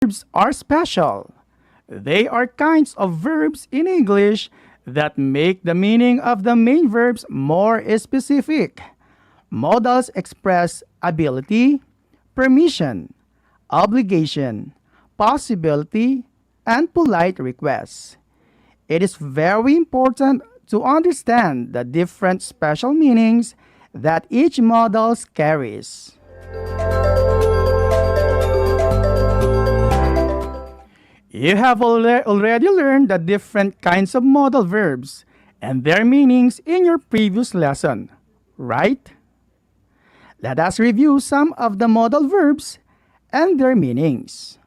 verbs are special. They are kinds of verbs in English that make the meaning of the main verbs more specific. Modals express ability, permission, obligation, possibility, and polite requests. It is very important to understand the different special meanings that each modal carries. You have already learned the different kinds of modal verbs and their meanings in your previous lesson, right? Let us review some of the modal verbs and their meanings.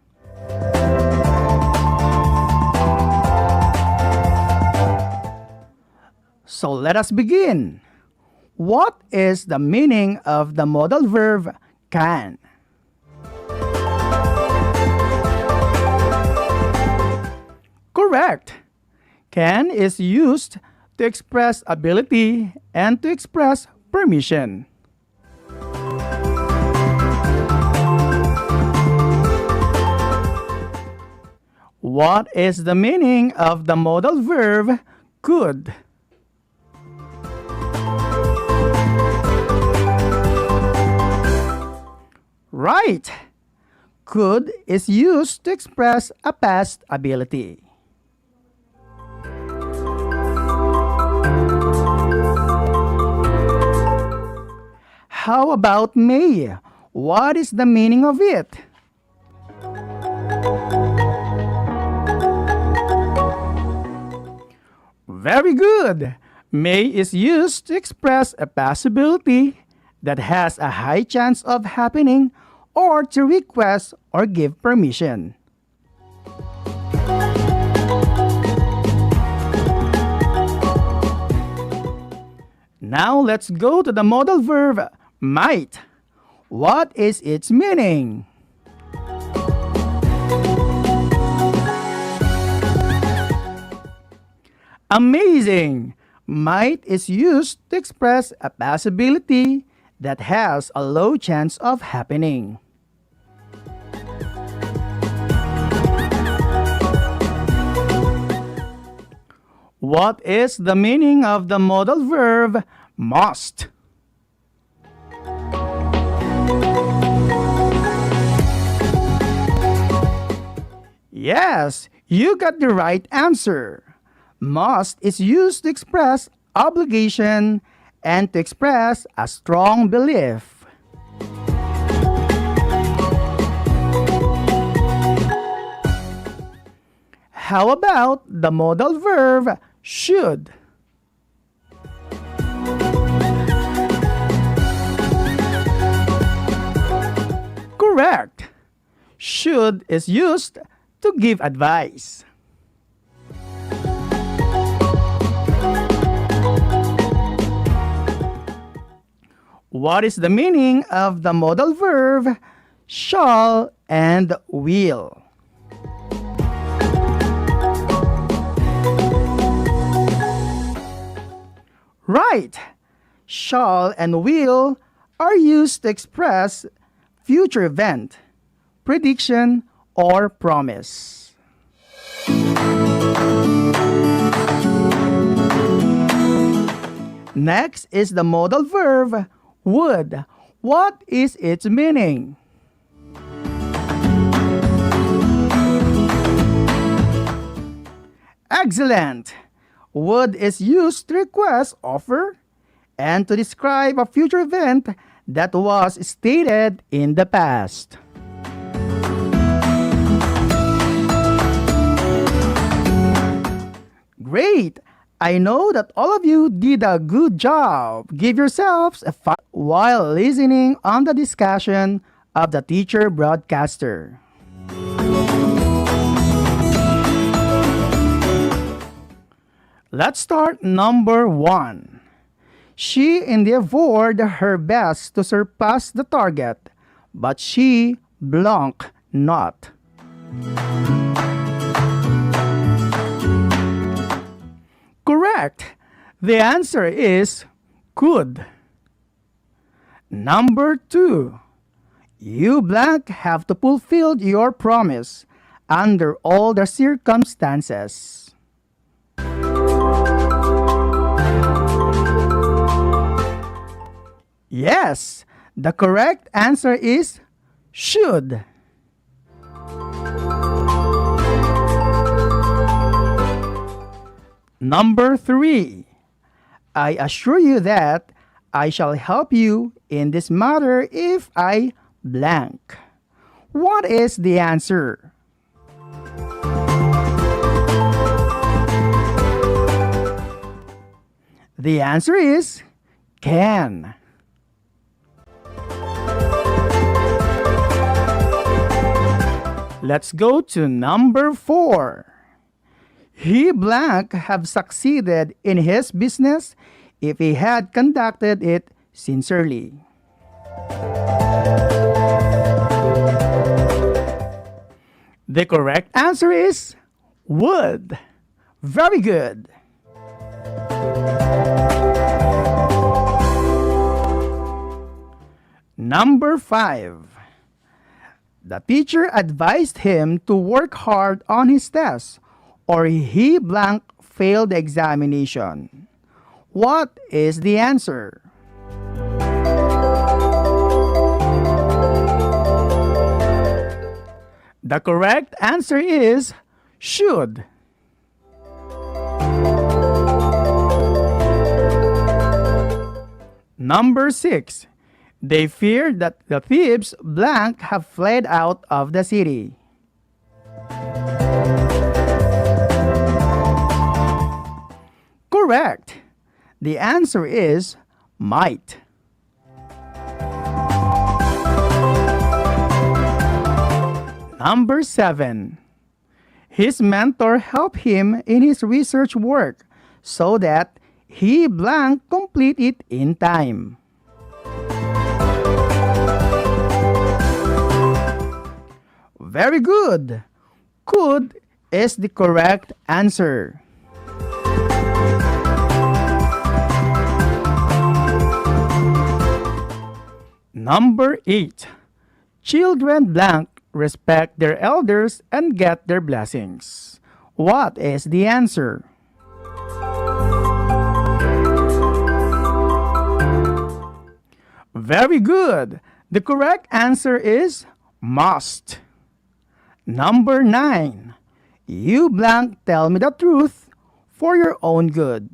So let us begin. What is the meaning of the modal verb can? Correct. Can is used to express ability and to express permission. What is the meaning of the modal verb could? Right. Could is used to express a past ability. How about may? What is the meaning of it? Very good. May is used to express a possibility that has a high chance of happening or to request or give permission. Now let's go to the modal verb might. What is its meaning? Amazing! Might is used to express a possibility that has a low chance of happening. What is the meaning of the modal verb must? Yes, you got the right answer. Must is used to express obligation and to express a strong belief. How about the modal verb should? Correct. Should is used to give advice. What is the meaning of the modal verb shall and will? Right! Shall and will are used to express future event, prediction, or promise. Next is the modal verb would. What is its meaning? Excellent! Would is used to request, offer, and to describe a future event that was stated in the past. Great! I know that all of you did a good job. Give yourselves a five while listening on the discussion of the teacher broadcaster. Let's start number 1. She endeavored her best to surpass the target, but she blank not. Correct. The answer is could. Number 2. You blank have to fulfill your promise under all the circumstances. Yes, the correct answer is should. Number 3. I assure you that I shall help you in this matter if I blank. What is the answer? The answer is can. Let's go to number 4. He blank have succeeded in his business if he had conducted it sincerely. The correct answer is would. Very good. Number 5. The teacher advised him to work hard on his test or he blank failed the examination. What is the answer? The correct answer is should. Number 6. They feared that the thieves blank have fled out of the city. Correct. The answer is might. Number 7. His mentor helped him in his research work so that he blank complete it in time. Very good. Could is the correct answer. Number 8. Children blank respect their elders and get their blessings. What is the answer? Very good. The correct answer is must. Number 9. You blank tell me the truth for your own good.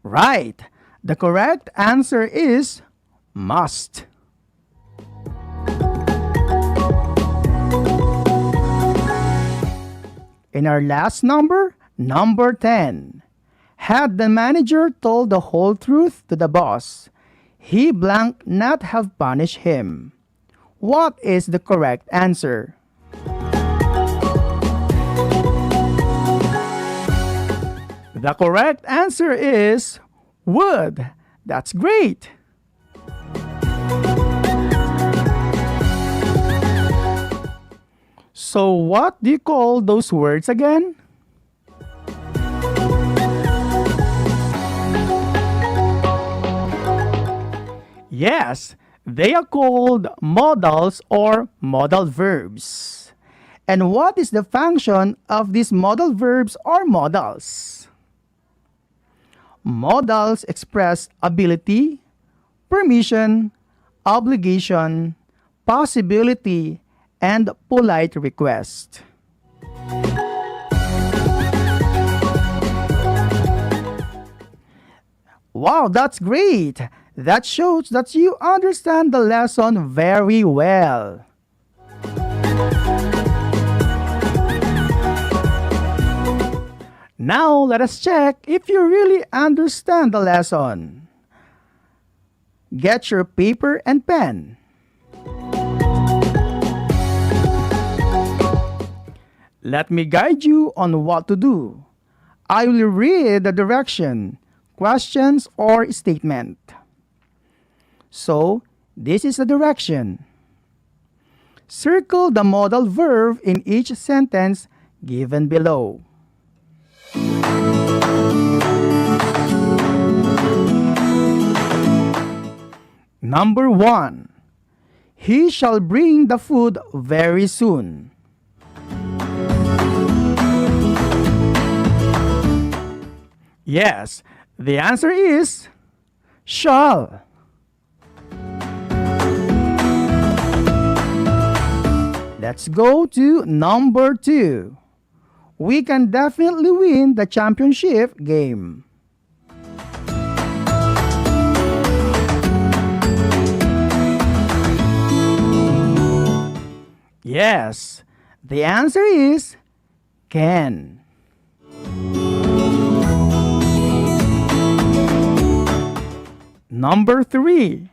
Right. The correct answer is must. In our last number, number 10. Had the manager told the whole truth to the boss, he blank not have punished him. What is the correct answer? The correct answer is would. That's great. So what do you call those words again? Yes, they are called modals or modal verbs. And what is the function of these modal verbs or modals? Modals express ability, permission, obligation, possibility, and polite request. Wow, that's great! That shows that you understand the lesson very well. Now, let us check if you really understand the lesson. Get your paper and pen. Let me guide you on what to do. I will read the direction, questions, or statement. So, this is the direction. Circle the modal verb in each sentence given below. Number 1. He shall bring the food very soon. Yes, the answer is shall. Let's go to number 2. We can definitely win the championship game. Yes, the answer is can. Number 3.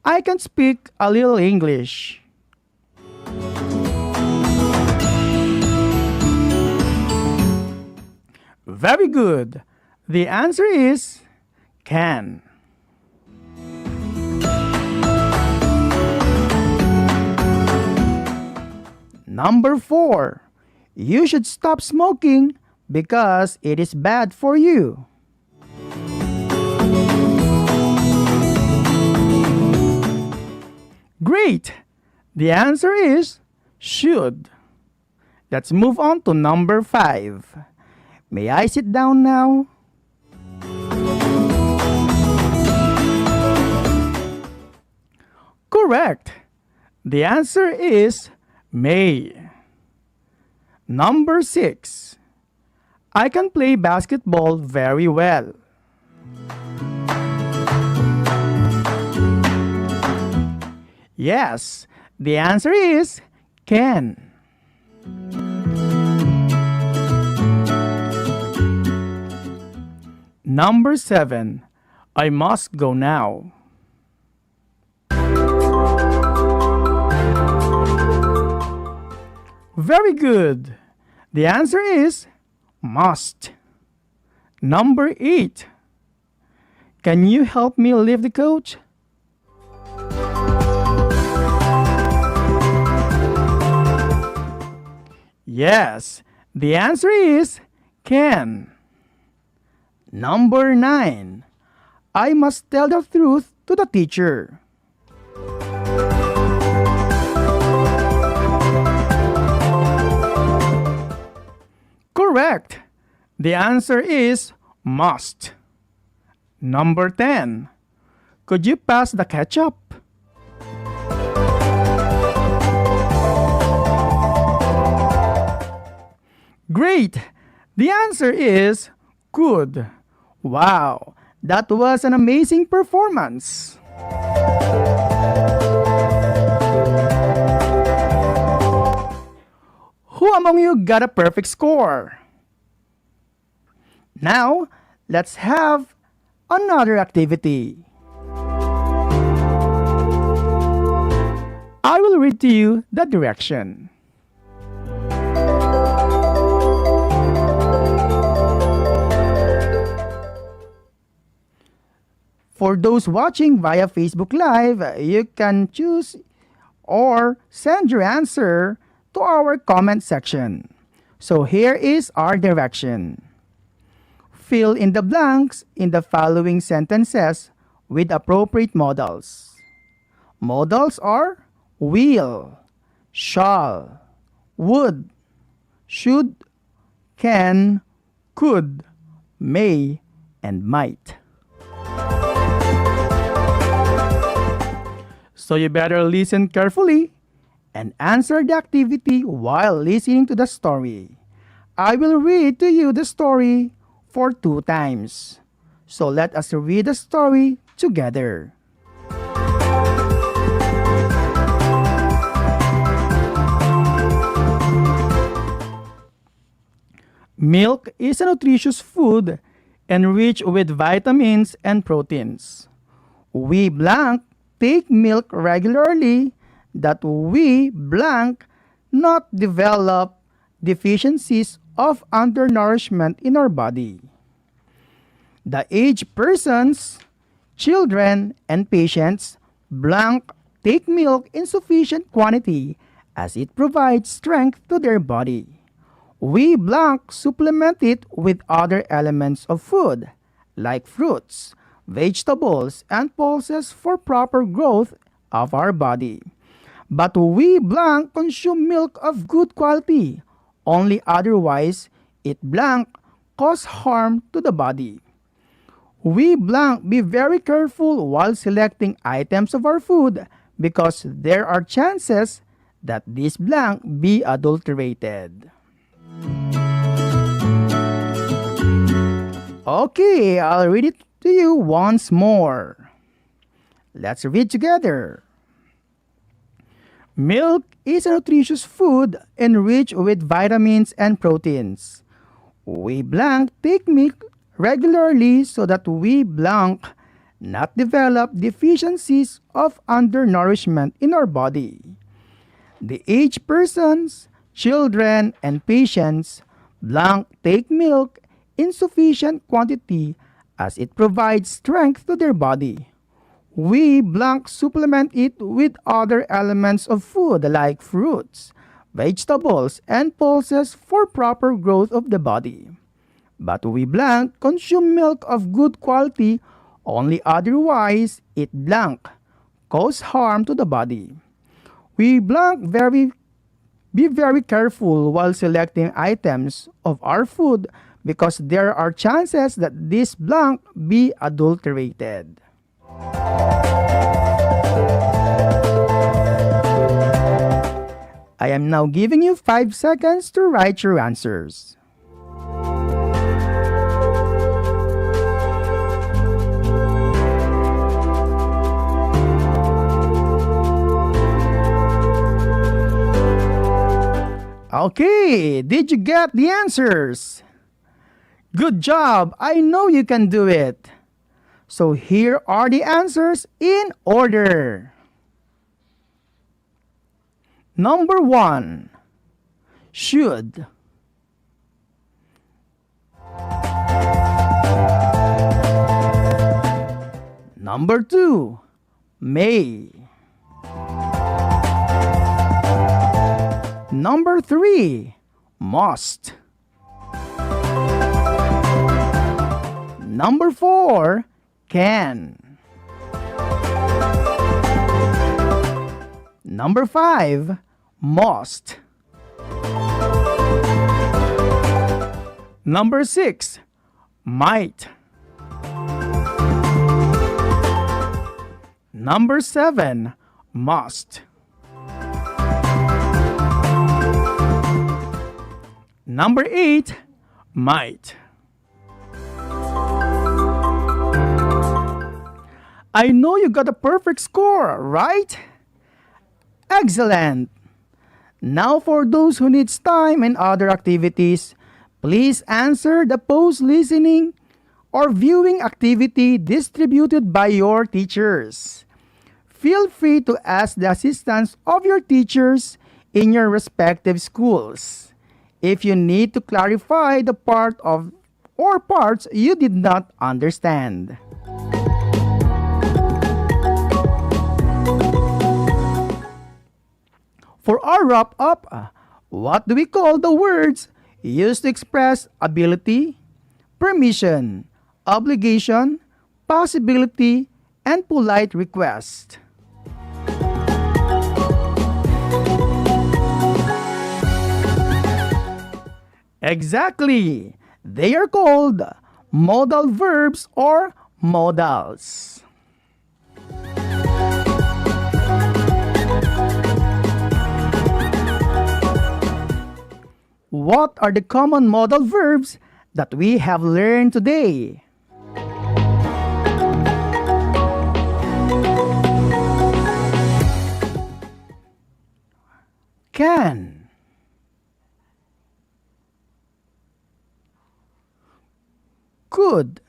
I can speak a little English. Very good. The answer is can. Number 4. You should stop smoking because it is bad for you. Great! The answer is should. Let's move on to number 5. May I sit down now? Correct. The answer is may. Number 6. I can play basketball very well. Yes, the answer is can. Number 7. I must go now. Very good. The answer is must. Number 8. Can you help me lift the coach? Yes, the answer is can. Number 9. I must tell the truth to the teacher. Correct. The answer is must. Number 10. Could you pass the ketchup? Great. The answer is could. Wow, that was an amazing performance. Who among you got a perfect score? Now, let's have another activity. I will read to you the direction. For those watching via Facebook Live, you can choose or send your answer to our comment section. So here is our direction. Fill in the blanks in the following sentences with appropriate modals. Modals are will, shall, would, should, can, could, may, and might. So you better listen carefully and answer the activity while listening to the story. I will read to you the story for 2 times. So let us read the story together. Milk is a nutritious food enriched with vitamins and proteins. We blank take milk regularly that we blank not develop deficiencies of undernourishment in our body. The aged persons, children, and patients blank take milk in sufficient quantity as it provides strength to their body. We blank supplement it with other elements of food like fruits, vegetables, and pulses for proper growth of our body. But we blank consume milk of good quality. Only otherwise, it blank cause harm to the body. We blank be very careful while selecting items of our food because there are chances that this blank be adulterated. Okay, I'll read it to you once more. Let's read together. Milk is a nutritious food enriched with vitamins and proteins. We blank take milk regularly so that we blank not develop deficiencies of undernourishment in our body. The aged persons, children, and patients blank take milk in sufficient quantity as it provides strength to their body. We blank supplement it with other elements of food like fruits, vegetables, and pulses for proper growth of the body. But we blank consume milk of good quality only otherwise it blank cause harm to the body. We blank be very careful while selecting items of our food because there are chances that this blank be adulterated. I am now giving you 5 seconds to write your answers. Okay, did you get the answers? Good job! I know you can do it. So here are the answers in order. Number 1, should. Number 2, may. Number 3, must. Number 4, can. Number 5, must. Number 6, might. Number 7, must. Number 8, might. I know you got a perfect score, right? Excellent! Now for those who needs time and other activities, please answer the post-listening or viewing activity distributed by your teachers. Feel free to ask the assistance of your teachers in your respective schools if you need to clarify the part of or parts you did not understand. For our wrap-up, what do we call the words used to express ability, permission, obligation, possibility, and polite request? Exactly! They are called modal verbs or modals. What are the common modal verbs that we have learned today? Can, could,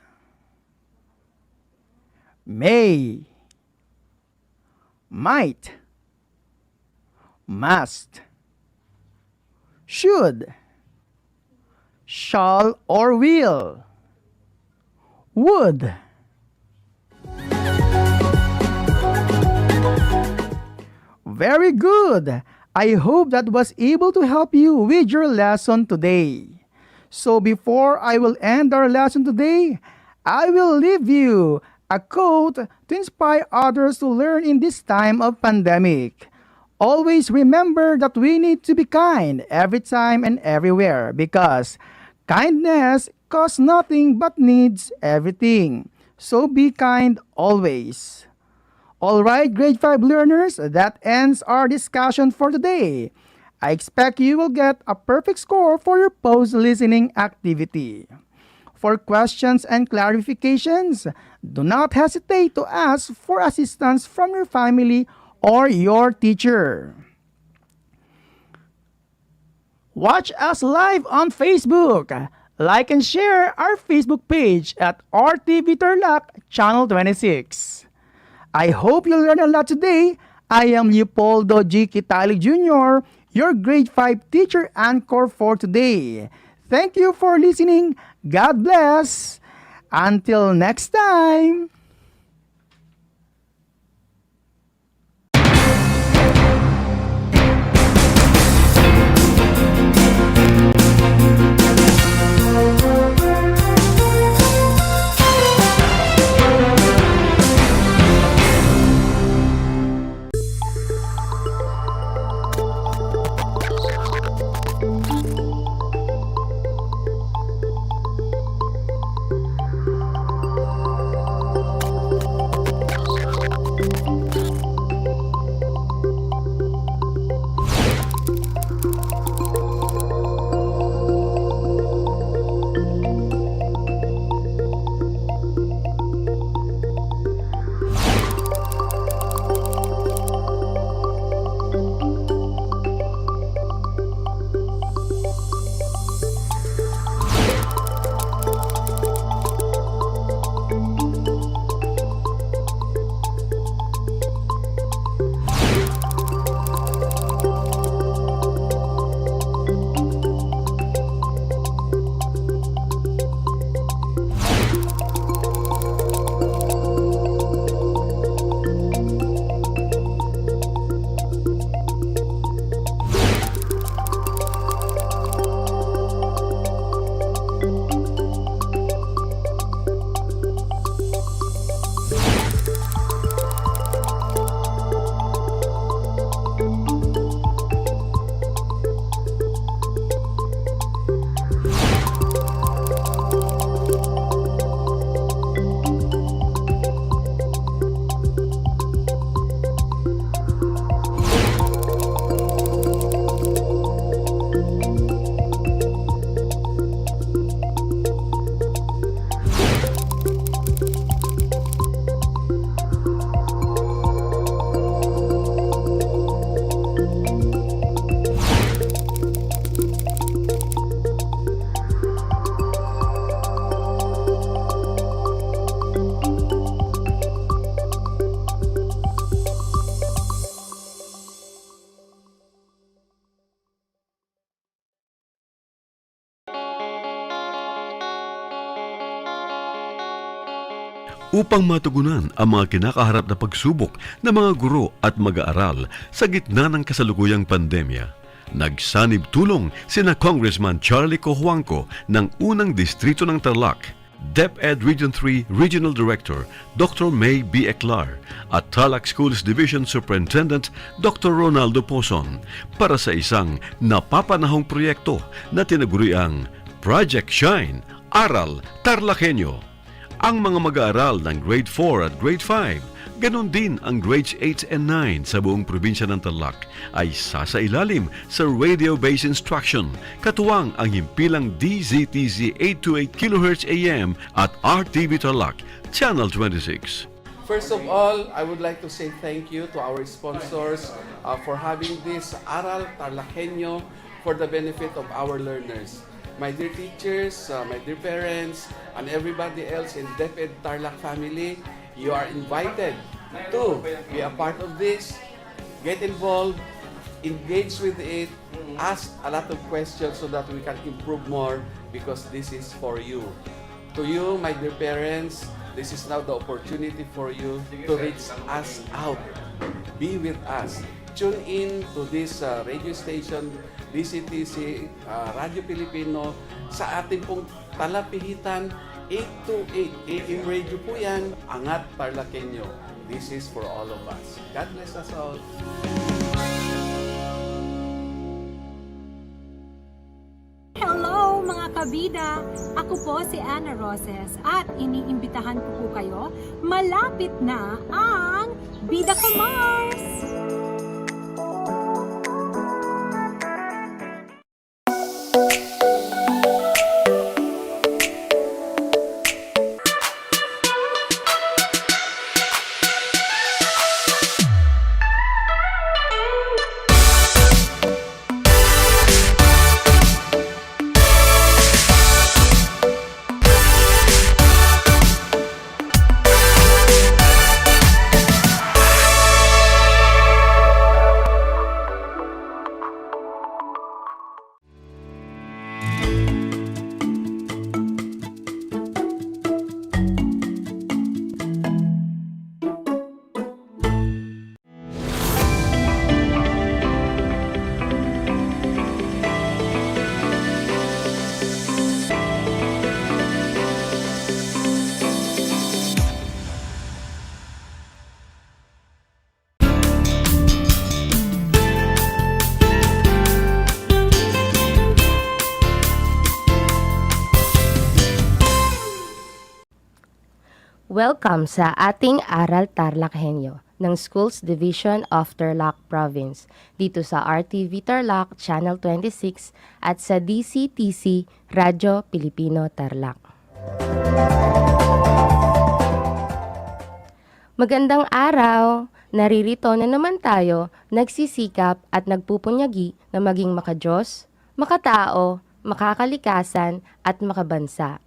may, might, must, should, shall or will, would. Very good! I hope that was able to help you with your lesson today. So before I will end our lesson today, I will leave you a quote to inspire others to learn in this time of pandemic. always remember that we need to be kind every time and everywhere because kindness costs nothing but needs everything. So be kind always. Alright, grade 5 learners, that ends our discussion for today. I expect you will get a perfect score for your post listening activity. For questions and clarifications, do not hesitate to ask for assistance from your family or your teacher. Watch us live on Facebook. Like and share our Facebook page at RTV Tarlac Channel 26. I hope you learned a lot today. I am Leopoldo G. Kitalik Jr., your grade 5 teacher anchor for today. Thank you for listening. God bless. Until next time. upang matugunan ang mga kinakaharap na pagsubok ng mga guro at mag-aaral sa gitna ng kasalukuyang pandemya. Nagsanib tulong sina Congressman Charlie Cojuangco ng unang distrito ng Tarlac, DEPED Region 3 Regional Director Dr. May B. Eclar at Tarlac Schools Division Superintendent Dr. Ronaldo Poson para sa isang napapanahong proyekto na tinaguriang Project Shine, Aral TarlakHenyo. Ang mga mag-aaral ng Grade 4 at Grade 5, ganon din ang Grades 8 and 9 sa buong probinsya ng Tarlac ay sasailalim sa radio-based instruction, katuwang ang himpilang DZTZ 828 kHz AM at RTV Tarlac, Channel 26. First of all, I would like to say thank you to our sponsors for having this Aral TarlakHenyo for the benefit of our learners. My dear teachers, my dear parents, and everybody else in DEPED Tarlac family, you are invited to be a part of this, get involved, engage with it, ask a lot of questions so that we can improve more because this is for you. To you, my dear parents, this is now the opportunity for you to reach us out. Be with us. Tune in to this radio station, DCTC, Radio Pilipino, sa ating pong talapihitan, 828 AM radio po yan, Angat TarlakHenyo. This is for all of us. God bless us all. kabida! Ako po si Ana Roses at iniimbitahan ko po kayo, malapit na ang Bida Ka Mars! Welcome sa ating Aral TarlakHenyo ng Schools Division of Tarlac Province dito sa RTV Tarlac Channel 26 at sa DCTC Radyo Pilipino Tarlac. Magandang araw! Naririto na naman tayo, nagsisikap at nagpupunyagi na maging makadiyos, makatao, makakalikasan at makabansa.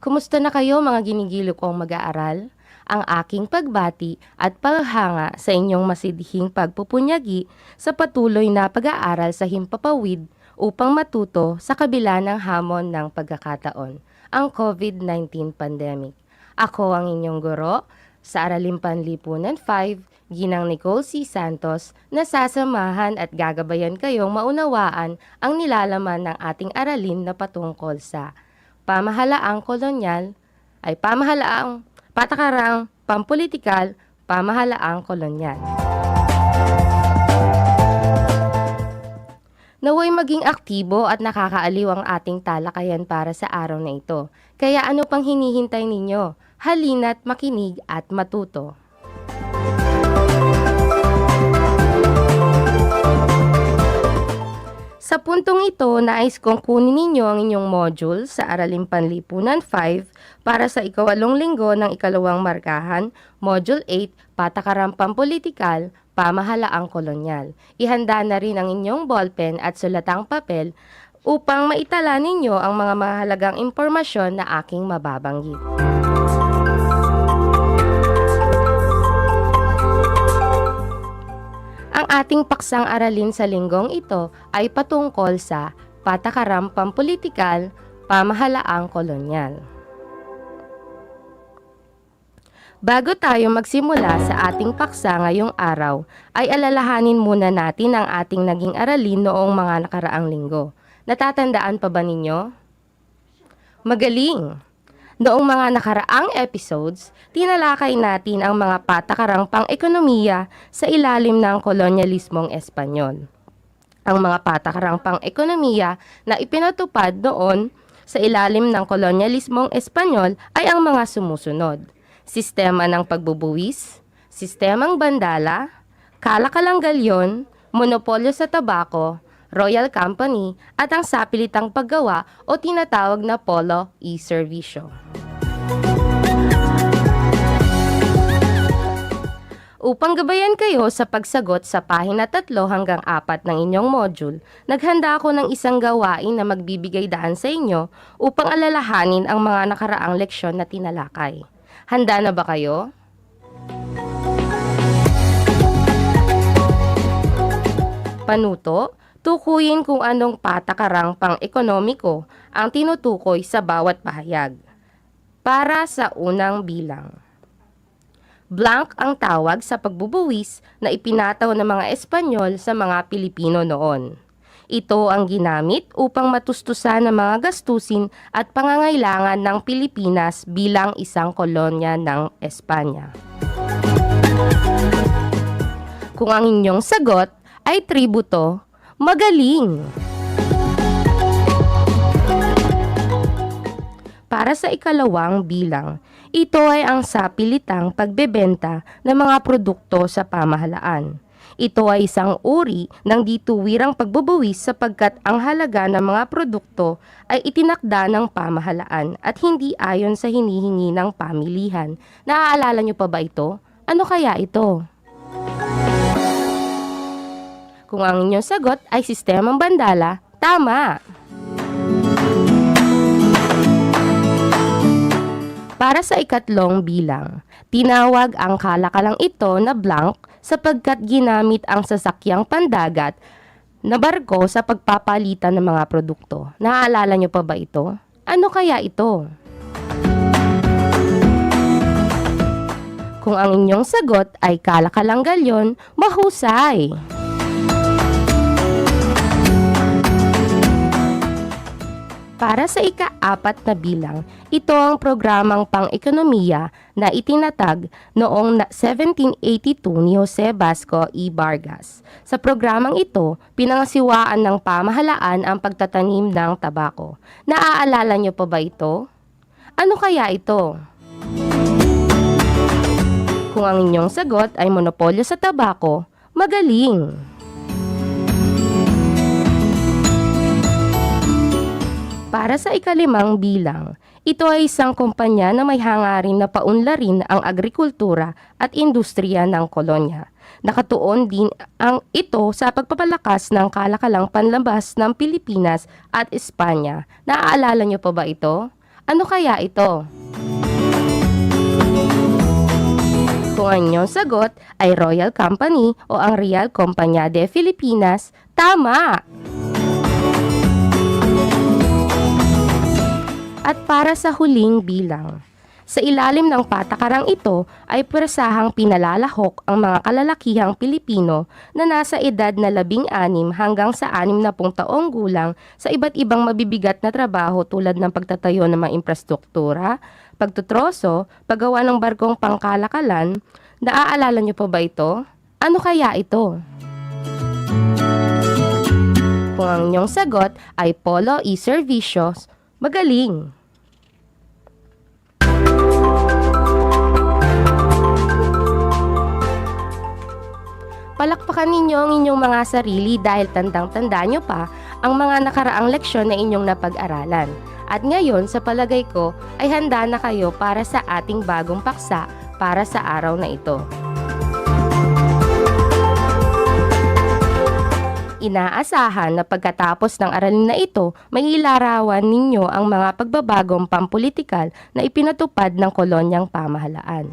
Kumusta na kayo mga ginigilo kong mag-aaral? Ang aking pagbati at paghanga sa inyong masidhing pagpupunyagi sa patuloy na pag-aaral sa himpapawid upang matuto sa kabila ng hamon ng pagkakataon, ang COVID-19 pandemic. Ako ang inyong guro sa Araling Panlipunan 5, Ginang Nicole C. Santos, na sasamahan at gagabayan kayong maunawaan ang nilalaman ng ating aralin na patungkol sa pamahalaang kolonyal ay pamahalaang patakarang pampolitikal, pamahalaang kolonyal. Naway maging aktibo at nakakaaliw ang ating talakayan para sa araw na ito. Kaya ano pang hinihintay ninyo? Halina't makinig at matuto. Sa puntong ito, nais kong kunin ninyo ang inyong module sa Araling Panlipunan 5 para sa ikawalong linggo ng ikalawang markahan, Module 8, Patakarang Pampolitikal, Pamahalaang Kolonyal. Ihanda na rin ang inyong ballpen at sulatang papel upang maitala ninyo ang mga mahalagang impormasyon na aking mababanggit. Ang ating paksang aralin sa linggong ito ay patungkol sa patakarang pampolitikal, pamahalaang kolonyal. Bago tayo magsimula sa ating paksa ngayong araw, ay alalahanin muna natin ang ating naging aralin noong mga nakaraang linggo. Natatandaan pa ba ninyo? Magaling! Noong mga nakaraang episodes, tinalakay natin ang mga patakarang pang-ekonomiya sa ilalim ng kolonyalismong Espanyol. Ang mga patakarang pang-ekonomiya na ipinatupad noon sa ilalim ng kolonyalismong Espanyol ay ang mga sumusunod: sistema ng pagbubuwis, sistemang bandala, kalakalang galyon, monopolyo sa tabako, Royal Company at ang sapilitang paggawa o tinatawag na polo e-servisyo. Upang gabayan kayo sa pagsagot sa pahina 3 hanggang 4 ng inyong module, naghanda ako ng isang gawain na magbibigay daan sa inyo upang alalahanin ang mga nakaraang leksyon na tinalakay. Handa na ba kayo? Panuto, tukuyin kung anong patakarang pang-ekonomiko ang tinutukoy sa bawat pahayag. Para sa unang bilang. Blank ang tawag sa pagbubuwis na ipinataw ng mga Espanyol sa mga Pilipino noon. Ito ang ginamit upang matustusan ang mga gastusin at pangangailangan ng Pilipinas bilang isang kolonya ng Espanya. Kung ang inyong sagot ay tributo, magaling! Para sa ikalawang bilang, ito ay ang sapilitang pagbebenta ng mga produkto sa pamahalaan. Ito ay isang uri ng dituwirang pagbubuwis sapagkat ang halaga ng mga produkto ay itinakda ng pamahalaan at hindi ayon sa hinihingi ng pamilihan. Naaalala niyo pa ba ito? Ano kaya ito? Kung ang inyong sagot ay sistemang bandala, tama! Para sa ikatlong bilang, tinawag ang kalakalang ito na blank sapagkat ginamit ang sasakyang pandagat na barko sa pagpapalitan ng mga produkto. Naaalala niyo pa ba ito? Ano kaya ito? Kung ang inyong sagot ay kalakalang galyon, mahusay! Para sa ika-4 na bilang, ito ang programang pang-ekonomiya na itinatag noong 1782 ni Jose Vasco y Vargas. Sa programang ito, pinangasiwaan ng pamahalaan ang pagtatanim ng tabako. Naaalala niyo pa ba ito? Ano kaya ito? Kung ang inyong sagot ay monopolyo sa tabako, magaling! Para sa ikalimang bilang, ito ay isang kumpanya na may hangarin na paunlarin ang agrikultura at industriya ng kolonya. Nakatuon din ang ito sa pagpapalakas ng kalakalang panlabas ng Pilipinas at Espanya. Naaalala niyo pa ba ito? Ano kaya ito? Kung ang inyong sagot ay Royal Company o ang Real Compañía de Filipinas, tama! At para sa huling bilang, sa ilalim ng patakarang ito ay presahang pinalalahok ang mga kalalakihang Pilipino na nasa edad na 16 hanggang sa 60 taong gulang sa iba't ibang mabibigat na trabaho tulad ng pagtatayo ng mga infrastruktura, pagtutroso, paggawa ng barkong pangkalakalan. Naaalala niyo pa ba ito? Ano kaya ito? Kung ang inyong sagot ay polo y servicios, magaling! Palakpakan ninyo ang inyong mga sarili dahil tandang-tanda nyo pa ang mga nakaraang leksyon na inyong napag-aralan. At ngayon, sa palagay ko, ay handa na kayo para sa ating bagong paksa para sa araw na ito. Inaasahan na pagkatapos ng aralin na ito, may ilarawan ninyo ang mga pagbabagong pampulitikal na ipinatupad ng kolonyang pamahalaan.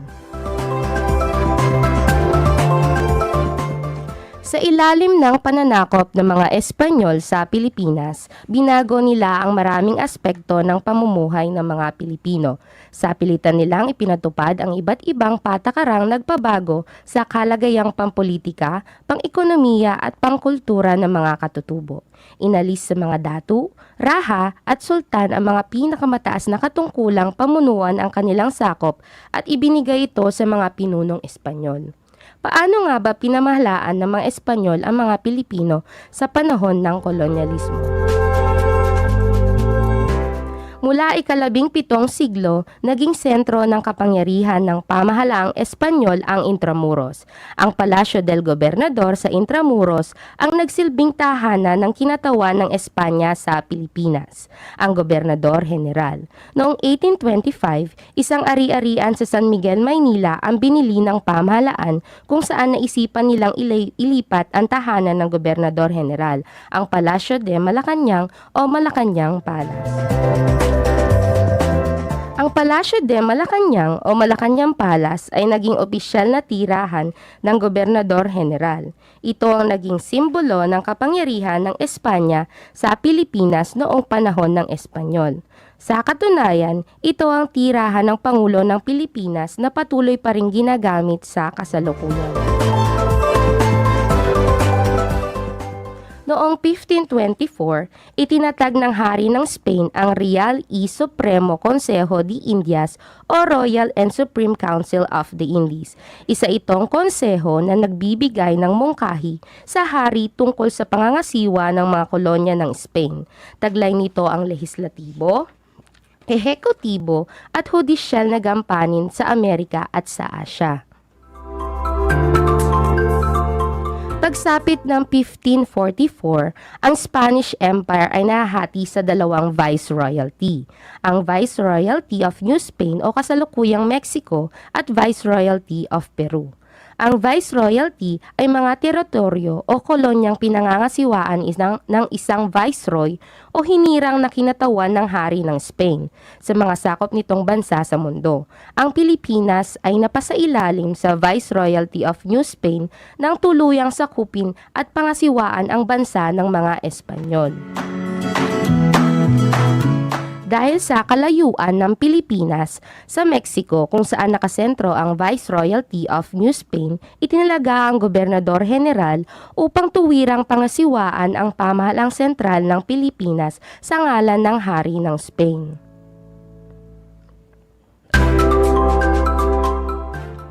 Sa ilalim ng pananakop ng mga Espanyol sa Pilipinas, binago nila ang maraming aspekto ng pamumuhay ng mga Pilipino. Sa pilitan nilang ipinatupad ang iba't ibang patakarang nagpabago sa kalagayang pampolitika, pang-ekonomiya at pangkultura ng mga katutubo. Inalis sa mga datu, raha at sultan ang mga pinakamataas na katungkulang pamunuan ang kanilang sakop at ibinigay ito sa mga pinunong Espanyol. Paano nga ba pinamahalaan ng mga Espanyol ang mga Pilipino sa panahon ng kolonyalismo? Mula ika-17 siglo, naging sentro ng kapangyarihan ng pamahalaang Espanyol ang Intramuros. Ang Palasyo del Gobernador sa Intramuros ang nagsilbing tahanan ng kinatawan ng Espanya sa Pilipinas, ang Gobernador General. Noong 1825, isang ari-arian sa San Miguel, Maynila ang binili ng pamahalaan kung saan naisipan nilang ilipat ang tahanan ng Gobernador General, ang Palasyo de Malacañang o Malacañang Palace. Ang Palasyo de Malacañang o Malacañang Palace ay naging opisyal na tirahan ng Gobernador General. Ito ang naging simbolo ng kapangyarihan ng Espanya sa Pilipinas noong panahon ng Espanyol. Sa katunayan, ito ang tirahan ng Pangulo ng Pilipinas na patuloy pa ring ginagamit sa kasalukuyan. Noong 1524, itinatag ng Hari ng Spain ang Real y Supremo Consejo de Indias o Royal and Supreme Council of the Indies. Isa itong konseho na nagbibigay ng mungkahi sa hari tungkol sa pangangasiwa ng mga kolonya ng Spain. Taglay nito ang lehislatibo, ehekutibo at hudisyal na gampanin sa Amerika at sa Asya. Pagsapit ng 1544, ang Spanish Empire ay nahahati sa dalawang viceroyalty. Ang Viceroyalty of New Spain o kasalukuyang Mexico at Viceroyalty of Peru. Ang Viceroyalty ay mga teritoryo o kolonyang pinangangasiwaan ng isang viceroy o hinirang na kinatawan ng hari ng Spain sa mga sakop nitong bansa sa mundo. Ang Pilipinas ay napasailalim sa Viceroyalty of New Spain nang tuluyang sakupin at pangasiwaan ang bansa ng mga Espanyol. Dahil sa kalayuan ng Pilipinas sa Mexico kung saan nakasentro ang Viceroyalty of New Spain, itinalaga ang Gobernador General upang tuwirang pangasiwaan ang pamahalang sentral ng Pilipinas sa ngalan ng Hari ng Spain.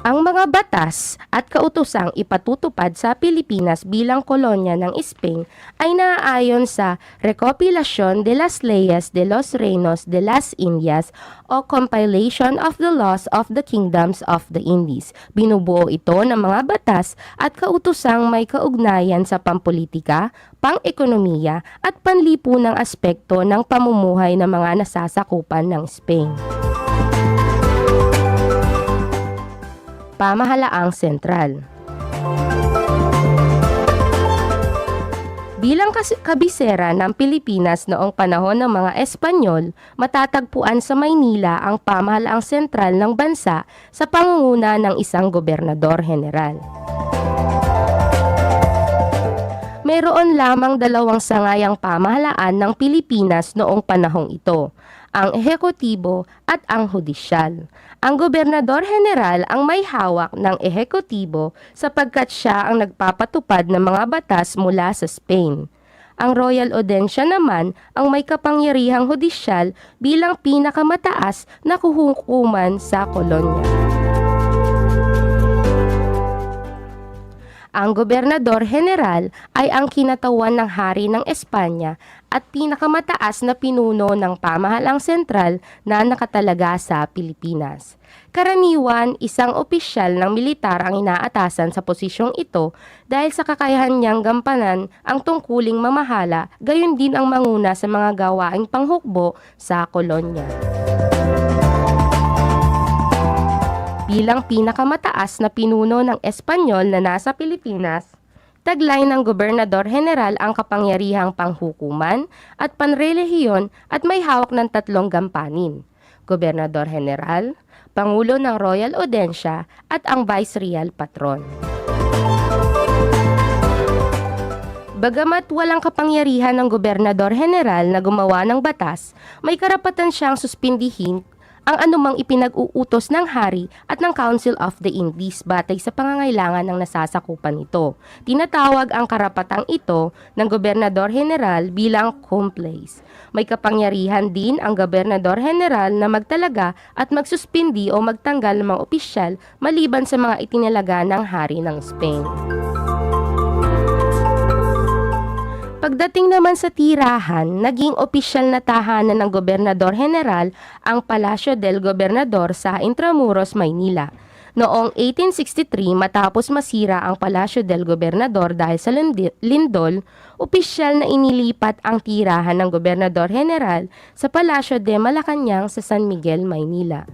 Ang mga batas at kautosang ipatutupad sa Pilipinas bilang kolonya ng Spain ay naaayon sa Recopilación de las Leyes de los Reinos de las Indias o Compilation of the Laws of the Kingdoms of the Indies. Binubuo ito ng mga batas at kautosang may kaugnayan sa pampolitika, pang-ekonomiya at panlipunang aspekto ng pamumuhay ng mga nasasakupan ng Spain. Pamahalaang sentral. Bilang kabisera ng Pilipinas noong panahon ng mga Espanyol, matatagpuan sa Maynila ang pamahalaang sentral ng bansa sa pangunguna ng isang gobernador general. Mayroon lamang dalawang sangayang pamahalaan ng Pilipinas noong panahong ito, ang ehekutibo at ang hudisyal. Ang gobernador general ang may hawak ng ehekutibo sapagkat siya ang nagpapatupad ng mga batas mula sa Spain. Ang Royal Audiencia naman ang may kapangyarihang hudisyal bilang pinakamataas na hukuman sa kolonya. Ang gobernador general ay ang kinatawan ng hari ng Espanya at pinakamataas na pinuno ng pamahalang sentral na nakatalaga sa Pilipinas. Karaniwan, isang opisyal ng militar ang inaatasan sa posisyong ito dahil sa kakayahan niyang gampanan ang tungkuling mamahala, gayon din ang manguna sa mga gawaing panghukbo sa kolonya. Bilang pinakamataas na pinuno ng Espanyol na nasa Pilipinas, taglay ng Gobernador General ang kapangyarihang panghukuman at panrelihiyon at may hawak ng tatlong gampanin: Gobernador General, Pangulo ng Royal Audiencia at ang Vicereal Patron. Bagamat walang kapangyarihan ng Gobernador General na gumawa ng batas, may karapatan siyang suspindihin ang anumang ipinag-uutos ng hari at ng Council of the Indies batay sa pangangailangan ng nasasakupan nito. Tinatawag ang karapatang ito ng Gobernador General bilang complice. May kapangyarihan din ang Gobernador General na magtalaga at magsuspindi o magtanggal ng mga opisyal maliban sa mga itinalaga ng hari ng Spain. Pagdating naman sa tirahan, naging opisyal na tahanan ng Gobernador General ang Palacio del Gobernador sa Intramuros, Maynila. Noong 1863, matapos masira ang Palacio del Gobernador dahil sa lindol, opisyal na inilipat ang tirahan ng Gobernador General sa Palacio de Malacañang sa San Miguel, Maynila.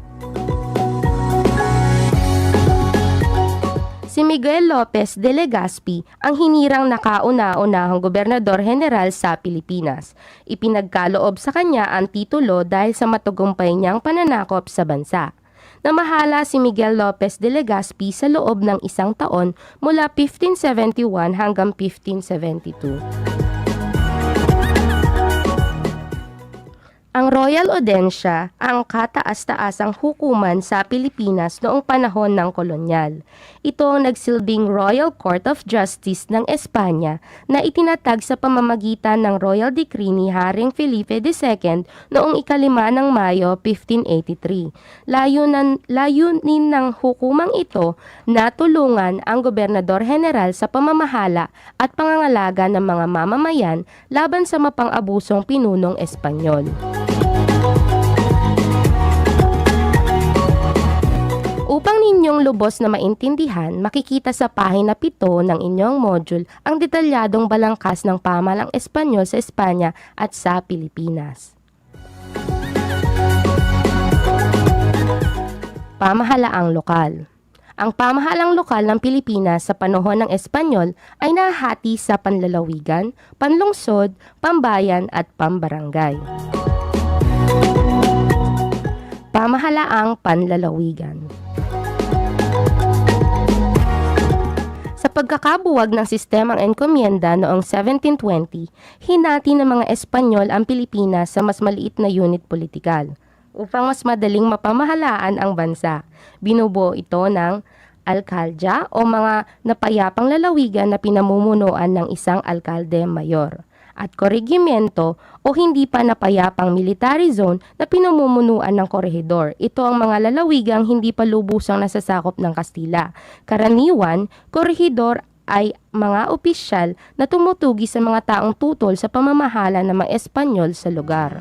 Si Miguel Lopez de Legazpi ang hinirang nakauna-unahang gobernador general sa Pilipinas. Ipinagkaloob sa kanya ang titulo dahil sa matagumpay niyang pananakop sa bansa. Namahala si Miguel Lopez de Legazpi sa loob ng isang taon mula 1571 hanggang 1572. Ang Royal Audiencia ang kataas-taasang hukuman sa Pilipinas noong panahon ng kolonyal. Ito ang nagsilbing Royal Court of Justice ng Espanya na itinatag sa pamamagitan ng Royal Decree ni Haring Felipe II noong 5 ng Mayo 1583. Layunin ng hukumang ito na tulungan ang Gobernador General sa pamamahala at pangangalaga ng mga mamamayan laban sa mapang-abusong pinunong Espanyol. Upang ninyong lubos na maintindihan, makikita sa pahina 7 ng inyong module ang detalyadong balangkas ng pamahalang Espanyol sa Espanya at sa Pilipinas. Pamahalaang lokal. Ang pamahalang lokal ng Pilipinas sa panahon ng Espanyol ay nahati sa panlalawigan, panlungsod, pambayan at pambarangay. Pamahalaang panlalawigan. Sa pagkakabuwag ng sistemang enkomienda noong 1720, hinati ng mga Espanyol ang Pilipinas sa mas maliit na unit politikal. Upang mas madaling mapamahalaan ang bansa, binubuo ito ng alkaldya o mga napayapang lalawigan na pinamumunuan ng isang alkalde mayor, at korehimento o hindi pa napayapang military zone na pinamumunuan ng korehidor. Ito ang mga lalawigang hindi pa lubusang nasasakop ng Kastila. Karaniwan, korehidor ay mga opisyal na tumutugi sa mga taong tutol sa pamamahala ng mga Espanyol sa lugar.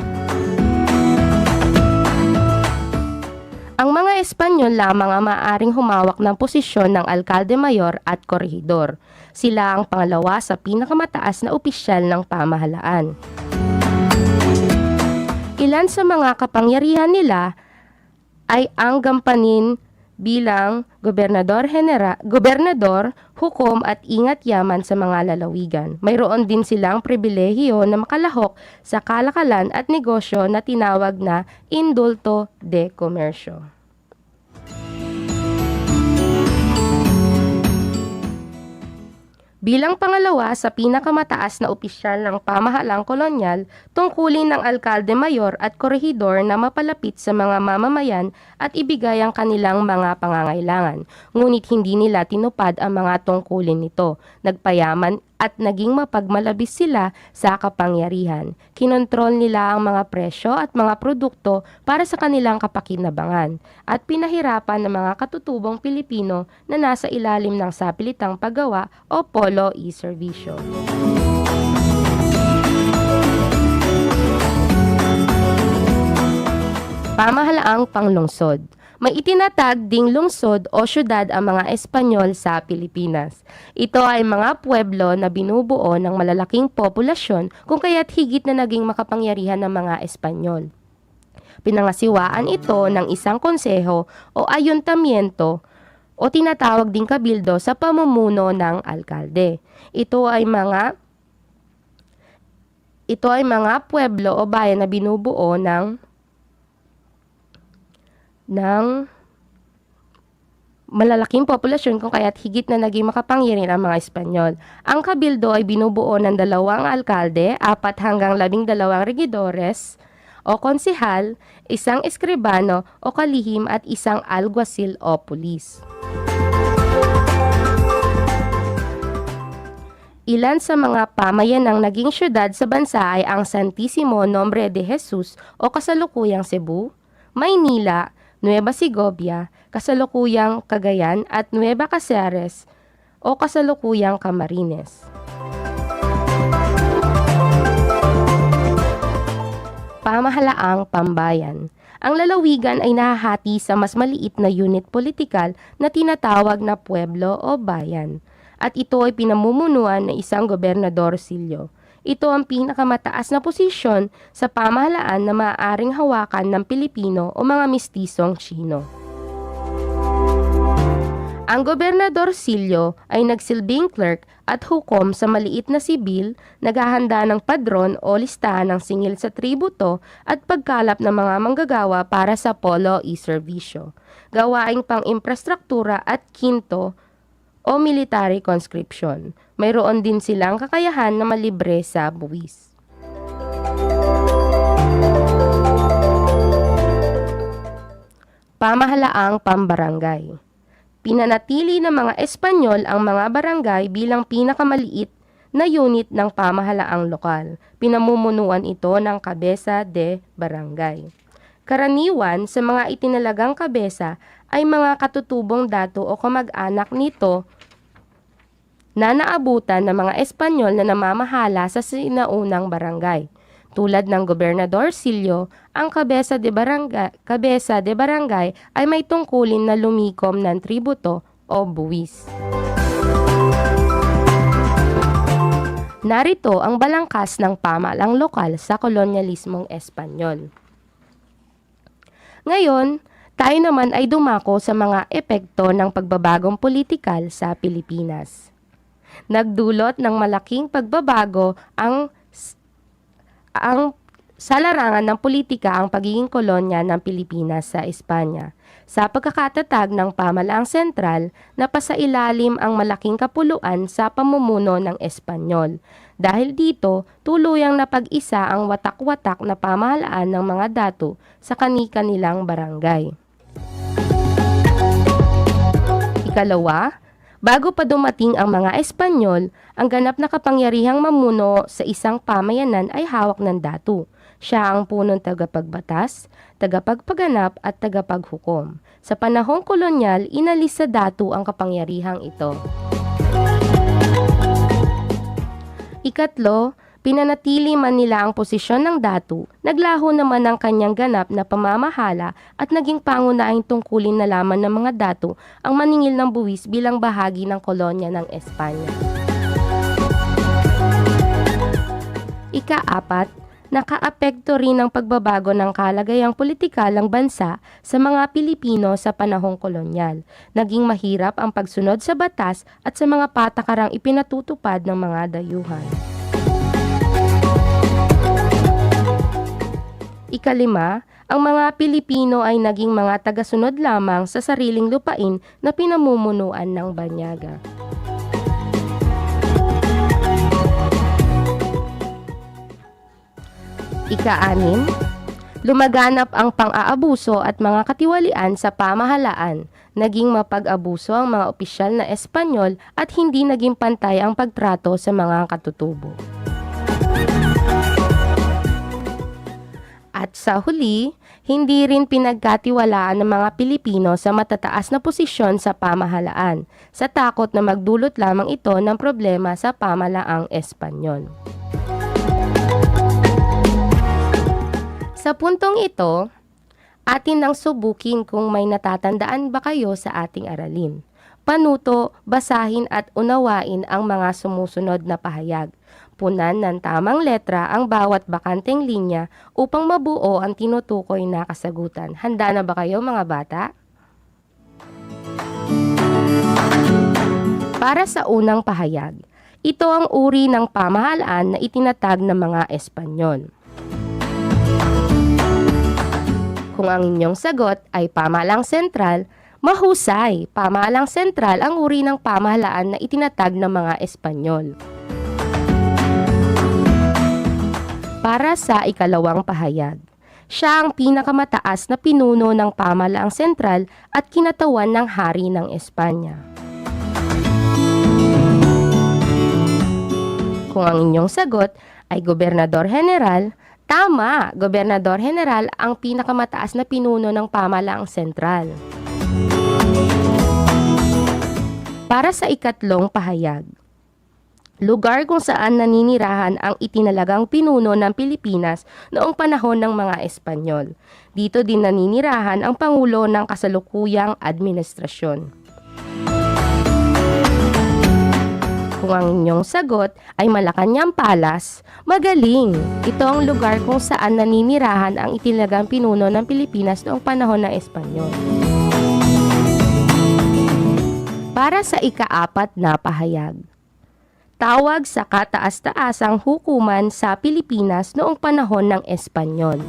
Ang mga Espanyol lamang ang maaaring humawak ng posisyon ng alkalde mayor at korehidor. Sila ang pangalawa sa pinakamataas na opisyal ng pamahalaan. Ilan sa mga kapangyarihan nila ay ang gampanin bilang gobernador, hukom at ingat yaman sa mga lalawigan. Mayroon din silang pribilehiyo na makalahok sa kalakalan at negosyo na tinawag na indulto de comercio. Bilang pangalawa sa pinakamataas na opisyal ng pamahalang kolonyal, tungkulin ng alkalde mayor at korehidor na mapalapit sa mga mamamayan at ibigay ang kanilang mga pangangailangan. Ngunit hindi nila tinupad ang mga tungkulin nito. Nagpayaman at naging mapagmalabis sila sa kapangyarihan. Kinontrol nila ang mga presyo at mga produkto para sa kanilang kapakinabangan at pinahirapan ng mga katutubong Pilipino na nasa ilalim ng sapilitang paggawa o polo e-servisyo. Pamahalaang panglungsod. May itinatag ding lungsod o syudad ang mga Espanyol sa Pilipinas. Ito ay mga pueblo na binubuo ng malalaking populasyon kung kaya't higit na naging makapangyarihan ng mga Espanyol. Pinangasiwaan ito ng isang konseho o ayuntamiento o tinatawag ding kabildo sa pamumuno ng alkalde. Ito ay mga pueblo o bayan na binubuo ng malalaking populasyon kung kaya't higit na naging makapangyarihan ang mga Espanyol. Ang kabildo ay binubuo ng 2 alkalde, 4 hanggang 12 regidores o konsehal, 1 eskribano o kalihim at 1 alguacil o pulis. Ilan sa mga pamayanang naging syudad sa bansa ay ang Santissimo Nombre de Jesus o kasalukuyang Cebu, Maynila, Nueva Segovia, kasalukuyang Cagayan at Nueva Cáceres o kasalukuyang Camarines. Pamahalaang pambayan. Ang lalawigan ay nahahati sa mas maliit na unit politikal na tinatawag na pueblo o bayan, at ito ay pinamumunuan ng isang gobernador-silyo. Ito ang pinakamataas na posisyon sa pamahalaan na maaaring hawakan ng Pilipino o mga mistisong Chino. Ang gobernador-silyo ay nagsilbing clerk at hukom sa maliit na sibil, naghahanda ng padron o listahan ng singil sa tributo at pagkalap ng mga manggagawa para sa polo e-servisyo, gawaing pang-infrastruktura at kinto o military conscription. Mayroon din silang kakayahan na malibre sa buwis. Pamahalaang pambarangay. Pinanatili ng mga Espanyol ang mga barangay bilang pinakamaliit na unit ng pamahalaang lokal. Pinamumunuan ito ng kabesa de barangay. Karaniwan sa mga itinalagang kabesa ay mga katutubong dato o kamag-anak nito na naabutan ng mga Espanyol na namamahala sa sinaunang barangay. Tulad ng Gobernador Silio, ang kabesa de barangay ay may tungkulin na lumikom ng tributo o buwis. Narito ang balangkas ng pamahalang lokal sa kolonyalismong Espanyol. Ngayon, tayo naman ay dumako sa mga epekto ng pagbabagong politikal sa Pilipinas. Nagdulot ng malaking pagbabago sa larangan ng politika ang pagiging kolonya ng Pilipinas sa Espanya. Sa pagkakatatag ng pamahalaang sentral, napasailalim ang malaking kapuluan sa pamumuno ng Espanyol. Dahil dito, tuluyang napag-isa ang watak-watak na pamahalaan ng mga dato sa kani-kanilang barangay. Ikalawa, bago pa dumating ang mga Espanyol, ang ganap na kapangyarihang mamuno sa isang pamayanan ay hawak ng datu. Siya ang punong tagapagbatas, tagapagpaganap at tagapaghukom. Sa panahong kolonyal, inalis sa datu ang kapangyarihang ito. Ikatlo, pinanatili man nila ang posisyon ng datu, naglaho naman ang kanyang ganap na pamamahala at naging pangunahing tungkulin na laman ng mga datu ang maningil ng buwis bilang bahagi ng kolonya ng Espanya. Ika-apat, nakaapekto rin ang pagbabago ng kalagayang politikal ng bansa sa mga Pilipino sa panahong kolonyal. Naging mahirap ang pagsunod sa batas at sa mga patakarang ipinatutupad ng mga dayuhan. Ikalima, ang mga Pilipino ay naging mga tagasunod lamang sa sariling lupain na pinamumunuan ng banyaga. Ika-anim, lumaganap ang pang-aabuso at mga katiwalian sa pamahalaan. Naging mapag-abuso ang mga opisyal na Espanyol at hindi naging pantay ang pagtrato sa mga katutubo. At sa huli, hindi rin pinagkatiwalaan ng mga Pilipino sa matataas na posisyon sa pamahalaan, sa takot na magdulot lamang ito ng problema sa pamahalaang Espanyol. Sa puntong ito, atin nang subukin kung may natatandaan ba kayo sa ating aralin. Panuto, basahin at unawain ang mga sumusunod na pahayag. Punan ng tamang letra ang bawat bakanteng linya upang mabuo ang tinutukoy na kasagutan. Handa na ba kayo mga bata? Para sa unang pahayag, ito ang uri ng pamahalaan na itinatag ng mga Espanyol. Kung ang inyong sagot ay pamahalang sentral, mahusay, pamahalang sentral ang uri ng pamahalaan na itinatag ng mga Espanyol. Para sa ikalawang pahayag, siya ang pinakamataas na pinuno ng pamahalaang sentral at kinatawan ng hari ng Espanya. Kung ang inyong sagot ay Gobernador General, tama, Gobernador General ang pinakamataas na pinuno ng pamahalaang sentral. Para sa ikatlong pahayag, lugar kung saan naninirahan ang itinalagang pinuno ng Pilipinas noong panahon ng mga Espanyol. Dito din naninirahan ang Pangulo ng kasalukuyang administrasyon. Kung ang inyong sagot ay Malacañang Palace, magaling! Ito ang lugar kung saan naninirahan ang itinalagang pinuno ng Pilipinas noong panahon ng Espanyol. Para sa ika-apat na pahayag, tawag sa kataas-taasang hukuman sa Pilipinas noong panahon ng Espanyol.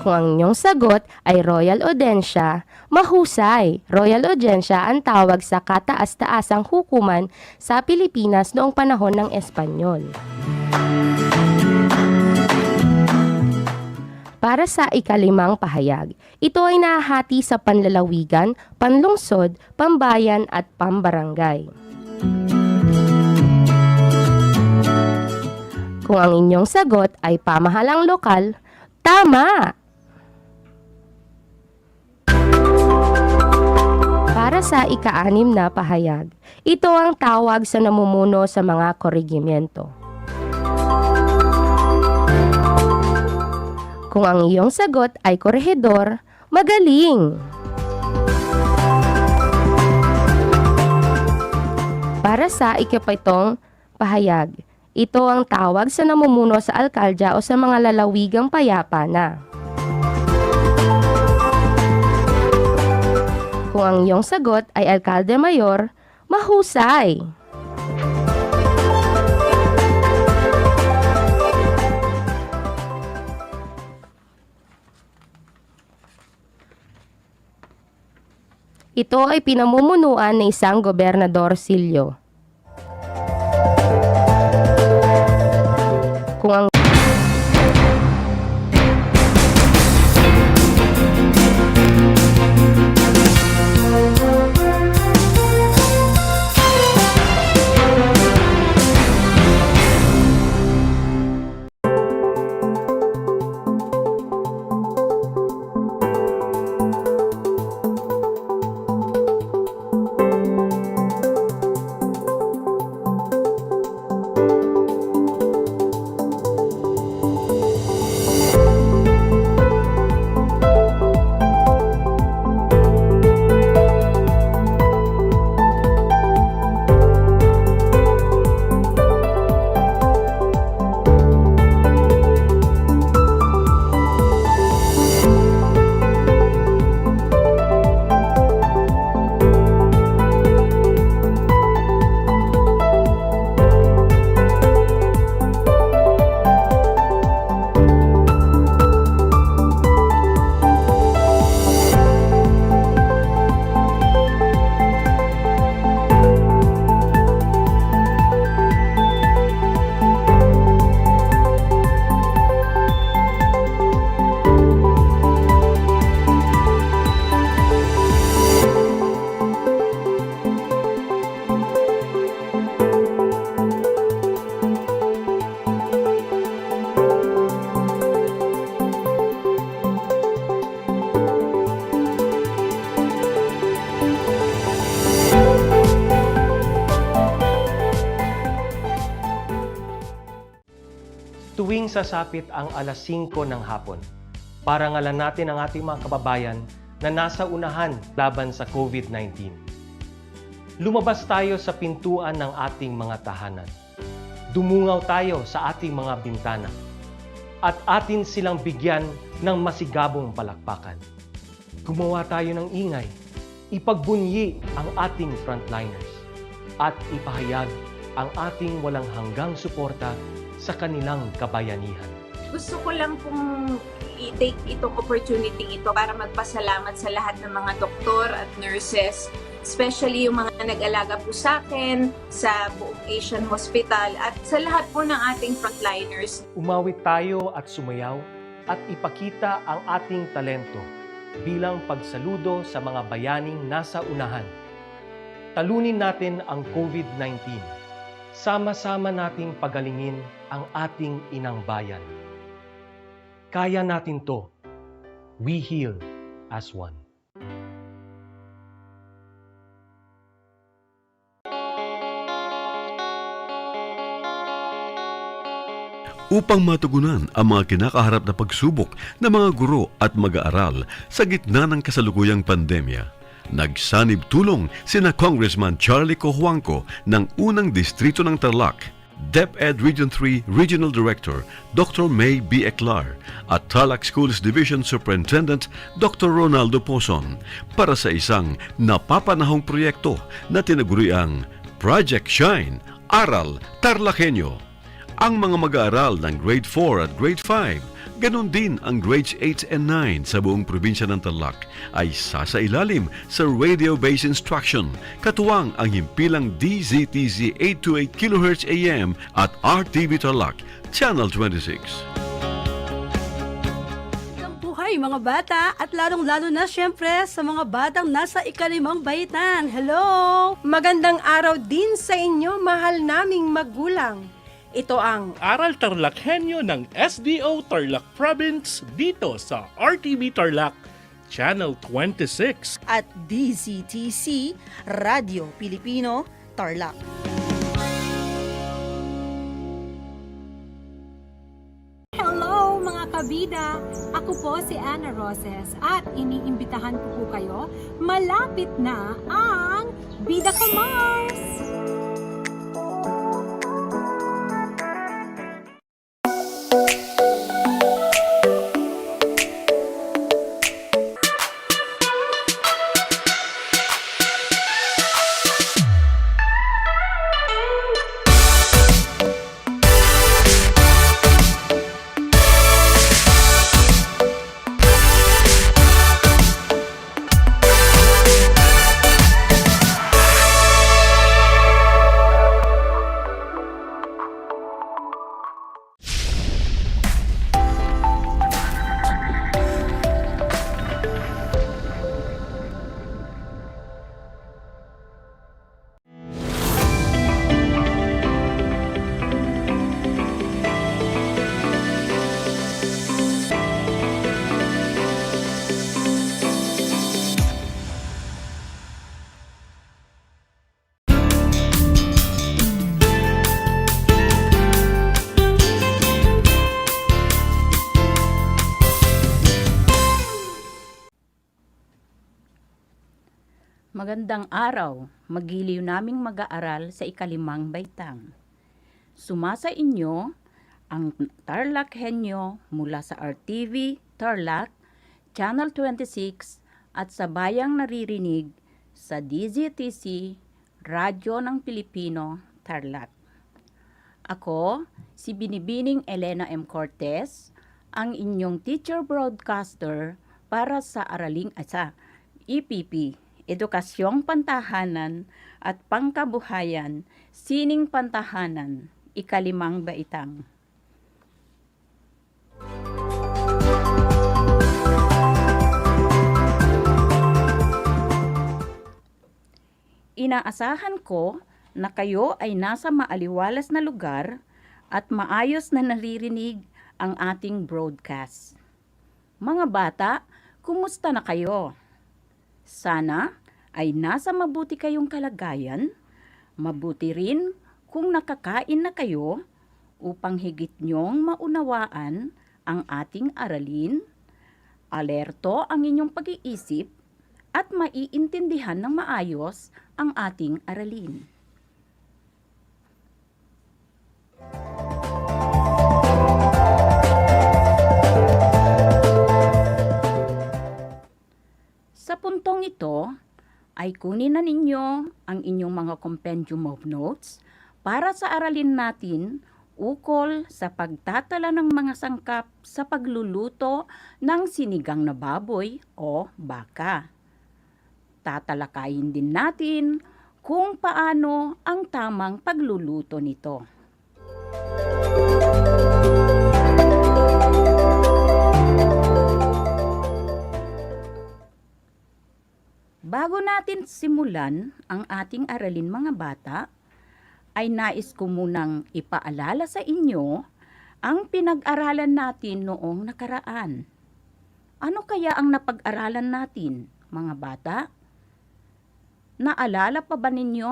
Kung ang inyong sagot ay Royal Audiencia, mahusay. Royal Audiencia ang tawag sa kataas-taasang hukuman sa Pilipinas noong panahon ng Espanyol. Para sa ikalimang pahayag, ito ay nahahati sa panlalawigan, panlungsod, pambayan at pambarangay. Kung ang inyong sagot ay pamahalang lokal, tama! Para sa ika-6 na pahayag, ito ang tawag sa namumuno sa mga korehiyemento. Kung ang iyong sagot ay korehedor, magaling! Para sa ika-7 pahayag, ito ang tawag sa namumuno sa alkaldya o sa mga lalawigang payapa na. Kung ang iyong sagot ay alkalde mayor, mahusay! Ito ay pinamumunuan ng isang gobernador-silyo. Kung ang Tuwing sasapit ang alas 5 ng hapon, parangalan natin ang ating mga kababayan na nasa unahan laban sa COVID-19. Lumabas tayo sa pintuan ng ating mga tahanan. Dumungaw tayo sa ating mga bintana. At atin silang bigyan ng masigabong palakpakan. Gumawa tayo ng ingay, ipagbunyi ang ating frontliners, at ipahayag ang ating walang hanggang suporta sa kanilang kabayanihan. Gusto ko lang pong i-take itong opportunity ito para magpasalamat sa lahat ng mga doktor at nurses, especially yung mga nag-alaga po sa akin, sa buong Asian Hospital, at sa lahat po ng ating frontliners. Umawit tayo at sumayaw at ipakita ang ating talento bilang pagsaludo sa mga bayaning nasa unahan. Talunin natin ang COVID-19. Sama-sama nating pagalingin ang ating inang bayan. Kaya natin to. We heal as one. Upang matugunan ang mga kinakaharap na pagsubok ng mga guro at mag-aaral sa gitna ng kasalukuyang pandemya, nagsanib tulong sina Congressman Charlie Cojuangco ng unang distrito ng Tarlac, DEPED Region 3 Regional Director Dr. May B. Eclar at Tarlac Schools Division Superintendent Dr. Ronaldo Pozon para sa isang napapanahong proyekto na tinaguriang Project Shine, Aral TarlakHenyo. Ang mga mag-aaral ng Grade 4 at Grade 5, ganon din ang Grades 8 and 9 sa buong probinsya ng Tarlac ay sasailalim sa radio-based instruction, katuwang ang himpilang DZTZ 828 kHz AM at RTV Tarlac, Channel 26. Buhay mga bata at lalong-lalo na syempre sa mga batang nasa ika-5 baitan. Hello! Magandang araw din sa inyo, mahal naming magulang. Ito ang Aral TarlakHenyo ng SDO Tarlac Province dito sa RTV Tarlac, Channel 26. at DZTC Radio Pilipino, Tarlac. Hello mga kabida! Ako po si Ana Roses at iniimbitahan ko po kayo, malapit na ang Bida Ko Mars! Magandang araw, magiliw naming mag-aaral sa ikalimang baitang. Sumasa inyo ang TarlakHenyo mula sa RTV Tarlac, Channel 26 at sa bayang naririnig sa DZTC, Radyo ng Pilipino, Tarlac. Ako, si Binibining Elena M. Cortez, ang inyong teacher broadcaster para sa Araling Asa, EPP. Edukasyong Pantahanan at Pangkabuhayan, Sining Pantahanan, ikalimang baitang. Inaasahan ko na kayo ay nasa maaliwalas na lugar at maayos na naririnig ang ating broadcast. Mga bata, kumusta na kayo? Sana ay nasa mabuti kayong kalagayan, mabuti rin kung nakakain na kayo upang higit niyong maunawaan ang ating aralin, alerto ang inyong pag-iisip at maiintindihan ng maayos ang ating aralin. Sa puntong ito, ay kunin na ninyo ang inyong mga compendium of notes para sa aralin natin ukol sa pagtatala ng mga sangkap sa pagluluto ng sinigang na baboy o baka. Tatalakayin din natin kung paano ang tamang pagluluto nito. Bago natin simulan ang ating aralin mga bata, ay nais ko munang ipaalala sa inyo ang pinag-aralan natin noong nakaraan. Ano kaya ang napag-aralan natin, mga bata? Naalala pa ba ninyo?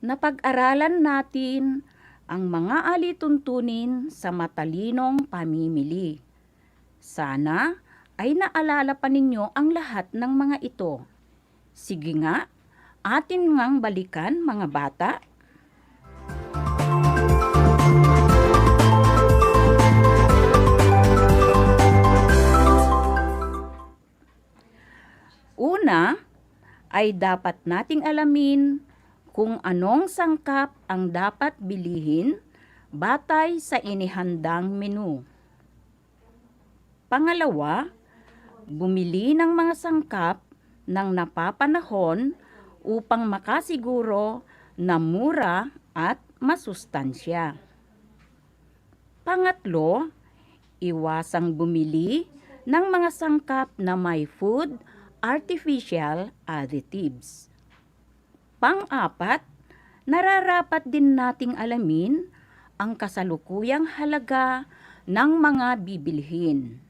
Napag-aralan natin ang mga alituntunin sa matalinong pamimili. Sana ay naalala pa ninyo ang lahat ng mga ito. Sige nga, atin ngang balikan mga bata. Una, ay dapat nating alamin kung anong sangkap ang dapat bilihin batay sa inihandang menu. Pangalawa, bumili ng mga sangkap ng napapanahon upang makasiguro na mura at masustansya. Pangatlo, iwasang bumili ng mga sangkap na may food artificial additives. Pang-apat, nararapat din nating alamin ang kasalukuyang halaga ng mga bibilhin.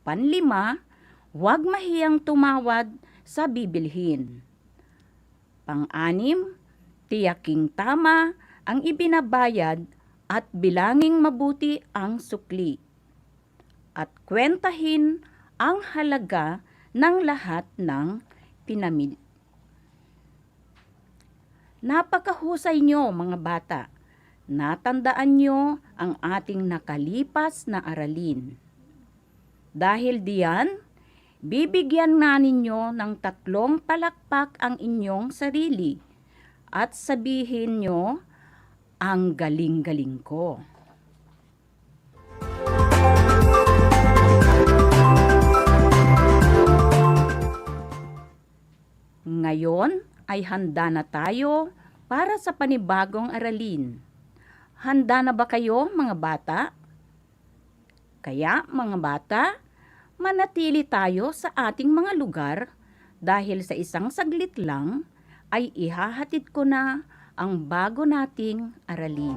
Panlima, huwag mahiyang tumawad sa bibilhin. Pang-anim, tiyaking tama ang ibinabayad at bilanging mabuti ang sukli. At kwentahin ang halaga ng lahat ng pinamili. Napakahusay nyo mga bata. Natandaan nyo ang ating nakalipas na aralin. Dahil diyan, bibigyan na ninyo ng 3 palakpak ang inyong sarili at sabihin nyo, ang galing-galing ko. Ngayon ay handa na tayo para sa panibagong aralin. Handa na ba kayo mga bata? Kaya mga bata, manatili tayo sa ating mga lugar dahil sa isang saglit lang ay ihahatid ko na ang bago nating aralin.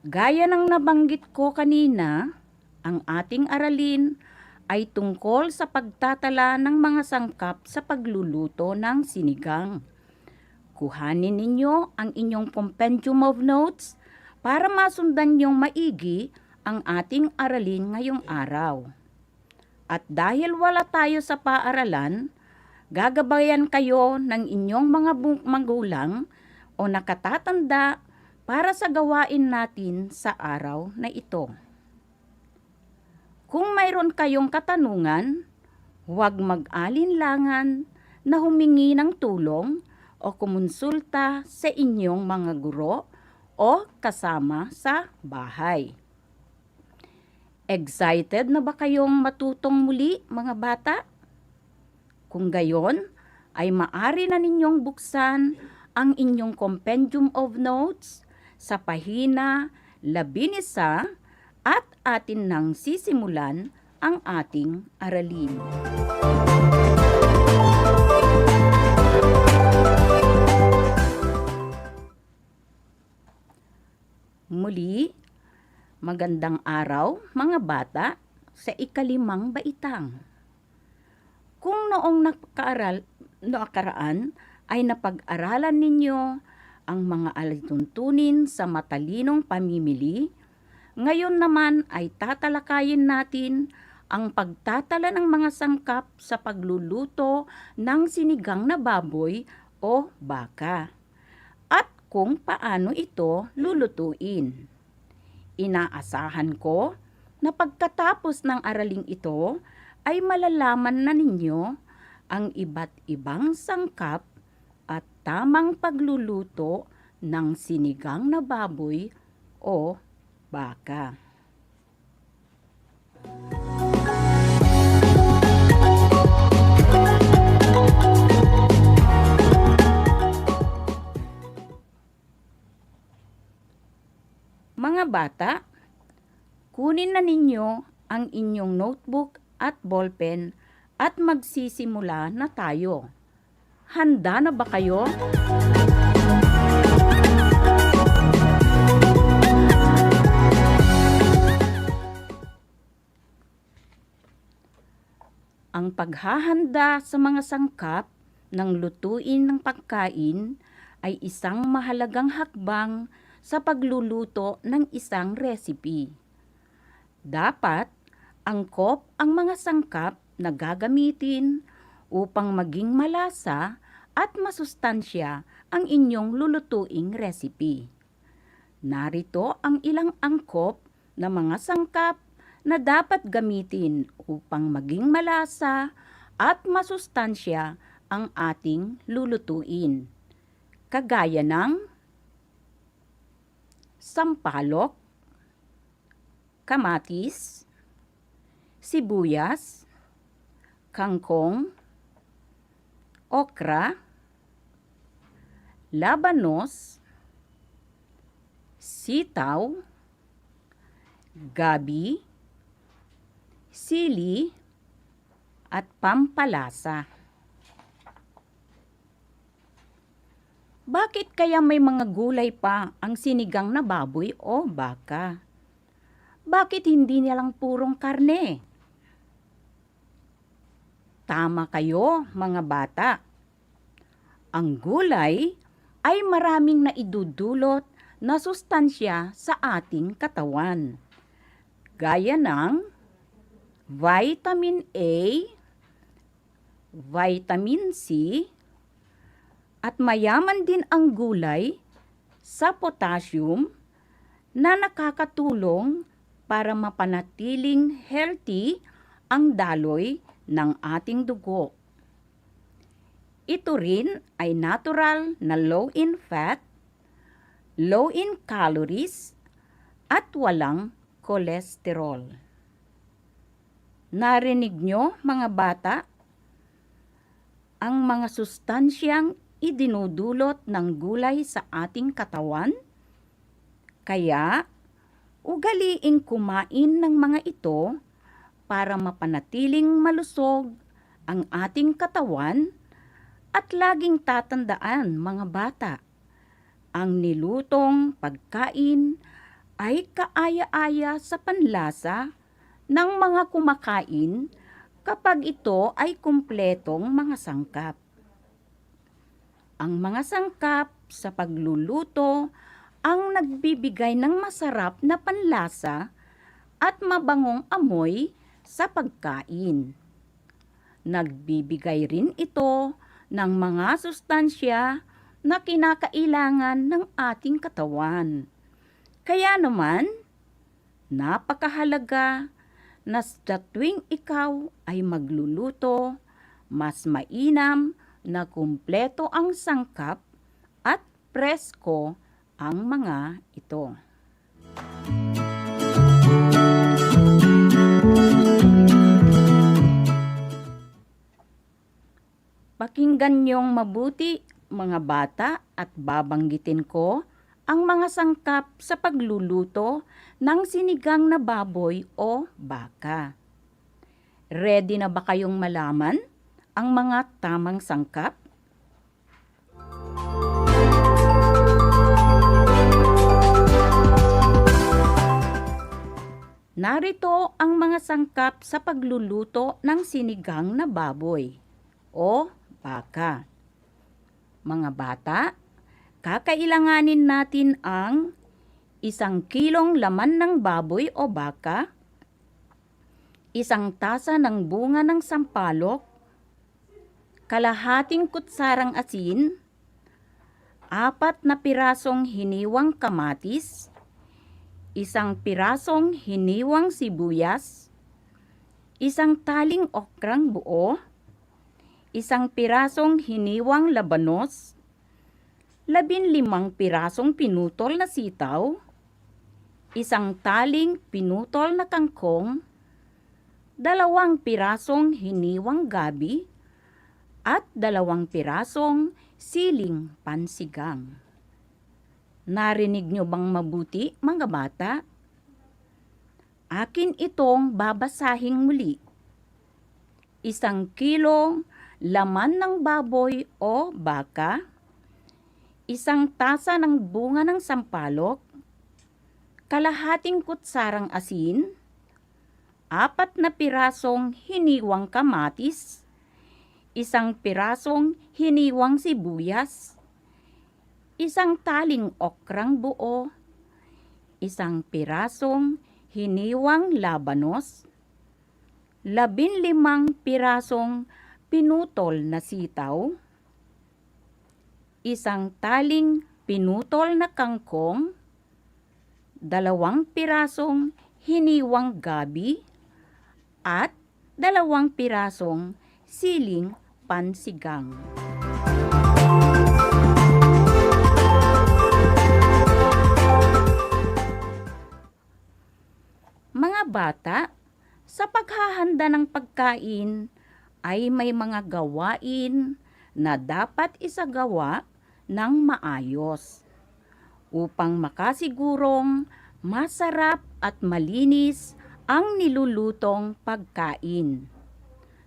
Gaya ng nabanggit ko kanina, ang ating aralin ay tungkol sa pagtatala ng mga sangkap sa pagluluto ng sinigang. Kuhanin ninyo ang inyong compendium of notes para masundan niyong maigi ang ating aralin ngayong araw. At dahil wala tayo sa paaralan, gagabayan kayo ng inyong mga magulang o nakatatanda para sa gawain natin sa araw na ito. Kung mayroon kayong katanungan, huwag mag-alinlangan na humingi ng tulong o kumonsulta sa inyong mga guro o kasama sa bahay. Excited na ba kayong matutong muli mga bata? Kung gayon, ay maari na ninyong buksan ang inyong compendium of notes sa pahina 11 at atin nang sisimulan ang ating aralin. Muli, magandang araw mga bata sa ika-5 baitang. Kung noong nakaraan ay napag-aralan ninyo ang mga alituntunin sa matalinong pamimili, ngayon naman ay tatalakayin natin ang pagtatala ng mga sangkap sa pagluluto ng sinigang na baboy o baka at kung paano ito lulutuin. Inaasahan ko na pagkatapos ng araling ito ay malalaman na ninyo ang iba't ibang sangkap at tamang pagluluto ng sinigang na baboy o baka. Mga bata, kunin na ninyo ang inyong notebook at ballpen at magsisimula na tayo. Handa na ba kayo? Ang paghahanda sa mga sangkap ng lutuin ng pagkain ay isang mahalagang hakbang sa pagluluto ng isang recipe. Dapat angkop ang mga sangkap na gagamitin upang maging malasa at masustansya ang inyong lulutuing recipe. Narito ang ilang angkop na mga sangkap na dapat gamitin upang maging malasa at masustansya ang ating lulutuin. Kagaya ng sampalok, kamatis, sibuyas, kangkong, okra, labanos, sitaw, gabi, sili, at pampalasa. Bakit kaya may mga gulay pa ang sinigang na baboy o baka? Bakit hindi nilang purong karne? Tama kayo, mga bata. Ang gulay ay maraming naidudulot na sustansya sa ating katawan. Gaya ng vitamin A, vitamin C, at mayaman din ang gulay sa potassium na nakakatulong para mapanatiling healthy ang daloy ng ating dugo. Ito rin ay natural na low in fat, low in calories, at walang kolesterol. Narinig nyo, mga bata, ang mga sustansyang idinudulot ng gulay sa ating katawan? Kaya, ugaliing kumain ng mga ito para mapanatiling malusog ang ating katawan at laging tatandaan, mga bata, ang nilutong pagkain ay kaaya-aya sa panlasa ng mga kumakain kapag ito ay kumpletong mga sangkap. Ang mga sangkap sa pagluluto ang nagbibigay ng masarap na panlasa at mabangong amoy sa pagkain. Nagbibigay rin ito ng mga sustansya na kinakailangan ng ating katawan. Kaya naman, napakahalaga na sa tuwing ikaw ay magluluto, mas mainam na kumpleto ang sangkap at presko ang mga ito. Pakinggan niyong mabuti, mga bata, at babanggitin ko ang mga sangkap sa pagluluto ng sinigang na baboy o baka. Ready na ba kayong malaman ang mga tamang sangkap? Narito ang mga sangkap sa pagluluto ng sinigang na baboy o baka. Mga bata, kakailanganin natin ang 1 kilong laman ng baboy o baka, 1 tasa ng bunga ng sampalok, kalahating kutsarang asin, 4 na pirasong hiniwang kamatis, 1 pirasong hiniwang sibuyas, 1 taling okrang buo, 1 pirasong hiniwang labanos, 15 pirasong pinutol na sitaw, 1 taling pinutol na kangkong, 2 pirasong hiniwang gabi, at 2 pirasong siling pansigang. Narinig nyo bang mabuti, mga bata? Akin itong babasahing muli. 1 kilong laman ng baboy o baka, 1 tasa ng bunga ng sampalok, kalahating kutsarang asin, 4 na pirasong hiniwang kamatis, 1 pirasong hiniwang sibuyas, 1 taling okrang buo, 1 pirasong hiniwang labanos, 15 pirasong pinutol na sitaw, 1 taling pinutol na kangkong, 2 pirasong hiniwang gabi, at 2 pirasong siling pansigang. Mga bata, sa paghahanda ng pagkain ay may mga gawain na dapat isagawa ng maayos upang makasigurong masarap at malinis ang nilulutong pagkain.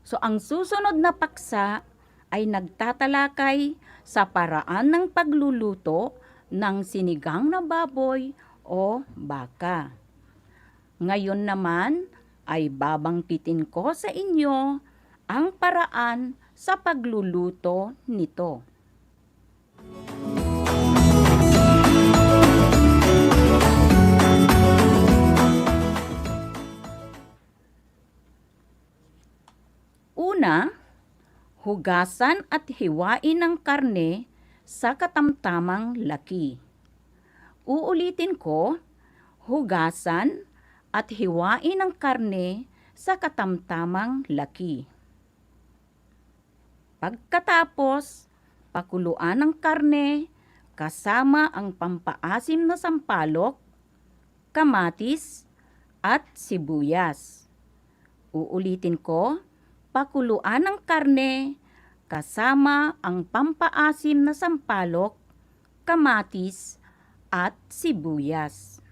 So ang susunod na paksa ay nagtatalakay sa paraan ng pagluluto ng sinigang na baboy o baka. Ngayon naman ay babangkitin ko sa inyo ang paraan sa pagluluto nito. Una, hugasan at hiwain ang karne sa katamtamang laki. Uulitin ko, hugasan at hiwain ang karne sa katamtamang laki. Pagkatapos, pakuluan ang karne kasama ang pampaasim na sampalok, kamatis, at sibuyas. Uulitin ko, pakuluan ang karne kasama ang pampaasim na sampalok, kamatis, at sibuyas.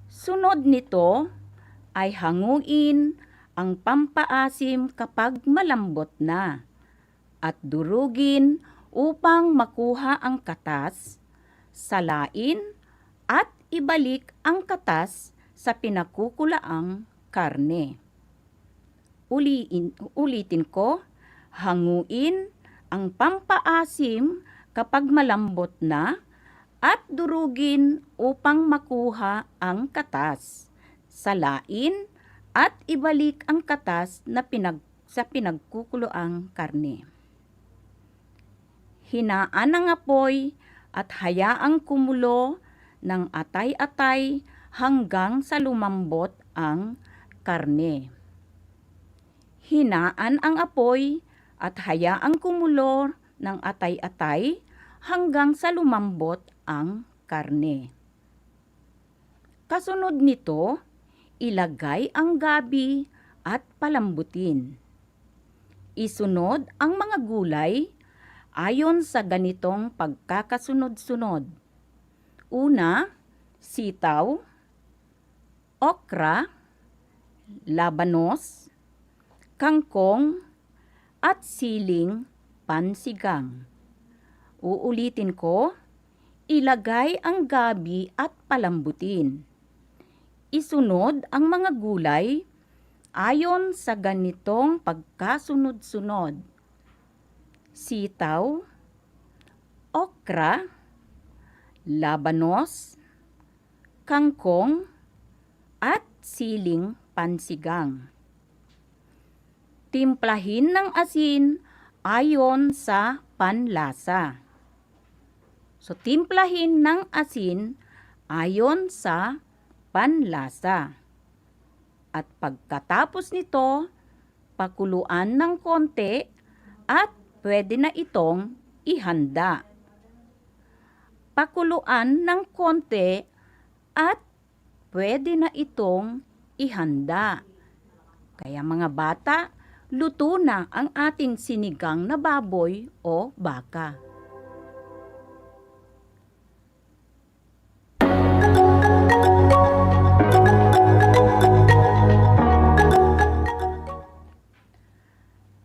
Sunod nito ay hanguin ang pampaasim kapag malambot na at durugin upang makuha ang katas, salain at ibalik ang katas sa pinakukulaang karne. Ulitin ko, hanguin ang pampaasim kapag malambot na at durugin upang makuha ang katas, salain at ibalik ang katas na sa pinagkukuloang karne. Hinaan ang apoy at hayaang kumulo ng atay-atay hanggang sa lumambot ang karne. Hinaan ang apoy at hayaang kumulo ng atay-atay hanggang sa lumambot ang karne. Kasunod nito, ilagay ang gabi at palambutin. Isunod ang mga gulay ayon sa ganitong pagkakasunod-sunod. Una, sitaw, okra, labanos, kangkong, at siling pansigang. Uulitin ko, ilagay ang gabi at palambutin. Isunod ang mga gulay ayon sa ganitong pagkasunod-sunod. Sitaw, okra, labanos, kangkong, at siling pansigang. Timplahin ng asin ayon sa panlasa. So, timplahin ng asin ayon sa panlasa. At pagkatapos nito, pakuluan ng konti at pwede na itong ihanda. Pakuluan ng konti at pwede na itong ihanda. Kaya mga bata, luto na ang ating sinigang na baboy o baka.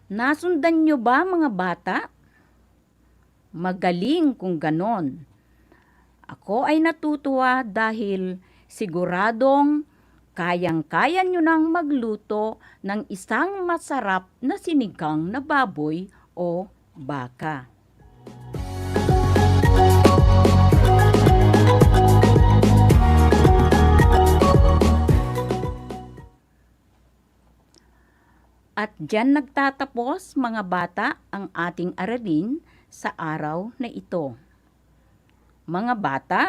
Nasundan nyo ba mga bata? Magaling kung ganon. Ako ay natutuwa dahil siguradong kayang-kaya nyo nang magluto ng isang masarap na sinigang na baboy o baka. At diyan nagtatapos mga bata ang ating aralin sa araw na ito. Mga bata,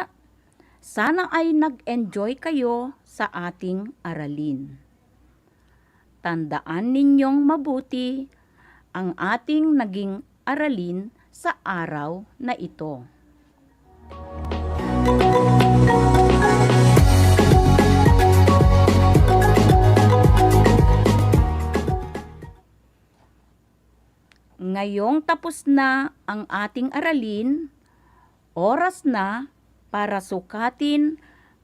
sana ay nag-enjoy kayo sa ating aralin. Tandaan ninyong mabuti ang ating naging aralin sa araw na ito. Ngayong tapos na ang ating aralin, oras na para sukatin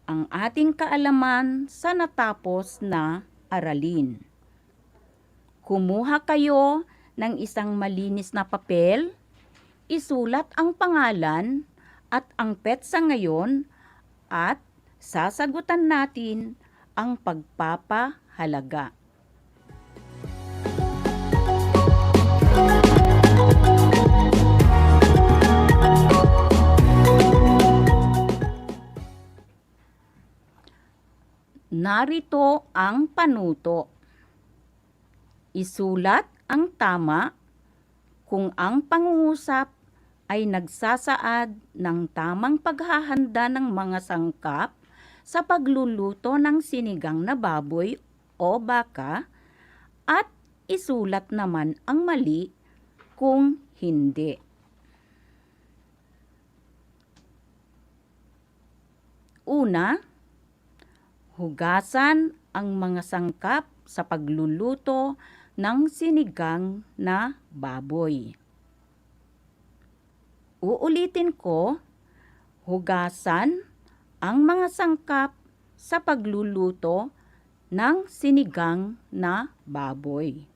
ang ating kaalaman sa natapos na aralin. Kumuha kayo ng isang malinis na papel, isulat ang pangalan at ang petsa ngayon at sasagutan natin ang pagpapahalaga. Narito ang panuto. Isulat ang tama kung ang pangungusap ay nagsasaad ng tamang paghahanda ng mga sangkap sa pagluluto ng sinigang na baboy o baka at isulat naman ang mali kung hindi. Una, hugasan ang mga sangkap sa pagluluto ng sinigang na baboy. Uulitin ko, hugasan ang mga sangkap sa pagluluto ng sinigang na baboy.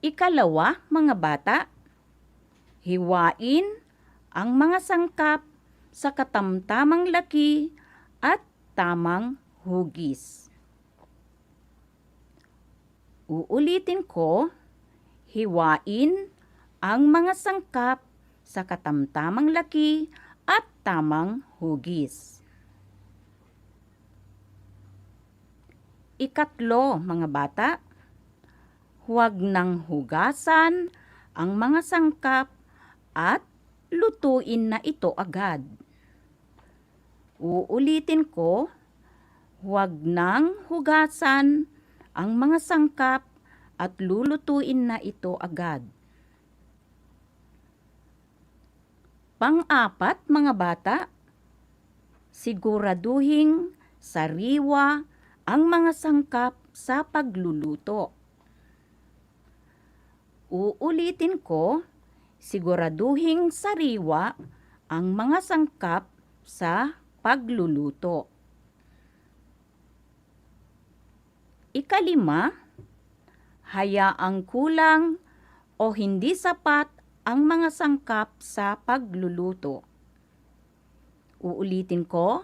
Ikalawa, mga bata, hiwain ang mga sangkap sa katamtamang laki at tamang hugis. Uulitin ko, hiwain ang mga sangkap sa katamtamang laki at tamang hugis. Ikatlo, mga bata, huwag nang hugasan ang mga sangkap at lutuin na ito agad. Uulitin ko, huwag nang hugasan ang mga sangkap at lulutuin na ito agad. Pang-apat, mga bata, siguraduhing sariwa ang mga sangkap sa pagluluto. Uulitin ko, siguraduhing sariwa ang mga sangkap sa pagluluto. Ikalima, hayaang kulang o hindi sapat ang mga sangkap sa pagluluto. Uulitin ko,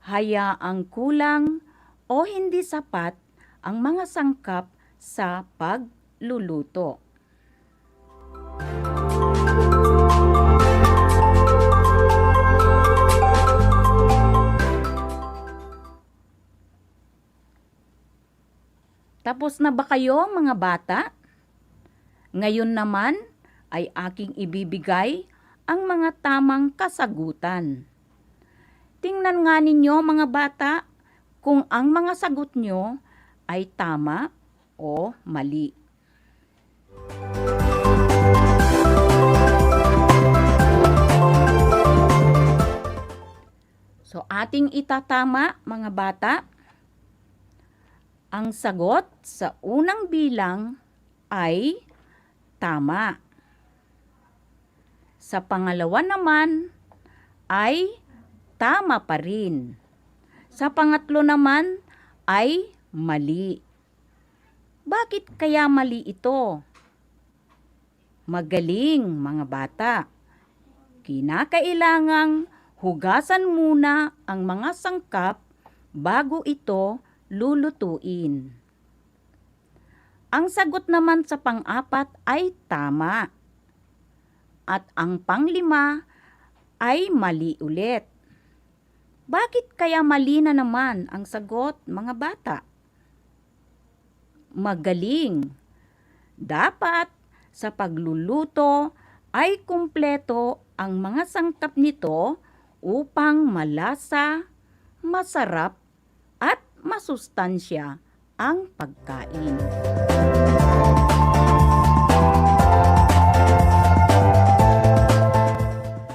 hayaang kulang o hindi sapat ang mga sangkap sa pagluluto. Tapos na ba kayo, mga bata? Ngayon naman ay aking ibibigay ang mga tamang kasagutan. Tingnan nga ninyo, mga bata, kung ang mga sagot nyo ay tama o mali. So, ating itatama, mga bata. Ang sagot sa unang bilang ay tama. Sa pangalawa naman ay tama pa rin. Sa pangatlo naman ay mali. Bakit kaya mali ito? Magaling, mga bata. Kinakailangang hugasan muna ang mga sangkap bago ito lulutuin. Ang sagot naman sa pang-apat ay tama. At ang panglima ay mali ulit. Bakit kaya mali na naman ang sagot, mga bata? Magaling. Dapat sa pagluluto ay kumpleto ang mga sangkap nito upang malasa, masarap, at masustansya ang pagkain.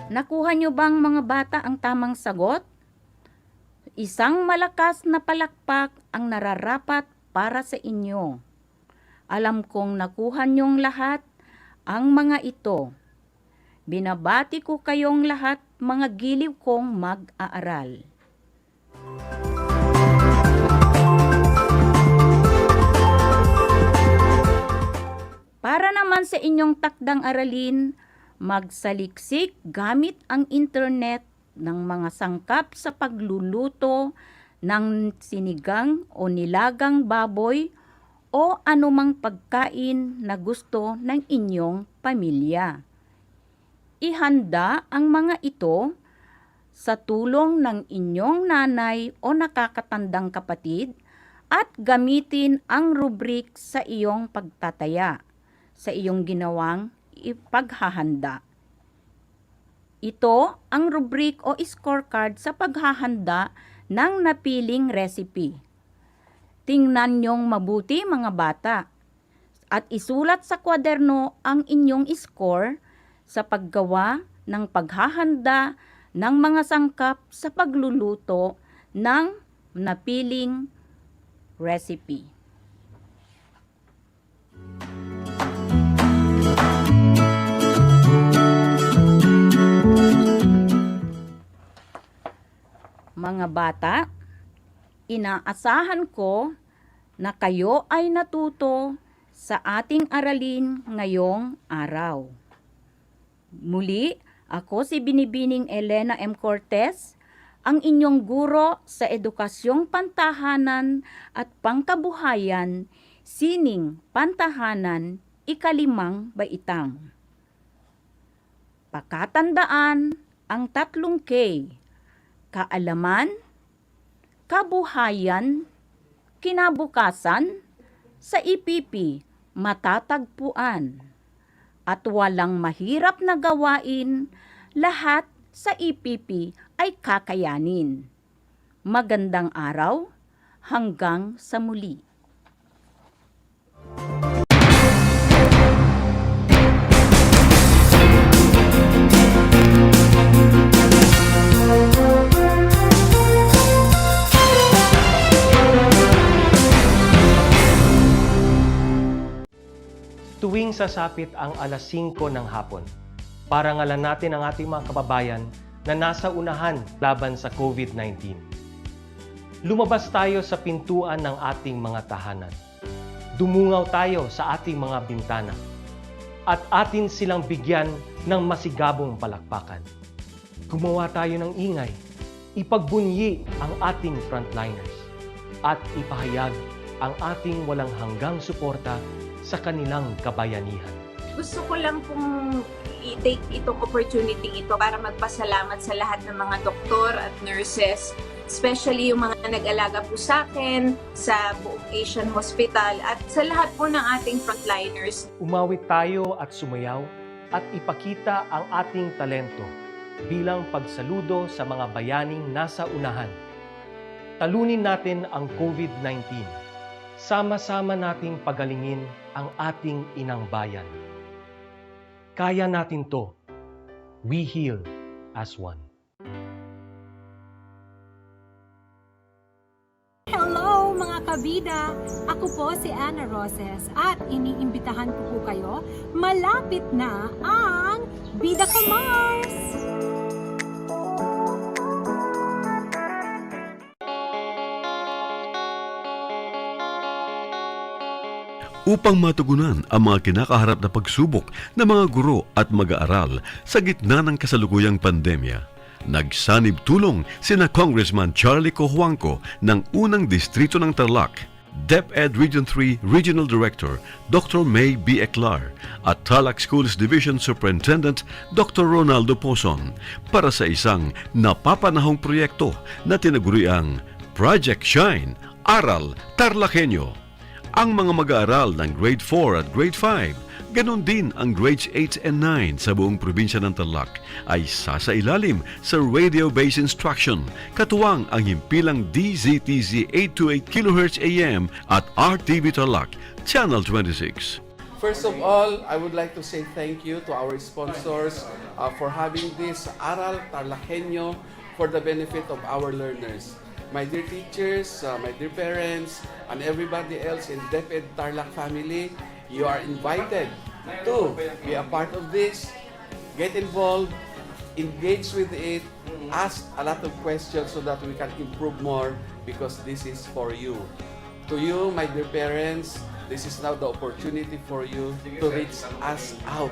Nakuha nyo bang, mga bata, ang tamang sagot? Isang malakas na palakpak ang nararapat para sa inyo. Alam kong nakuha nyong lahat ang mga ito. Binabati ko kayong lahat, mga giliw kong mag-aaral. Para naman sa inyong takdang aralin, magsaliksik gamit ang internet ng mga sangkap sa pagluluto ng sinigang o nilagang baboy o anumang pagkain na gusto ng inyong pamilya. Ihanda ang mga ito sa tulong ng inyong nanay o nakakatandang kapatid at gamitin ang rubrik sa iyong pagtataya sa iyong ginawang ipaghahanda. Ito ang rubrik o scorecard sa paghahanda ng napiling recipe. Tingnan niyong mabuti mga bata at isulat sa kwaderno ang inyong score sa paggawa ng paghahanda ng mga sangkap sa pagluluto ng napiling recipe. Mga bata, inaasahan ko na kayo ay natuto sa ating aralin ngayong araw. Muli, ako si Binibining Elena M. Cortez, ang inyong guro sa Edukasyong Pantahanan at Pangkabuhayan, Sining Pantahanan, ika-5 baitang. Pakatandaan ang 3 K: kaalaman, kabuhayan, kinabukasan, sa EPP matatagpuan, at walang mahirap na gawain, lahat sa EPP ay kakayanin. Magandang araw, hanggang sa muli. Tuwing sasapit ang alas 5 ng hapon, parangalan natin ang ating mga kababayan na nasa unahan laban sa COVID-19. Lumabas tayo sa pintuan ng ating mga tahanan. Dumungaw tayo sa ating mga bintana. At atin silang bigyan ng masigabong palakpakan. Gumawa tayo ng ingay, ipagbunyi ang ating frontliners, at ipahayag ang ating walang hanggang suporta sa kanilang kabayanihan. Gusto ko lang pong i-take itong opportunity ito para magpasalamat sa lahat ng mga doktor at nurses, especially yung mga nag-alaga po sa akin, sa buong Asian Hospital, at sa lahat po ng ating frontliners. Umawit tayo at sumayaw at ipakita ang ating talento bilang pagsaludo sa mga bayaning nasa unahan. Talunin natin ang COVID-19. Sama-sama nating pagalingin ang ating inang bayan. Kaya natin to. We heal as one. Hello mga kabida! Ako po si Ana Roses at iniimbitahan ko po kayo, malapit na ang Bida Ka Mars! Upang matugunan ang mga kinakaharap na pagsubok ng mga guro at mag-aaral sa gitna ng kasalukuyang pandemya, nagsanib tulong sina Congressman Charlie Cojuangco ng unang distrito ng Tarlac, DEPED Region 3 Regional Director Dr. May B. Eclar at Tarlac Schools Division Superintendent Dr. Ronaldo Pozon para sa isang napapanahong proyekto na tinaguriang Project Shine, Aral TarlakHenyo. Ang mga mag-aaral ng Grade 4 at Grade 5, ganon din ang Grades 8 and 9 sa buong probinsya ng Tarlac ay sasailalim sa radio-based instruction, katuwang ang himpilang DZTZ 828 kHz AM at RTV Tarlac, Channel 26. First of all, I would like to say thank you to our sponsors for having this Aral TarlakHenyo for the benefit of our learners. My dear teachers, my dear parents, and everybody else in DEPED Tarlac family, you are invited to be a part of this Get involved, engage with it, ask a lot of questions so that we can improve more because this is for you. To you, my dear parents, this is now the opportunity for you to reach us out.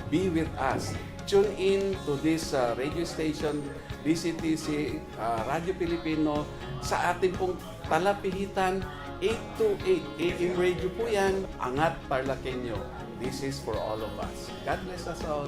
Be with us. Tune in to this radio station, DCTC, Radio Pilipino, sa ating pong talapihitan, 8 to 8 AM radio po yan, Angat TarlakHenyo. This is for all of us. God bless us all.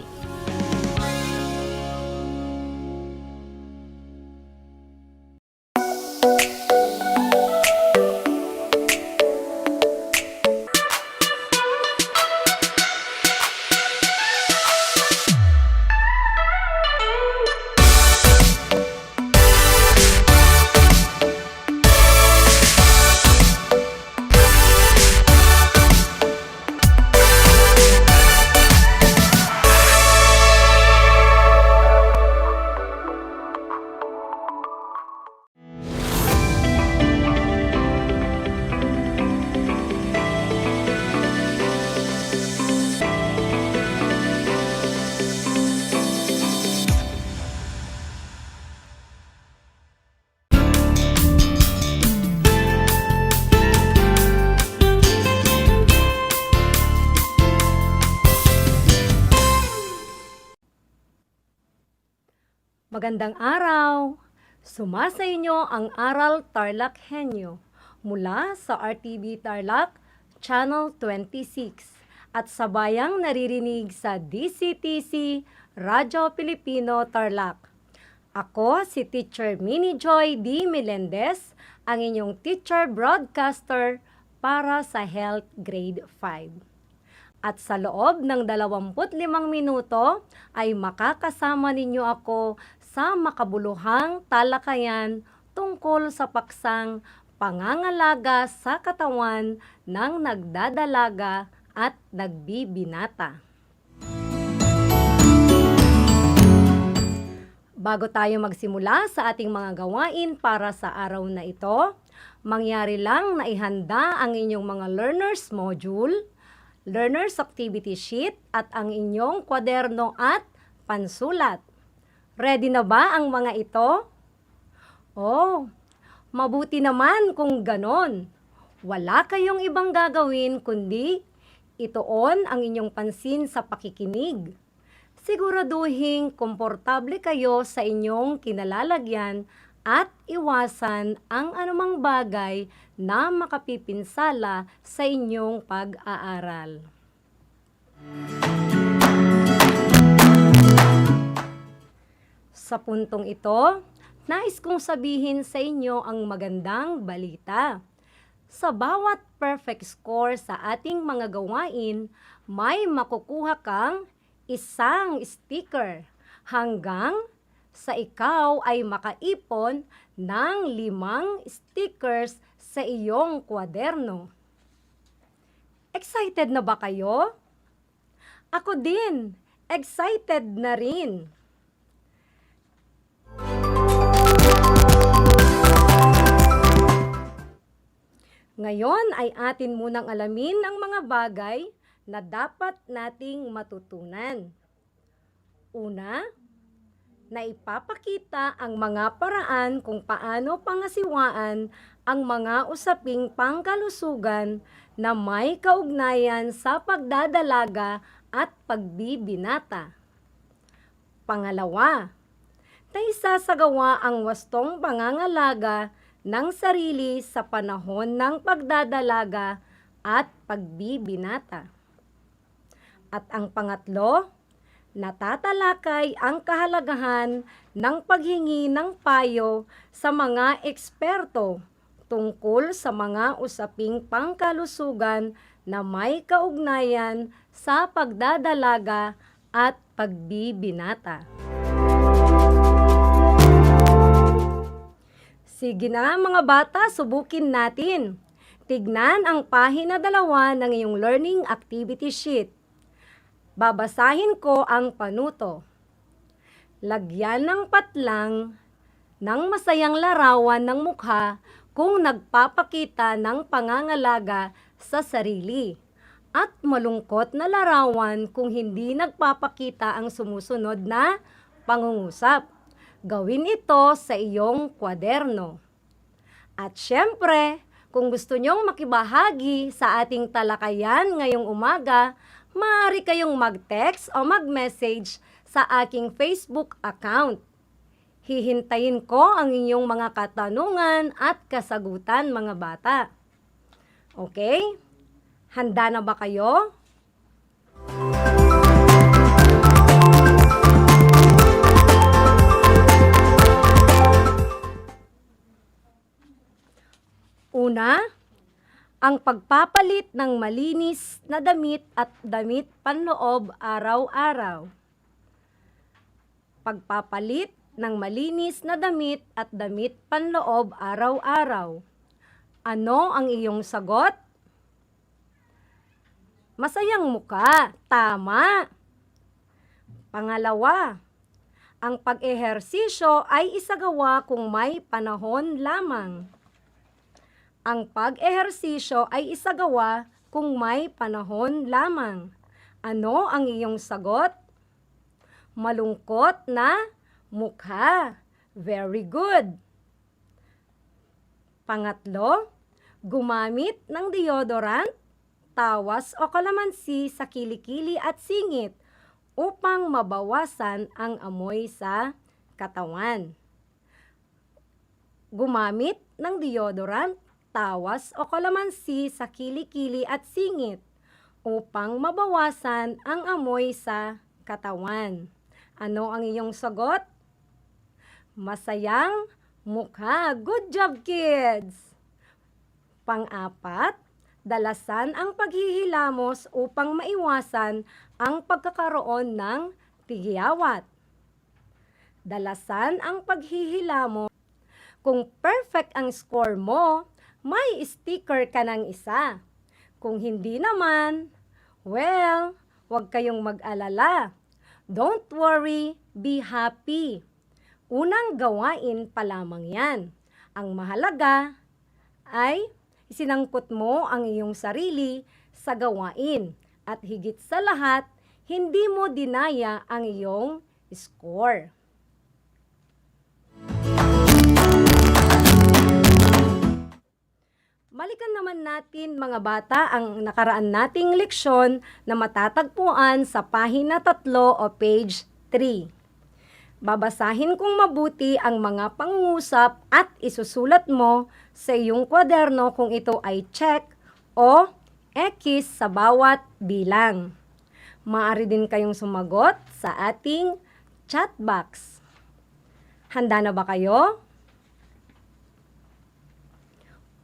Magandang araw! Sumasa inyo ang Aral TarlakHenyo mula sa RTV Tarlac, Channel 26 at sabayang naririnig sa DCTC, Radyo Pilipino Tarlac. Ako si Teacher Minnie Joy D. Melendez, ang inyong teacher broadcaster para sa Health Grade 5. At sa loob ng 25 minuto ay makakasama ninyo ako sa makabuluhang talakayan tungkol sa paksang pangangalaga sa katawan ng nagdadalaga at nagbibinata. Bago tayo magsimula sa ating mga gawain para sa araw na ito, mangyari lang na ihanda ang inyong mga learners module, learners activity sheet at ang inyong kwaderno at pansulat. Ready na ba ang mga ito? Oh, mabuti naman kung ganon. Wala kayong ibang gagawin kundi ituon ang inyong pansin sa pakikinig. Siguraduhin komportable kayo sa inyong kinalalagyan at iwasan ang anumang bagay na makapipinsala sa inyong pag-aaral. Sa puntong ito, nais kong sabihin sa inyo ang magandang balita. Sa bawat perfect score sa ating mga gawain, may makukuha kang isang sticker hanggang sa ikaw ay makaipon ng 5 stickers sa iyong kwaderno. Excited na ba kayo? Ako din, excited na rin. Ngayon ay atin munang alamin ang mga bagay na dapat nating matutunan. Una, na ipapakita ang mga paraan kung paano pangasiwaan ang mga usaping pangkalusugan na may kaugnayan sa pagdadalaga at pagbibinata. Pangalawa, na isasagawa ang wastong pangangalaga ng sarili sa panahon ng pagdadalaga at pagbibinata. At ang pangatlo, natatalakay ang kahalagahan ng paghingi ng payo sa mga eksperto tungkol sa mga usaping pangkalusugan na may kaugnayan sa pagdadalaga at pagbibinata. Sige na mga bata, subukin natin. Tignan ang pahina 2 ng iyong learning activity sheet. Babasahin ko ang panuto. Lagyan ng patlang ng masayang larawan ng mukha kung nagpapakita ng pangangalaga sa sarili. at malungkot na larawan kung hindi nagpapakita ang sumusunod na pangungusap. Gawin ito sa iyong kwaderno. At syempre, kung gusto nyong makibahagi sa ating talakayan ngayong umaga, maaari kayong mag-text o mag-message sa aking Facebook account. Hihintayin ko ang inyong mga katanungan at kasagutan, mga bata. Okay? Handa na ba kayo? Una, ang pagpapalit ng malinis na damit at damit panloob araw-araw. Pagpapalit ng malinis na damit at damit panloob araw-araw. Ano ang iyong sagot? Masayang muka. Tama. Pangalawa, ang pag-ehersisyo ay isagawa kung may panahon lamang. Ang pag-ehersisyo ay isagawa kung may panahon lamang. Ano ang iyong sagot? Malungkot na mukha. Very good. Pangatlo, gumamit ng deodorant, tawas o kalamansi sa kilikili at singit upang mabawasan ang amoy sa katawan. Gumamit ng deodorant, tawas o kalamansi sa kilikili at singit upang mabawasan ang amoy sa katawan. Ano ang iyong sagot? Masayang mukha. Good job, kids! Pang-apat, dalasan ang paghihilamos upang maiwasan ang pagkakaroon ng tigiyawat. Dalasan ang paghihilamos. Kung perfect ang score mo, may sticker ka ng isa. Kung hindi naman, well, huwag kayong mag-alala. Don't worry, be happy. Unang gawain pa lamang yan. Ang mahalaga ay isinangkot mo ang iyong sarili sa gawain. At higit sa lahat, hindi mo dinaya ang iyong score. Balikan naman natin, mga bata, ang nakaraan nating leksyon na matatagpuan sa pahina 3 o page 3. Babasahin kong mabuti ang mga pangungusap at isusulat mo sa iyong kwaderno kung ito ay check o X sa bawat bilang. Maaari din kayong sumagot sa ating chat box. Handa na ba kayo?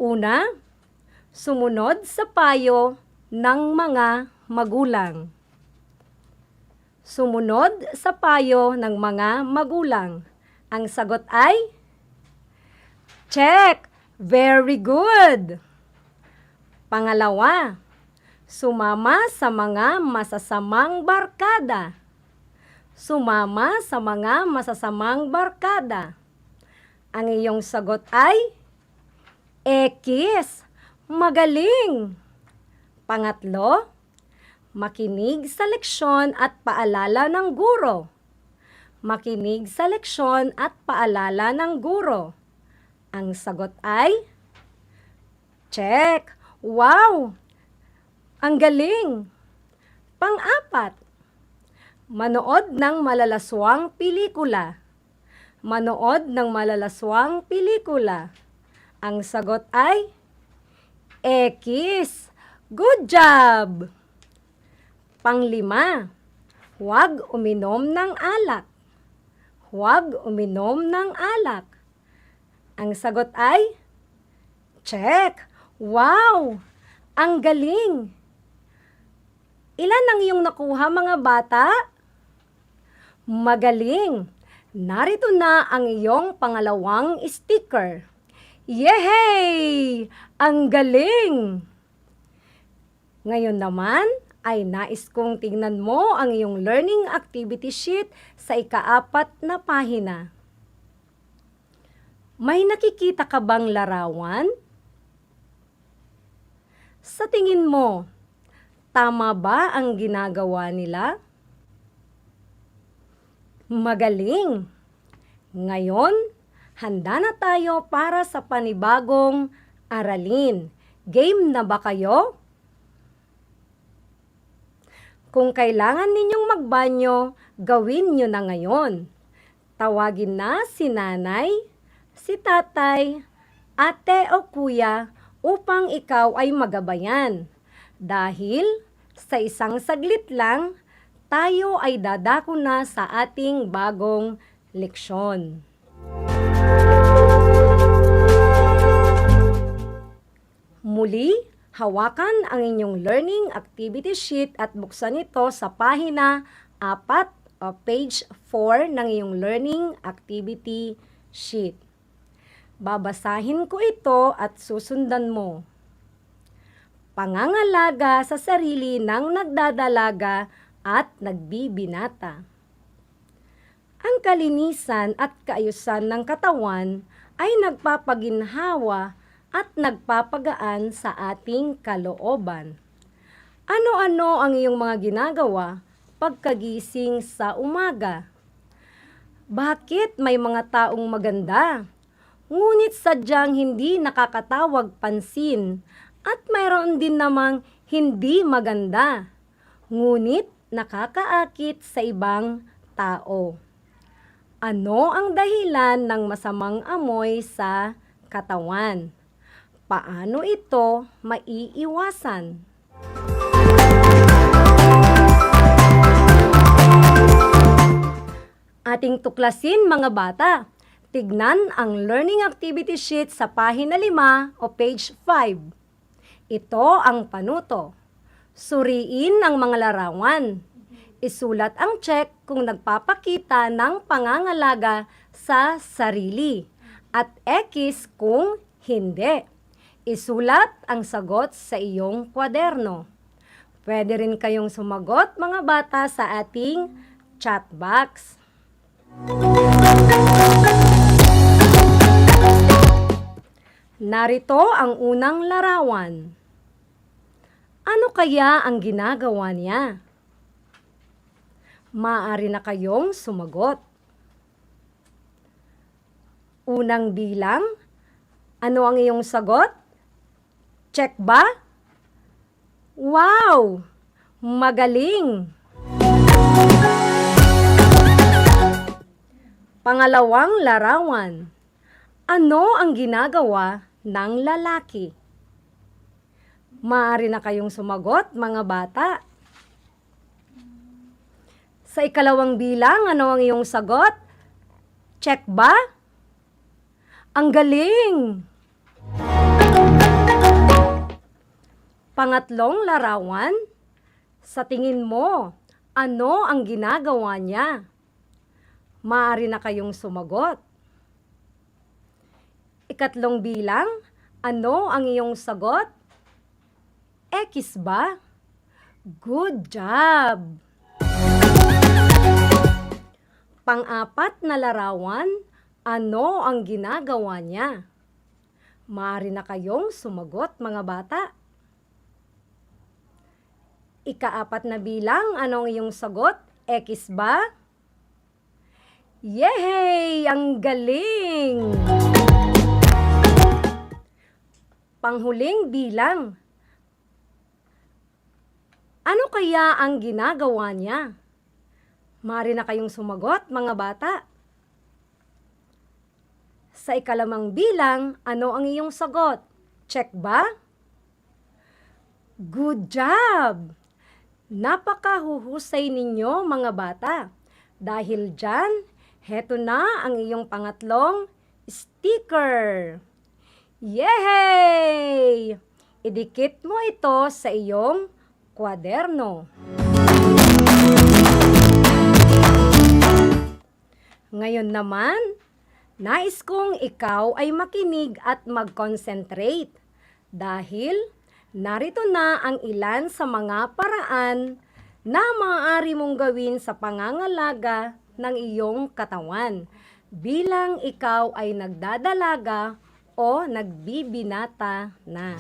Una, sumunod sa payo ng mga magulang. Sumunod sa payo ng mga magulang. Ang sagot ay check. Very good. Pangalawa, sumama sa mga masasamang barkada. Sumama sa mga masasamang barkada. Ang iyong sagot ay X. Magaling. Pangatlo, makinig sa leksyon at paalala ng guro. Makinig sa leksyon at paalala ng guro. Ang sagot ay check. Wow! Ang galing. Pang-apat, manood ng malalaswang pelikula. Manood ng malalaswang pelikula. Ang sagot ay X. Good job! Panglima, huwag uminom ng alak. Huwag uminom ng alak. Ang sagot ay check. Wow! Ang galing! Ilan ang iyong nakuha, mga bata? Magaling! Narito na ang iyong pangalawang sticker. Yehey! Ang galing! Ngayon naman ay nais kong tingnan mo ang iyong learning activity sheet sa ika-4 na pahina. May nakikita ka bang larawan? Sa tingin mo, Tama ba ang ginagawa nila? Magaling! Ngayon, handa na tayo para sa panibagong aralin. Game na ba kayo? Kung kailangan ninyong magbanyo, gawin nyo na ngayon. Tawagin na si nanay, si tatay, ate o kuya upang ikaw ay magabayan. Dahil sa isang saglit lang, tayo ay dadako na sa ating bagong leksyon. Muli, hawakan ang inyong learning activity sheet at buksan ito sa pahina 4 o page 4 ng iyong learning activity sheet. Babasahin ko ito at susundan mo. Pangangalaga sa sarili ng nagdadalaga at nagbibinata. Ang kalinisan at kaayusan ng katawan ay nagpapaginhawa at nagpapagaan sa ating kalooban. Ano-ano ang iyong mga ginagawa pagkagising sa umaga? Bakit may mga taong maganda, ngunit sadyang hindi nakakatawag pansin at mayroon din namang hindi maganda, ngunit nakakaakit sa ibang tao? Ano ang dahilan ng masamang amoy sa katawan? Paano ito maiiwasan? Ating tuklasin mga bata. Tignan ang learning activity sheet sa pahina 5 o page 5. Ito ang panuto. Suriin ang mga larawan. Isulat ang check kung nagpapakita ng pangangalaga sa sarili at X kung hindi. Isulat ang sagot sa iyong kwaderno. Pwede rin kayong sumagot mga bata sa ating chat box. Narito ang unang larawan. Ano kaya ang ginagawa niya? Maaari na kayong sumagot. Unang bilang, ano ang iyong sagot? Check ba? Wow! Magaling! Pangalawang larawan. Ano ang ginagawa ng lalaki? Maaari na kayong sumagot, mga bata. Sa ikalawang bilang, ano ang iyong sagot? Check ba? Ang galing! Pangatlong larawan. Sa tingin mo, ano ang ginagawa niya? Maaari na kayong sumagot. Ikatlong bilang, ano ang iyong sagot? X ba? Good job! Pang-apat na larawan, ano ang ginagawa niya? Maaari na kayong sumagot, mga bata. Ika-4 na bilang, ano ang iyong sagot? X ba? Yay! Ang galing! Panghuling bilang. Ano kaya ang ginagawa niya? Maaari na kayong sumagot, mga bata. Sa ikalimang bilang, ano ang iyong sagot? Check ba? Good job! Napakahuhusay ninyo, mga bata. Dahil dyan, heto na ang iyong pangatlong sticker. Yay! Idikit mo ito sa iyong kwaderno. Ngayon naman, nais kong ikaw ay makinig at mag-concentrate dahil narito na ang ilan sa mga paraan na maaari mong gawin sa pangangalaga ng iyong katawan bilang ikaw ay nagdadalaga o nagbibinata na.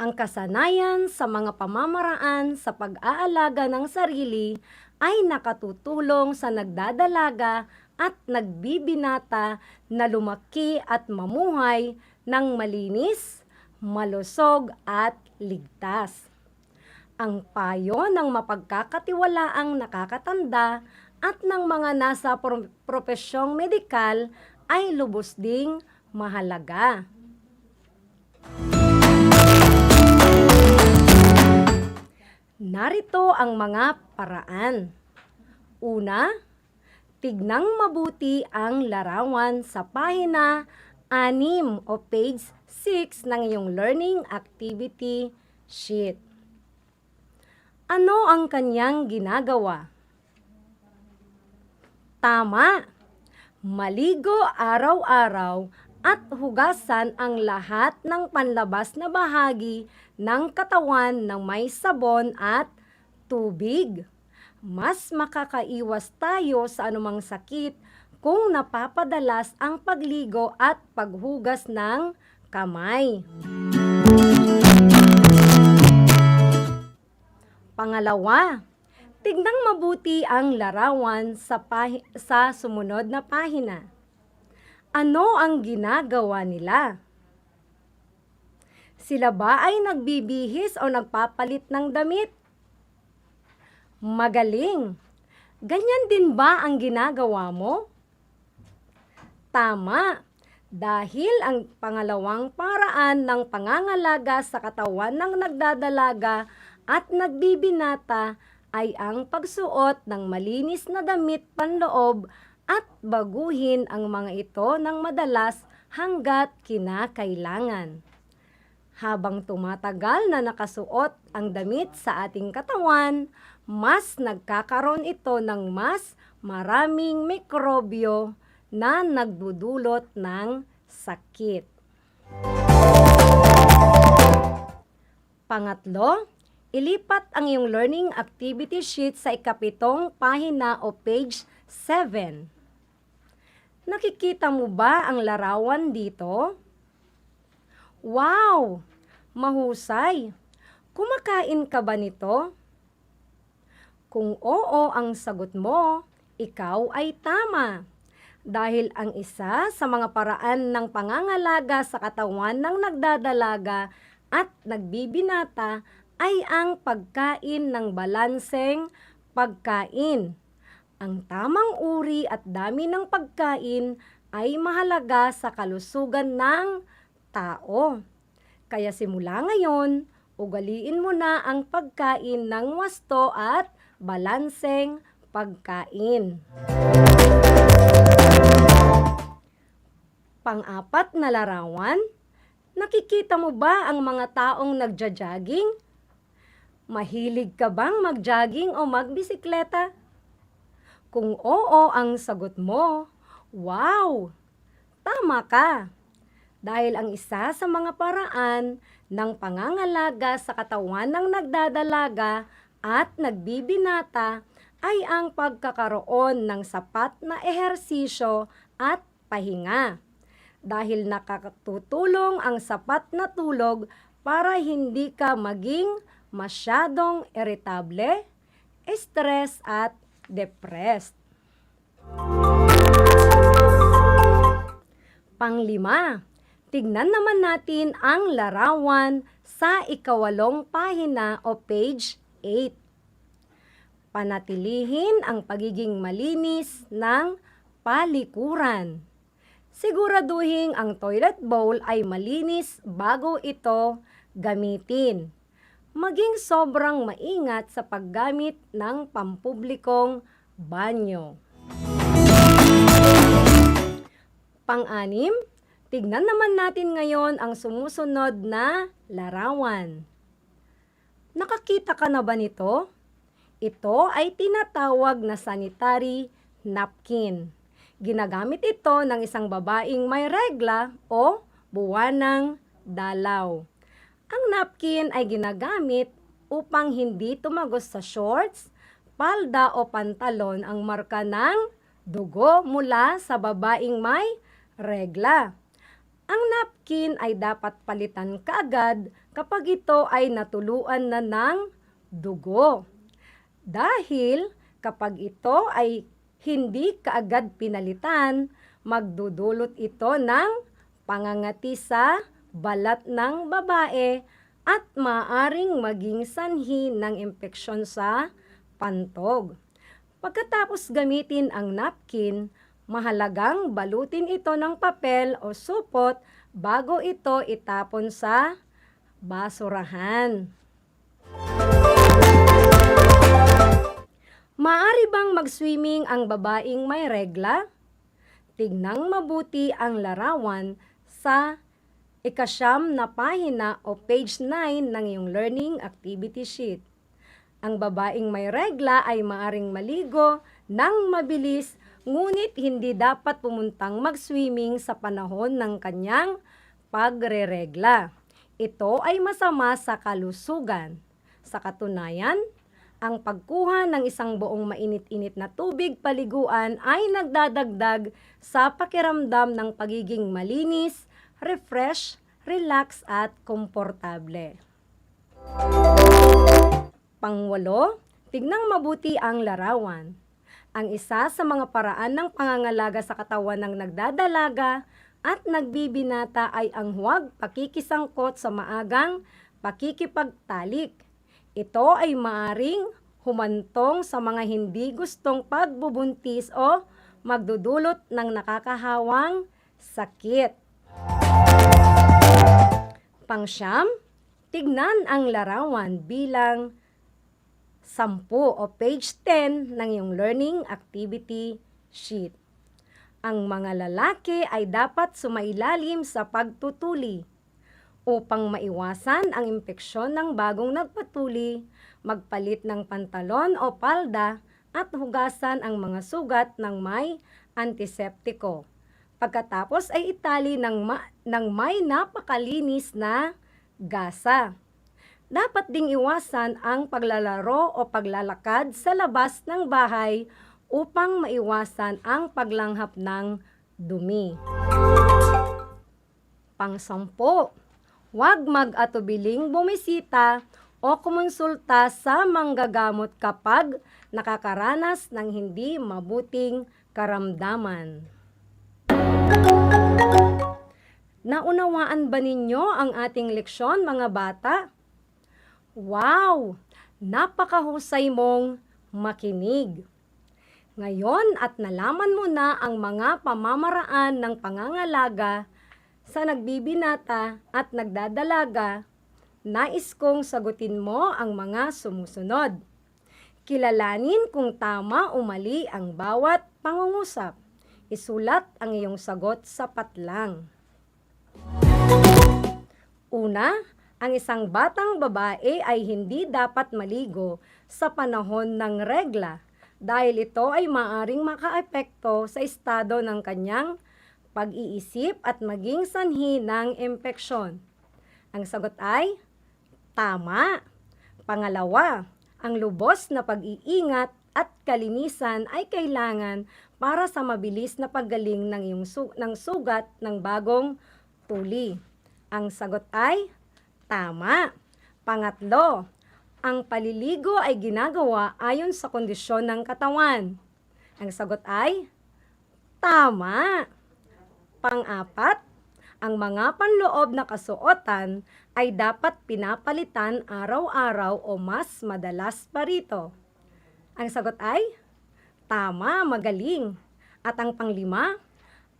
Ang kasanayan sa mga pamamaraan sa pag-aalaga ng sarili ay nakatutulong sa nagdadalaga at nagbibinata na lumaki at mamuhay ng malinis, malusog at ligtas. Ang payo ng mapagkakatiwalaang nakakatanda at ng mga nasa propesyong medikal ay lubos ding mahalaga. Narito ang mga paraan. Una, tignang mabuti ang larawan sa pahina 6 o page 6 ng iyong learning activity sheet. Ano ang kanyang ginagawa? Tama! Maligo araw-araw at hugasan ang lahat ng panlabas na bahagi ng katawan ng may sabon at tubig. Mas makakaiwas tayo sa anumang sakit kung napapadalas ang pagligo at paghugas ng kamay. Pangalawa, tignang mabuti ang larawan sa sumunod na pahina. Ano ang ginagawa nila? Sila ba ay nagbibihis o nagpapalit ng damit? Magaling! Ganyan din ba ang ginagawa mo? Tama! Dahil ang pangalawang paraan ng pangangalaga sa katawan ng nagdadalaga at nagbibinata ay ang pagsuot ng malinis na damit panloob at baguhin ang mga ito ng madalas hanggat kinakailangan. Habang tumatagal na nakasuot ang damit sa ating katawan, mas nagkakaroon ito ng mas maraming mikrobyo na nagdudulot ng sakit. Pangatlo, ilipat ang iyong learning activity sheet sa ikapitong pahina o page 7. Nakikita mo ba ang larawan dito? Wow! Mahusay! Kumakain ka ba nito? Kung oo ang sagot mo, ikaw ay tama. Dahil ang isa sa mga paraan ng pangangalaga sa katawan ng nagdadalaga at nagbibinata ay ang pagkain ng balanseng pagkain. Ang tamang uri at dami ng pagkain ay mahalaga sa kalusugan ng tao. Kaya simula ngayon, ugaliin mo na ang pagkain ng wasto at balanseng pagkain. Pang-apat na larawan, nakikita mo ba ang mga taong nagja-jogging? Mahilig ka bang mag-jogging o magbisikleta? Kung oo ang sagot mo, wow! Tama ka! Dahil ang isa sa mga paraan ng pangangalaga sa katawan ng nagdadalaga at nagbibinata ay ang pagkakaroon ng sapat na ehersisyo at pahinga. Dahil nakakatutulong ang sapat na tulog para hindi ka maging masyadong iritable, stress at depressed. Panglima, tignan naman natin ang larawan sa ikawalong pahina o page 8. Panatilihin ang pagiging malinis ng palikuran. Siguraduhin ang toilet bowl ay malinis bago ito gamitin. Maging sobrang maingat sa paggamit ng pampublikong banyo. Pang-anim, tignan naman natin ngayon ang sumusunod na larawan. Nakakita ka na ba nito? Ito ay tinatawag na sanitary napkin. Ginagamit ito ng isang babaeng may regla o buwanang dalaw. Ang napkin ay ginagamit upang hindi tumagos sa shorts, palda o pantalon ang marka ng dugo mula sa babaeng may regla. Ang napkin ay dapat palitan kaagad kapag ito ay natuluan na ng dugo. Dahil kapag ito ay hindi kaagad pinalitan, magdudulot ito ng pangangati sa balat ng babae at maaring maging sanhi ng impeksyon sa pantog. Pagkatapos gamitin ang napkin, mahalagang balutin ito ng papel o supot bago ito itapon sa basurahan. Maaari bang mag-swimming ang babaeng may regla? Tignang mabuti ang larawan sa ika-9 na pahina o page 9 ng iyong learning activity sheet. Ang babaeng may regla ay maaring maligo ng mabilis, ngunit hindi dapat pumuntang mag-swimming sa panahon ng kanyang pagreregla. Ito ay masama sa kalusugan. Sa katunayan, ang pagkuha ng isang buong mainit-init na tubig paliguan ay nagdadagdag sa pakiramdam ng pagiging malinis, refresh, relax at komportable. Pangwalo, tignang mabuti ang larawan. Ang isa sa mga paraan ng pangangalaga sa katawan ng nagdadalaga at nagbibinata ay ang huwag pakikisangkot sa maagang pakikipagtalik. Ito ay maaring humantong sa mga hindi gustong pagbubuntis o magdudulot ng nakakahawang sakit. Pangsyam, tignan ang larawan bilang 10 o page 10 ng iyong learning activity sheet. Ang mga lalaki ay dapat sumailalim sa pagtutuli. Upang maiwasan ang impeksyon ng bagong nagpatuli, magpalit ng pantalon o palda at hugasan ang mga sugat ng may antiseptiko. Pagkatapos ay itali ng may napakalinis na gasa. Dapat ding iwasan ang paglalaro o paglalakad sa labas ng bahay upang maiwasan ang paglanghap ng dumi. Pang-10, huwag mag-atubiling bumisita o kumonsulta sa manggagamot kapag nakakaranas ng hindi mabuting karamdaman. Naunawaan ba ninyo ang ating leksyon, mga bata? Wow! Napakahusay mong makinig. Ngayon at nalaman mo na ang mga pamamaraan ng pangangalaga sa nagbibinata at nagdadalaga, nais kong sagutin mo ang mga sumusunod. Kilalanin kung tama o mali ang bawat pangungusap. Isulat ang iyong sagot sa patlang. Una, ang isang batang babae ay hindi dapat maligo sa panahon ng regla dahil ito ay maaring makaepekto sa estado ng kanyang pag-iisip at maging sanhi ng impeksyon. Ang sagot ay tama. Pangalawa, ang lubos na pag-iingat at kalinisan ay kailangan para sa mabilis na paggaling ng sugat ng bagong tuli. Ang sagot ay tama. Pangatlo, ang paliligo ay ginagawa ayon sa kondisyon ng katawan. Ang sagot ay tama. Pang-apat, ang mga panloob na kasuotan ay dapat pinapalitan araw-araw o mas madalas pa rito. Ang sagot ay tama, magaling. At ang panglima,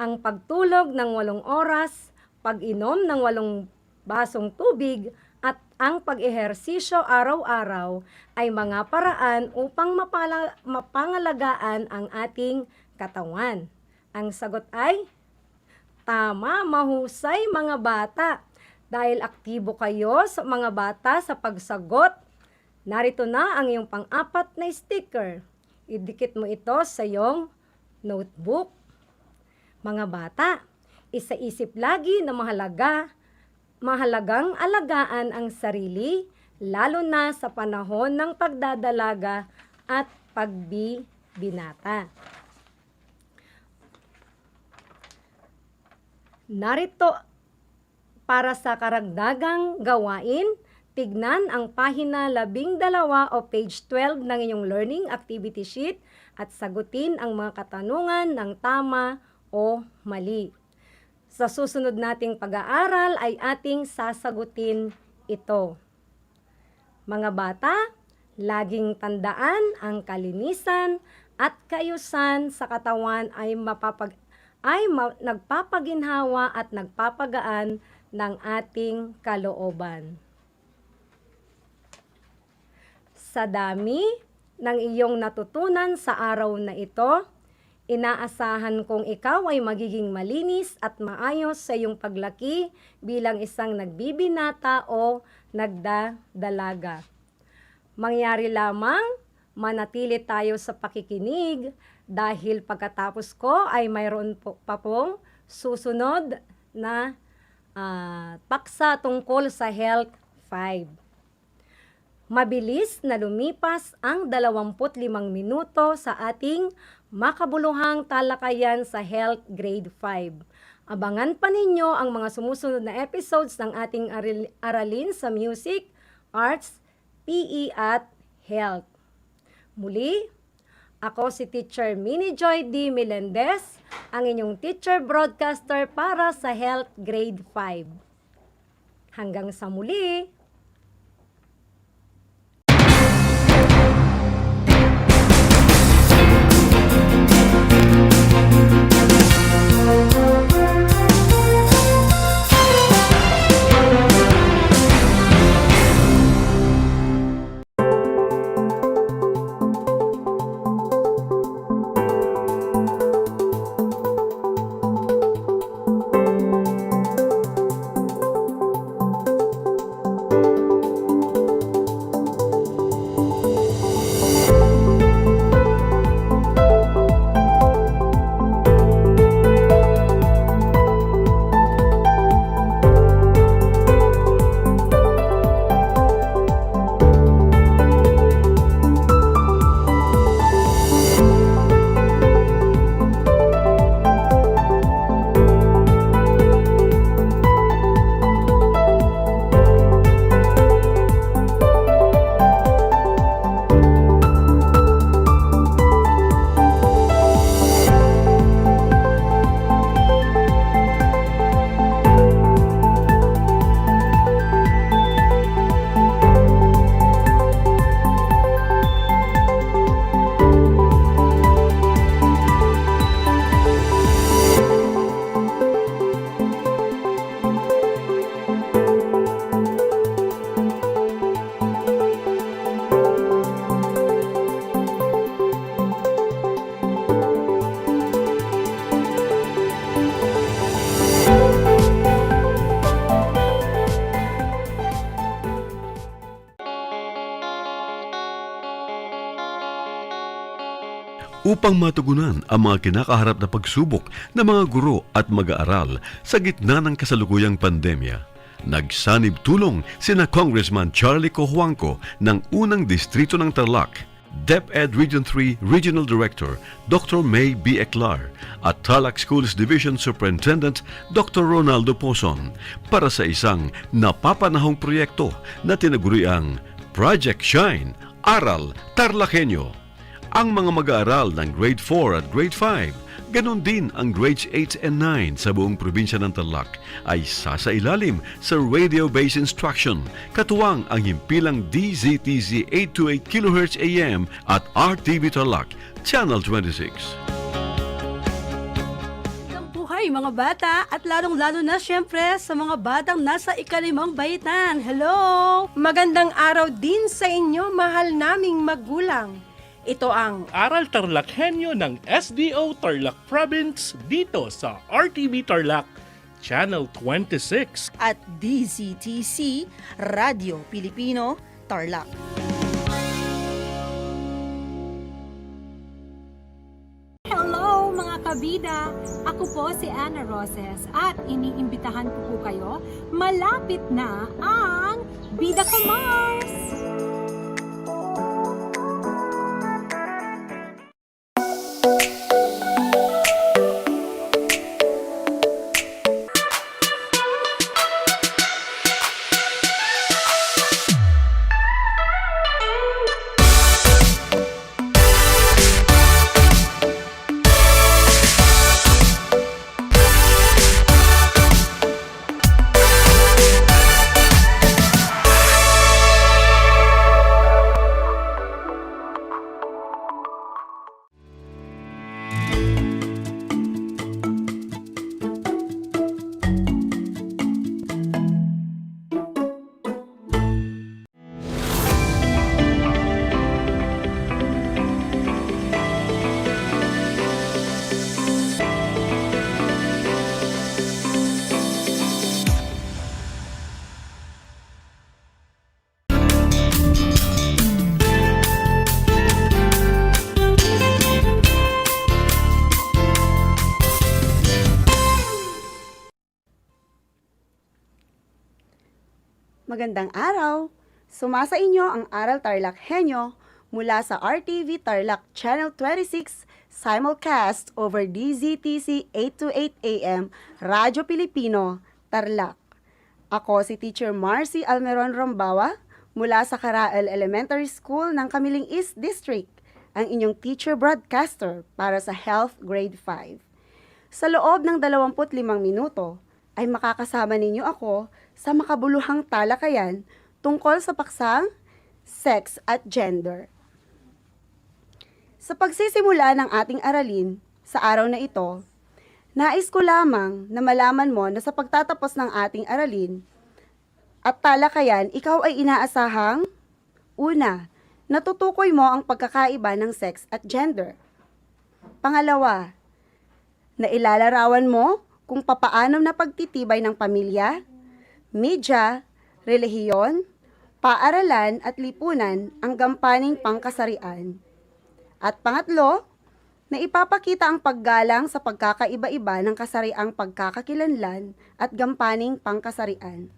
ang pagtulog ng 8 oras, pag-inom ng 8 basong tubig at ang pag-ehersisyo araw-araw ay mga paraan upang mapangalagaan ang ating katawan. Ang sagot ay tama, mahusay mga bata. Dahil aktibo kayo sa mga bata sa pagsagot, narito na ang iyong pang-4 na sticker. Idikit mo ito sa iyong notebook. Mga bata, isaisip lagi na mahalagang alagaan ang sarili, lalo na sa panahon ng pagdadalaga at pagbibinata. Para sa karagdagang gawain, tignan ang pahina 12 o page 12 ng inyong learning activity sheet at sagutin ang mga katanungan ng tama o mali. Sa susunod nating pag-aaral ay ating sasagutin ito. Mga bata, laging tandaan ang kalinisan at kaayusan sa katawan ay nagpapaginhawa at nagpapagaan ng ating kalooban. Sa dami ng iyong natutunan sa araw na ito, inaasahan kong ikaw ay magiging malinis at maayos sa iyong paglaki bilang isang nagbibinata o nagdadalaga. Mangyari lamang, manatili tayo sa pakikinig dahil pagkatapos ko ay mayroon pa pong susunod na paksa tungkol sa Health 5. Mabilis na lumipas ang 25 minuto sa ating makabuluhang talakayan sa Health Grade 5. Abangan pa ninyo ang mga sumusunod na episodes ng ating aralin sa Music, Arts, PE at Health. Muli, ako si Teacher Minnie Joy D. Melendez, ang inyong teacher broadcaster para sa Health Grade 5. Hanggang sa muli! upang matugunan ang mga kinakaharap na pagsubok ng mga guro at mag-aaral sa gitna ng kasalukuyang pandemya. Nagsanib tulong sina Congressman Charlie Cojuangco ng unang distrito ng Tarlac, DEPED Region 3 Regional Director Dr. May B. Eclar at Tarlac Schools Division Superintendent Dr. Ronaldo Poson para sa isang napapanahong proyekto na tinaguriang Project Shine, Aral TarlakHenyo. Ang mga mag-aaral ng Grade 4 at Grade 5, ganon din ang Grades 8 and 9 sa buong probinsya ng Tarlac ay sasailalim sa radio-based instruction, katuwang ang himpilang DZTZ 828 kHz AM at RTV Tarlac, Channel 26. Buhay mga bata at lalong-lalo na syempre sa mga batang nasa ika-5 baitan. Hello! Magandang araw din sa inyo, mahal naming magulang. Ito ang Aral TarlakHenyo ng SDO Tarlac Province dito sa RTV Tarlac, Channel 26. At DZTC, Radio Pilipino, Tarlac. Hello mga kabida! Ako po si Ana Roses at iniimbitahan ko po kayo, malapit na ang Bida Ko Mars! Magandang araw! Sumasa inyo ang Aral TarlakHenyo mula sa RTV Tarlac Channel 26 simulcast over DZTC 828 AM Radyo Pilipino, Tarlac. Ako si Teacher Marcy Almeron Rombawa mula sa Karael Elementary School ng Kamiling East District, ang inyong teacher broadcaster para sa Health Grade 5. Sa loob ng 25 minuto ay makakasama ninyo ako sa makabuluhang talakayan tungkol sa paksang sex at gender. Sa pagsisimula ng ating aralin sa araw na ito, nais ko lamang na malaman mo na sa pagtatapos ng ating aralin at talakayan, ikaw ay inaasahang una, natutukoy mo ang pagkakaiba ng sex at gender. Pangalawa, na ilalarawan mo kung papaano na pagtitibay ng pamilya, media, relihiyon, paaralan at lipunan ang gampaning pangkasarian. At pangatlo, na ipapakita ang paggalang sa pagkakaiba-iba ng kasariang pagkakakilanlan at gampaning pangkasarian.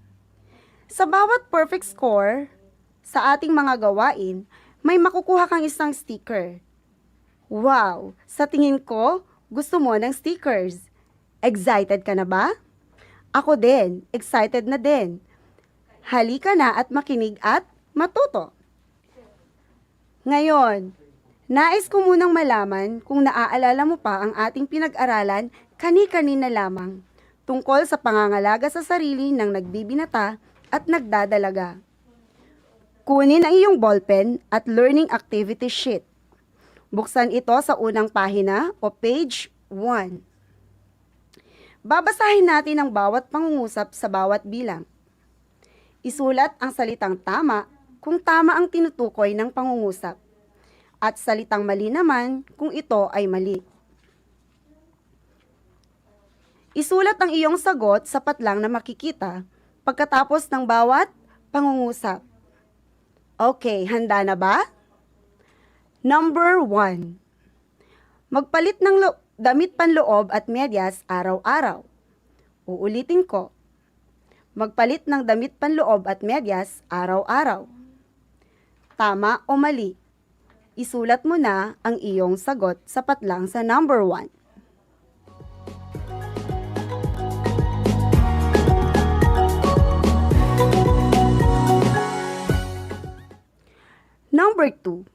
Sa bawat perfect score sa ating mga gawain, may makukuha kang isang sticker. Wow! Sa tingin ko, gusto mo ng stickers. Excited ka na ba? Ako din, excited na din. Halika na at makinig at matuto. Ngayon, nais ko munang malaman kung naaalala mo pa ang ating pinag-aralan kani-kanina lamang tungkol sa pangangalaga sa sarili ng nagbibinata at nagdadalaga. Kunin ang iyong ballpen at learning activity sheet. Buksan ito sa unang pahina o page 1. Babasahin natin ang bawat pangungusap sa bawat bilang. Isulat ang salitang tama kung tama ang tinutukoy ng pangungusap at salitang mali naman kung ito ay mali. Isulat ang iyong sagot sa patlang na makikita pagkatapos ng bawat pangungusap. Okay, handa na ba? Number 1. Magpalit ng damit panloob at medyas araw-araw. Uulitin ko. Magpalit ng damit panloob at medyas araw-araw. Tama o mali? Isulat mo na ang iyong sagot sa patlang sa number 1. Number 2.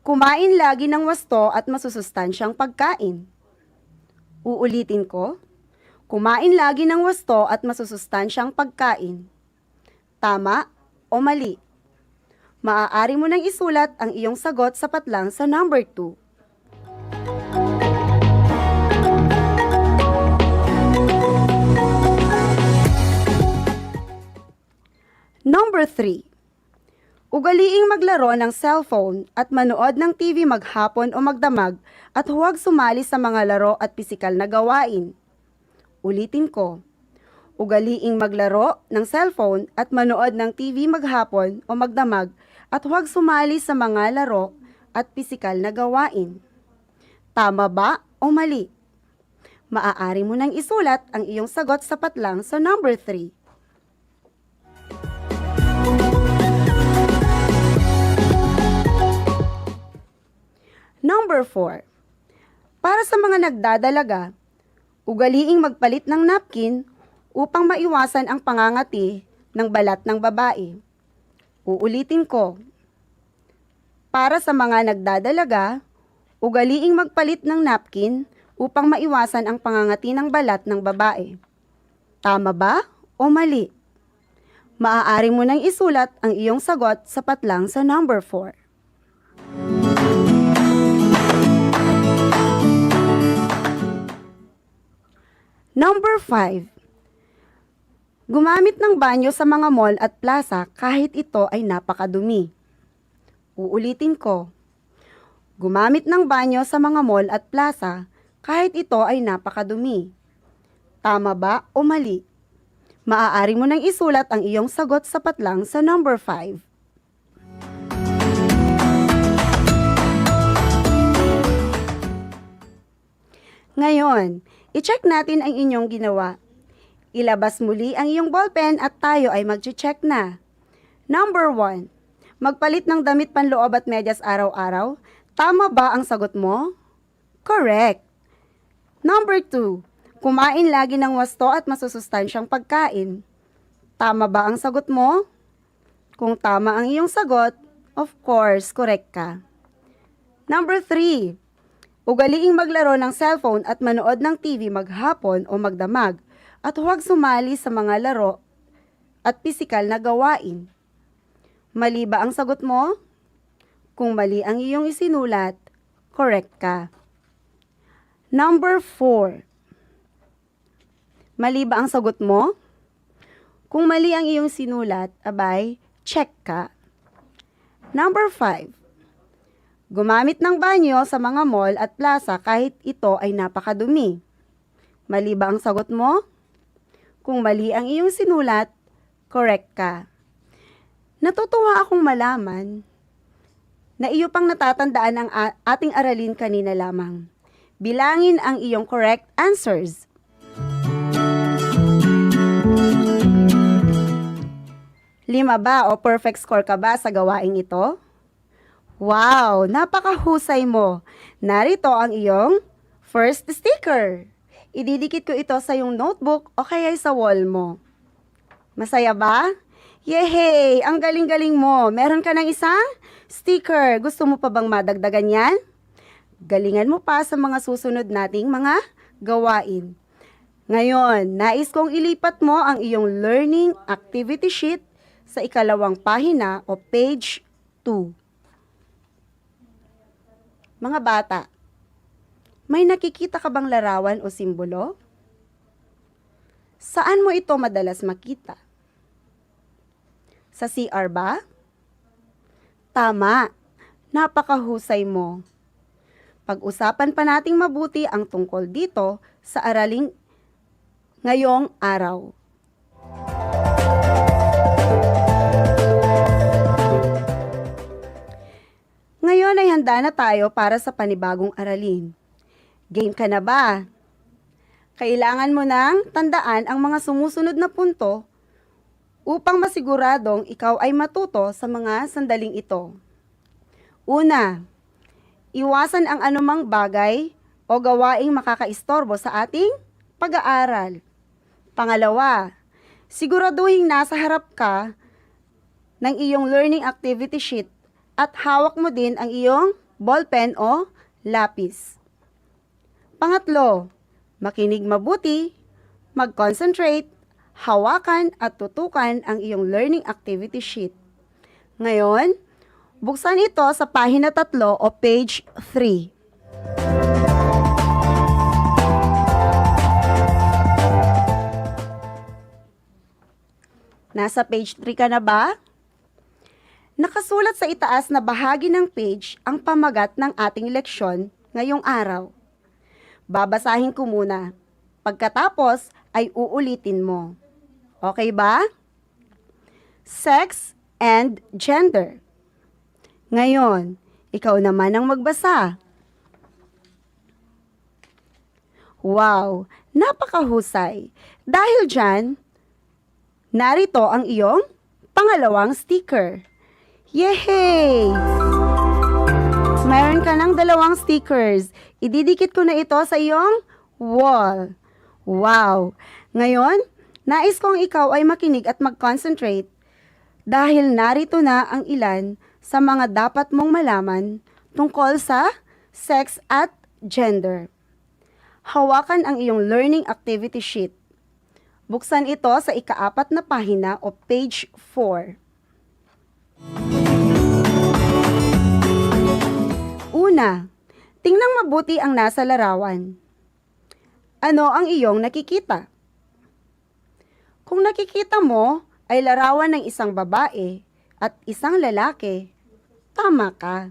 Kumain lagi ng wasto at masusustansyang pagkain. Uulitin ko. Kumain lagi ng wasto at masusustansyang pagkain. Tama o mali? Maaari mo nang isulat ang iyong sagot sa patlang sa number 2. Number 3. Ugaliing maglaro ng cellphone at manood ng TV maghapon o magdamag at huwag sumali sa mga laro at pisikal na gawain. Ulitin ko. Ugaliing maglaro ng cellphone at manood ng TV maghapon o magdamag at huwag sumali sa mga laro at pisikal na gawain. Tama ba o mali? Maaari mo nang isulat ang iyong sagot sa patlang sa number 3. Number 4. Para sa mga nagdadalaga, ugaliing magpalit ng napkin upang maiwasan ang pangangati ng balat ng babae. Uulitin ko. Para sa mga nagdadalaga, ugaliing magpalit ng napkin upang maiwasan ang pangangati ng balat ng babae. Tama ba o mali? Maaari mo nang isulat ang iyong sagot sa patlang sa number 4. Number 5. Gumamit ng banyo sa mga mall at plaza kahit ito ay napakadumi. Uulitin ko. Gumamit ng banyo sa mga mall at plaza kahit ito ay napakadumi. Tama ba o mali? Maaari mo nang isulat ang iyong sagot sa patlang sa number 5. Ngayon, i-check natin ang inyong ginawa. Ilabas muli ang iyong ballpen at tayo ay mag-check na. Number 1, magpalit ng damit panloob at medyas araw-araw. Tama ba ang sagot mo? Correct. Number 2, kumain lagi ng wasto at masusustansyang pagkain. Tama ba ang sagot mo? Kung tama ang iyong sagot, of course, correct ka. Number 3, ugaliing maglaro ng cellphone at manood ng TV maghapon o magdamag at huwag sumali sa mga laro at pisikal na gawain. Mali ba ang sagot mo? Kung mali ang iyong isinulat, correct ka. Number 4, mali ba ang sagot mo? Kung mali ang iyong sinulat, abay, check ka. Number 5, gumamit ng banyo sa mga mall at plaza kahit ito ay napakadumi. Mali ba ang sagot mo? Kung mali ang iyong sinulat, correct ka. Natutuwa akong malaman na iyo pang natatandaan ang ating aralin kanina lamang. Bilangin ang iyong correct answers. Lima ba o perfect score ka ba sa gawaing ito? Wow, napakahusay mo. Narito ang iyong first sticker. Ididikit ko ito sa iyong notebook o kaya sa wall mo. Masaya ba? Yehey! Ang galing-galing mo. Meron ka ng isang sticker. Gusto mo pa bang madagdagan yan? Galingan mo pa sa mga susunod nating mga gawain. Ngayon, nais kong ilipat mo ang iyong learning activity sheet sa ikalawang pahina o page 2. Mga bata, may nakikita ka bang larawan o simbolo? Saan mo ito madalas makita? Sa CR ba? Tama, napakahusay mo. Pag-usapan pa nating mabuti ang tungkol dito sa araling ngayong araw. Ngayon ay handa na tayo para sa panibagong aralin. Game ka na ba? Kailangan mo nang tandaan ang mga sumusunod na punto upang masiguradong ikaw ay matuto sa mga sandaling ito. Una, iwasan ang anumang bagay o gawaing makakaistorbo sa ating pag-aaral. Pangalawa, siguraduhin nasa harap ka ng iyong learning activity sheet at hawak mo din ang iyong ballpen o lapis. Pangatlo, makinig mabuti, mag-concentrate, hawakan at tutukan ang iyong learning activity sheet. Ngayon, buksan ito sa pahina 3 o page 3. Nasa page 3 ka na ba? Nakasulat sa itaas na bahagi ng page ang pamagat ng ating leksyon ngayong araw. Babasahin ko muna. Pagkatapos ay uulitin mo. Okay ba? Sex and gender. Ngayon, ikaw naman ang magbasa. Wow, napakahusay. Dahil dyan, narito ang iyong pangalawang sticker. Yehey! Mayroon ka ng 2 stickers. Ididikit ko na ito sa iyong wall. Wow! Ngayon, nais kong ikaw ay makinig at mag-concentrate dahil narito na ang ilan sa mga dapat mong malaman tungkol sa sex at gender. Hawakan ang iyong learning activity sheet. Buksan ito sa ika-4 na pahina o page 4. Una, tingnan mabuti ang nasa larawan. Ano ang iyong nakikita? Kung nakikita mo ay larawan ng isang babae at isang lalaki, tama ka.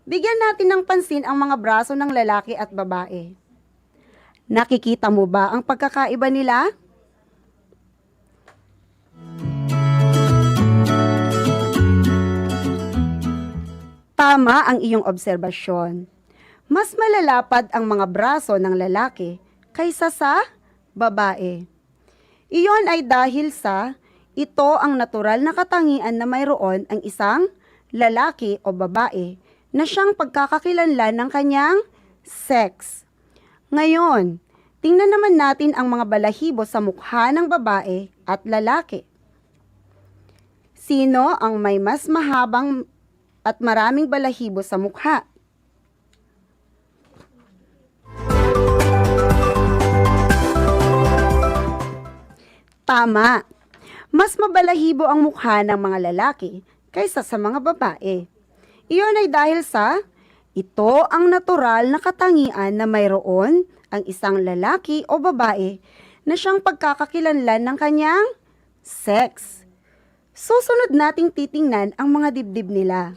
Bigyan natin ng pansin ang mga braso ng lalaki at babae. Nakikita mo ba ang pagkakaiba nila? Tama ang iyong obserbasyon. Mas malalapad ang mga braso ng lalaki kaysa sa babae. Iyon ay dahil sa ito ang natural na katangian na mayroon ang isang lalaki o babae na siyang pagkakakilanlan ng kanyang sex. Ngayon, tingnan naman natin ang mga balahibo sa mukha ng babae at lalaki. Sino ang may mas mahabang at maraming balahibo sa mukha? Tama. Mas mabalahibo ang mukha ng mga lalaki kaysa sa mga babae. Iyon ay dahil sa ito ang natural na katangian na mayroon ang isang lalaki o babae na siyang pagkakakilanlan ng kanyang sex. Susunod nating titingnan ang mga dibdib nila.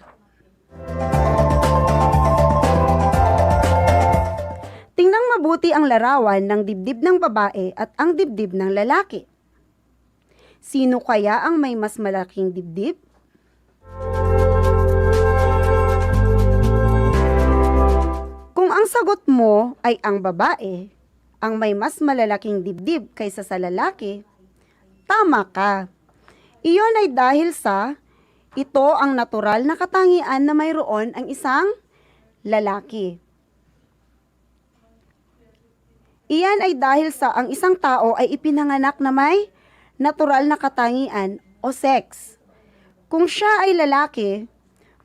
Tingnan mabuti ang larawan ng dibdib ng babae at ang dibdib ng lalaki. Sino kaya ang may mas malaking dibdib? Kung ang sagot mo ay ang babae, ang may mas malalaking dibdib kaysa sa lalaki, tama ka. Iyon ay dahil sa ito ang natural na katangian na mayroon ang isang lalaki. Iyan ay dahil sa ang isang tao ay ipinanganak na may natural na katangian o sex. Kung siya ay lalaki,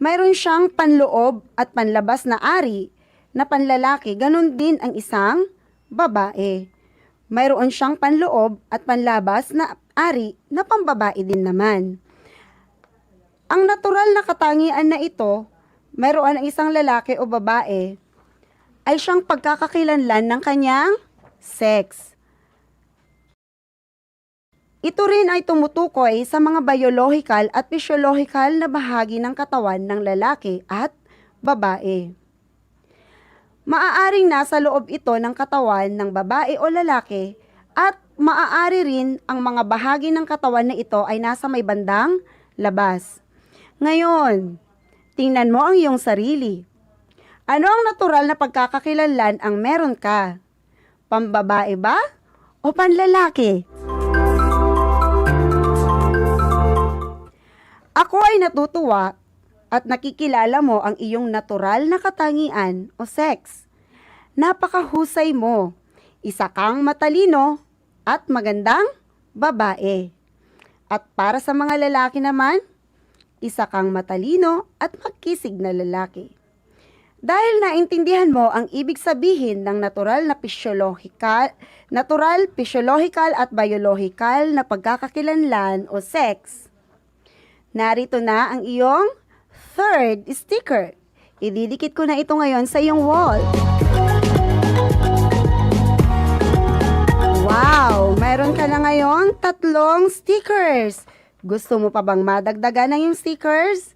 mayroon siyang panloob at panlabas na ari na panlalaki, ganun din ang isang babae. Mayroon siyang panloob at panlabas na ari na pambabae din naman. Ang natural na katangian na ito, mayroon ang isang lalaki o babae, ay siyang pagkakakilanlan ng kanyang sex. Ito rin ay tumutukoy sa mga biological at physiological na bahagi ng katawan ng lalaki at babae. Maaaring nasa loob ito ng katawan ng babae o lalaki at maaari rin ang mga bahagi ng katawan na ito ay nasa may bandang labas. Ngayon, tingnan mo ang iyong sarili. Ano ang natural na pagkakakilanlan ang meron ka? Pambabae ba o panlalaki? Ako ay natutuwa at nakikilala mo ang iyong natural na katangian o sex. Napakahusay mo. Isa kang matalino at magandang babae. At para sa mga lalaki naman, isa kang matalino at magkisig na lalaki. Dahil naintindihan mo ang ibig sabihin ng natural, physiological at biological na pagkakakilanlan o sex, narito na ang iyong third sticker. Ididikit ko na ito ngayon sa iyong wall. Wow! Mayroon ka na ngayon 3 stickers. Gusto mo pa bang madagdagan ng iyong stickers?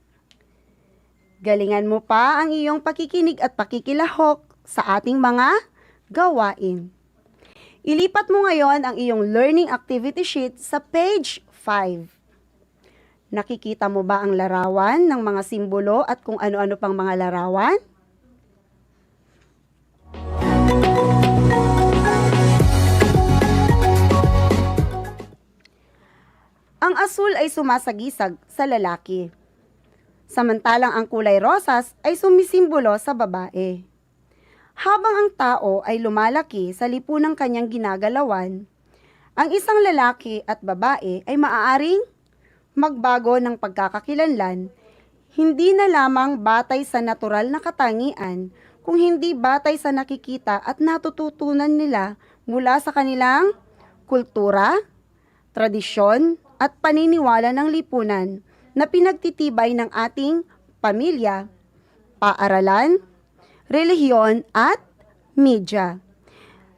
Galingan mo pa ang iyong pakikinig at pakikilahok sa ating mga gawain. Ilipat mo ngayon ang iyong learning activity sheet sa page 5. Nakikita mo ba ang larawan ng mga simbolo at kung ano-ano pang mga larawan? Ang asul ay sumasagisag sa lalaki, samantalang ang kulay rosas ay sumisimbolo sa babae. Habang ang tao ay lumalaki sa lipunang kanyang ginagalawan, ang isang lalaki at babae ay maaaring magbago ng pagkakakilanlan, hindi na lamang batay sa natural na katangian, kung hindi batay sa nakikita at natututunan nila mula sa kanilang kultura, tradisyon, at paniniwala ng lipunan na pinagtitibay ng ating pamilya, paaralan, relihiyon, at media.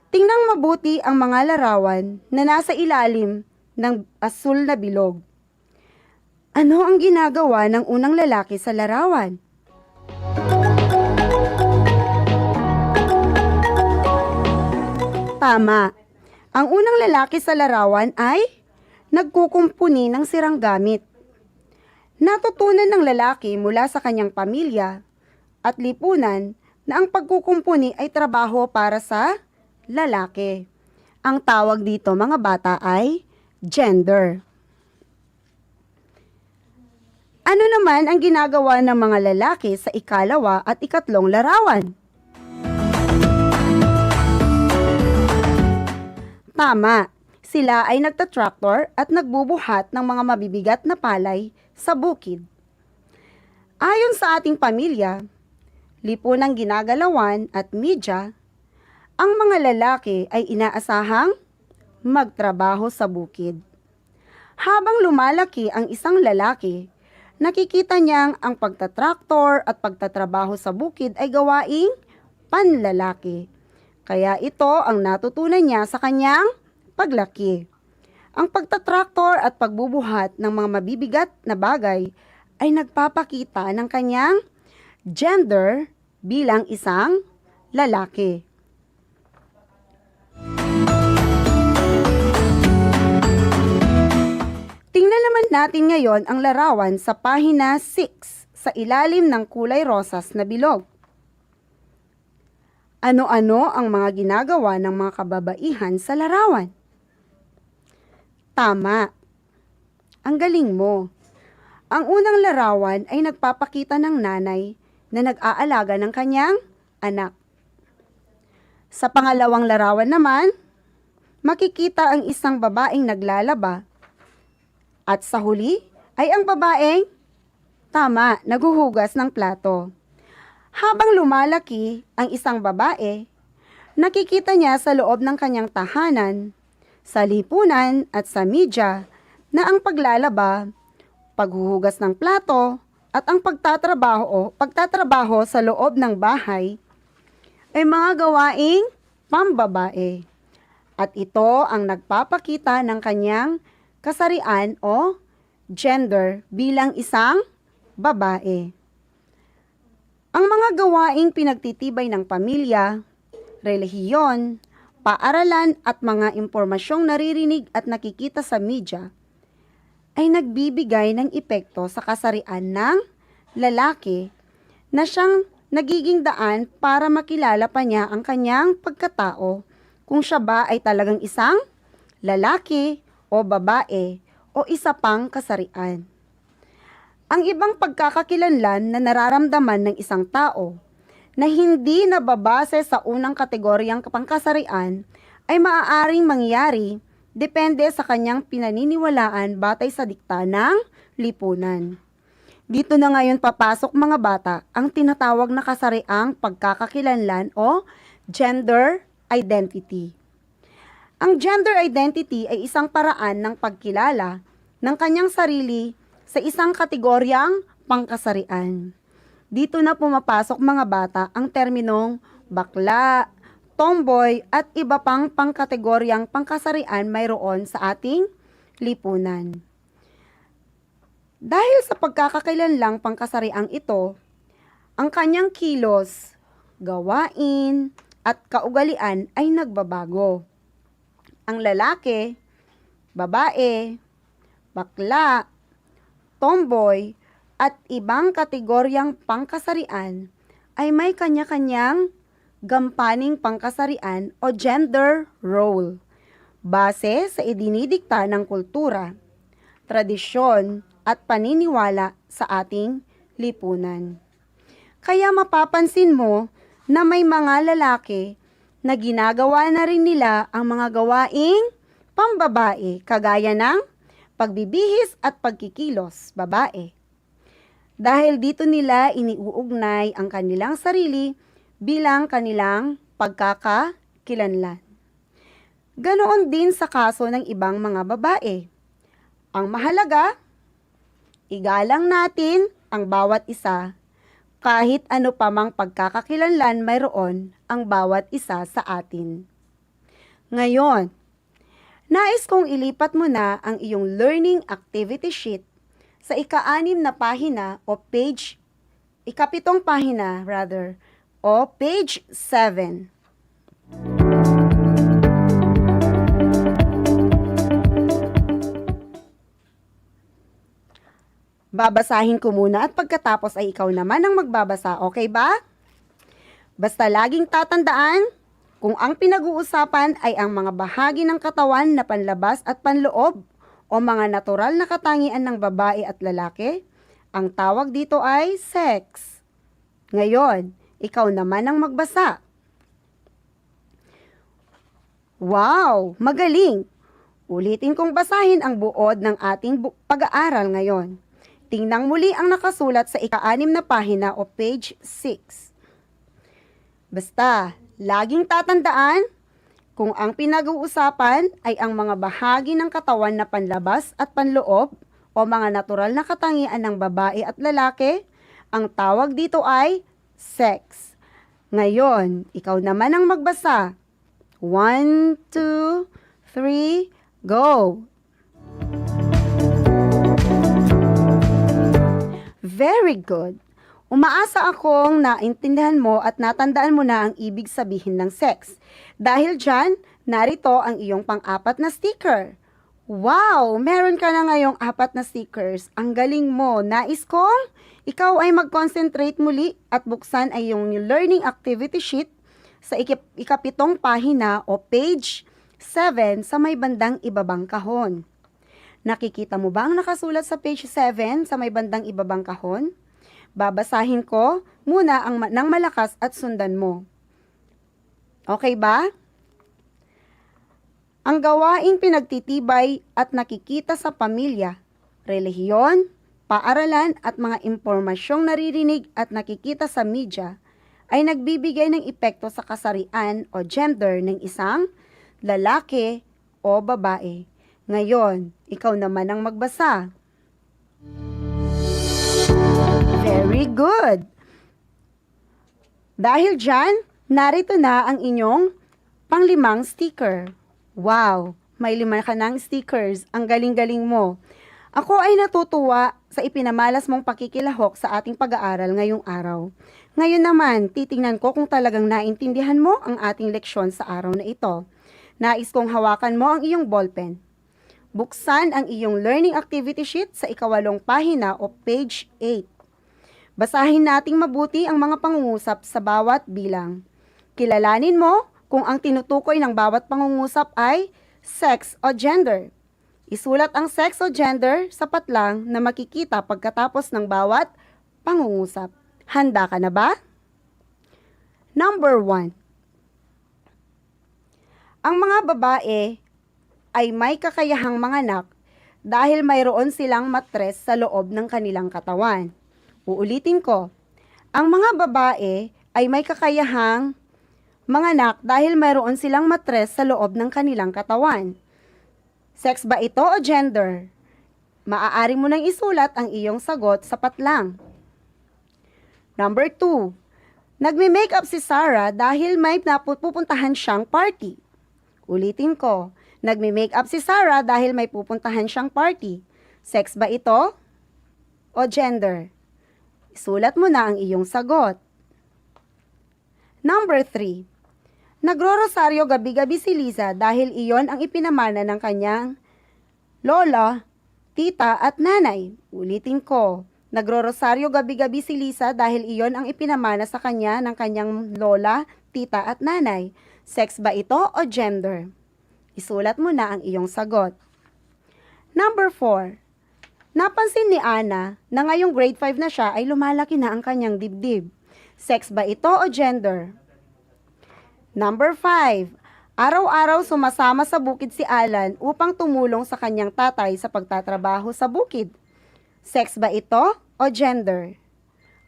Tingnan mabuti ang mga larawan na nasa ilalim ng asul na bilog. Ano ang ginagawa ng unang lalaki sa larawan? Tama. Ang unang lalaki sa larawan ay nagkukumpuni ng sirang gamit. Natutunan ng lalaki mula sa kanyang pamilya at lipunan na ang pagkukumpuni ay trabaho para sa lalaki. Ang tawag dito mga bata ay gender. Ano naman ang ginagawa ng mga lalaki sa ikalawa at ikatlong larawan? Tama, sila ay nagtatraktor at nagbubuhat ng mga mabibigat na palay sa bukid. Ayon sa ating pamilya, lipunang ginagalawan at media, ang mga lalaki ay inaasahang magtrabaho sa bukid. Habang lumalaki ang isang lalaki, nakikita niyang ang pagtatraktor at pagtatrabaho sa bukid ay gawaing panlalaki. Kaya ito ang natutunan niya sa kanyang paglaki. Ang pagtatraktor at pagbubuhat ng mga mabibigat na bagay ay nagpapakita ng kanyang gender bilang isang lalaki. Tingnan naman natin ngayon ang larawan sa pahina 6 sa ilalim ng kulay rosas na bilog. Ano-ano ang mga ginagawa ng mga kababaihan sa larawan? Tama. Ang galing mo. Ang unang larawan ay nagpapakita ng nanay na nag-aalaga ng kanyang anak. Sa pangalawang larawan naman, makikita ang isang babaeng naglalaba. At sa huli ay ang babaeng, tama, naghuhugas ng plato. Habang lumalaki ang isang babae, nakikita niya sa loob ng kanyang tahanan, sa lipunan at sa media na ang paglalaba, paghuhugas ng plato at ang pagtatrabaho sa loob ng bahay ay mga gawaing pambabae. At ito ang nagpapakita ng kanyang kasarian o gender bilang isang babae. Ang mga gawaing pinagtitibay ng pamilya, relihiyon, paaralan at mga impormasyong naririnig at nakikita sa media ay nagbibigay ng epekto sa kasarian ng lalaki na siyang nagiging daan para makilala pa niya ang kanyang pagkatao kung siya ba ay talagang isang lalaki o babae o isa pang kasarian. Ang ibang pagkakakilanlan na nararamdaman ng isang tao na hindi nababase sa unang kategoryang pangkasarian ay maaaring mangyari depende sa kanyang pinaniniwalaan batay sa dikta ng lipunan. Dito na ngayon papasok mga bata ang tinatawag na kasariang pagkakakilanlan o gender identity. Ang gender identity ay isang paraan ng pagkilala ng kanyang sarili sa isang kategoryang pangkasarian. Dito na pumapasok mga bata ang terminong bakla, tomboy at iba pang pangkategoryang pangkasarian mayroon sa ating lipunan. Dahil sa pagkakakilanlang pangkasariang ito, ang kanyang kilos, gawain at kaugalian ay nagbabago. Ang lalaki, babae, bakla, tomboy, at ibang kategoryang pangkasarian ay may kanya-kanyang gampaning pangkasarian o gender role base sa idinidikta ng kultura, tradisyon at paniniwala sa ating lipunan. Kaya mapapansin mo na may mga lalaki na ginagawa na rin nila ang mga gawaing pambabae kagaya ng pagbibihis at pagkikilos, babae. Dahil dito nila iniuugnay ang kanilang sarili bilang kanilang pagkakakilanlan. Ganoon din sa kaso ng ibang mga babae. Ang mahalaga, igalang natin ang bawat isa kahit ano pa mang pagkakakilanlan mayroon ang bawat isa sa atin. Ngayon, nais kong ilipat mo na ang iyong learning activity sheet sa ika-6 na pahina o page, ika-7 pahina rather, o page 7. Babasahin ko muna at pagkatapos ay ikaw naman ang magbabasa, okay ba? Basta laging tatandaan, kung ang pinag-uusapan ay ang mga bahagi ng katawan na panlabas at panloob o mga natural na katangian ng babae at lalaki, Ang tawag dito ay sex. Ngayon, ikaw naman ang magbasa. Wow! Magaling! Ulitin kong basahin ang buod ng ating pag-aaral ngayon. Tingnan muli ang nakasulat sa ika-6 na pahina o page 6. Basta, laging tatandaan, kung ang pinag-uusapan ay ang mga bahagi ng katawan na panlabas at panloob o mga natural na katangian ng babae at lalaki, ang tawag dito ay sex. Ngayon, ikaw naman ang magbasa. 1, 2, 3, go! Very good! Umaasa akong naintindihan mo at natandaan mo na ang ibig sabihin ng sex. Dahil dyan, narito ang iyong pang-apat na sticker. Wow! Meron ka na ngayong 4 na stickers. Ang galing mo. Nais kong ikaw ay mag-concentrate muli at buksan ay iyong learning activity sheet sa ika-7 pahina o page 7 sa may bandang ibabang kahon. Nakikita mo ba ang nakasulat sa page 7 sa may bandang ibabang kahon? Babasahin ko muna ng malakas at sundan mo. Okay ba? Ang gawaing pinagtitibay at nakikita sa pamilya, relihiyon, paaralan at mga impormasyong naririnig at nakikita sa media ay nagbibigay ng epekto sa kasarian o gender ng isang lalaki o babae. Ngayon, ikaw naman ang magbasa. Very good! Dahil dyan, narito na ang inyong pang-5 sticker. Wow! May 5 ka ng stickers. Ang galing-galing mo. Ako ay natutuwa sa ipinamalas mong pakikilahok sa ating pag-aaral ngayong araw. Ngayon naman, titingnan ko kung talagang naintindihan mo ang ating leksyon sa araw na ito. Nais kong hawakan mo ang iyong ballpen. Buksan ang iyong learning activity sheet sa ika-8 pahina o page 8. Basahin nating mabuti ang mga pangungusap sa bawat bilang. Kilalanin mo kung ang tinutukoy ng bawat pangungusap ay sex o gender. Isulat ang sex o gender sa patlang na makikita pagkatapos ng bawat pangungusap. Handa ka na ba? Number 1. Ang mga babae ay may kakayahang manganak dahil mayroon silang matres sa loob ng kanilang katawan. Uulitin ko, ang mga babae ay may kakayahang manganak dahil mayroon silang matres sa loob ng kanilang katawan. Sex ba ito o gender? Maaari mo nang isulat ang iyong sagot sa patlang. Number 2. Nagme-makeup si Sarah dahil may pupuntahan siyang party. Ulitin ko, nagme-makeup si Sarah dahil may pupuntahan siyang party. Sex ba ito o gender? Isulat mo na ang iyong sagot. Number 3. Nagro-rosaryo gabi-gabi si Liza dahil iyon ang ipinamana ng kanyang lola, tita at nanay. Ulitin ko, nagro-rosaryo gabi-gabi si Liza dahil iyon ang ipinamana sa kanya ng kanyang lola, tita at nanay. Sex ba ito o gender? Isulat mo na ang iyong sagot. Number 4. Napansin ni Ana na ngayong grade 5 na siya ay lumalaki na ang kanyang dibdib. Sex ba ito o gender? Number 5. Araw-araw sumasama sa bukid si Alan upang tumulong sa kanyang tatay sa pagtatrabaho sa bukid. Sex ba ito o gender?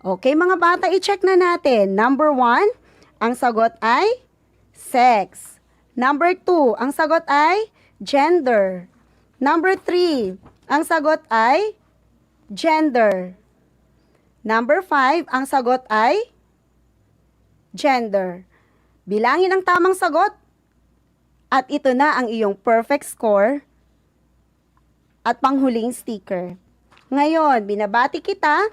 Okay mga bata, i-check na natin. Number 1, ang sagot ay sex. Number 2, ang sagot ay gender. Number 3, ang sagot ay gender. Number 5, ang sagot ay gender. Bilangin ang tamang sagot. At ito na ang iyong perfect score at panghuling sticker. Ngayon, binabati kita,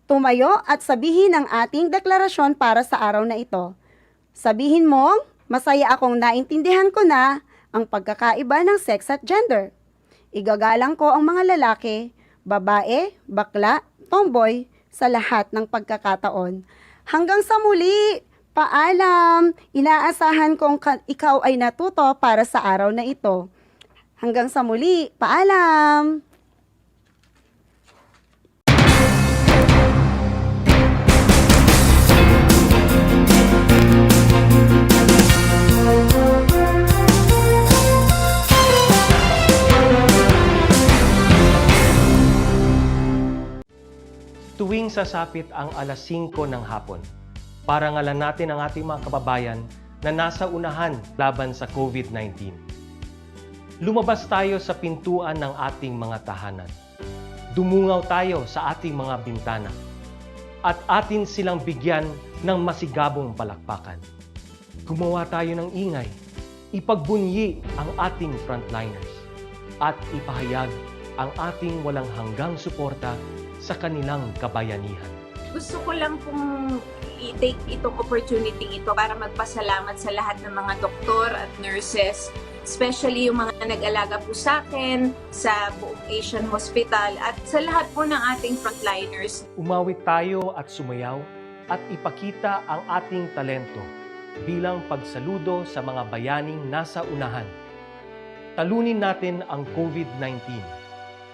tumayo at sabihin ang ating deklarasyon para sa araw na ito. Sabihin mong, masaya akong naintindihan ko na ang pagkakaiba ng sex at gender. Igagalang ko ang mga lalaki, babae, bakla, tomboy sa lahat ng pagkakataon. Hanggang sa muli, paalam! Inaasahan kong ikaw ay natuto para sa araw na ito. Hanggang sa muli, paalam! sasapit ang alas 5 ng hapon. Parangalan natin ang ating mga kababayan na nasa unahan laban sa COVID-19. Lumabas tayo sa pintuan ng ating mga tahanan. Dumungaw tayo sa ating mga bintana. At atin silang bigyan ng masigabong palakpakan. Gumawa tayo ng ingay. Ipagbunyi ang ating frontliners. At ipahayag ang ating walang hanggang suporta sa kanilang kabayanihan. Gusto ko lang pong i-take itong opportunity ito para magpasalamat sa lahat ng mga doktor at nurses, especially yung mga nag-alaga po sa akin, sa buong Asian Hospital, at sa lahat po ng ating frontliners. Umawit tayo at sumayaw at ipakita ang ating talento bilang pagsaludo sa mga bayaning nasa unahan. Talunin natin ang COVID-19.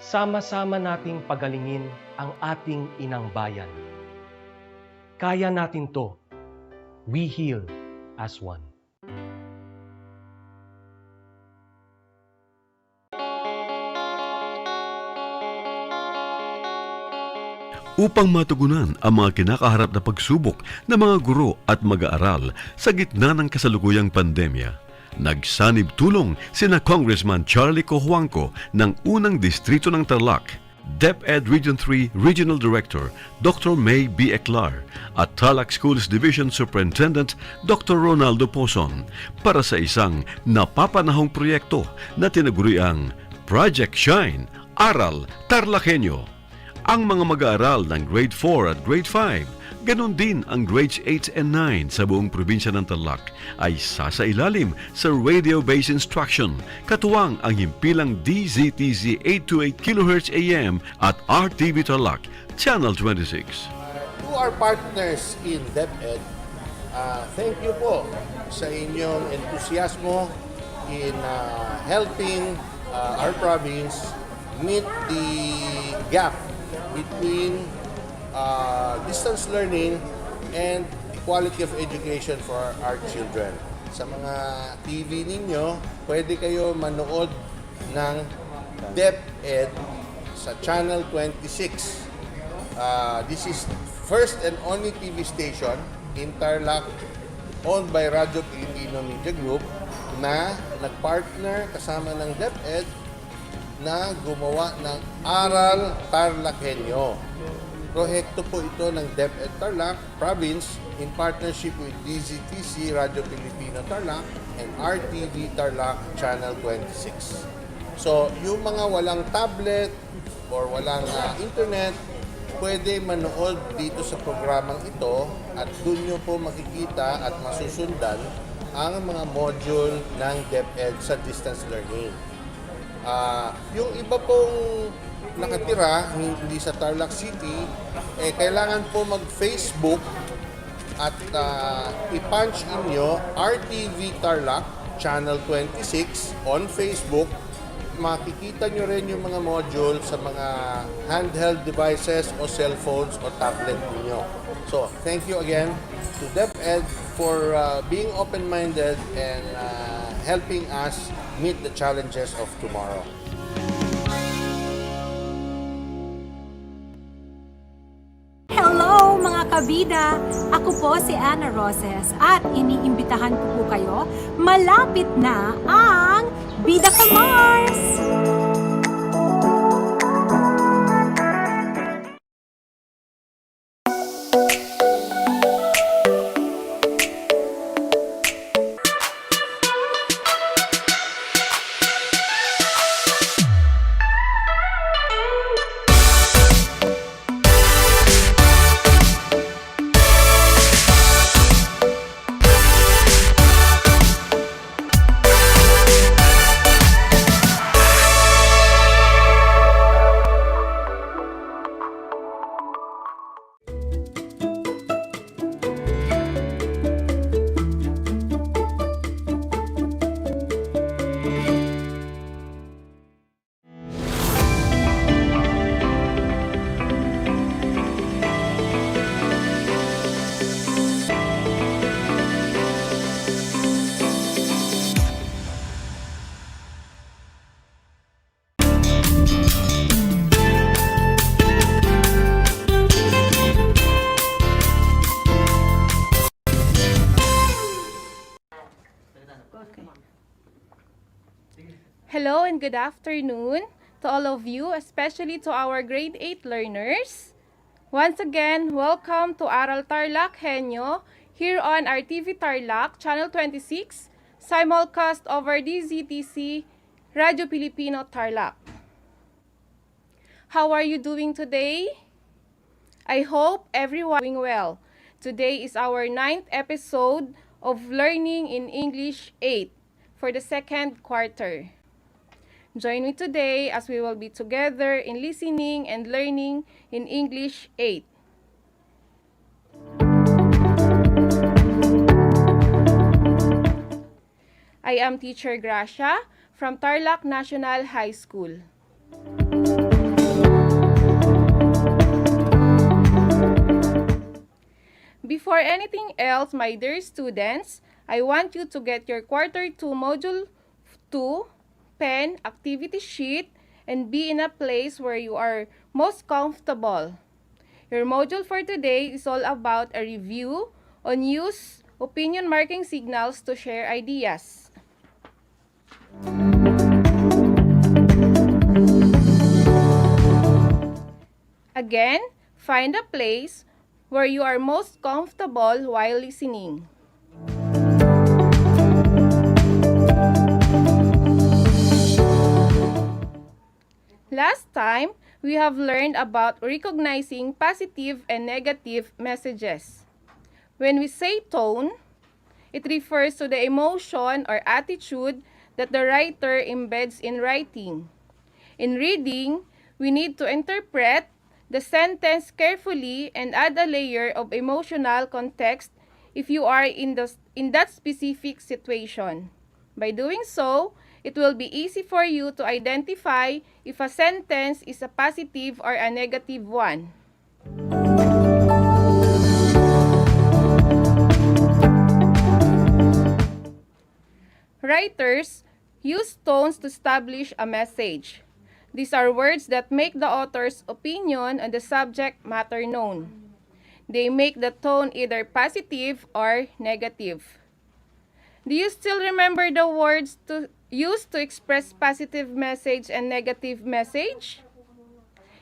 Sama-sama nating pagalingin ang ating inang bayan. Kaya natin to. We heal as one. Upang matugunan ang mga kinakaharap na pagsubok ng mga guro at mag-aaral sa gitna ng kasalukuyang pandemya, nagsanib tulong sina Congressman Charlie Cojuangco ng unang distrito ng Tarlac, DEPED Region 3 Regional Director Dr. May B. Eclar at Tarlac Schools Division Superintendent Dr. Ronaldo Pozon para sa isang napapanahong proyekto na tinaguriang Project Shine, Aral TarlakHenyo. Ang mga mag-aaral ng Grade 4 at Grade 5, ganon din ang Grades 8 and 9 sa buong probinsya ng Tarlac ay sasailalim sa radio-based instruction, katuwang ang himpilang DZTZ 828 kHz AM at RTV Tarlac, Channel 26. To our partners in DEPED, thank you po sa inyong entusiasmo in helping our province meet the gap between distance learning and the quality of education for our children. Sa mga TV ninyo, pwede kayo manood ng DEPED sa Channel 26. This is first and only TV station in Tarlac owned by Radio Pilipino Media Group na nagpartner kasama ng DEPED na gumawa ng Aral TarlakHenyo. Proyekto po ito ng DEPED Tarlac Province in partnership with DZTC Radio Pilipino Tarlac and RTV Tarlac Channel 26. So, yung mga walang tablet or walang internet, pwede manood dito sa programang ito at doon nyo po makikita at masusundan ang mga module ng DEPED sa distance learning. Yung iba pong nakatira, hindi sa Tarlac City, kailangan po mag-Facebook at i-punch in nyo RTV Tarlac Channel 26 on Facebook. Makikita nyo rin yung mga module sa mga handheld devices o cellphones o tablet niyo. So, thank you again to DEPED for being open-minded and helping us meet the challenges of tomorrow. Hello mga kabida! Ako po si Ana Roses at iniimbitahan ko po kayo, malapit na ang Bida Ka Mars! Hello and good afternoon to all of you, especially to our grade 8 learners. Once again, welcome to Aral TarlakHenyo here on RTV Tarlac, Channel 26, simulcast over DZTC, Radio Filipino Tarlac. How are you doing today? I hope everyone is doing well. Today is our 9th episode of Learning in English 8 for the second quarter. Join me today as we will be together in listening and learning in English 8. I am Teacher Gracia from Tarlac National High School. Before anything else, my dear students, I want you to get your Quarter 2 Module 2 pen, activity sheet, and be in a place where you are most comfortable. Your module for today is all about a review on use opinion marking signals to share ideas. Again, find a place where you are most comfortable while listening. Last time, we have learned about recognizing positive and negative messages. When we say tone, it refers to the emotion or attitude that the writer embeds in writing. In reading, we need to interpret the sentence carefully and add a layer of emotional context if you are in that specific situation. By doing so, it will be easy for you to identify if a sentence is a positive or a negative one. Writers use tones to establish a message. These are words that make the author's opinion on the subject matter known. They make the tone either positive or negative. Do you still remember the words used to express positive message and negative message?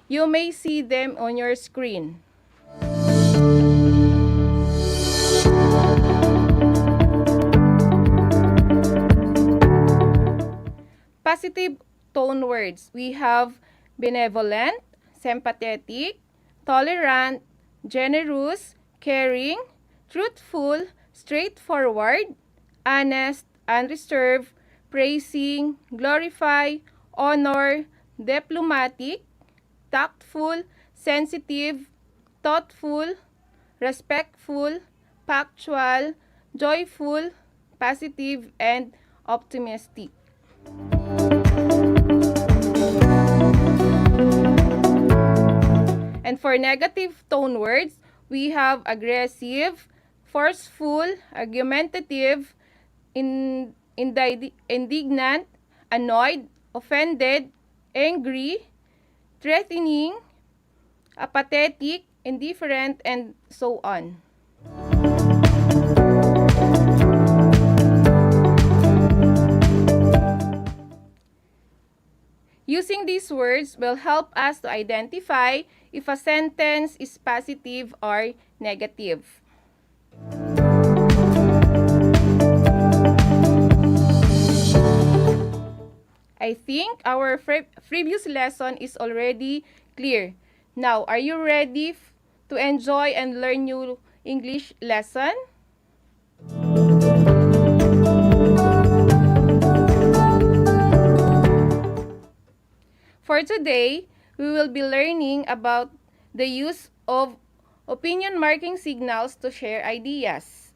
You may see them on your screen. Positive tone words. We have benevolent, sympathetic, tolerant, generous, caring, truthful, straightforward, honest, unreserved, praising, glorify, honor, diplomatic, tactful, sensitive, thoughtful, respectful, factual, joyful, positive, and optimistic. And for negative tone words, we have aggressive, forceful, argumentative, indignant, annoyed, offended, angry, threatening, apathetic, indifferent, and so on. Using these words will help us to identify if a sentence is positive or negative. I think our previous lesson is already clear. Now, are you ready to enjoy and learn new English lesson? For today, we will be learning about the use of opinion marking signals to share ideas.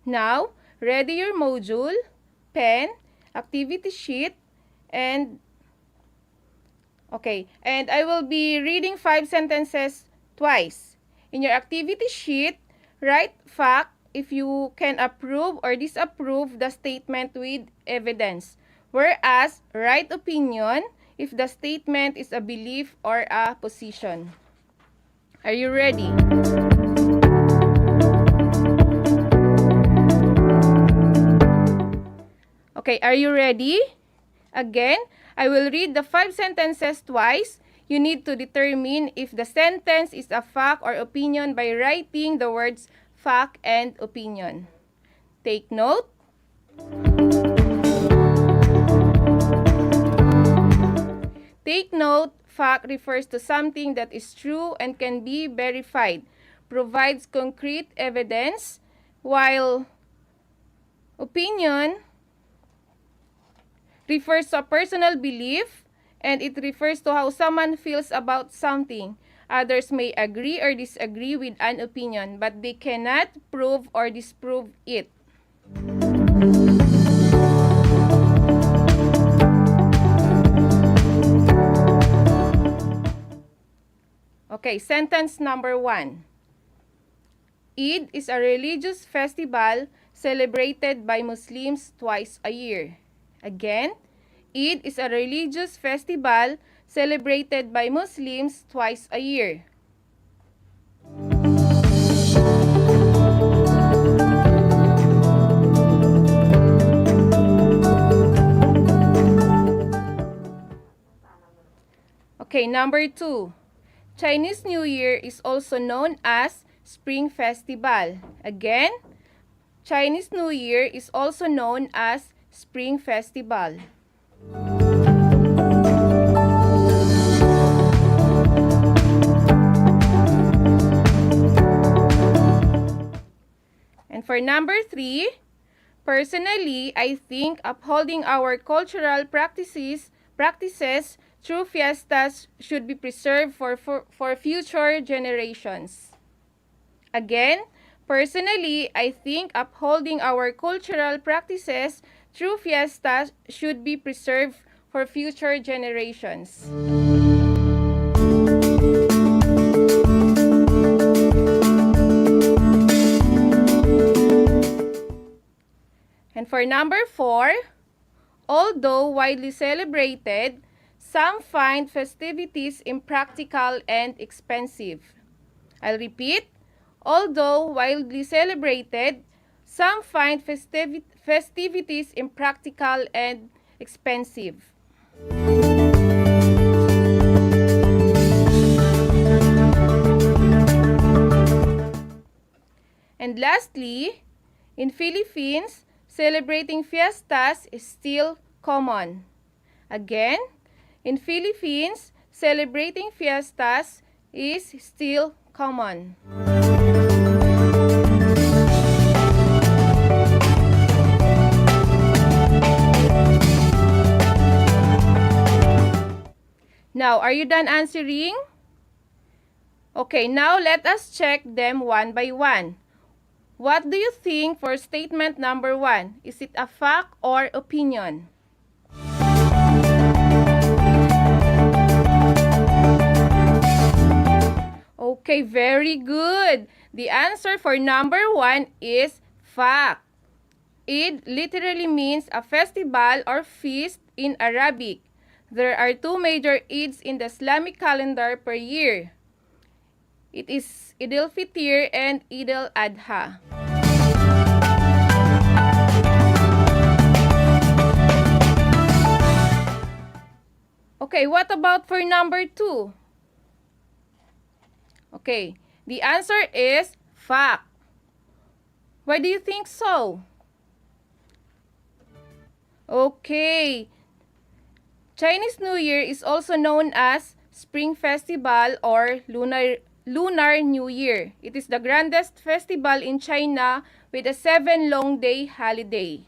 Now, ready your module, pen, activity sheet, and I will be reading 5 sentences twice. In your activity sheet, write fact if you can approve or disapprove the statement with evidence, whereas write opinion if the statement is a belief or a position. Are you ready? Okay, are you ready? Again, I will read the 5 sentences twice. You need to determine if the sentence is a fact or opinion by writing the words fact and opinion. Take note. Take note, fact refers to something that is true and can be verified, provides concrete evidence, while opinion refers to a personal belief, and it refers to how someone feels about something. Others may agree or disagree with an opinion, but they cannot prove or disprove it. Okay, sentence number 1. Eid is a religious festival celebrated by Muslims twice a year. Again, Eid is a religious festival celebrated by Muslims twice a year. Okay, number 2. Chinese New Year is also known as Spring Festival. Again, Chinese New Year is also known as Spring Festival. And for number 3, personally, I think upholding our cultural practices through fiestas should be preserved for future generations. Again, personally, I think upholding our cultural practices through fiestas should be preserved for future generations. And for number 4, although widely celebrated, some find festivities impractical and expensive. I'll repeat. Although widely celebrated, some find festivities impractical and expensive. And lastly, in Philippines, celebrating fiestas is still common. Again, in Philippines, celebrating fiestas is still common. Now, are you done answering? Okay, now let us check them one by one. What do you think for statement number 1? Is it a fact or opinion? Okay, very good. The answer for number 1 is fact. Eid literally means a festival or feast in Arabic. There are 2 major Eids in the Islamic calendar per year. It is Eid al-Fitr and Eid al-Adha. Okay, what about for number 2? Okay, the answer is fact. Why do you think so? Okay. Chinese New Year is also known as Spring Festival or Lunar New Year. It is the grandest festival in China with a 7-long-day holiday.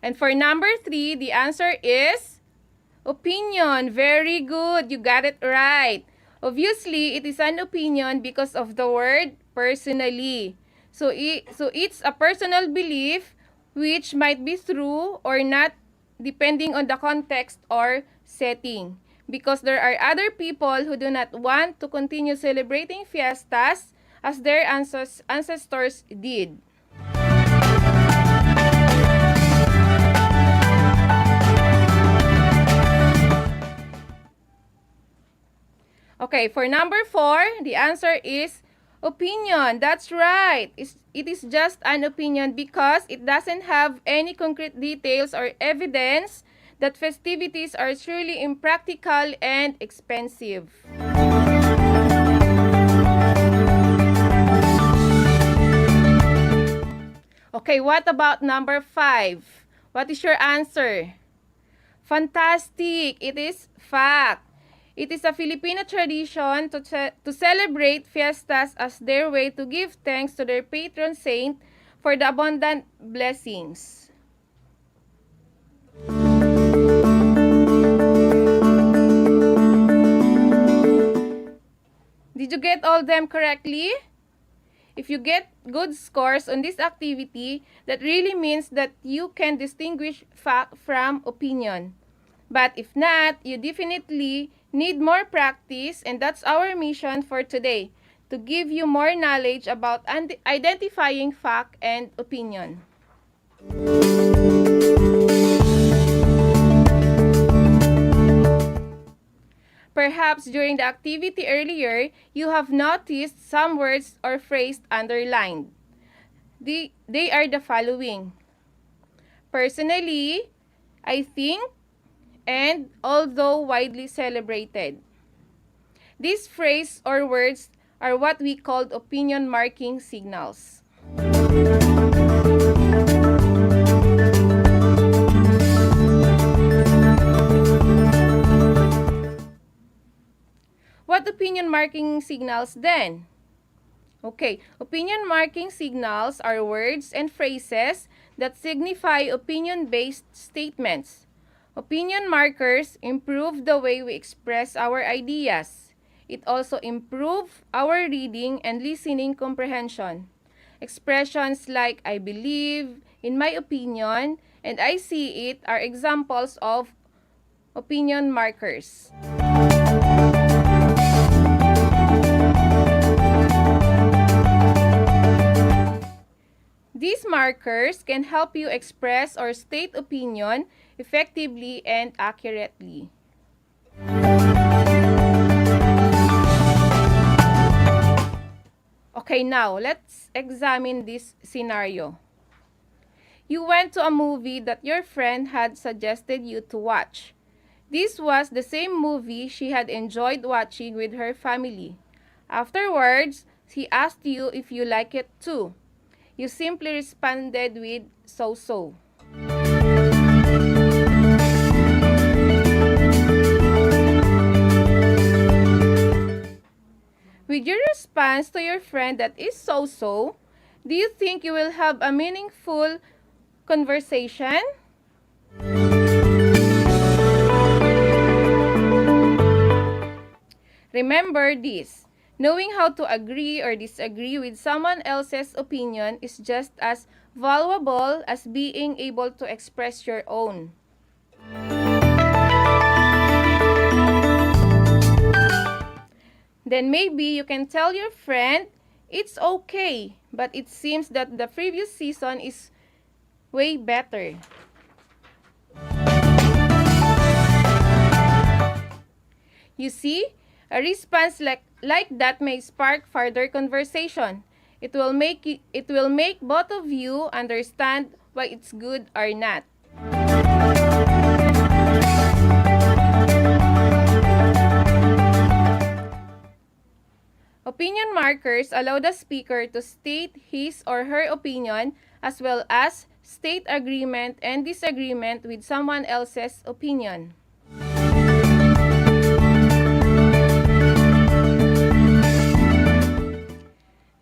And for number 3, the answer is opinion. Very good. You got it right. Obviously, it is an opinion because of the word personally. So it's a personal belief which might be true or not depending on the context or setting. Because there are other people who do not want to continue celebrating fiestas as their ancestors did. Okay, for number 4, the answer is opinion. That's right. It is just an opinion because it doesn't have any concrete details or evidence that festivities are truly impractical and expensive. Okay, what about number 5? What is your answer? Fantastic! It is fact. It is a Filipino tradition to celebrate fiestas as their way to give thanks to their patron saint for the abundant blessings. Did you get all them correctly? If you get good scores on this activity, that really means that you can distinguish fact from opinion. But if not, you definitely need more practice, and that's our mission for today, to give you more knowledge about identifying fact and opinion. Perhaps during the activity earlier, you have noticed some words or phrases underlined. They are the following: personally, I think, and although widely celebrated. These phrases or words are what we call opinion marking signals. What opinion marking signals then? Okay, opinion marking signals are words and phrases that signify opinion-based statements. Opinion markers improve the way we express our ideas. It also improves our reading and listening comprehension. Expressions like I believe, in my opinion, and I see it are examples of opinion markers. These markers can help you express or state opinion effectively and accurately. Okay, now let's examine this scenario. You went to a movie that your friend had suggested you to watch. This was the same movie she had enjoyed watching with her family. Afterwards, she asked you if you like it too. You simply responded with so-so. With your response to your friend that is so-so, do you think you will have a meaningful conversation? Remember this. Knowing how to agree or disagree with someone else's opinion is just as valuable as being able to express your own. Then maybe you can tell your friend, it's okay, but it seems that the previous season is way better. You see, a response like that may spark further conversation. It will make both of you understand why it's good or not. Opinion markers allow the speaker to state his or her opinion as well as state agreement and disagreement with someone else's opinion.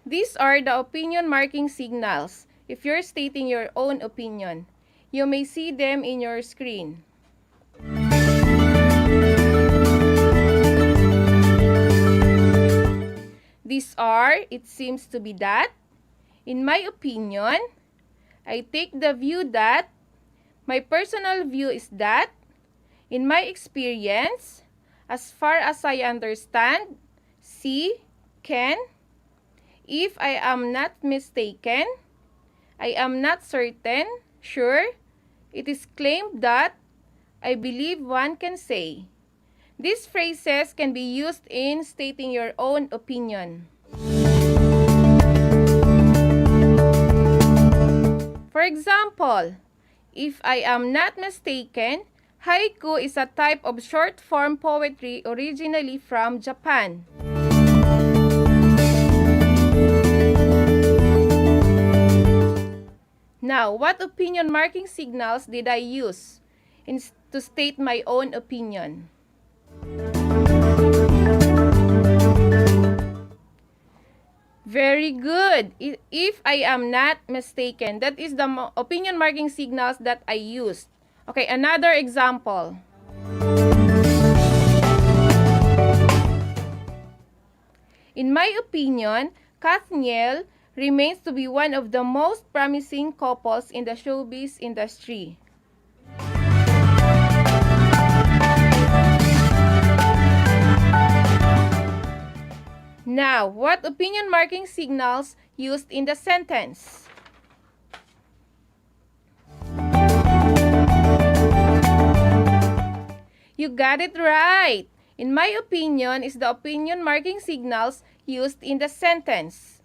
These are the opinion marking signals. If you're stating your own opinion, you may see them in your screen. These are, it seems to be that, in my opinion, I take the view that, my personal view is that, in my experience, as far as I understand, see, can, if I am not mistaken, I am not certain, sure, it is claimed that, I believe one can say. These phrases can be used in stating your own opinion. For example, if I am not mistaken, haiku is a type of short-form poetry originally from Japan. Now, what opinion marking signals did I use to state my own opinion? Very good. If I am not mistaken, that is the opinion marking signals that I used. Okay, another example. In my opinion, Kathniel remains to be one of the most promising couples in the showbiz industry. Now, what opinion marking signals used in the sentence? You got it right. In my opinion is the opinion marking signals used in the sentence.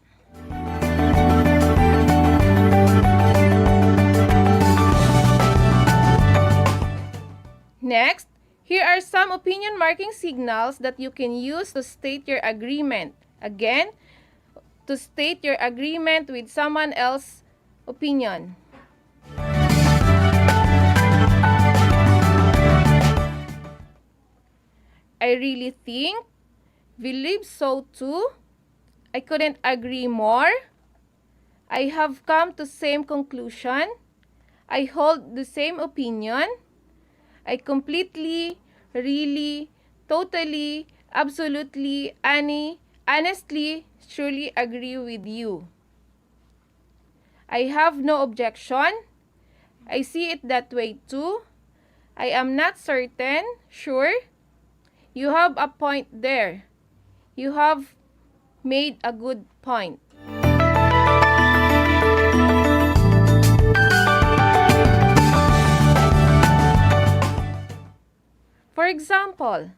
Next, here are some opinion marking signals that you can use to state your agreement. Again, to state your agreement with someone else's opinion. I really think, believe so too, I couldn't agree more, I have come to same conclusion, I hold the same opinion, I completely, really, totally, absolutely, honestly, surely agree with you. I have no objection. I see it that way too. I am not certain, sure. You have a point there. You have made a good point. For example,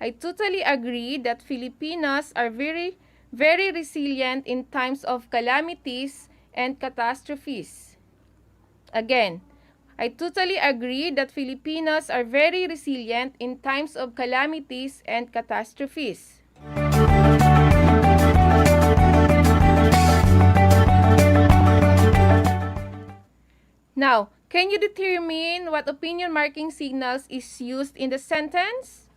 I totally agree that Filipinos are very, very resilient in times of calamities and catastrophes. Again, I totally agree that Filipinos are very resilient in times of calamities and catastrophes. Now, can you determine what opinion marking signals is used in the sentence?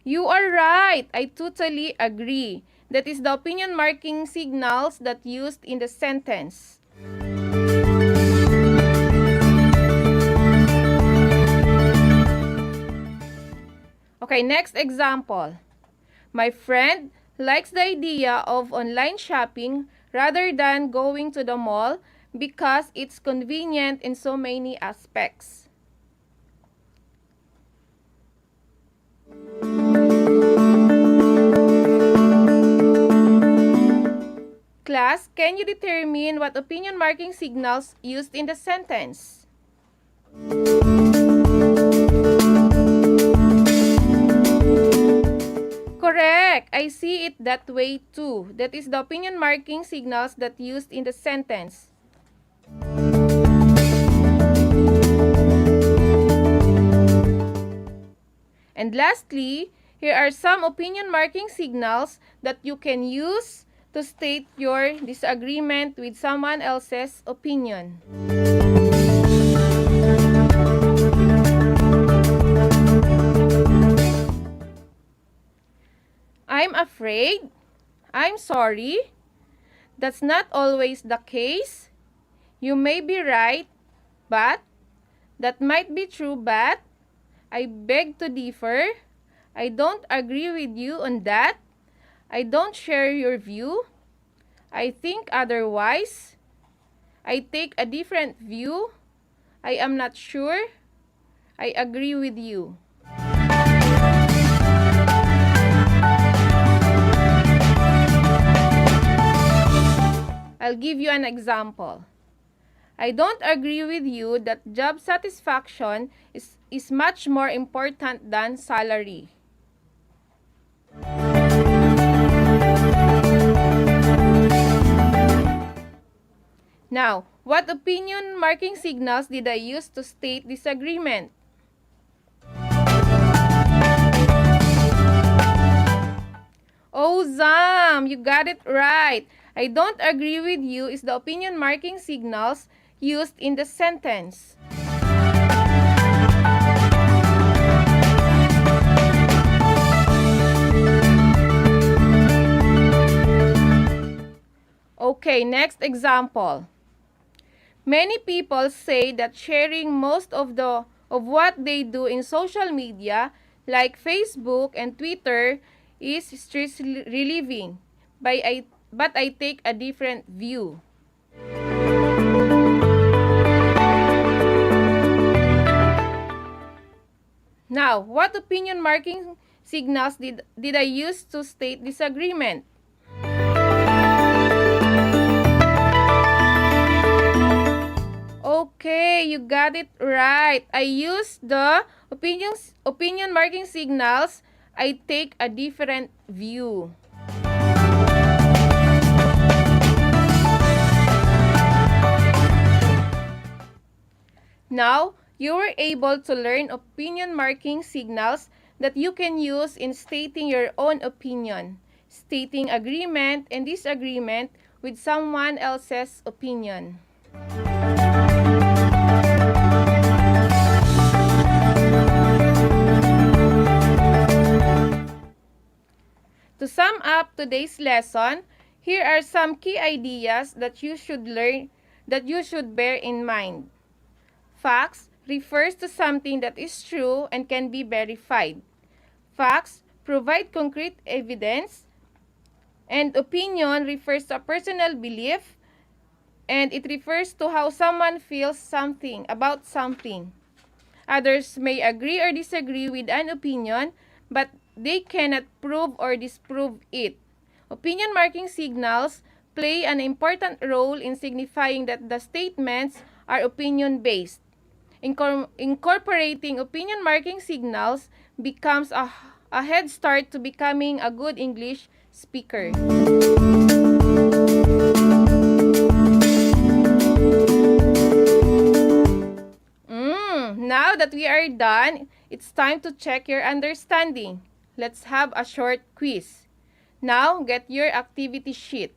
You are right. I totally agree. That is the opinion marking signals that used in the sentence. Okay, next example. My friend likes the idea of online shopping rather than going to the mall because it's convenient in so many aspects. Class, can you determine what opinion marking signals used in the sentence? Correct. I see it that way too. That is the opinion marking signals that used in the sentence. And lastly, here are some opinion marking signals that you can use to state your disagreement with someone else's opinion. I'm afraid. I'm sorry. That's not always the case. You may be right, but that might be true, but I beg to differ. I don't agree with you on that. I don't share your view. I think otherwise. I take a different view. I am not sure. I agree with you. I'll give you an example. I don't agree with you that job satisfaction is much more important than salary. Now, what opinion marking signals did I use to state disagreement? Oh, Zam, you got it right. I don't agree with you is the opinion marking signals used in the sentence. Okay, next example. Many people say that sharing most of what they do in social media, like Facebook and Twitter, is stress relieving, but I take a different view. Now, what opinion marking signals did I use to state disagreement? Okay, you got it right. I use the opinion marking signals. I take a different view. Now, you were able to learn opinion marking signals that you can use in stating your own opinion, stating agreement and disagreement with someone else's opinion. To sum up today's lesson, here are some key ideas that you should bear in mind. Facts refers to something that is true and can be verified. Facts provide concrete evidence, and opinion refers to a personal belief, and it refers to how someone feels about something. Others may agree or disagree with an opinion, but they cannot prove or disprove it. Opinion marking signals play an important role in signifying that the statements are opinion-based. Incorporating opinion marking signals becomes a head start to becoming a good English speaker. Now that we are done, it's time to check your understanding. Let's have a short quiz. Now, get your activity sheet.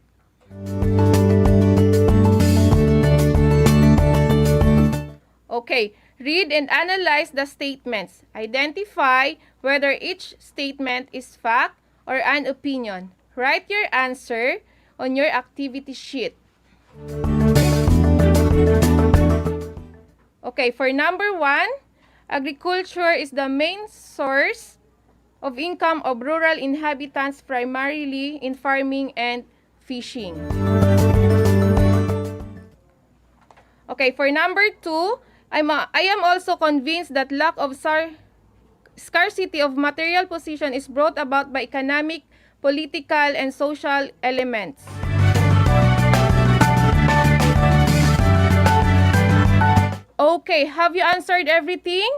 Okay, read and analyze the statements. Identify whether each statement is fact or an opinion. Write your answer on your activity sheet. Okay, for number 1, agriculture is the main source of income of rural inhabitants, primarily in farming and fishing. Okay, for number 2, I am also convinced that lack of scarcity of material possession is brought about by economic, political, and social elements. Okay, have you answered everything?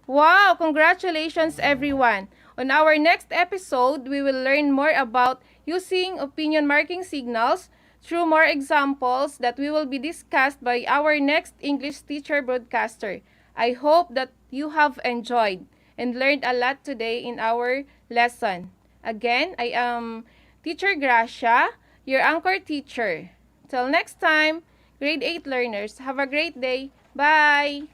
Wow, congratulations everyone. On our next episode, we will learn more about using opinion marking signals through more examples that will be discussed by our next English teacher broadcaster. I hope that you have enjoyed and learned a lot today in our lesson. Again, I am Teacher Gracia, your anchor teacher. Till next time, grade 8 learners, have a great day. Bye!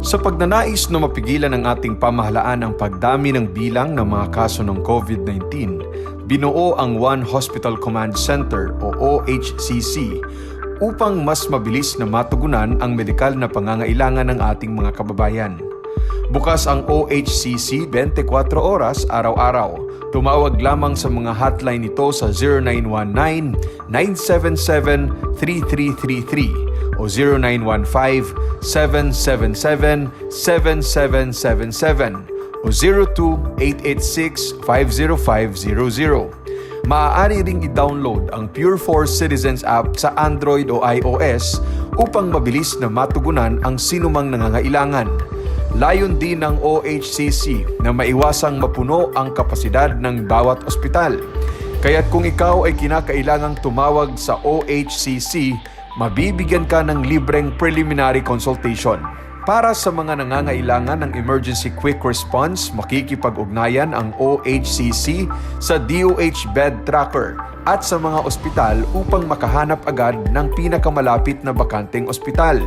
Sa pagnanais na mapigilan ng ating pamahalaan ang pagdami ng bilang ng mga kaso ng COVID-19, binuo ang One Hospital Command Center o OHCC upang mas mabilis na matugunan ang medikal na pangangailangan ng ating mga kababayan. Bukas ang OHCC 24 oras araw-araw Tumawag lamang sa mga hotline nito sa 0919-977-3333 o 0915-777-7777 o 02-886-50500. Maaari ring i-download ang Pure Force Citizens app sa Android o iOS upang mabilis na matugunan ang sinumang nangangailangan. Layon din ng OHCC na maiwasang mapuno ang kapasidad ng bawat ospital. Kaya't kung ikaw ay kinakailangang tumawag sa OHCC, mabibigyan ka ng libreng preliminary consultation. Para sa mga nangangailangan ng emergency quick response, makikipag-ugnayan ang OHCC sa DOH bed tracker at sa mga ospital upang makahanap agad ng pinakamalapit na bakanteng ospital.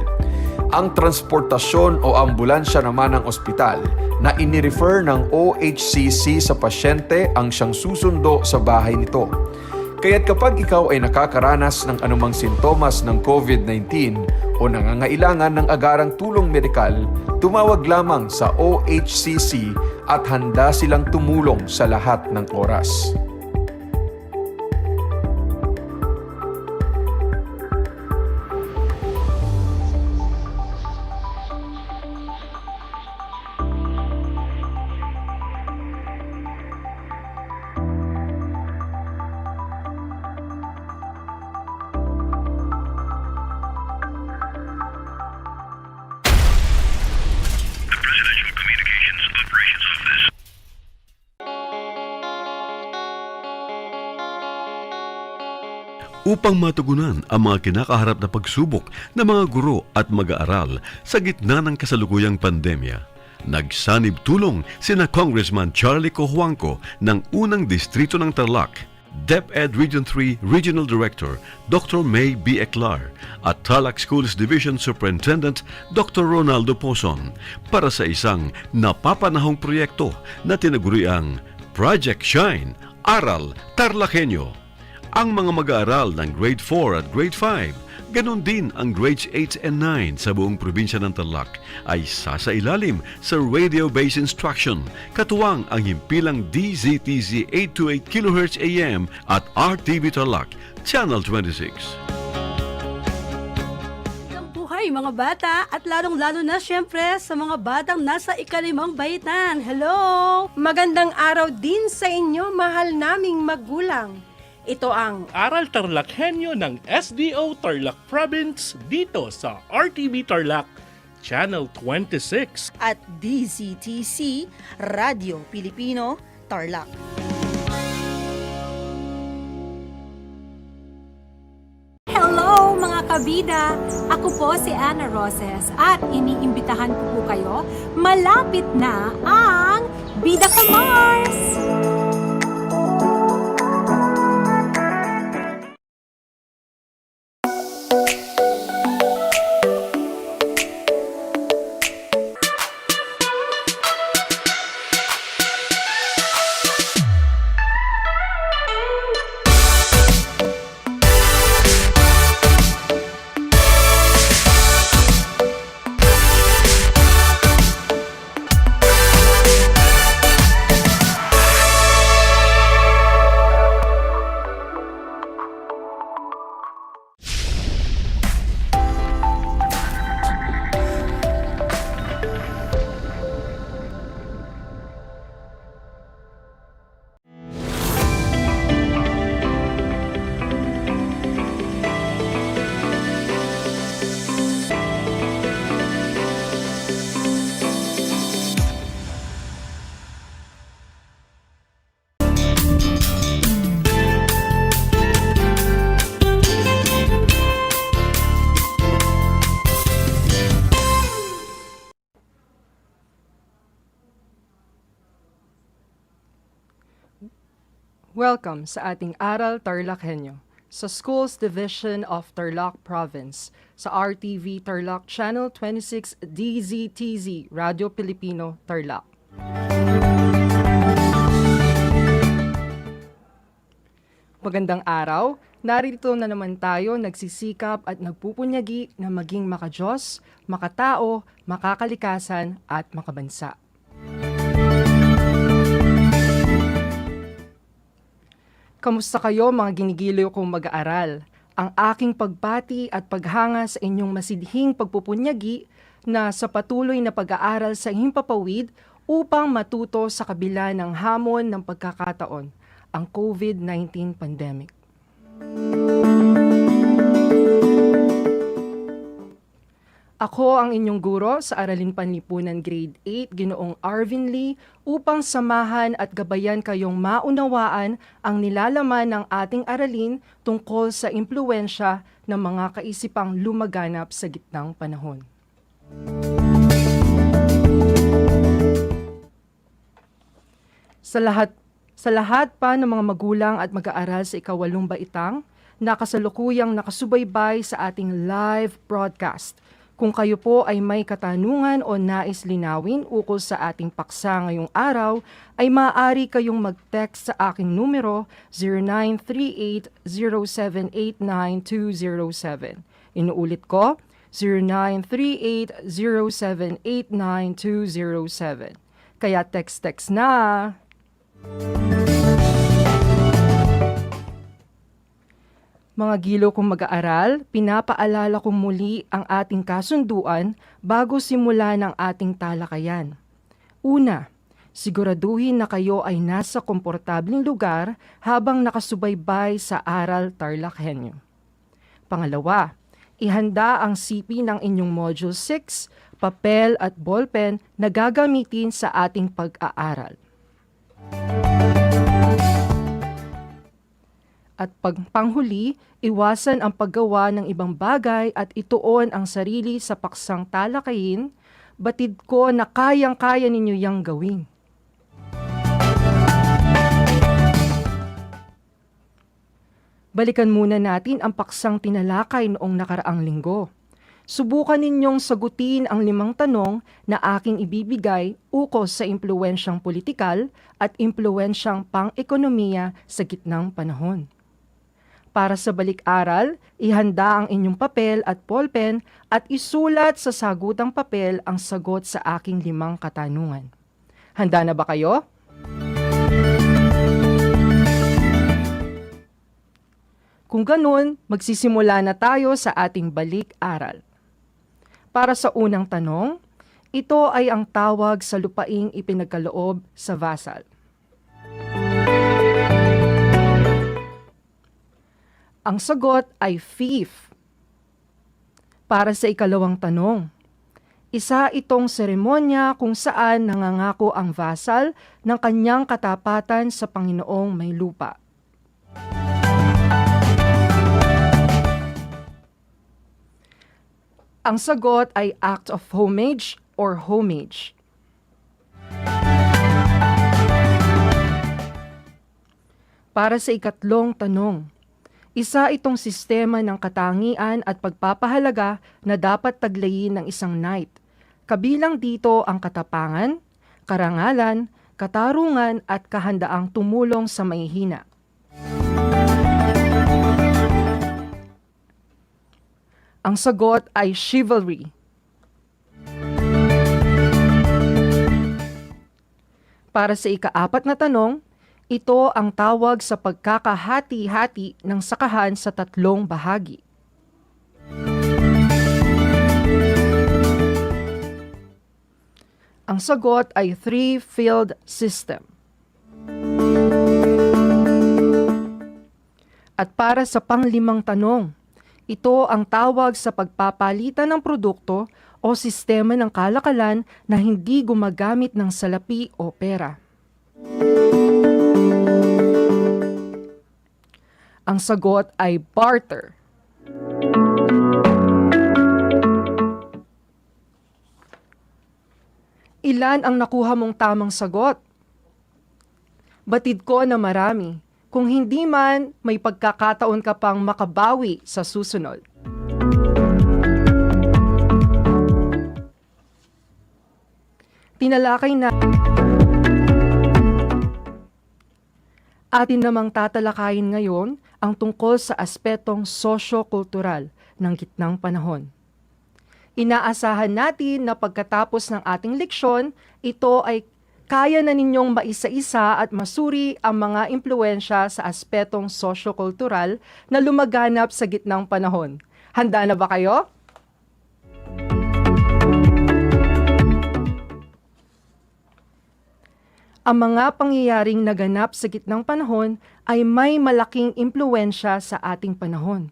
Ang transportasyon o ambulansya naman ng ospital na inirefer ng OHCC sa pasyente ang siyang susundo sa bahay nito. Kaya't kapag ikaw ay nakakaranas ng anumang sintomas ng COVID-19 o nangangailangan ng agarang tulong medikal, tumawag lamang sa OHCC at handa silang tumulong sa lahat ng oras. Upang matugunan ang mga kinakaharap na pagsubok ng mga guro at mag-aaral sa gitna ng kasalukuyang pandemya, nagsanib tulong sina Congressman Charlie Cojuangco ng unang distrito ng Tarlac, DEPED Region 3 Regional Director Dr. May B. Eclar at Tarlac Schools Division Superintendent Dr. Ronaldo Pozon para sa isang napapanahong proyekto na tinaguriang Project Shine, Aral TarlakHenyo. Ang mga mag-aaral ng Grade 4 at Grade 5, ganon din ang Grades 8 and 9 sa buong probinsya ng Tarlac ay sasailalim sa radio-based instruction, katuwang ang himpilang DZTZ 828 kHz AM at RTV Tarlac, Channel 26. Buhay mga bata at lalong-lalo na syempre sa mga batang nasa ika-5 baitan. Hello! Magandang araw din sa inyo, mahal naming magulang. Ito ang Aral TarlakHenyo ng SDO Tarlac Province dito sa RTV Tarlac, Channel 26 at DZTC Radio Pilipino, Tarlac. Hello mga kabida! Ako po si Ana Roses at iniimbitahan ko po kayo, malapit na ang Bida Ka Mars! Welcome sa ating Aral TarlakHenyo sa Schools Division of Tarlac Province sa RTV Tarlac Channel 26 DZTZ Radio Pilipino, Tarlac. Magandang araw, narito na naman tayo nagsisikap at nagpupunyagi na maging makadiyos, makatao, makakalikasan at makabansa. Kamusta kayo mga ginigiliw kong mag-aaral? Ang aking pagbati at paghanga sa inyong masidhing pagpupunyagi na sa patuloy na pag-aaral sa himpapawid upang matuto sa kabila ng hamon ng pagkakataon, ang COVID-19 pandemic. Ako ang inyong guro sa Aralin Panlipunan Grade 8, Ginoong Arvin Lee, upang samahan at gabayan kayong maunawaan ang nilalaman ng ating aralin tungkol sa impluwensya ng mga kaisipang lumaganap sa gitnang panahon. Sa lahat pa ng mga magulang at mag-aaral sa ika-8 baitang, nakasalukuyang nakasubaybay sa ating live broadcast. Kung kayo po ay may katanungan o nais linawin ukol sa ating paksa ngayong araw, ay maaari kayong mag-text sa aking numero 0938-0789-207. Inuulit ko, 0938-0789-207. Kaya text na! Mga gilo kong mag-aaral, pinapaalala kong muli ang ating kasunduan bago simula ng ating talakayan. Una, siguraduhin na kayo ay nasa komportabling lugar habang nakasubaybay sa Aral TarlakHenyo. Pangalawa, ihanda ang CP ng inyong Module 6, papel at ballpen na gagamitin sa ating pag-aaral. At panghuli, iwasan ang paggawa ng ibang bagay at ituon ang sarili sa paksang talakayin, batid ko na kayang-kaya ninyo yang gawin. Balikan muna natin ang paksang tinalakay noong nakaraang linggo. Subukan ninyong sagutin ang 5 tanong na aking ibibigay ukol sa impluwensyang politikal at impluwensyang pang-ekonomiya sa gitnang panahon. Para sa balik-aral, ihanda ang inyong papel at ballpen at isulat sa sagutang papel ang sagot sa aking 5 katanungan. Handa na ba kayo? Kung ganun, magsisimula na tayo sa ating balik-aral. Para sa unang tanong, ito ay ang tawag sa lupaing ipinagkaloob sa vasal. Ang sagot ay fief. Para sa ikalawang tanong, isa itong seremonya kung saan nangangako ang vasal ng kanyang katapatan sa Panginoong may lupa. Ang sagot ay act of homage or homage. Para sa ikatlong tanong, isa itong sistema ng katangian at pagpapahalaga na dapat taglayin ng isang knight. Kabilang dito ang katapangan, karangalan, katarungan at kahandaang tumulong sa mahihina. Ang sagot ay chivalry. Para sa ika-4 na tanong, ito ang tawag sa pagkakahati-hati ng sakahan sa 3 bahagi. Ang sagot ay 3-field system. At para sa pang-5 tanong, ito ang tawag sa pagpapalitan ng produkto o sistema ng kalakalan na hindi gumagamit ng salapi o pera. Ang sagot ay barter. Ilan ang nakuha mong tamang sagot? Batid ko na marami. Kung hindi man, may pagkakataon ka pang makabawi sa susunod. Tinalakay na atin namang tatalakayin ngayon ang tungkol sa aspetong sosyo-kultural ng gitnang panahon. Inaasahan natin na pagkatapos ng ating leksyon, ito ay kaya na ninyong maisa-isa at masuri ang mga impluensya sa aspetong sosyo-kultural na lumaganap sa gitnang panahon. Handa na ba kayo? Ang mga pangyayaring naganap sa gitnang panahon ay may malaking impluensya sa ating panahon.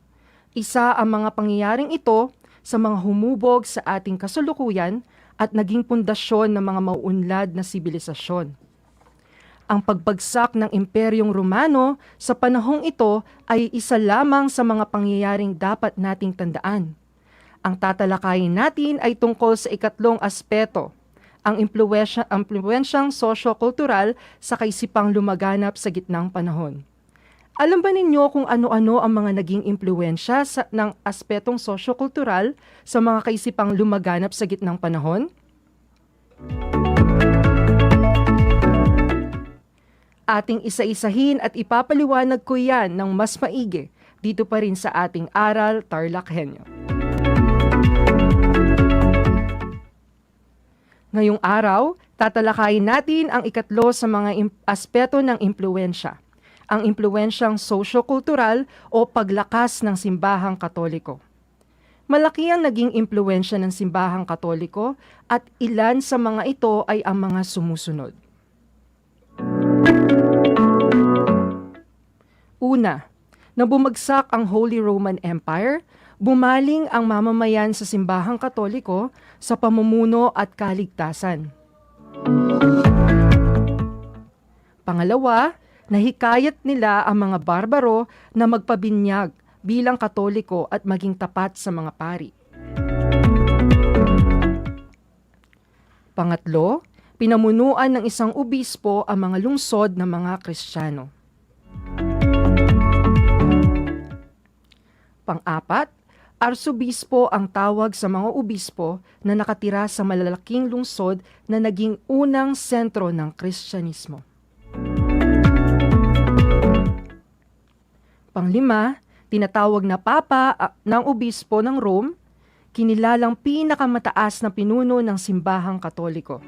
Isa ang mga pangyayaring ito sa mga humubog sa ating kasalukuyan at naging pundasyon ng mga mauunlad na sibilisasyon. Ang pagbagsak ng Imperyong Romano sa panahong ito ay isa lamang sa mga pangyayaring dapat nating tandaan. Ang tatalakayin natin ay tungkol sa ikatlong aspeto, ang impluensyang sosyo-kultural sa kaisipang lumaganap sa gitnang panahon. Alam ba ninyo kung ano-ano ang mga naging impluensya ng aspetong sosyo-kultural sa mga kaisipang lumaganap sa gitnang panahon? Ating isa-isahin at ipapaliwanag ko yan ng mas maigi dito pa rin sa ating Aral TarlakHenyo. Ngayong araw, tatalakayin natin ang ikatlo sa mga aspeto ng impluensya, ang impluensyang sosyo-kultural o paglakas ng simbahang Katoliko. Malaki ang naging impluensya ng simbahang Katoliko at ilan sa mga ito ay ang mga sumusunod. Una, nang bumagsak ang Holy Roman Empire, bumaling ang mamamayan sa simbahang Katoliko sa pamumuno at kaligtasan. Pangalawa, nahikayat nila ang mga barbaro na magpabinyag bilang Katoliko at maging tapat sa mga pari. Pangatlo, pinamunuan ng isang obispo ang mga lungsod ng mga Kristiyano. Pang-apat, arsobispo ang tawag sa mga obispo na nakatira sa malalaking lungsod na naging unang sentro ng Kristyanismo. Panglima, tinatawag na Papa ng obispo ng Rome, kinilalang pinakamataas na pinuno ng simbahang Katoliko.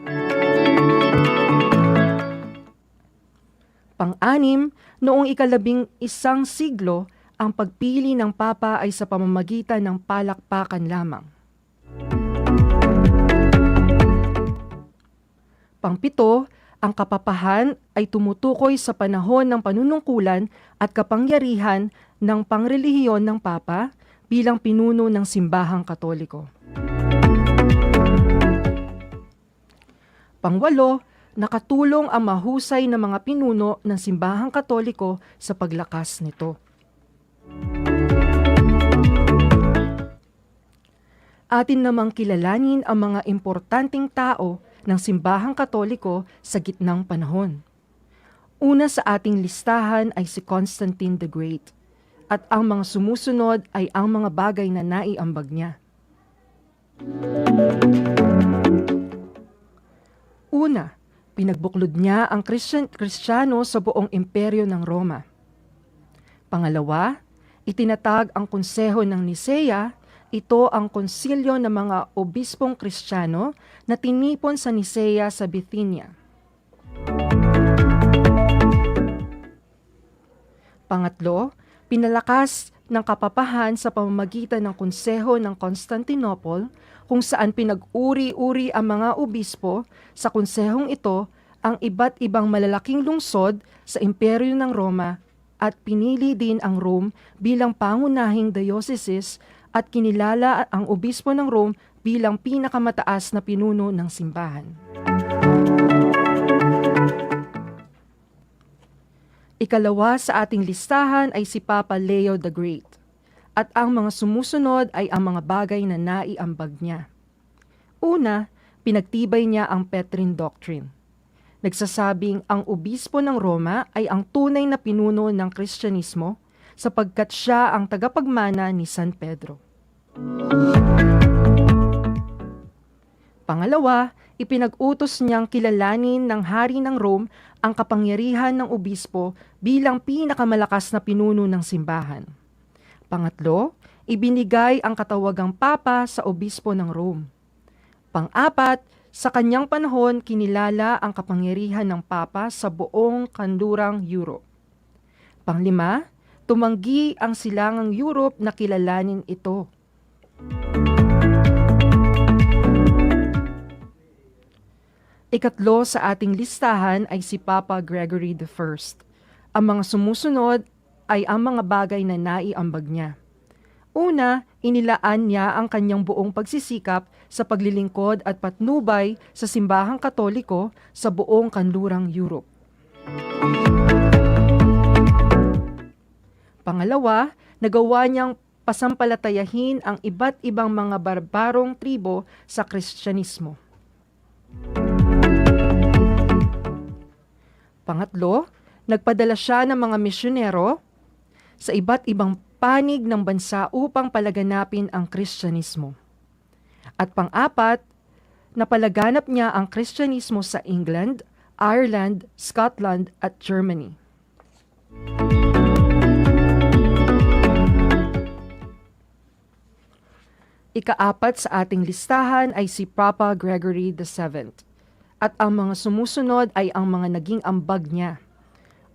Pang-anim, noong ika-11 siglo, ang pagpili ng Papa ay sa pamamagitan ng palakpakan lamang. Pang-7, ang kapapahan ay tumutukoy sa panahon ng panunungkulan at kapangyarihan ng pangrelihiyon ng Papa bilang pinuno ng simbahang Katoliko. Pang-8, nakatulong ang mahusay na mga pinuno ng simbahang Katoliko sa paglakas nito. Atin namang kilalanin ang mga importanteng tao ng simbahang Katoliko sa gitnang panahon. Una sa ating listahan ay si Constantine the Great, at ang mga sumusunod ay ang mga bagay na naiambag niya. Una, pinagbuklod niya ang Kristiyano sa buong imperyo ng Roma. Pangalawa, itinatag ang konseho ng Nicea. Ito ang konsilyo ng mga obispong Kristiyano na tinipon sa Nicea sa Bithynia. Pangatlo, pinalakas ng kapapahan sa pamamagitan ng konseho ng Constantinople kung saan pinag-uri-uri ang mga obispo sa konsehong ito ang iba't ibang malalaking lungsod sa imperyo ng Roma at pinili din ang Rome bilang pangunahing diocese at kinilala ang obispo ng Rome bilang pinakamataas na pinuno ng simbahan. Ikalawa sa ating listahan ay si Papa Leo the Great, at ang mga sumusunod ay ang mga bagay na naiambag niya. Una, pinagtibay niya ang Petrine Doctrine. Nagsasabing ang obispo ng Roma ay ang tunay na pinuno ng Kristyanismo sapagkat siya ang tagapagmana ni San Pedro. Pangalawa, ipinag-utos niyang kilalanin ng hari ng Rome ang kapangyarihan ng obispo bilang pinakamalakas na pinuno ng simbahan. Pangatlo, ibinigay ang katawagang Papa sa obispo ng Rome. Pang-apat, Sa kanyang panahon, kinilala ang kapangyarihan ng Papa sa buong kanlurang Europe. Panglima, tumanggi ang silangang Europe na kilalanin ito. Ikatlo sa ating listahan ay si Papa Gregory I. Ang mga sumusunod ay ang mga bagay na naiambag niya. Una, inilaan niya ang kanyang buong pagsisikap sa paglilingkod at patnubay sa simbahang Katoliko sa buong kanlurang Europe. Pangalawa, nagawa niyang pasampalatayahin ang iba't ibang mga barbarong tribo sa Kristyanismo. Pangatlo, nagpadala siya ng mga misyonero sa iba't ibang panig ng bansa upang palaganapin ang Kristyanismo. At pang-apat, napalaganap niya ang Kristyanismo sa England, Ireland, Scotland at Germany. Ikaapat sa ating listahan ay si Papa Gregory VII. At ang mga sumusunod ay ang mga naging ambag niya.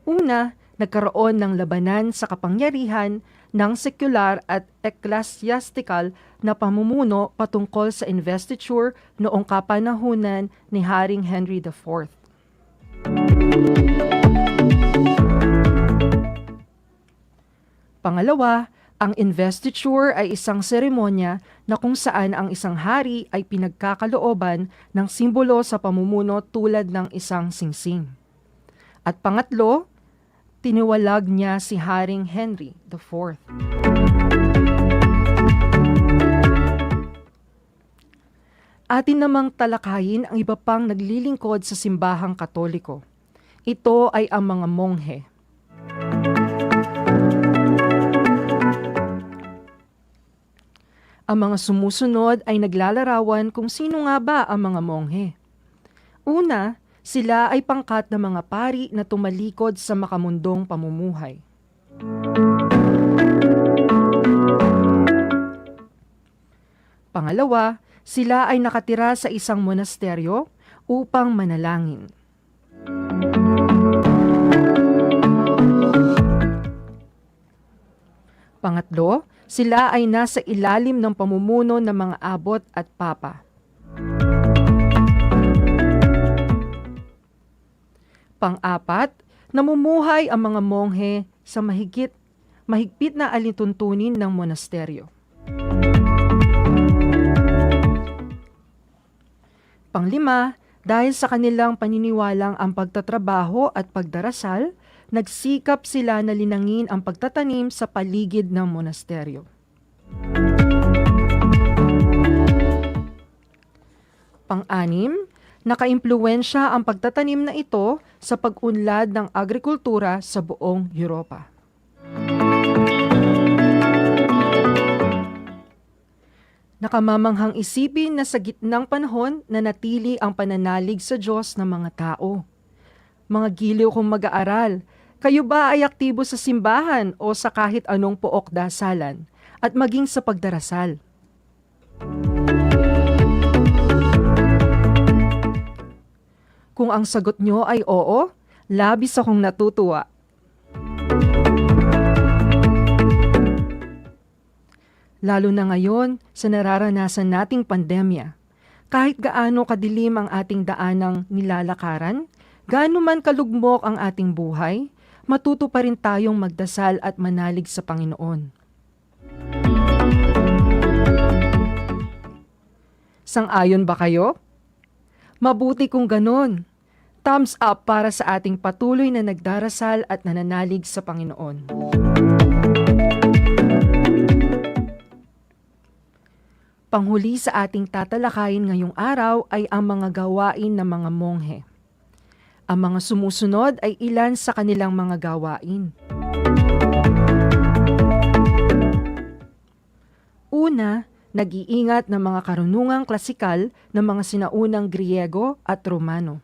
Una, nagkaroon ng labanan sa kapangyarihan ng sekular at ecclesiastical na pamumuno patungkol sa investiture noong kapanahunan ni Haring Henry IV. Pangalawa, ang investiture ay isang seremonya na kung saan ang isang hari ay pinagkakalooban ng simbolo sa pamumuno tulad ng isang singsing. At pangatlo, tiniwalag niya si Haring Henry IV. Atin namang talakayin ang iba pang naglilingkod sa simbahang Katoliko. Ito ay ang mga monghe. Ang mga sumusunod ay naglalarawan kung sino nga ba ang mga monghe. Una, sila ay pangkat na mga pari na tumalikod sa makamundong pamumuhay. Pangalawa, sila ay nakatira sa isang monasteryo upang manalangin. Pangatlo, sila ay nasa ilalim ng pamumuno ng mga abot at papa. Pang-apat, namumuhay ang mga monghe sa mahigpit na alituntunin ng monasteryo. Panglima, dahil sa kanilang paniniwalang ang pagtatrabaho at pagdarasal, nagsikap sila na linangin ang pagtatanim sa paligid ng monasteryo. Pang-anim, nakaimpluwensya ang pagtatanim na ito sa pag-unlad ng agrikultura sa buong Europa. Nakamamanghang isipin na sa gitnang panahon na natili ang pananalig sa Diyos ng mga tao. Mga giliw kong mag-aaral, kayo ba ay aktibo sa simbahan o sa kahit anong pook dasalan at maging sa pagdarasal? Kung ang sagot nyo ay oo, labis akong natutuwa. Lalo na ngayon sa nararanasan nating pandemya, kahit gaano kadilim ang ating daanang nilalakaran, gaano man kalugmok ang ating buhay, matuto pa rin tayong magdasal at manalig sa Panginoon. Sang-ayon ba kayo? Mabuti kung ganon. Thumbs up para sa ating patuloy na nagdarasal at nananalig sa Panginoon. Panghuli sa ating tatalakayin ngayong araw ay ang mga gawain ng mga monghe. Ang mga sumusunod ay ilan sa kanilang mga gawain. Una, nag-iingat ng mga karunungang klasikal ng mga sinaunang Griego at Romano.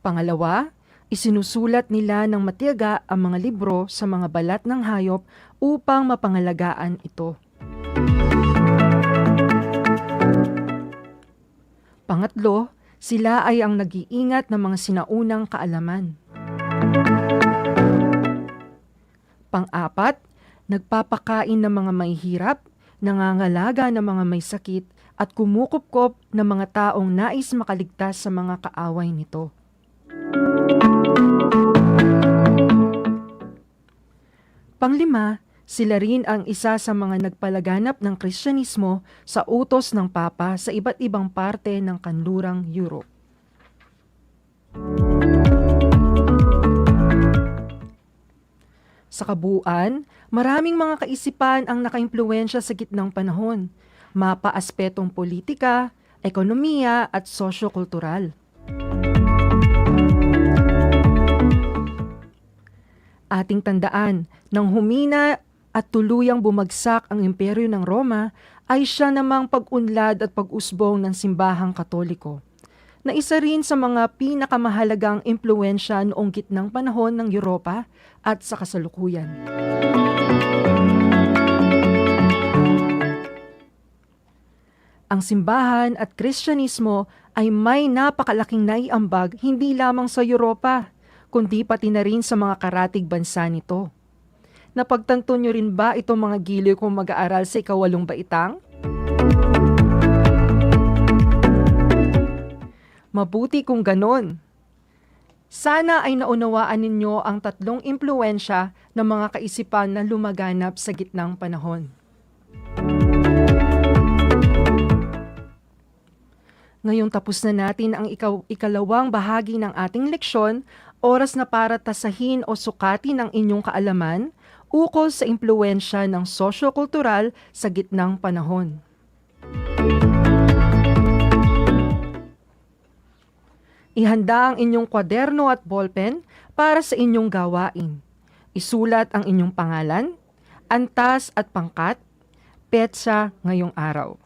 Pangalawa, isinusulat nila ng matiyaga ang mga libro sa mga balat ng hayop upang mapangalagaan ito. Pangatlo, sila ay ang nag-iingat ng mga sinaunang kaalaman. Pang-apat, nagpapakain ng mga may hirap, nangangalaga ng mga may sakit, at kumukupkop ng mga taong nais makaligtas sa mga kaaway nito. Panglima, sila rin ang isa sa mga nagpalaganap ng Kristyanismo sa utos ng Papa sa iba't ibang parte ng kanlurang Europe. Sa kabuuan, maraming mga kaisipan ang nakaimpluwensya sa gitnang panahon, mapa-aspetong politika, ekonomiya at sosyo-kultural. Ating tandaan, nang humina at tuluyang bumagsak ang imperyo ng Roma, ay siya namang pag-unlad at pag-usbong ng simbahang Katoliko, na isa rin sa mga pinakamahalagang impluwensya noong gitnang panahon ng Europa at sa kasalukuyan. Ang simbahan at Kristyanismo ay may napakalaking naiambag hindi lamang sa Europa, kundi pati na rin sa mga karatig bansa nito. Napagtanto nyo rin ba itong mga giliw kong mag-aaral sa ikawalong baitang? Mabuti kung ganon. Sana ay naunawaan ninyo ang tatlong impluwensya ng mga kaisipan na lumaganap sa gitnang panahon. Ngayong tapos na natin ang ikalawang bahagi ng ating leksyon, oras na para tasahin o sukatin ang inyong kaalaman ukol sa impluwensya ng sosyo-kultural sa gitnang panahon. Ihanda ang inyong kwaderno at ballpen para sa inyong gawain. Isulat ang inyong pangalan, antas at pangkat, petsa ngayong araw.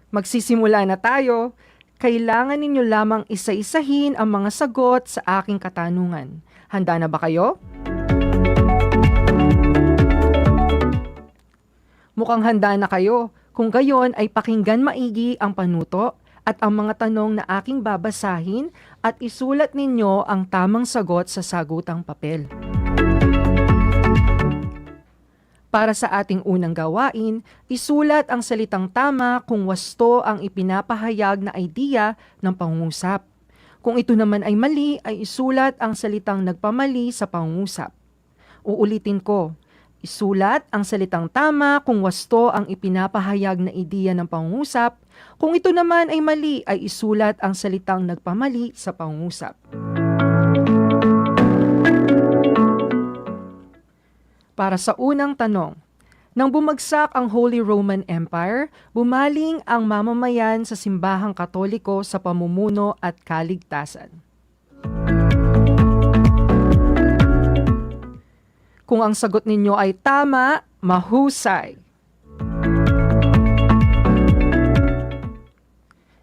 Magsisimula na tayo. Kailangan ninyo lamang isa-isahin ang mga sagot sa aking katanungan. Handa na ba kayo? Mukhang handa na kayo. Kung gayon ay pakinggan maigi ang panuto at ang mga tanong na aking babasahin at isulat ninyo ang tamang sagot sa sagutang papel. Para sa ating unang gawain, isulat ang salitang tama kung wasto ang ipinapahayag na idea ng pangungusap. Kung ito naman ay mali, ay isulat ang salitang nagpamali sa pangungusap. Uulitin ko, isulat ang salitang tama kung wasto ang ipinapahayag na ideya ng pangungusap. Kung ito naman ay mali, ay isulat ang salitang nagpamali sa pangungusap. Para sa unang tanong, nang bumagsak ang Holy Roman Empire, bumaling ang mamamayan sa simbahang Katoliko sa pamumuno at kaligtasan. Kung ang sagot ninyo ay tama, mahusay.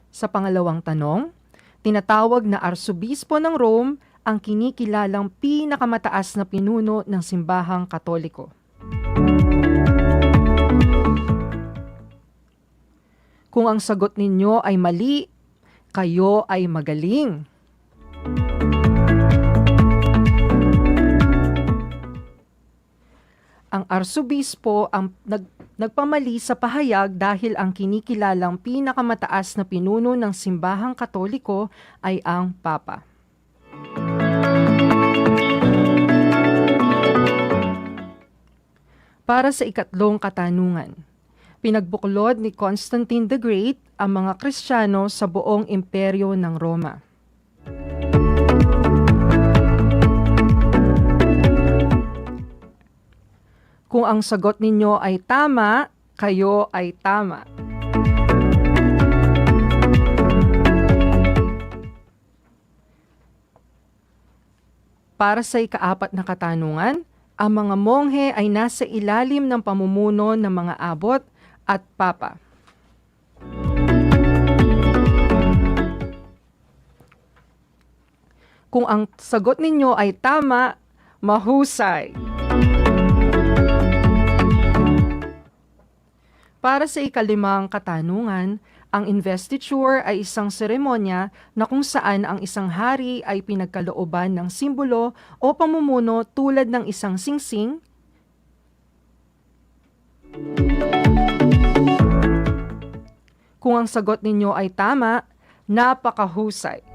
Sa pangalawang tanong, tinatawag na Arsobispo ng Rome ang kinikilalang pinakamataas na pinuno ng simbahang Katoliko. Kung ang sagot ninyo ay mali, kayo ay magaling. Ang arsobispo ang nagpamali sa pahayag dahil ang kinikilalang pinakamataas na pinuno ng simbahang Katoliko ay ang Papa. Para sa ikatlong katanungan, pinagbuklod ni Constantine the Great ang mga Kristiyano sa buong imperyo ng Roma. Kung ang sagot ninyo ay tama, kayo ay tama. Para sa ikaapat na katanungan, ang mga monghe ay nasa ilalim ng pamumuno ng mga abot at papa. Kung ang sagot ninyo ay tama, mahusay. Para sa ikalimang katanungan, ang investiture ay isang seremonya na kung saan ang isang hari ay pinagkalooban ng simbolo o pamumuno tulad ng isang singsing, kung ang sagot ninyo ay tama, napakahusay.